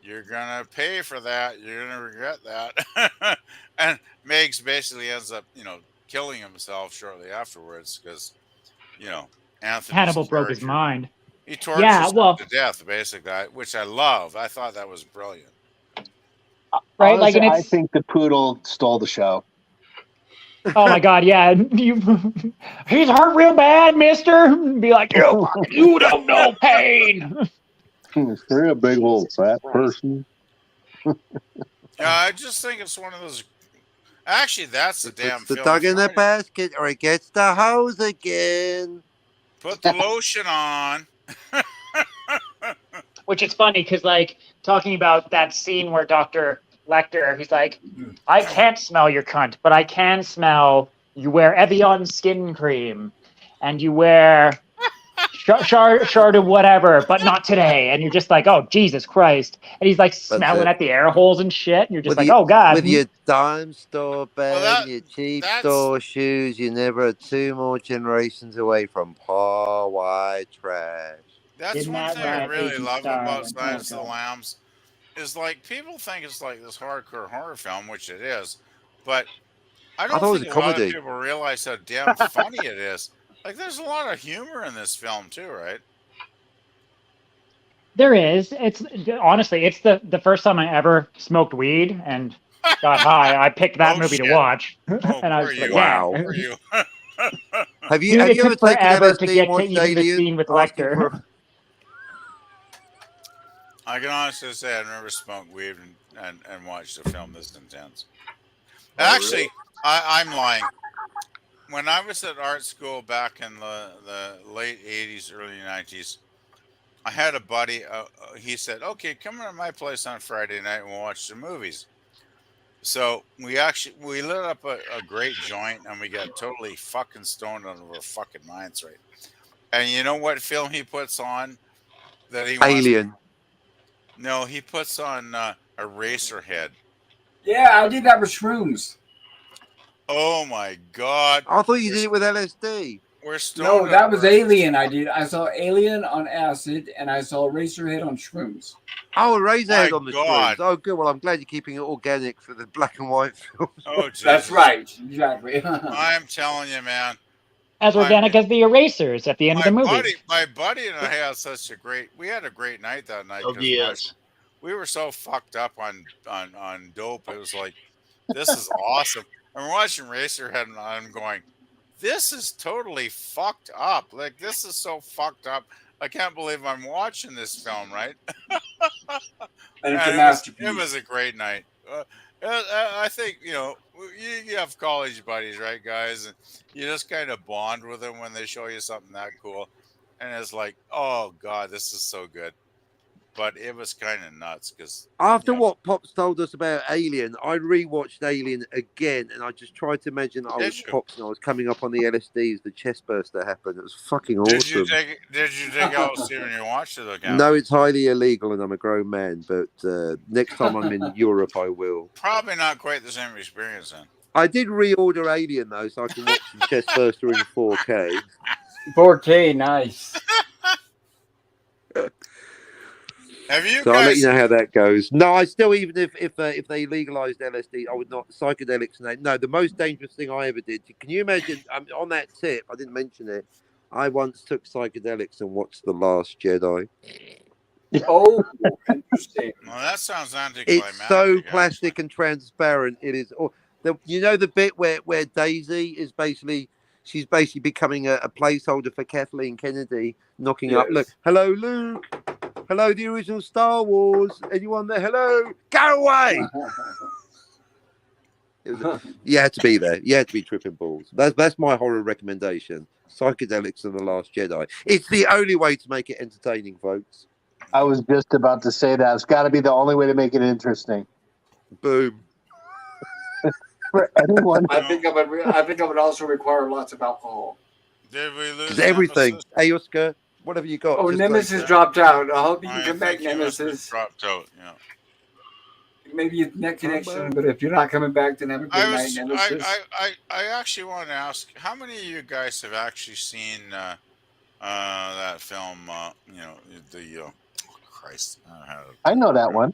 "You're gonna pay for that. You're gonna regret that." And Miggs basically ends up, killing himself shortly afterwards because, Anthony Hannibal broke his mind. He tortures him to death, basically, which I love. I thought that was brilliant. Right? Honestly, I think the poodle stole the show. Oh my God! Yeah, he's hurt real bad, Mister. Be like, you don't know pain. You're a big old fat person. Yeah, I just think it's one of those. Actually, that's the damn the film. dog in the basket, or he gets the hose again. Put the lotion on. Which is funny because, like, talking about that scene where Dr. Lecter, he's like, I can't smell your cunt, but I can smell you wear Evian skin cream, and you wear shard or whatever, but not today. And you're just like, oh, Jesus Christ. And he's like smelling at the air holes and shit. And you're just like, oh, God. With your dime store Well, bed and your cheap store shoes, you're never 2 more generations away from poor white trash. that's Didn't one that thing I rat really Agent love about Starling? Silence Oh, of the God. Lambs is like people think it's like this hardcore horror film, which it is, but I I don't thought it was think a a lot of comedy. people realize how damn funny it is. Like, there's a lot of humor in this film too, right? There is. It's honestly, it's the first time I ever smoked weed and got high. I picked that Oh movie to shit! watch, Oh, and I was poor just like, you. Wow. Poor damn. you. Have you Dude, it ever took taken forever to LSD and get to watched even the Alien? scene with Asking Lecter. for I can honestly say I've never smoked weed and watched a film this intense. Oh, Actually, really? I'm lying. When I was at art school back in the late 80s, early 90s, I had a buddy. He said, "Okay, come to my place on Friday night and we'll watch some movies." So we lit up a great joint and we got totally fucking stoned out of our fucking minds, right? And you know what film he puts on that he wants? Alien. No, he puts on Eraserhead. Yeah, I did that with shrooms. Oh my god! I thought you did it with LSD. We're stoned. No, that was Alien. I did. I saw Alien on acid, and I saw Racerhead on shrooms. Oh, Razorhead on the God. shrooms. Oh, good. Well, I'm glad you're keeping it organic for the black and white films. Oh, Jesus. That's right. Exactly. I'm telling you, man. As organic as the erasers at the end of the movie. My buddy and I had such a great. We had a great night that night Oh, because yes. we were so fucked up on dope. It was like, this is awesome. And we're watching Racerhead, and I'm going, this is totally fucked up. Like, this is so fucked up. I can't believe I'm watching this film, right? And it's a it masterpiece. was a great night. I think, you have college buddies, right, guys? And you just kind of bond with them when they show you something that cool. And it's like, oh, God, this is so good. But it was kind of nuts because after what Pops told us about Alien, I rewatched Alien again, and I just tried to imagine I was Pops and I was coming up on the LSDs, the chest burst that happened. It was fucking awesome. Did you take LSD when you watched it again? No, it's highly illegal, and I'm a grown man. But next time I'm in Europe, I will. Probably not quite the same experience then. I did reorder Alien though, so I can watch the chest burster in 4K. 4K, nice. Have you So guys... I'll let you know how that goes. No, I still, even if they legalized LSD, I would not psychedelics. No, the most dangerous thing I ever did. Can you imagine? On that tip, I didn't mention it. I once took psychedelics and watched The Last Jedi. Oh, interesting. Well, that sounds anticlimactic. It's so plastic and transparent. It is. The bit where Daisy is she's basically becoming a placeholder for Kathleen Kennedy, knocking up. Look, hello, Luke. Hello, the original Star Wars. Anyone there? Hello. Go away. You had to be there. You had to be tripping balls. That's my horror recommendation. Psychedelics and The Last Jedi. It's the only way to make it entertaining, folks. I was just about to say that. It's got to be the only way to make it interesting. Boom. For anyone. I think I would also require lots of alcohol. Did we lose everything? Ayuska, whatever you got. Oh, Nemesis dropped out. I hope you can come back, think Nemesis. Dropped out. Yeah. Maybe it's net connection, but if you're not coming back, then have a good night, Nemesis. I actually want to ask, how many of you guys have actually seen that film? Christ, I know that one.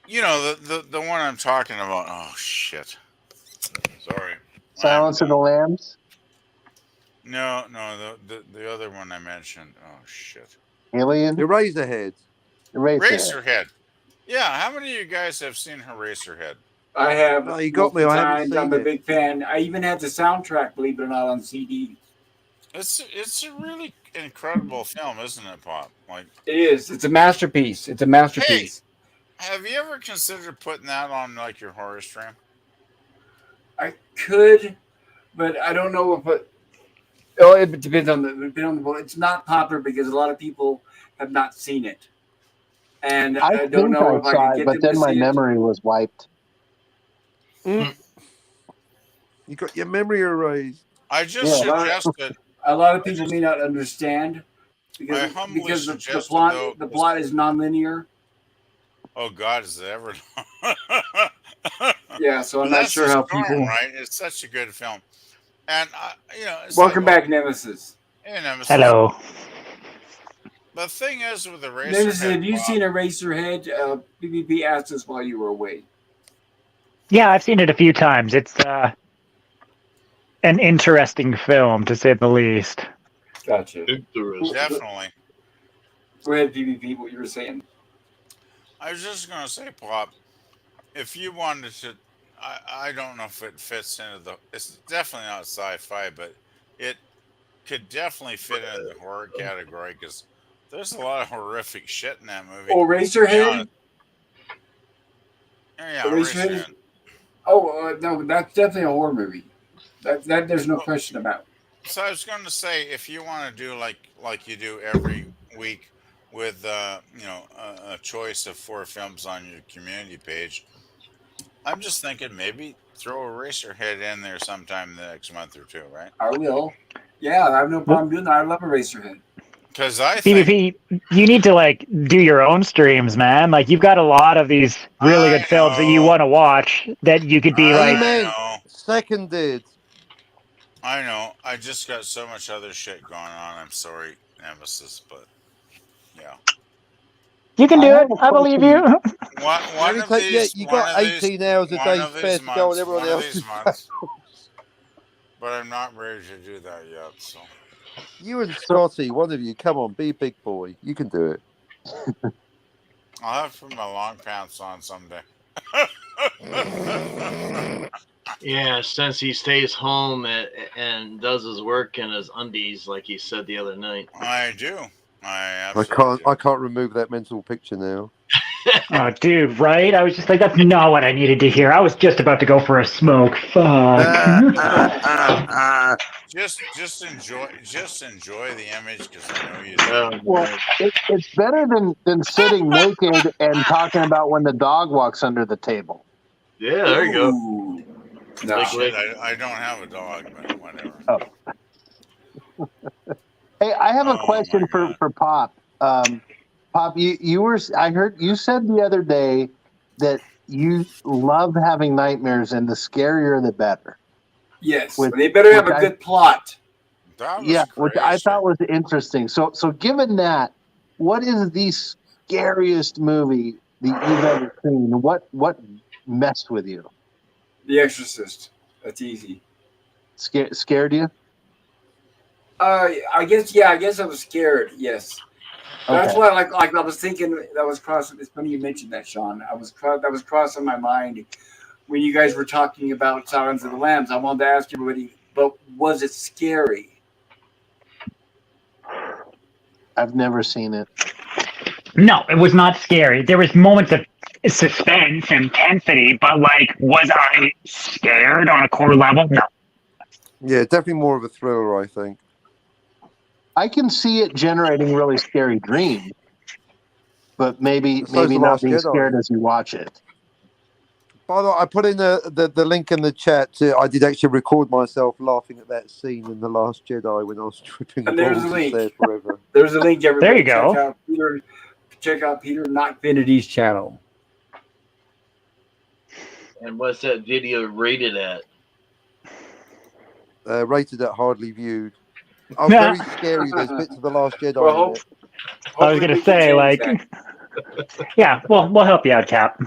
You know the one I'm talking about. Oh shit! Sorry. Silence of the Lambs. No, the other one I mentioned. Oh shit! Alien. Eraserhead. Eraserhead. Yeah, how many of you guys have seen Eraserhead? I have. Oh, you got me. I haven't seen I'm a it. big fan. I even had the soundtrack, believe it or not, on CD. It's a really incredible film, isn't it, Pop? Like it is. It's a masterpiece. It's a masterpiece. Hey, have you ever considered putting that on like your horror stream? I could, but I don't know if it. Oh, it depends on the. It's not popular because a lot of people have not seen it, and I don't know if I can get but then my memory was wiped. You got your memory erased. I just suggested. a lot of people may not understand I because humbly the suggested plot though, the plot is nonlinear. oh God, is it ever? Yeah, so I'm But not that's sure the how storm, people. right? It's such a good film, and it's like, Welcome back, Nemesis. hey, Nemesis. Hello. The thing is with Nemesis, Eraserhead, have you Bob. seen Eraserhead? PvP asked us while you were away. Yeah, I've seen it a few times. It's an interesting film, to say the least. Gotcha. Interesting. Definitely. Go ahead, PvP. What you were saying? I was just gonna say, Bob, if you wanted to, I don't know if it fits into the. It's definitely not sci-fi, but it could definitely fit in the horror category because there's a lot of horrific shit in that movie. Oh, To be Eraserhead. honest, yeah, Eraserhead is. Eraserhead. Oh no, that's definitely a horror movie. That there's no Well, question about. so I was going to say, if you want to do like you do every week with a choice of 4 films on your community page, I'm just thinking maybe throw Eraserhead in there sometime the next month or two, right? I will. Yeah, I have no Well, problem doing that. I love Eraserhead. Because I think PvP, you need to like do your own streams, man. Like you've got a lot of these really I good films that you know, want to watch that you could be like, I Amen. know, Seconded. I know. I just got so much other shit going on. I'm sorry, Nemesis, but yeah. you can I do have it. a I believe question. you. One Only of take, yeah, these, you one got of these, 18 hours a one day of spare these to go on months, everyone one of these else's months. channels. But I'm not ready to do that yet. So You and So, Scotty, one of you, come on, be a big boy. You can do it. I'll have to put my long pants on someday. Yeah, since he stays home and does his work in his undies, like he said the other night. I do. I absolutely I do. can't remove that mental picture now. Oh, dude, right? I was just like, that's not what I needed to hear. I was just about to go for a smoke. Fuck. Just enjoy the image because I know you do. Oh, well, man. it's better than sitting naked and talking about when the dog walks under the table. Yeah, there you go. Ooh. No. Shit, I don't have a dog, but whatever. Oh. Hey, I have a Oh my question for god. Pop. Pop, you were I heard you said the other day that you love having nightmares and the scarier the better. Yes, Which but they better have which a I good plot. That was yeah, which I crazy. thought was interesting. So given that, what is the scariest movie that you've ever seen? What messed with you? The Exorcist. That's easy. Scared you? I guess yeah. I guess I was scared. Yes, that's Okay. why. Like I was thinking that was crossing. It's funny you mentioned that, Sean. That was crossing my mind when you guys were talking about Silence of the Lambs. I wanted to ask everybody, but was it scary? I've never seen it. No, it was not scary. There was moments of suspense and intensity, but like, was I scared on a core level? No. Yeah, definitely more of a thriller, I think. I can see it generating really scary dreams, but maybe So's The not Last being scared Jedi. as you watch it. By the way, I put in the link in the chat. I did actually record myself laughing at that scene in The Last Jedi when I was tripping And balls there's a and link. there forever. There's a link, everybody. There you go. Check out Peter Knockfinity's channel. And what's that video rated at? Rated at hardly viewed. Oh, very scary. There's bits of The Last Jedi Well, in it. I was gonna say, like, yeah, well, we'll help you out, Cap.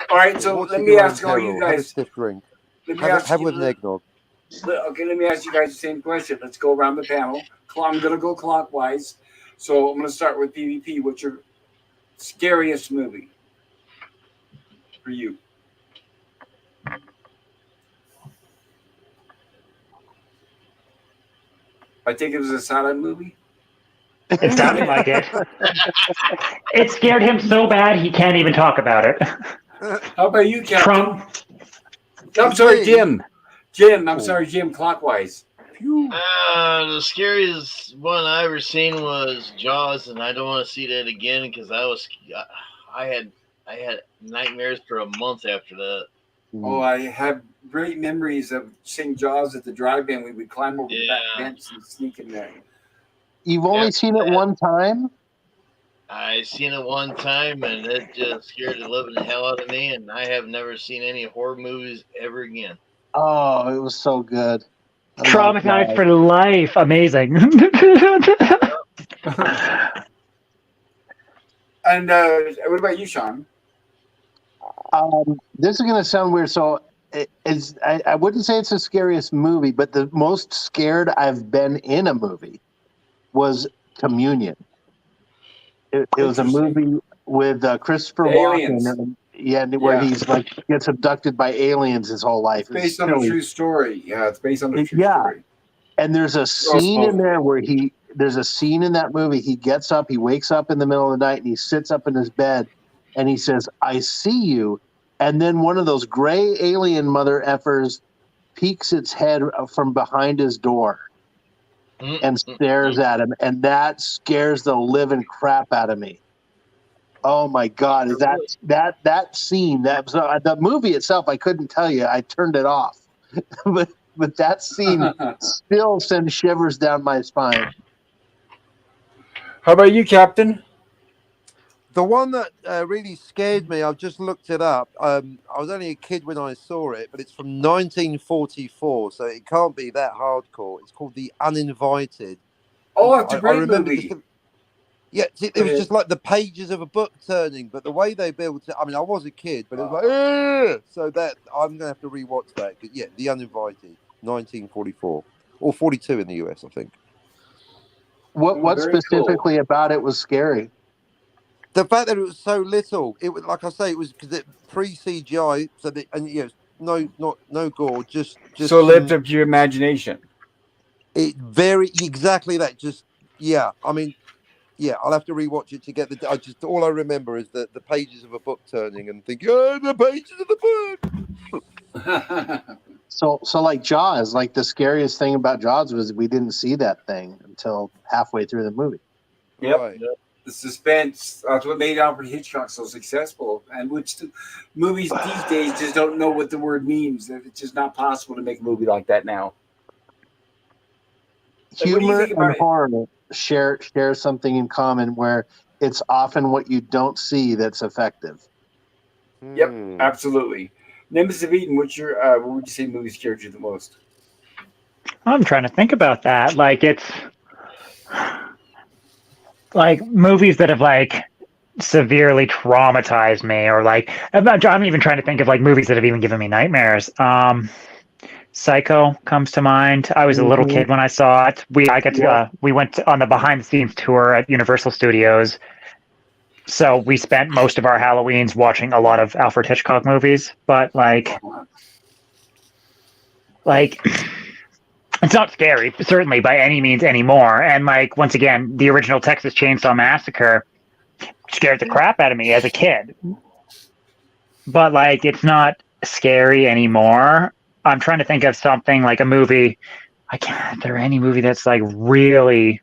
All right, so Watch let at me your own ask all you peril. Have a guys. stiff drink. Let me Have, ask have you. with an eggnog. Okay, let me ask you guys the same question. Let's go around the panel. I'm gonna go clockwise. So I'm gonna start with PvP. What's your scariest movie for you? I think it was a silent movie. It sounded like it. It scared him so bad he can't even talk about it. How about you, Captain? Trump. I'm sorry, Me? Jim. I'm sorry, Jim. Clockwise. Phew. The scariest one I ever seen was Jaws, and I don't want to see that again because I had nightmares for a month after that. Oh, I have great memories of seeing Jaws at the drive-in. We would climb over the back fence and sneak in there. You've only seen it one time? I seen it one time, and it just scared the living hell out of me, and I have never seen any horror movies ever again. Oh, it was so good. Traumatized for life. Amazing. And what about you, Sean? This is going to sound weird. So I wouldn't say it's the scariest movie, but the most scared I've been in a movie was Communion. It was a movie with Christopher Walken. Where he's like gets abducted by aliens his whole life. It's based on a true story. Yeah, it's based on a true story. And there's a scene in there where there's a scene in that movie. He gets up, he wakes up in the middle of the night, and he sits up in his bed, and he says, "I see you." And then one of those gray alien mother effers peeks its head from behind his door and stares at him, and that scares the living crap out of me. Oh my God! Is that scene? The movie itself, I couldn't tell you. I turned it off, but that scene still sends shivers down my spine. How about you, Captain? The one that really scared me, I've just looked it up. I was only a kid when I saw it, but it's from 1944, so it can't be that hardcore. It's called The Uninvited. Oh, it's a great movie. It was just like the pages of a book turning, but the way they built it, I mean, I was a kid, but it was like, Ugh! So that I'm going to have to rewatch that. Yeah, The Uninvited, 1944, or 42 in the US, I think. What specifically about it was scary? The fact that it was so little. It was, like I say, it was because it pre-CGI, so no gore, just so lived up to your imagination. It exactly that. I mean. Yeah, I'll have to rewatch it to get all I remember is the pages of a book turning and thinking, oh, the pages of the book. So like Jaws, like the scariest thing about Jaws was we didn't see that thing until halfway through the movie. Yep. Right. The suspense, that's what made Alfred Hitchcock so successful, and which movies these days just don't know what the word means. It's just not possible to make a movie like that now. Humor and horror share something in common where it's often what you don't see that's effective. Yep, absolutely. Nimbus of Eden, what would you say movie scared you the most? I'm trying to think about that. Like it's like movies that have like severely traumatized me, or like I'm even trying to think of like movies that have even given me nightmares. Psycho comes to mind. I was a little kid when I saw it. We went on the behind the scenes tour at Universal Studios. So we spent most of our Halloweens watching a lot of Alfred Hitchcock movies, but like it's not scary, certainly by any means anymore. And like once again, the original Texas Chainsaw Massacre scared the crap out of me as a kid. But like it's not scary anymore. I'm trying to think of something like a movie. I can't. Is there any movie that's like really?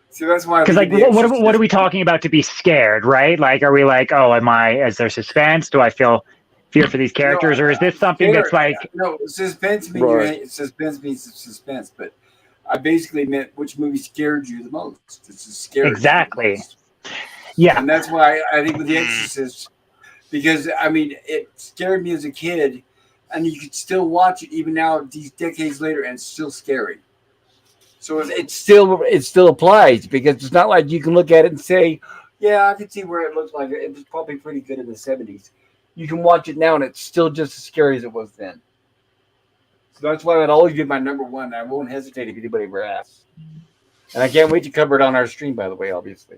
See, that's why. Because like, what are we talking about to be scared, right? Like, are we like, oh, is there suspense? Do I feel fear for these characters, or is this something that's like? No, suspense means suspense, but I basically meant which movie scared you the most. It's scary. Exactly. Yeah, and that's why I think with The Exorcist. Because, I mean, it scared me as a kid, and you could still watch it even now, these decades later, and it's still scary. So it still applies, because it's not like you can look at it and say, yeah, I can see where it looks like it was probably pretty good in the 70s. You can watch it now, and it's still just as scary as it was then. So that's why I'd always be my number one. I won't hesitate if anybody ever asks. And I can't wait to cover it on our stream, by the way, obviously.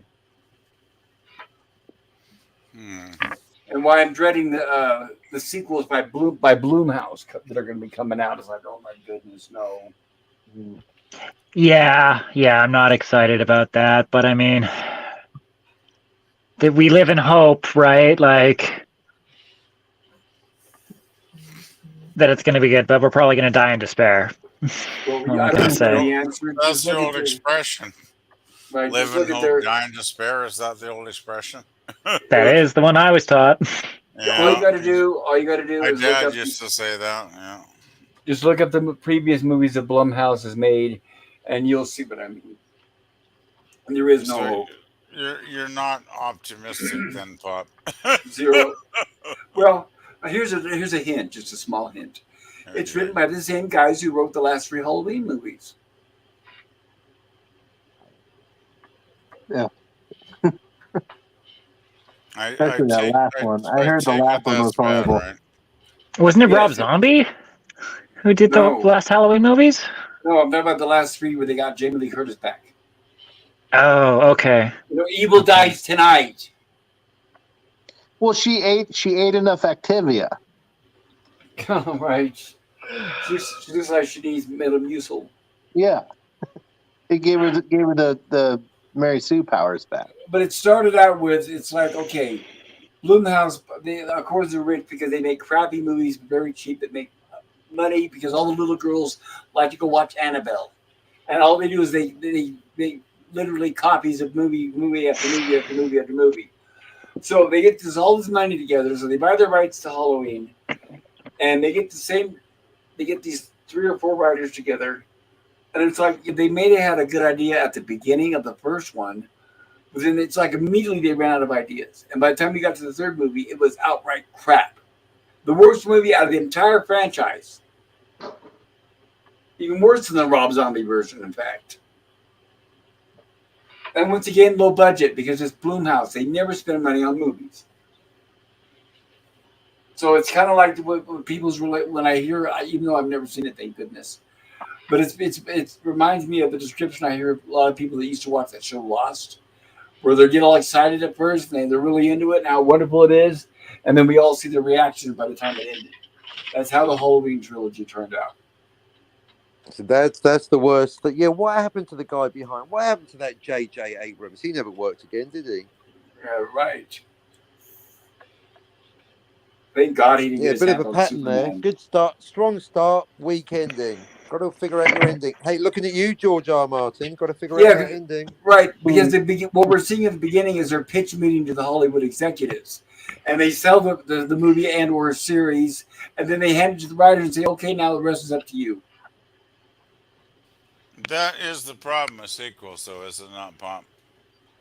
And why I'm dreading the sequels by Blumhouse that are going to be coming out. It's like, oh my goodness, no. Yeah, I'm not excited about that. But I mean, that we live in hope, right? Like that it's going to be good, but we're probably going to die in despair. Well, I don't say. That's the old expression. Right, live in hope, die in despair. Is that the old expression? That is the one I was taught. All you got to do My is look dad up. used to say that. Yeah. Just look up the previous movies that Blumhouse has made, and you'll see what I mean. And there is no So hope. you're not optimistic then, Pop. Zero. Well, here's a hint, just a small hint. It's written by the same guys who wrote the last 3 Halloween movies. Yeah. I Especially that take last I, one. I I heard the take last it one was that's bad, horrible. right? Wasn't it Rob Yes, Zombie who did the No. last Halloween movies? No, I'm talking about the last 3 where they got Jamie Lee Curtis back. Oh, okay. Evil dies tonight. Well, she ate enough Activia. All right. She looks like she needs Metamucil. Yeah. It gave her the Mary Sue powers back. But it started out with, it's like, okay, Blumhouse, they, of course, they're rich because they make crappy movies very cheap that make money because all the little girls like to go watch Annabelle. And all they do is they literally copies of movie after movie after movie after movie. So they get all this money together. So they buy their rights to Halloween, and they get these 3 or 4 writers together, and it's like they may have had a good idea at the beginning of the first one, but then it's like immediately they ran out of ideas. And by the time we got to the 3rd movie, it was outright crap. The worst movie out of the entire franchise. Even worse than the Rob Zombie version, in fact. And once again, low budget because it's Blumhouse. They never spend money on movies. So it's kind of like what people's when I hear, even though I've never seen it, thank goodness. But it reminds me of the description I hear a lot of people that used to watch that show Lost, where they get all excited at first and they're really into it and how wonderful it is, and then we all see the reaction by the time it ended. That's how the Halloween trilogy turned out. So that's the worst. Yeah, what happened to the guy behind? What happened to that J.J. Abrams? He never worked again, did he? Right. Thank God he didn't Yeah, get his bit of hands a on pattern there. Superman. Good start, strong start, weak ending. Got to figure out your ending. Hey, looking at you, George R. Martin. Got to figure out that ending. Right, because what we're seeing at the beginning is their pitch meeting to the Hollywood executives. And they sell the movie and or series, and then they hand it to the writers and say, okay, now the rest is up to you. That is the problem with sequels, though, is it not, Pop?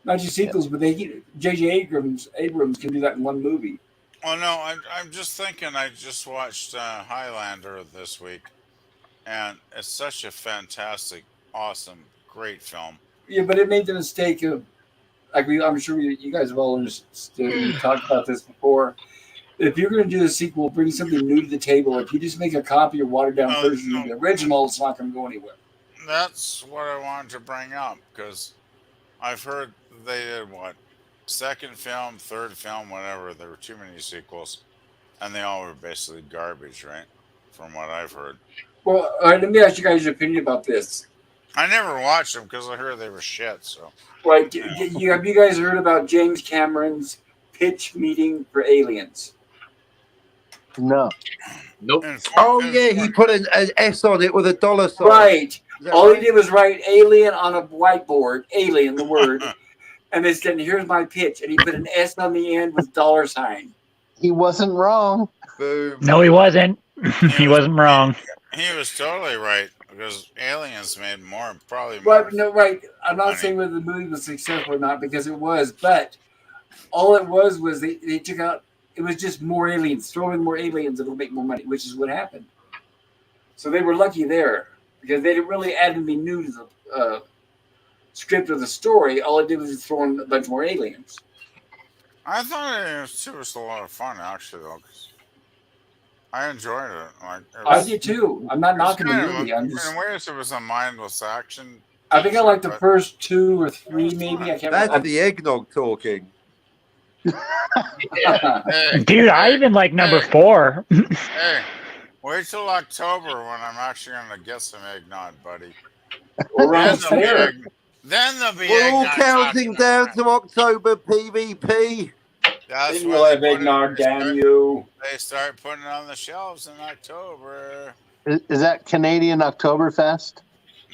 Not just sequels, but J.J. Abrams can do that in one movie. Oh no, I'm just thinking. I just watched Highlander this week, and it's such a fantastic, awesome, great film. Yeah, but it made the mistake of, I'm sure you guys have all understood. We've talked about this before. If you're going to do a sequel, bring something new to the table. If you just make a copy or watered down version of the original, it's not going to go anywhere. That's what I wanted to bring up because I've heard they did what 2nd film, 3rd film, whatever. There were too many sequels, and they all were basically garbage, right? From what I've heard. Well, all right, let me ask you guys your opinion about this. I never watched them because I heard they were shit. So, right, have you guys heard about James Cameron's pitch meeting for Aliens? No. Nope. Oh yeah, he put an S on it with a dollar sign. Right. All he did was write alien on a whiteboard, alien, the word, and they said, here's my pitch. And he put an S on the end with dollar sign. He wasn't wrong. Boom. No, he wasn't. He wasn't wrong. He was totally right because Aliens made probably more. Right, no, right. I'm not saying whether the movie was successful or not because it was, but all it was they took out, it was just more aliens. Throw in more aliens, it'll make more money, which is what happened. So they were lucky there because they didn't really add anything new to the script or the story. All it did was just throw in a bunch more aliens. I thought it was a lot of fun, actually, though. I enjoyed it. I did too. I'm not knocking the movie. In ways, it was a mindless action. I think I liked the first 2 or 3, maybe. I can't That's remember. the eggnog talking. Dude, I even like number 4. Hey, wait till October when I'm actually going to get some eggnog, buddy. Then there'll be We're all counting down to October, PvP. That's we'll have eggnog, damn you. They start putting it on the shelves in October. Is that Canadian Oktoberfest?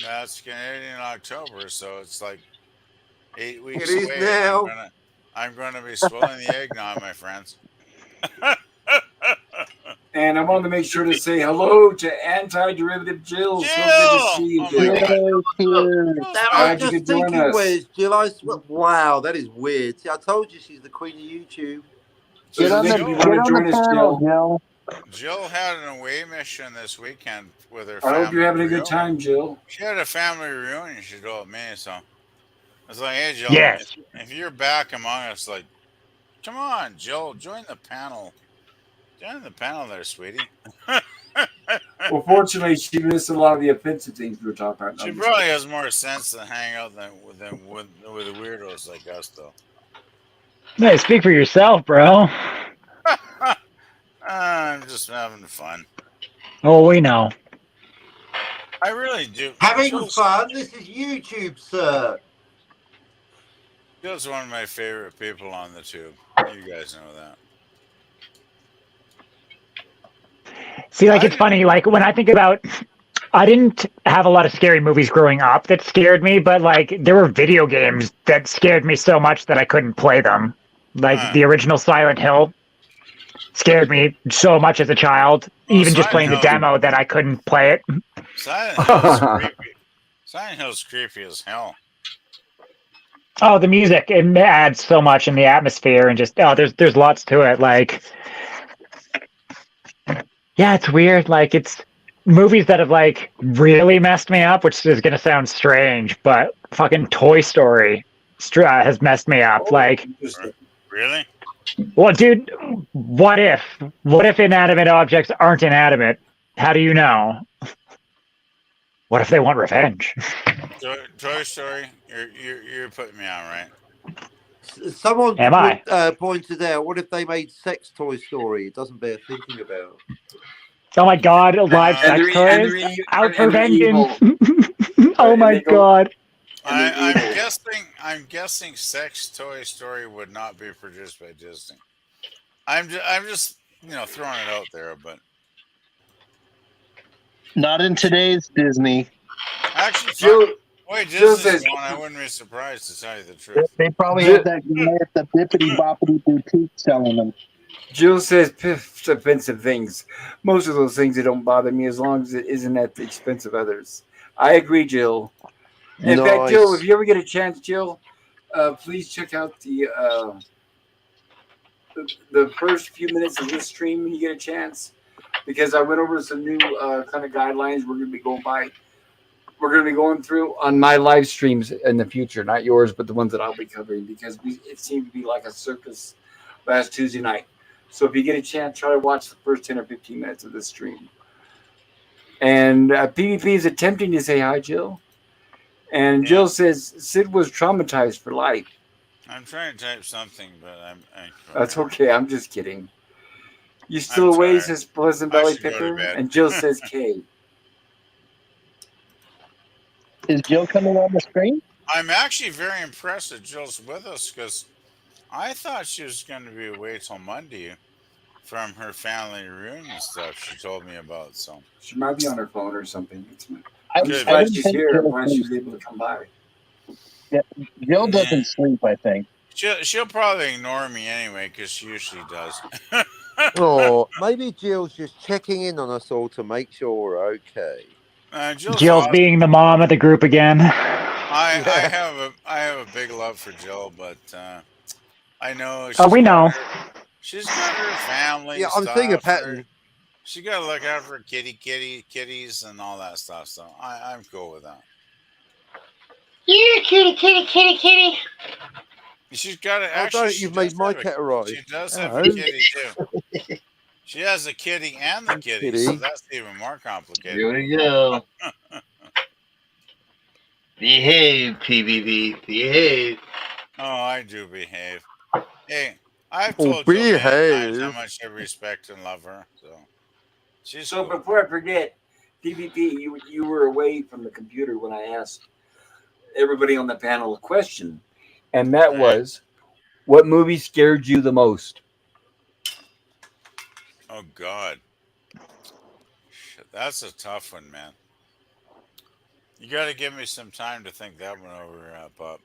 That's Canadian October, so it's like 8 weeks It is away. now. I'm going to be swilling the eggnog, my friends. And I wanted to make sure to say hello to Anti-Derivative Jill. Jill! So good to see you, Oh my Jill. God. Cheers. Jill's I Glad was you just could join thinking, us. where's Jill? Wow, that is weird. See, I told you she's the queen of YouTube. So Get does on the anybody want to join us, panel, Jill? Jill. Jill had an away mission this weekend with her I hope you're family having a good reunion. time, Jill. She had a family reunion, she told me. So I was like, hey, Jill, Yes. if you're back among us, like, come on, Jill, join the panel. Join the panel there, sweetie. Well, fortunately, she missed a lot of the offensive things we were talking about. She probably has more sense to hang out with the weirdos like us, though. Hey, speak for yourself, bro. I'm just having fun. Oh, we know. I really do. Having fun? This is YouTube, sir. Jill's one of my favorite people on the tube. You guys know that. See, like, it's funny. Like, when I think about, I didn't have a lot of scary movies growing up that scared me, but like, there were video games that scared me so much that I couldn't play them. Like the original Silent Hill scared me so much as a child, even just playing the demo, that I couldn't play it. Silent Hill's creepy. Silent Hill's creepy as hell. Oh, the music, it adds so much in the atmosphere, and just there's lots to it. Like, yeah, it's weird. Like, it's movies that have like really messed me up, which is gonna sound strange, but fucking Toy Story has messed me up. Like, really? Well, dude, what if inanimate objects aren't inanimate? How do you know? What if they want revenge? Toy Story, you're putting me on, right? Someone Am I? pointed out, what if they made sex Toy Story? It doesn't bear thinking about. Oh my god, live sex toys out for vengeance. Oh my god. I'm guessing Sex Toy Story would not be produced by Disney. I'm just throwing it out there, but not in today's Disney. Actually, Jill Disney's says, one. I wouldn't be surprised to tell you the truth. They probably have that guy at the Bippity Boppity Boutique selling them. Jill says offensive things. Most of those things, they don't bother me as long as it isn't at the expense of others. I agree, Jill. In fact, Jill, if you ever get a chance, Jill, please check out the first few minutes of this stream when you get a chance, because I went over some new kind of guidelines we're going to be going by. We're going to be going through on my live streams in the future, not yours, but the ones that I'll be covering, because it seemed to be like a circus last Tuesday night. So if you get a chance, try to watch the first 10 or 15 minutes of this stream. And PvP is attempting to say hi, Jill. And Jill says Sid was traumatized for life. I'm trying to type something, but I'm That's okay. I'm just kidding. You still away, says Pleasant Valley Picker? And Jill says K. Is Jill coming on the screen? I'm actually very impressed that Jill's with us, because I thought she was going to be away till Monday from her family reunion stuff she told me about. So she might be on her phone or something. I'm just glad she's here. I'm glad she was able to come by. Yeah, Jill doesn't sleep, I think. She'll probably ignore me anyway, because she usually does. Oh, maybe Jill's just checking in on us all to make sure we're okay. Jill's awesome. Being the mom of the group again. I have a big love for Jill, but I know. She's got her family. Yeah, I'm seeing a pattern. She got to look out for kitties and all that stuff. So I'm cool with that. Yeah, kitty. She's got it. Actually, you've made my cat arrive. She does have a kitty too. She has a kitty and the kitty, so that's even more complicated. Here we go. Behave, PBB. Behave. Oh, I do behave. Hey, I've told Jill how much I respect and love her. So before I forget, PvP, you were away from the computer when I asked everybody on the panel a question, and that was, what movie scared you the most? Oh God, that's a tough one, man. You got to give me some time to think that one over, Pup.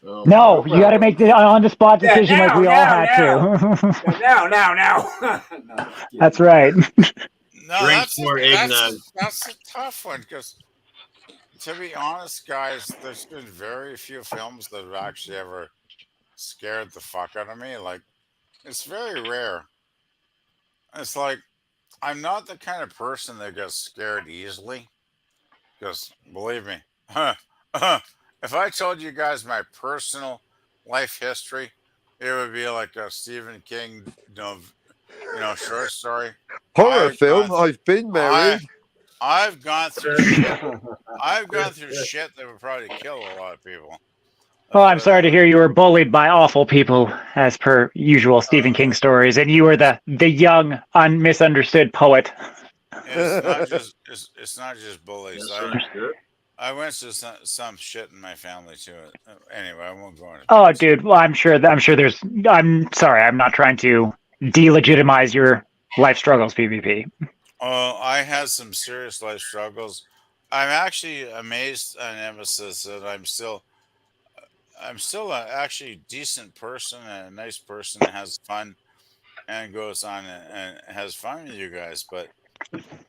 Oh, No, you got to make the on-the-spot Yeah, decision like we all had to. now. No, That's right. No, drink more eggnog. that's a tough one because, to be honest, guys, there's been very few films that have actually ever scared the fuck out of me. Like, it's very rare. It's like I'm not the kind of person that gets scared easily. Because believe me, if I told you guys my personal life history, it would be like a Stephen King, short story. Horror I've gone, film. I've been I, married. I've gone through shit. I've gone through shit that would probably kill a lot of people. Well, I'm sorry to hear you were bullied by awful people, as per usual Stephen King stories, and you were the young, misunderstood poet. It's not just bullies. Misunderstood. I went through some shit in my family too. Anyway, I won't go into. Oh, dude. Well, I'm sure there's. I'm sorry. I'm not trying to delegitimize your life struggles, PvP. Oh, I had some serious life struggles. I'm actually amazed on Nemesis that I'm still a actually decent person and a nice person that has fun and goes on and has fun with you guys. But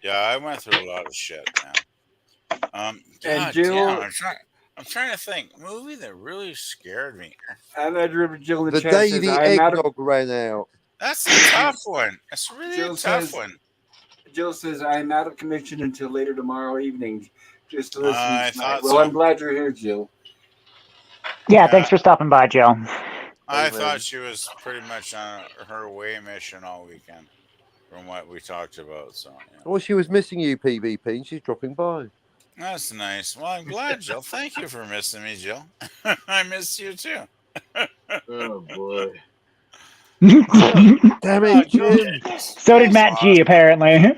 yeah, I went through a lot of shit, man. And God Jill, damn, I'm trying to think. Movie that really scared me. I'm at Jill in The the chat day says the I'm out of. eggnog ran out. That's a tough one. It's really Jill a tough says one. Jill says I'm out of commission until later tomorrow evening. Just to listen I tonight. thought Well, so. I'm glad you're here, Jill. Yeah, Yeah, thanks for stopping by, Joe. I Amen. thought she was pretty much on her away mission all weekend, from what we talked about. So yeah, Well, she was missing you, PvP, and she's dropping by. that's nice. Well, I'm glad, Jill. Thank you for missing me, Jill. I missed you too. Oh boy. Damn Oh, it, Jim. So did Matt G, apparently.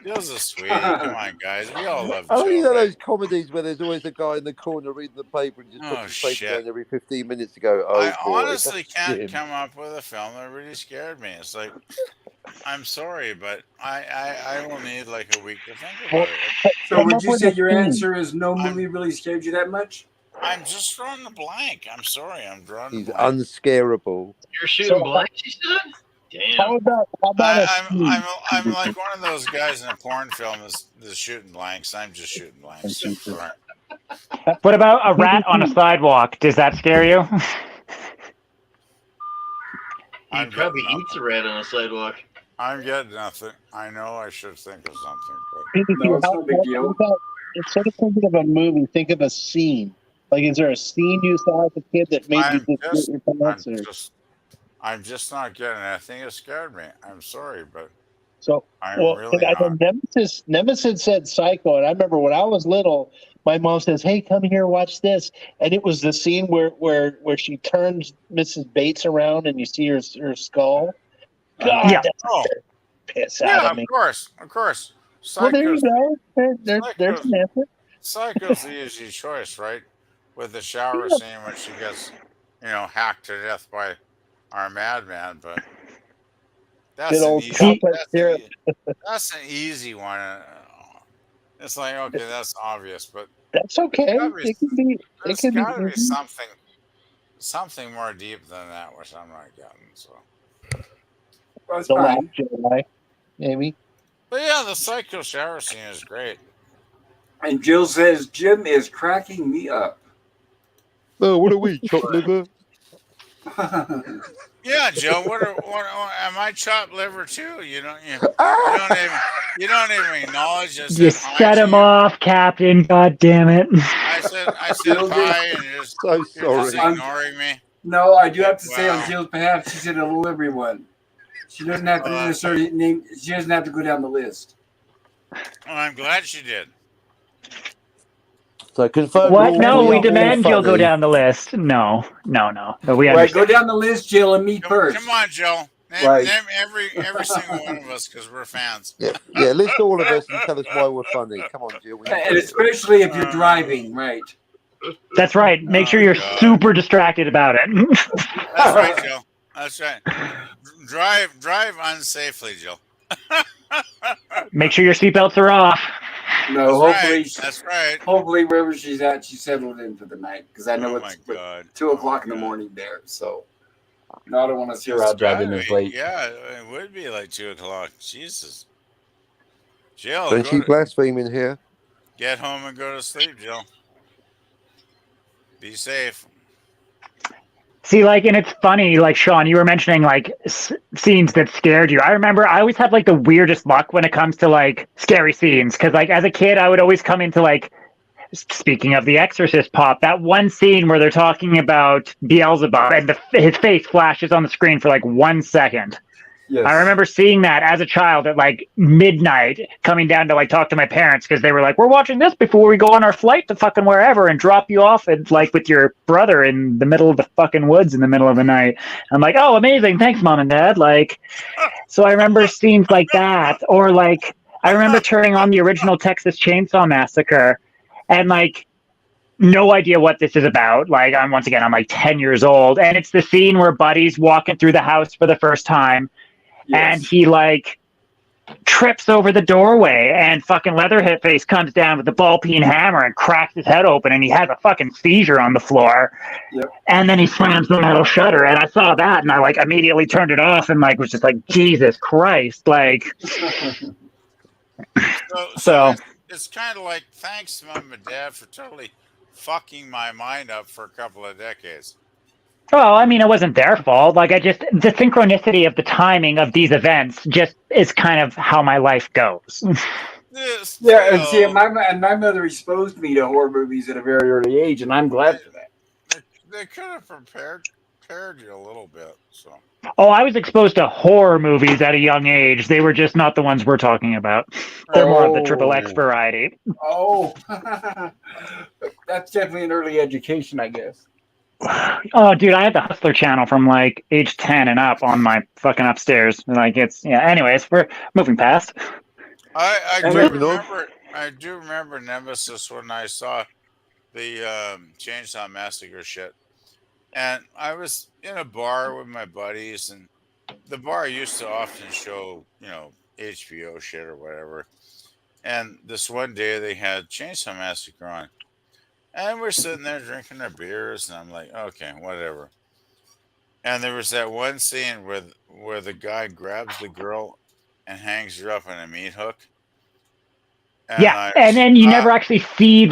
Jill's a sweetie. Come on, guys. We all love Oh, you Jill, know right? those comedies where there's always a guy in the corner reading the paper and just Oh, puts his paper shit. down every 15 minutes to go, I oh boy, honestly that's can't Jim. come up with a film that really scared me. It's like, I'm sorry, but I will need like a week to think about it. So Come would up you with say a your theme. answer is no I'm- movie really scared you that much? I'm just drawing the blank. I'm sorry. I'm drawing the He's blank. unscarable. You're shooting So- blanks, you said? How Damn. about a I'm theme? like one of those guys in a porn film that's shooting blanks. I'm just shooting blanks. Sorry. What about a rat on a sidewalk? Does that scare you? He I'm probably getting eats a rat on a sidewalk. I'm getting nothing. I know I should think of something, but No, it's no big deal. Instead of thinking of a movie, think of a scene. Like, is there a scene you saw as a kid that made you just get your pants? I'm just not getting it. I think it scared me. I'm sorry, but So, I'm well, really and I not. know Nemesis said Psycho, and I remember when I was little, my mom says, "Hey, come here, watch this," and it was the scene where she turns Mrs. Bates around and you see her skull. God, Yeah. that Oh, piss out yeah, of me. of course. Well, there you Psycho's, go. There's an answer. Psycho's the easy choice, right? With the shower Yeah. scene when she gets, hacked to death by our madman, but that's Good an old easy. chocolate syrup. That's an easy one. It's like, okay, that's obvious, but That's okay. gotta be- It can be. It there's can got to be. be something more deep than that, which I'm not getting. So, That's The Last fine. Jedi, maybe. but yeah, the Psycho shower scene is great. And Jill says Jim is cracking me up. Oh, what are we, chopped liver? Yeah, Joe. What am I chopped liver too? You don't even acknowledge I You said hi set to him you. off, Captain. God damn it. I said hi, and you're just So sorry. ignoring me. No, I do have to say Wow. on Jill's behalf, she said hello everyone. She doesn't have to necessarily name. She doesn't have to go down the list. Well, I'm glad she did. So confirm. What? all No, three we are demand all Jill go funny. down the list. No. We Right, go understand. down the list, Jill, and me first. Come on, Joe. Name, Right. name every single one of us because we're fans. Yeah, list all of us and tell us why we're funny. Come on, Jill. And especially if you're driving, right? That's right. Make sure you're God. super distracted about it. That's right, Joe. That's right. Drive unsafely, Joe. Make sure your seatbelts are off. No, That's right. hopefully wherever she's at, she settled in for the night. Because I know Oh it's my God. 2 o'clock in the morning there. So no, I don't want to see her It's out driving gotta this be. late. Yeah, it would be like 2 o'clock. Jesus. Jill, Don't go you to blaspheme in here. get home and go to sleep, Jill. Be safe. See, like, and it's funny, like, Sean, you were mentioning, like, scenes that scared you. I remember I always had, like, the weirdest luck when it comes to, like, scary scenes. Because, like, as a kid, I would always come into, like, speaking of The Exorcist, Pop, that one scene where they're talking about Beelzebub and his face flashes on the screen for, like, 1 second. Yes. I remember seeing that as a child at like midnight, coming down to like talk to my parents because they were like, "We're watching this before we go on our flight to fucking wherever and drop you off and like with your brother in the middle of the fucking woods in the middle of the night." I'm like, "Oh, amazing! Thanks, mom and dad." Like, so I remember scenes like that, or like I remember turning on the original Texas Chainsaw Massacre, and like no idea what this is about. Like, I'm like 10 years old, and it's the scene where Buddy's walking through the house for the first time and Yes. he like trips over the doorway and fucking Leatherface comes down with the ball peen hammer and cracks his head open and he has a fucking seizure on the floor. Yep. And then he slams the metal shutter and I saw that and I like immediately turned it off and like was just like, Jesus Christ. Like, So it's kind of like thanks, mom and dad, for totally fucking my mind up for a couple of decades. well, I mean, it wasn't their fault. Like, the synchronicity of the timing of these events just is kind of how my life goes. Yeah, and see, my mother exposed me to horror movies at a very early age, and I'm glad for that. They could have prepared you a little bit. So. Oh, I was exposed to horror movies at a young age. They were just not the ones we're talking about. They're more of the triple X variety. Oh, that's definitely an early education, I guess. Oh, dude, I had the Hustler channel from like age 10 and up on my fucking upstairs. Like, it's, yeah, anyways, we're moving past. I do remember Nemesis when I saw the Chainsaw Massacre shit. And I was in a bar with my buddies, and the bar used to often show, HBO shit or whatever. And this one day they had Chainsaw Massacre on. And we're sitting there drinking our beers, and I'm like, okay, whatever. And there was that one scene where the guy grabs the girl and hangs her up on a meat hook. And yeah, and then you never actually see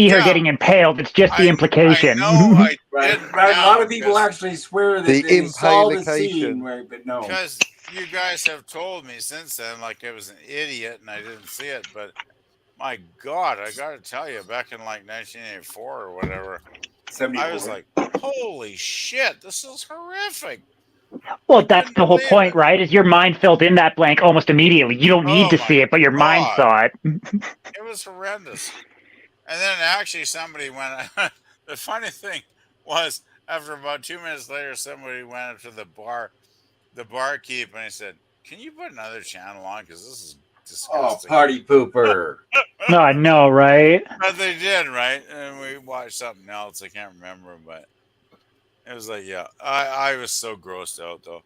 her getting impaled. It's just the implication. I know, I right. didn't. But a lot of people actually swear that they saw the scene, but no. Because you guys have told me since then, like I was an idiot and I didn't see it. But my God, I got to tell you, back in like 1984 or whatever, 74. I was like, holy shit, this is horrific. Well, that's the whole point, right? Is your mind filled in that blank almost immediately. You don't need to see it, but your mind saw it. It was horrendous. And then actually somebody went, the funny thing was, after about 2 minutes later, somebody went up to the barkeep, and he said, "Can you put another channel on? Because this is disgusting." Oh, party pooper. No, I know, right? But they did, right? And we watched something else. I can't remember, but it was like, yeah, I was so grossed out, though.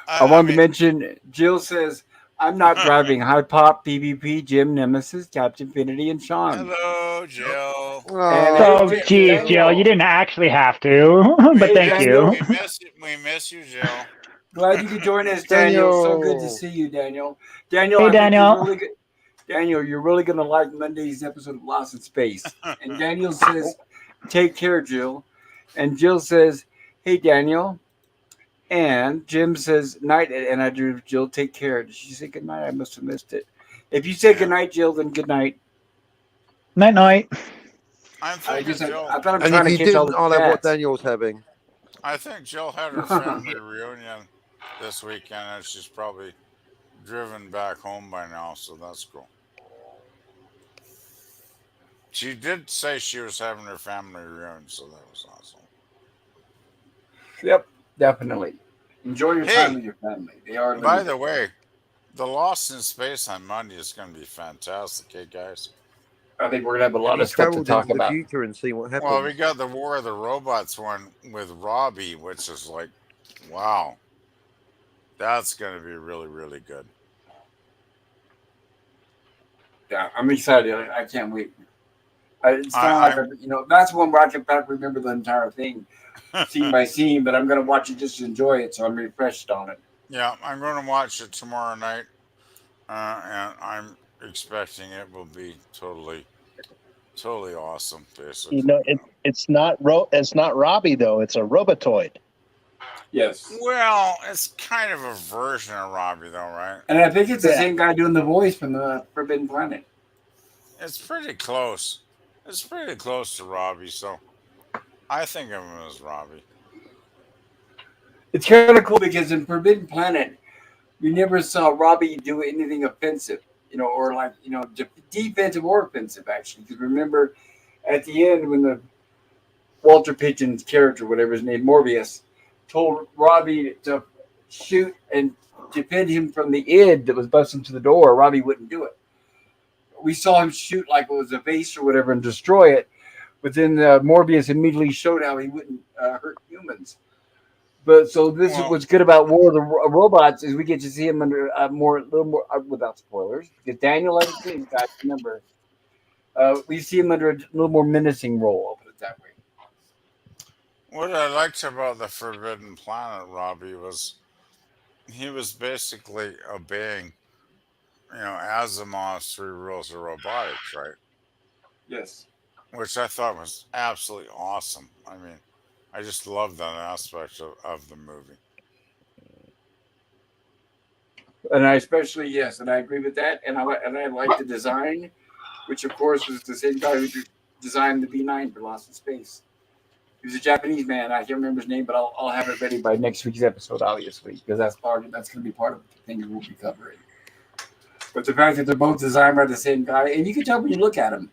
I wanted to mention, Jill says, I'm not driving. Hi, Pop, PvP, Jim, Nemesis, Captain Infinity, and Sean. Hello, Jill. Oh, geez, Jill, you didn't actually have to, but thank you. We miss you, Jill. Glad you could join us, Daniel. So good to see you, Daniel. Daniel, hey, Daniel. Daniel, you're really going to like Monday's episode of Lost in Space. And Daniel says, take care, Jill. And Jill says, hey, Daniel. And Jim says, night, and I do, Jill, take care. Did she say good night? I must have missed it. If you say good night, Jill, then good night. Night, night. I thought I'm trying to catch all the I'll have what Daniel's having. I think Jill had her family reunion this weekend, and she's probably driven back home by now, so that's cool. She did say she was having her family reunion, so that was awesome. Yep. Definitely. Enjoy your time with your family. They are. By the way, the Lost in Space on Monday is going to be fantastic, hey guys. I think we're going to have a lot of stuff to talk about. The future and see what happens. Well, we got the War of the Robots one with Robbie, which is like, wow, that's going to be really, really good. Yeah, I'm excited. I can't wait. It's not like that's one where I can back remember the entire thing, scene by scene. But I'm gonna watch it just to enjoy it, so I'm refreshed on it. Yeah, I'm going to watch it tomorrow night, and I'm expecting it will be totally awesome. You Basically, know, it's not Robbie though. It's a Robotoid. Yes, well, it's kind of a version of Robbie, though, right? and I think it's the Yeah. same guy doing the voice from the Forbidden Planet. It's pretty close. It's pretty close to Robbie, so I think of him as Robbie. It's kind of cool because in Forbidden Planet, we never saw Robbie do anything offensive, or like defensive or offensive actually. Because remember, at the end when the Walter Pigeon's character, whatever his name, Morbius, told Robbie to shoot and defend him from the id that was busting to the door, Robbie wouldn't do it. We saw him shoot like it was a vase or whatever and destroy it, but then Morbius immediately showed how he wouldn't hurt humans. But so this is Well, what's good about War of the Robots is we get to see him under a little more without spoilers because Daniel hasn't seen it, guys. Remember, we see him under a little more menacing role. I'll put it that way. what I liked about the Forbidden Planet, Robbie, was he was basically obeying, Asimov's three rules of robotics, right? Yes. Which I thought was absolutely awesome. I mean, I just love that aspect of the movie. And I especially yes, and I agree with that. And I like the design, which of course was the same guy who designed the B9 for Lost in Space. He was a Japanese man. I can't remember his name, but I'll have it ready by next week's episode, obviously, because that's going to be part of the things we'll be covering. But the fact that they're both designed by the same guy, and you can tell when you look at him,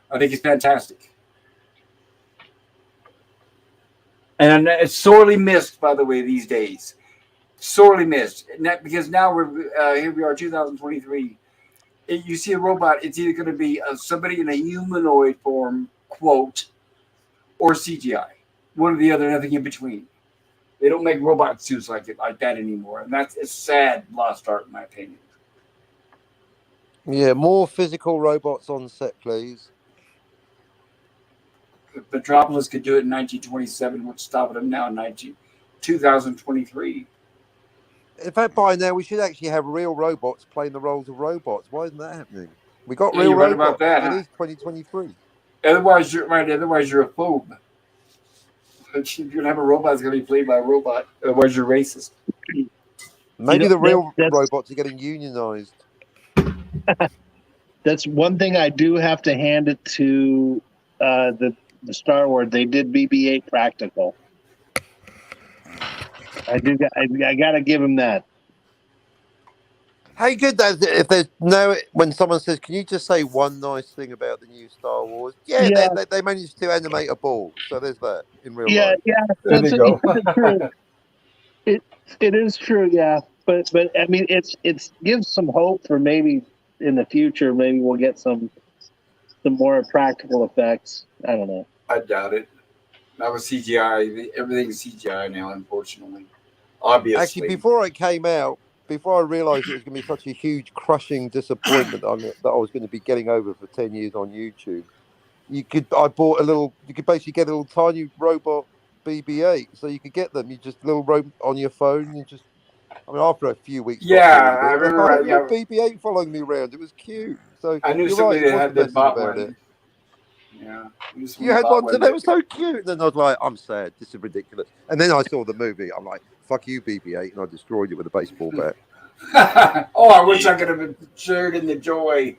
I think it's fantastic. And it's sorely missed, by the way, these days. Sorely missed, because now we're here. We are 2023. You see a robot, it's either going to be somebody in a humanoid form, quote, or CGI. One or the other, nothing in between. They don't make robot suits like that anymore, and that's a sad lost art, in my opinion. Yeah, more physical robots on set, please. If Metropolis could do it in 1927, what's stopping them now in 2023? In fact, by now we should actually have real robots playing the roles of robots. Why isn't that happening? We got Yeah, real you're right robots. about that. It Huh? is 2023. Otherwise, you're right. Otherwise, you're a phobe. If you're gonna have a robot, it's gonna be played by a robot. Otherwise, you're racist. Maybe the real robots are getting unionized. That's one thing I do have to hand it to the Star Wars. They did BB-8 practical. I got to give them that. Hey, good. If there's when someone says, "Can you just say one nice thing about the new Star Wars?" Yeah, Yeah. they managed to animate a ball, so there's that in real Yeah, life. yeah, There they go. true. It is true, yeah. But I mean, it gives some hope for maybe in the future. Maybe we'll get some more practical effects. I don't know. I doubt it. That was CGI. Everything's CGI now, unfortunately. Obviously. Actually, before I realised it was going to be such a huge, crushing disappointment that I was going to be getting over for 10 years on YouTube, you could basically get a little tiny robot BB-8, so you could get them. You just little robot on your phone, and just, I mean, after a few weeks, I remember. I had a little BB-8 following me around. It was cute. So I knew you're somebody right, that had that bought one. it. Yeah, You had one, and that was so cute. And then I was like, I'm sad. This is ridiculous. And then I saw the movie. I'm like, fuck you, BB-8, and I destroyed it with a baseball bat. Oh, I wish I could have shared in the joy.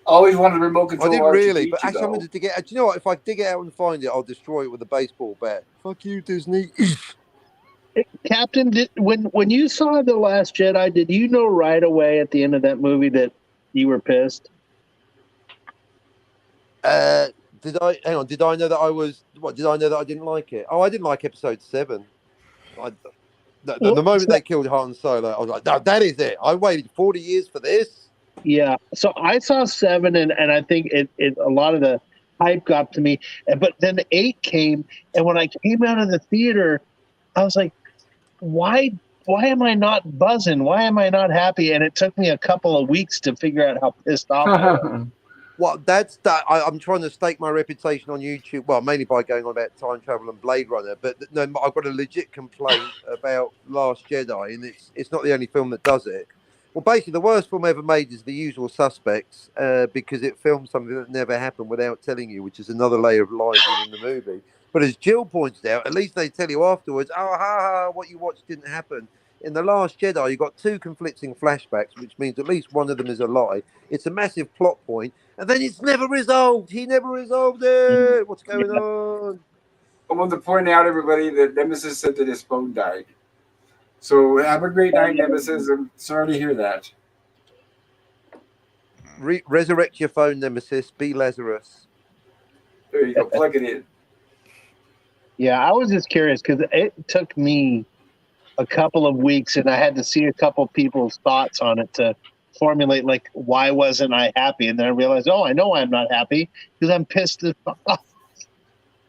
Always wanted a remote control. I didn't really, but R2D2, actually, I'm going to dig it out. Do you know what? If I dig it out and find it, I'll destroy it with a baseball bat. Fuck you, Disney. Captain, when you saw The Last Jedi, did you know right away at the end of that movie that you were pissed? Did I? Hang on. Did I know that I was? What? Did I know that I didn't like it? Oh, I didn't like Episode 7. The moment they killed Han Solo, I was like, no, that is it. I waited 40 years for this. Yeah. So I saw 7, and I think it a lot of the hype got to me. But then the 8 came, and when I came out of the theater, I was like, why why am I not buzzing? Why am I not happy? And it took me a couple of weeks to figure out how pissed off I was. Well, that's that. I'm trying to stake my reputation on YouTube. Well, mainly by going on about time travel and Blade Runner. But no, I've got a legit complaint about Last Jedi, and it's not the only film that does it. Well, basically, the worst film ever made is The Usual Suspects, because it filmed something that never happened without telling you, which is another layer of lies in the movie. But as Jill pointed out, at least they tell you afterwards, oh, ha, ha, what you watched didn't happen. In The Last Jedi, you got two conflicting flashbacks, which means at least one of them is a lie. It's a massive plot point, and then it's never resolved. He never resolved it. What's going on? I want to point out, everybody, that Nemesis said that his phone died. So have a great night, Nemesis. I'm sorry to hear that. Resurrect your phone, Nemesis. Be Lazarus. There you go. Plug it in. Yeah, I was just curious because it took me a couple of weeks, and I had to see a couple people's thoughts on it to formulate, like, why wasn't I happy? And then I realized, oh, I know why I'm not happy, because I'm pissed as fuck.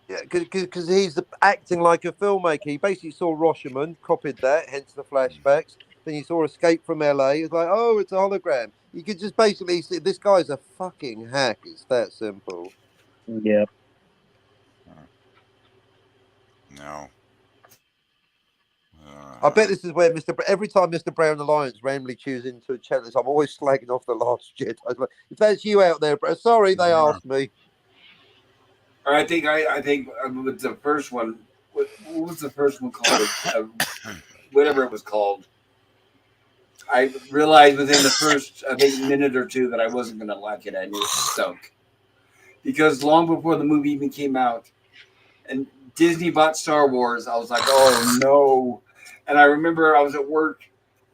Yeah, because he's acting like a filmmaker. He basically saw Rashomon, copied that, hence the flashbacks. Then he saw Escape from LA. It's like, oh, it's a hologram. You could just basically see this guy's a fucking hack. It's that simple. Yeah. No. I bet this is where every time Mr. Brown Alliance randomly tunes into a channel, I'm always slagging off The Last Jedi. I was like, if that's you out there, bro, sorry, they asked me. I think with the first one, what was the first one called? Whatever it was called. I realized within the first, I think, minute or two that I wasn't going to like it. I knew it stunk. Because long before the movie even came out, and Disney bought Star Wars, I was like, oh no. And I remember I was at work,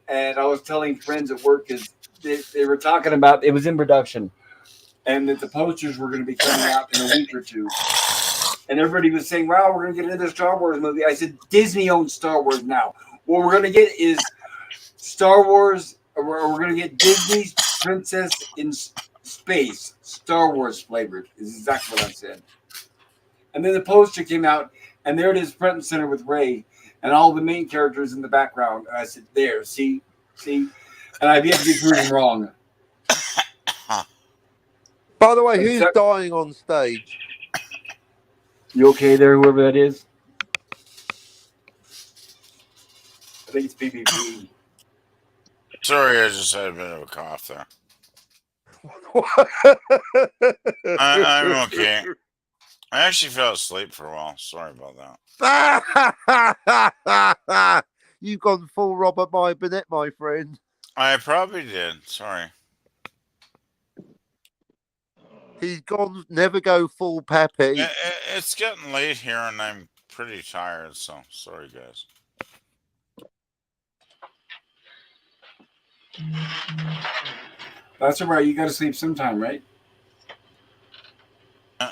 and I was telling friends at work, because they were talking about, it was in production, and that the posters were going to be coming out in a week or two. And everybody was saying, wow, we're going to get another Star Wars movie. I said, Disney owns Star Wars now. What we're going to get is Star Wars, or we're going to get Disney's Princess in Space, Star Wars flavored, is exactly what I said. And then the poster came out, and there it is, front and center with Rey, and all the main characters in the background. And I said, there, see? And I've yet to be proven wrong. By the way, who's dying on stage? You okay there, whoever that is? I think it's PPP. Sorry, I just had a bit of a cough there. I'm okay. I actually fell asleep for a while. Sorry about that. You've gone full Robert Burnett, my friend. I probably did. Sorry. He's gone never go full Pappy. It's getting late here, and I'm pretty tired, so sorry, guys. That's all right. You got to sleep sometime, right?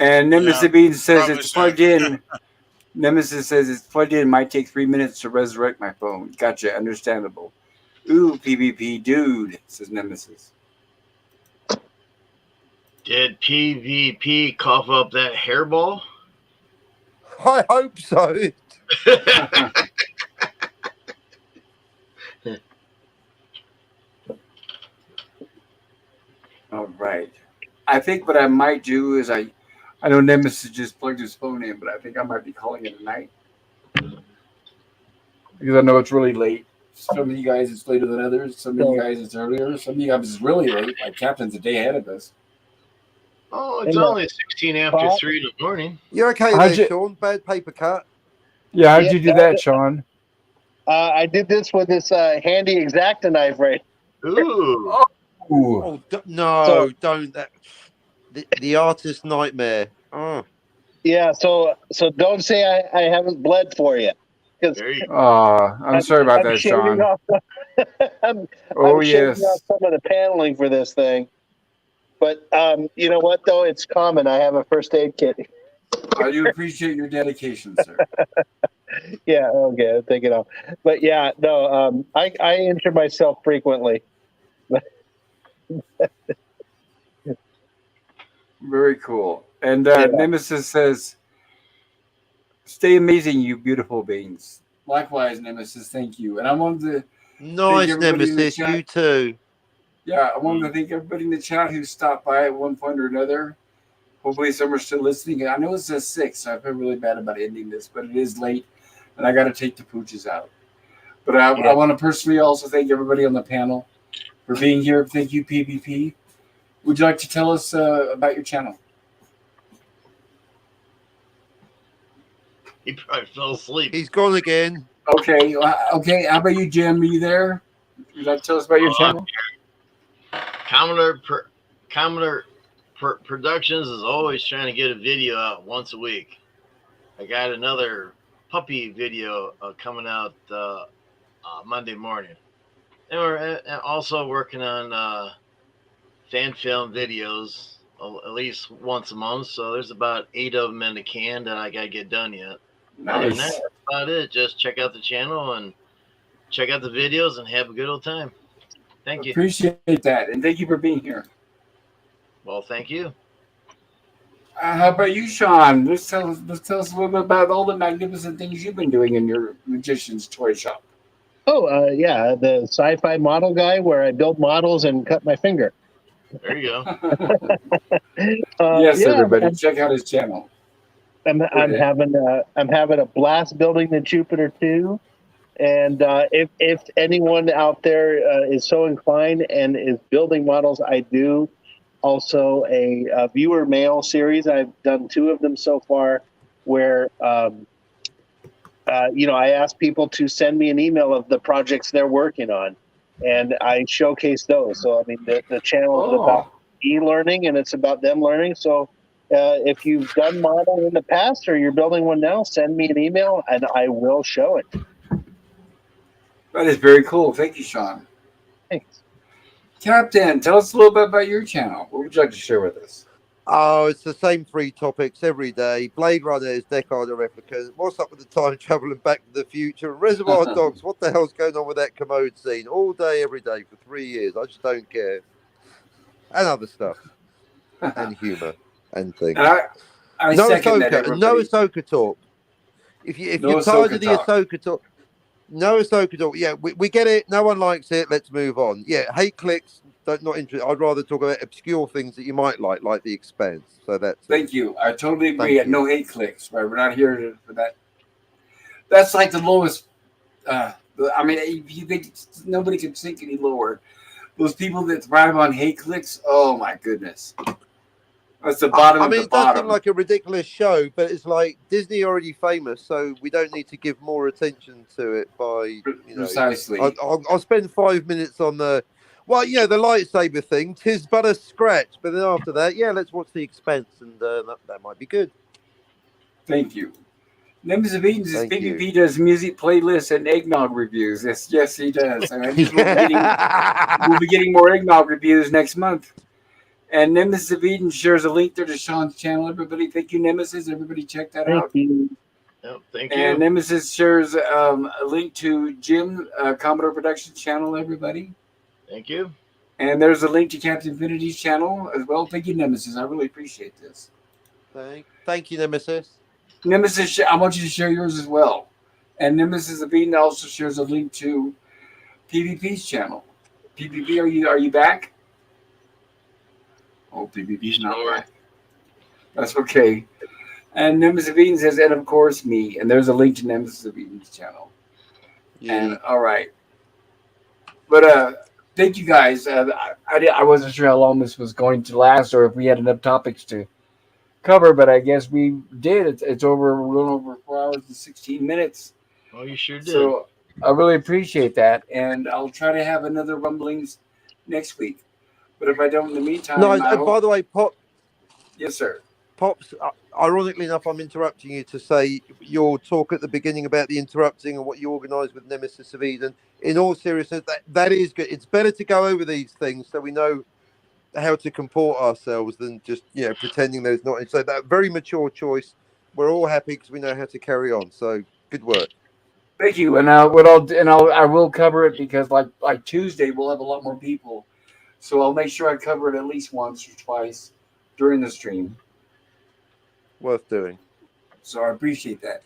And Nemesis Bean says it's plugged in. Nemesis says it's plugged in. Might take 3 minutes to resurrect my phone. Gotcha. Understandable. Ooh, PvP dude, says Nemesis. Did PvP cough up that hairball? I hope so. All right. I think what I might do is I know Nemesis just plugged his phone in, but I think I might be calling it a night. Because I know it's really late. Some of you guys it's later than others. Some of you guys it's earlier. Some of you guys it's really late. Like Captain's a day ahead of us. Oh, it's only 16 after 3 in the morning. You're okay there, Sean? Bad paper cut. Yeah, how'd you do that, Sean? I did this with this handy X-Acto knife right. Ooh. Oh no, don't that. The artist's nightmare. Oh. Yeah, so don't say I haven't bled for you. I'm sorry about that, Sean. I'm shaving off some of the paneling for this thing. But you know what, though? It's common. I have a first aid kit. I do appreciate your dedication, sir. Yeah, okay, I'll take it off. But yeah, no, I injure myself frequently. Very cool. And Nemesis says, stay amazing, you beautiful beings. Likewise, Nemesis. Thank you. And I wanted to thank Nice, everybody in the Nemesis. chat. You too. Yeah, I wanted to thank everybody in the chat who stopped by at one point or another. Hopefully, some are still listening. I know it says 6, so I feel really bad about ending this, but it is late, and I got to take the pooches out. But I want to personally also thank everybody on the panel for being here. Thank you, PvP. Would you like to tell us about your channel? He probably fell asleep. He's gone again. Okay. Okay. How about you, Jim? Are you there? Would you like to tell us about your channel? Commodore Productions is always trying to get a video out once a week. I got another puppy video coming out Monday morning. And we're also working on fan film videos at least once a month. So there's about 8 of them in the can that I got to get done yet. Other than that, that's about it. Just check out the channel and check out the videos and have a good old time. Thank you. Appreciate that. And thank you for being here. Well, thank you. How about you, Sean? Let's tell us a little bit about all the magnificent things you've been doing in your magician's toy shop. Oh, yeah, the sci-fi model guy where I build models and cut my finger. There you go. Yes, yeah, everybody, check out his channel. I'm having a blast building the Jupiter 2. And if anyone out there is so inclined and is building models, I do also a viewer mail series. I've done 2 of them so far, where I ask people to send me an email of the projects they're working on, and I showcase those. So I mean, the channel is about e-learning, and it's about them learning. So if you've done modeling in the past or you're building one now, send me an email, and I will show it. That is very cool. Thank you, Sean. Thanks. Captain, tell us a little bit about your channel. What would you like to share with us? Oh, it's the same 3 topics every day. Blade Runner is Deckard a Replica. What's up with the time travel and Back to the Future? And Reservoir Dogs. What the hell's going on with that commode scene? All day, every day for 3 years. I just don't care. And other stuff. And humour and things. And I no second Ahsoka. that, No Ahsoka talk. If you're tired of the Ahsoka talk, no Ahsoka talk. Yeah, we get it. No one likes it. Let's move on. Yeah, hate clicks. Not interested. I'd rather talk about obscure things that you might like The Expanse. So that's. Thank you. I totally agree. No hate clicks. Right? We're not here for that. That's like the lowest. I mean, you think nobody can sink any lower. Those people that thrive on hate clicks. Oh my goodness. That's the bottom of the bottom. It does seem like a ridiculous show, but it's like Disney already famous, so we don't need to give more attention to it by, Precisely. I'll spend 5 minutes on the lightsaber thing. 'Tis but a scratch, but then after that, let's watch The Expanse, and that might be good. Thank you. Nemesis of Eden says PvP does music playlists and eggnog reviews. Yes, he does. And we'll be getting more eggnog reviews next month. And Nemesis of Eden shares a link there to Sean's channel. Everybody, thank you, Nemesis. Everybody, check that out. Thank you. Yep, thank you. And Nemesis shares a link to Jim Commodore Productions channel. Everybody, thank you. And there's a link to Captain Infinity's channel as well. Thank you, Nemesis. I really appreciate this. Thank you, Nemesis. Nemesis, I want you to share yours as well. And Nemesis of Eden also shares a link to PvP's channel. PvP, are you back? Oh, PvP's not back. That's okay. And Nemesis of Eden says, and of course me. And there's a link to Nemesis of Eden's channel. Yeah. And all right. But thank you guys. I wasn't sure how long this was going to last or if we had enough topics to cover, but I guess we did. It's over. We're going over 4 hours and 16 minutes. Oh, you sure did. So I really appreciate that, and I'll try to have another Rumblings next week. But if I don't in the meantime, by the way, Pop. Yes, sir. Pops. Ironically enough, I'm interrupting you to say your talk at the beginning about the interrupting and what you organised with Nemesis of Eden. In all seriousness, that is good. It's better to go over these things so we know how to comport ourselves than just pretending there's not. So that very mature choice. We're all happy because we know how to carry on. So good work. Thank you. And I will cover it because like Tuesday we'll have a lot more people, so I'll make sure I cover it at least once or twice during the stream. Worth doing. So I appreciate that.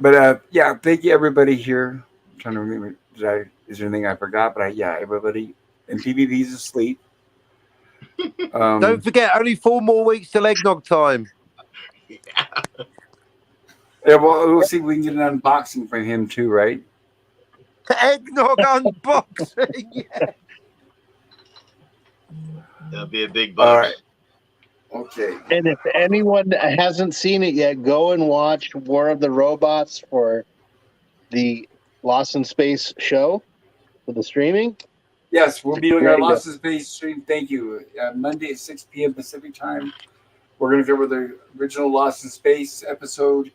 But yeah, thank you everybody here. I'm trying to remember, is there anything I forgot? But yeah, everybody and PvP's asleep. Don't forget, only 4 more weeks till eggnog time. Yeah, well, we'll see if we can get an unboxing from him too, right? Eggnog unboxing. Yeah. That'll be a big All box. right. Okay. And if anyone hasn't seen it yet, go and watch War of the Robots for the Lost in Space show for the streaming. Yes, we'll be doing our Great. Lost in Space stream. Thank you. Monday at 6 p.m. Pacific time. We're going to cover the original Lost in Space episode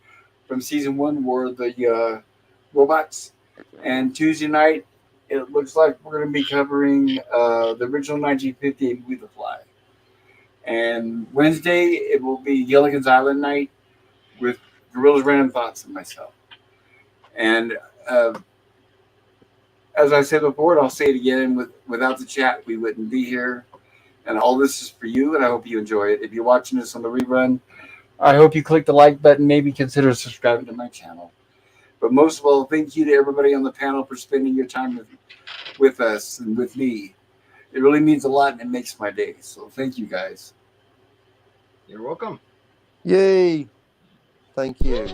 from season 1, War of the Robots. And Tuesday night, it looks like we're going to be covering the original 1958 movie, The Fly. And Wednesday, it will be Gilligan's Island night with Gorilla's Random Thoughts and myself. And as I said before, and I'll say it again, without the chat, we wouldn't be here. And all this is for you, and I hope you enjoy it. If you're watching this on the rerun, I hope you click the like button, maybe consider subscribing to my channel. But most of all, thank you to everybody on the panel for spending your time with us and with me. It really means a lot, and it makes my day. So thank you, guys. You're welcome. Yay. Thank you.